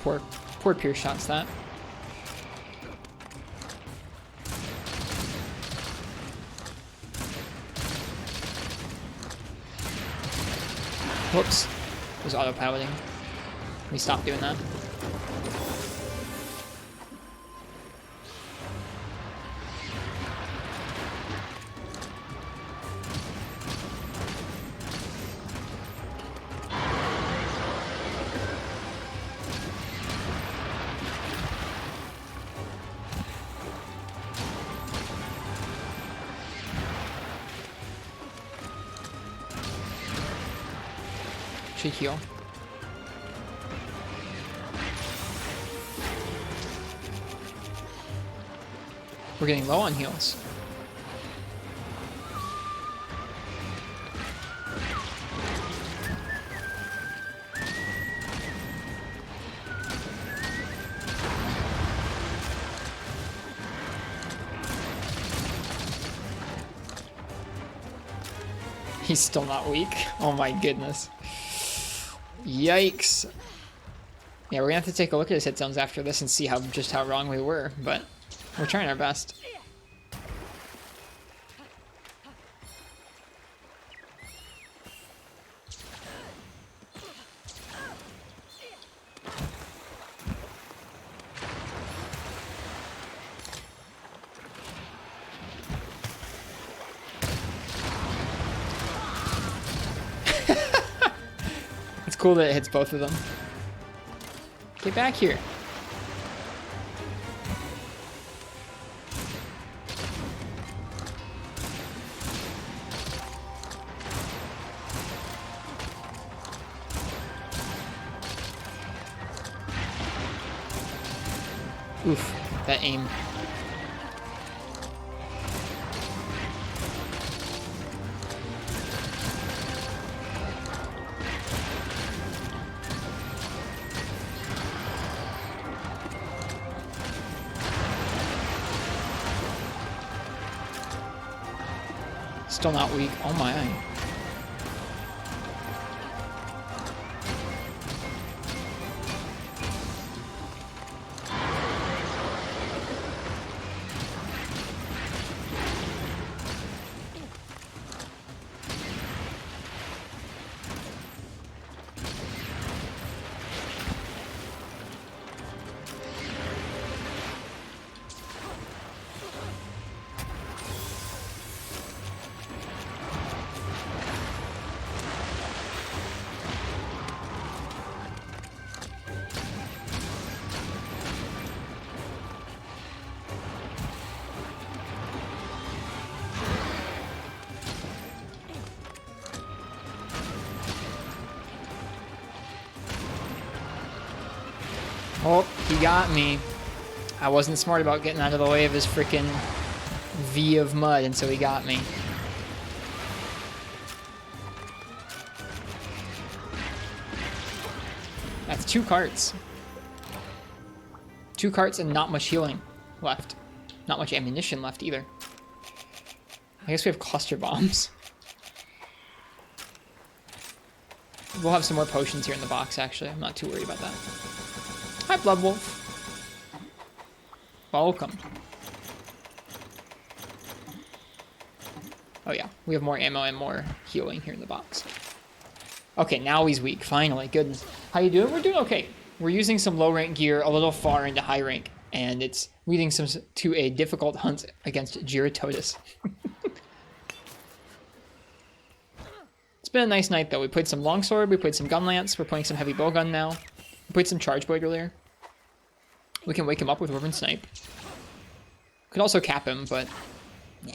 Poor Pierce shots that. Whoops. It was autopiloting. Let me stop doing that. Should heal. We're getting low on heals. He's still not weak. Oh my goodness. Yikes. Yeah, we're gonna have to take a look at his hit zones after this and see just how wrong we were, but we're trying our best. It's cool that it hits both of them. Get back here. Oof, that aim. Still not weak. Oh my. Oh, he got me. I wasn't smart about getting out of the way of his freaking V of mud, and so he got me. That's 2 carts. 2 carts and not much healing left. Not much ammunition left either. I guess we have cluster bombs. We'll have some more potions here in the box, actually. I'm not too worried about that. Hi, Blood Wolf. Welcome. Oh yeah, we have more ammo and more healing here in the box. Okay, now he's weak, finally, goodness. How you doing? We're doing okay. We're using some low rank gear a little far into high rank, and it's leading to a difficult hunt against Jyuratodus. It's been a nice night though. We played some Longsword, we played some Gunlance, we're playing some Heavy Bowgun now. We played some Charge Blade earlier. We can wake him up with Wyvern Snipe. Could also cap him, but nah.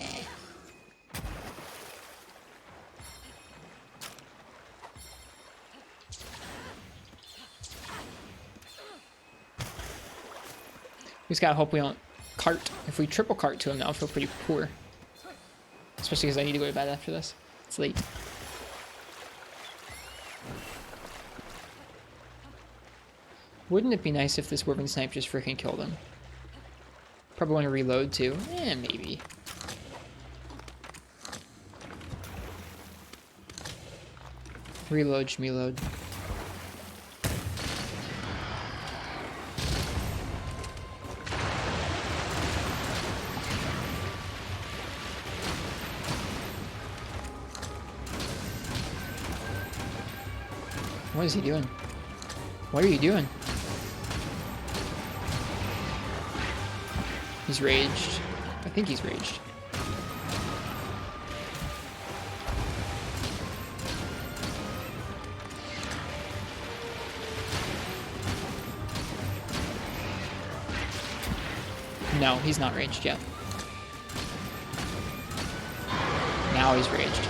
We just gotta hope we don't cart. If we triple cart to him, that'll feel pretty poor. Especially because I need to go to bed after this. It's late. Wouldn't it be nice if this Wyvern Snipe just freaking killed him? Probably want to reload too. Eh, maybe. Reload, schmeload. What is he doing? What are you doing? He's raged. I think he's raged. No, he's not raged yet. Now he's raged.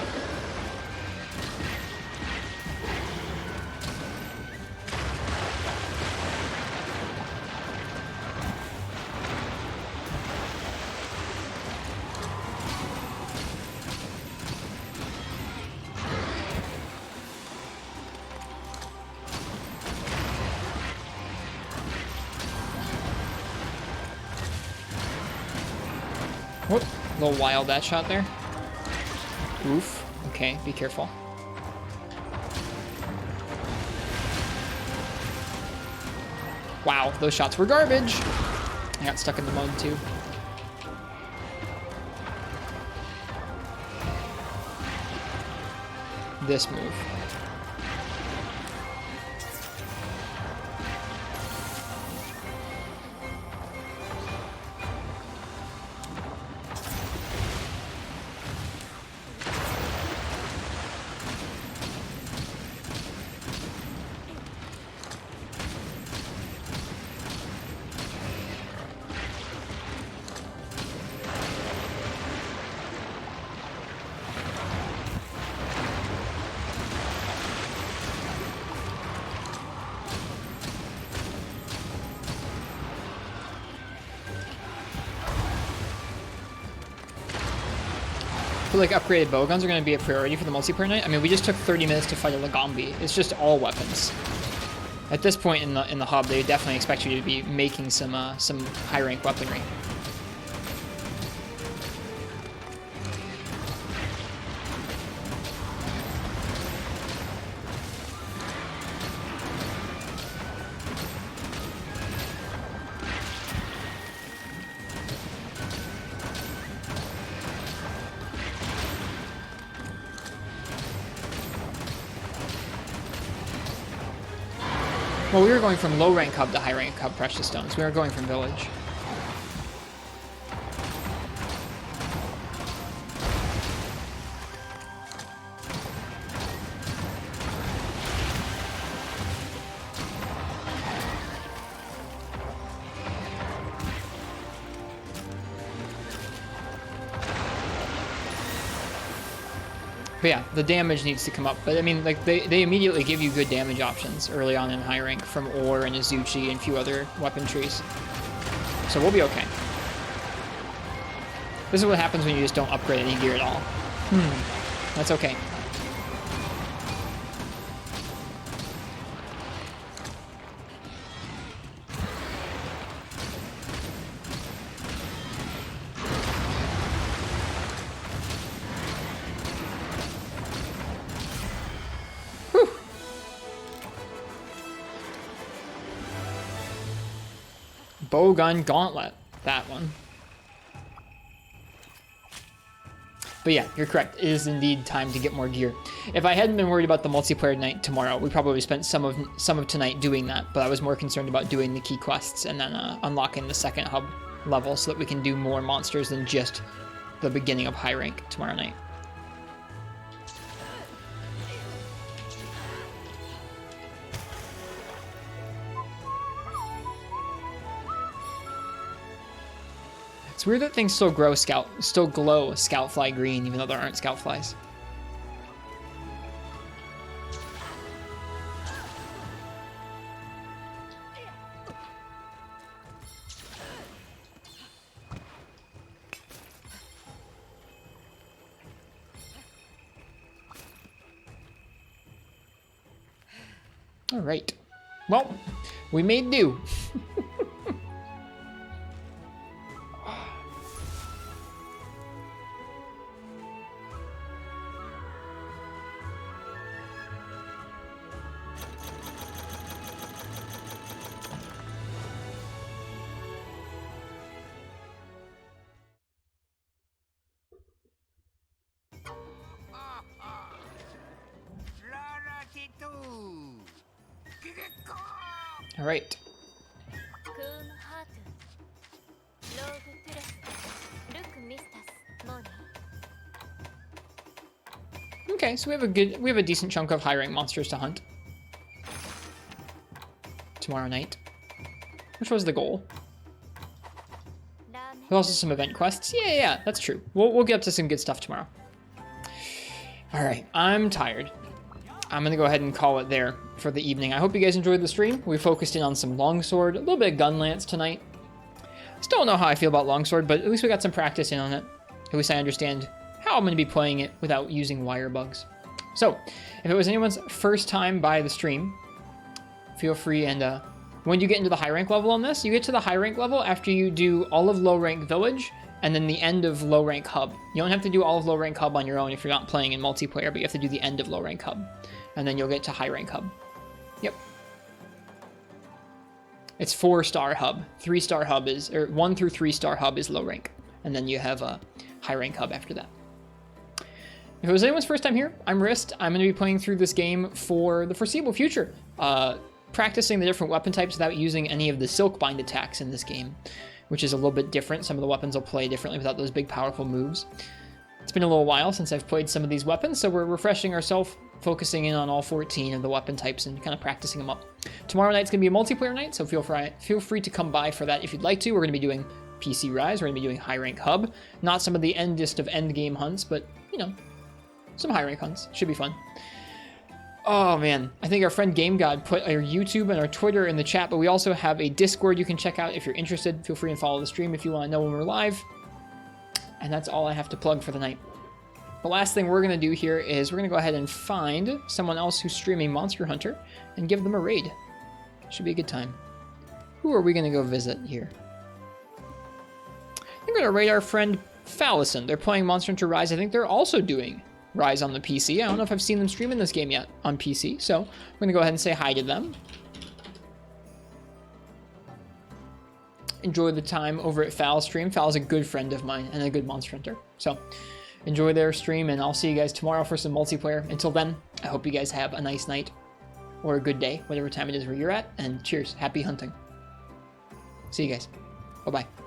Whoop, a little wild that shot there. Oof. Okay, be careful. Wow, those shots were garbage. I got stuck in the mud too. This move. I feel like upgraded bowguns are going to be a priority for the multiplayer night. I mean, we just took 30 minutes to fight a Lagombi. It's just all weapons. At this point in the hub, they definitely expect you to be making some high rank weaponry. Well, we were going from low rank hub to high rank hub precious stones. We were going from village. But yeah, the damage needs to come up. But I mean, like, they immediately give you good damage options early on in high rank from Ore and Izuchi and a few other weapon trees. So we'll be okay. This is what happens when you just don't upgrade any gear at all. That's okay. Bowgun Gauntlet, that one. But yeah, you're correct. It is indeed time to get more gear. If I hadn't been worried about the multiplayer night tomorrow, we probably spent some of tonight doing that. But I was more concerned about doing the key quests and then unlocking the second hub level so that we can do more monsters than just the beginning of high rank tomorrow night. It's weird that things still glow scoutfly green, even though there aren't scoutflies. All right. Well, we made do. All right. Okay, so we have a decent chunk of high rank monsters to hunt tomorrow night, which was the goal. There's also some event quests. Yeah, that's true. We'll get up to some good stuff tomorrow. All right, I'm tired. I'm gonna go ahead and call it there for the evening. I hope you guys enjoyed the stream. We focused in on some Longsword, a little bit of Gunlance tonight. Still don't know how I feel about Longsword, but at least we got some practice in on it. At least I understand how I'm gonna be playing it without using Wirebugs. So, if it was anyone's first time by the stream, feel free and when you get into the high rank level on this, you get to the high rank level after you do all of low rank village and then the end of low rank hub. You don't have to do all of low rank hub on your own if you're not playing in multiplayer, but you have to do the end of low rank hub. And then you'll get to high rank hub. Yep. It's 4-star hub. 3-star hub is, or 1 through 3-star hub is low rank. And then you have a high rank hub after that. If it was anyone's first time here, I'm Rist. I'm going to be playing through this game for the foreseeable future. Practicing the different weapon types without using any of the Silkbind attacks in this game, which is a little bit different. Some of the weapons will play differently without those big powerful moves. It's been a little while since I've played some of these weapons, so we're refreshing ourselves, focusing in on all 14 of the weapon types and kind of practicing them up. Tomorrow night's going to be a multiplayer night, so feel free to come by for that if you'd like to. We're going to be doing PC Rise, we're going to be doing high rank hub. Not some of the endest of end game hunts, but, you know, some high rank hunts. Should be fun. Oh man, I think our friend Game God put our YouTube and our Twitter in the chat, but we also have a Discord you can check out if you're interested. Feel free and follow the stream if you want to know when we're live. And that's all I have to plug for the night. The last thing we're going to do here is we're going to go ahead and find someone else who's streaming Monster Hunter and give them a raid. Should be a good time. Who are we going to go visit here? I'm going to raid our friend Fallison. They're playing Monster Hunter Rise. I think they're also doing Rise on the PC. I don't know if I've seen them streaming this game yet on PC, so I'm going to go ahead and say hi to them. Enjoy the time over at Fal's stream. Fal's a good friend of mine and a good Monster Hunter. So enjoy their stream, and I'll see you guys tomorrow for some multiplayer. Until then, I hope you guys have a nice night or a good day, whatever time it is where you're at, and cheers. Happy hunting. See you guys. Bye-bye.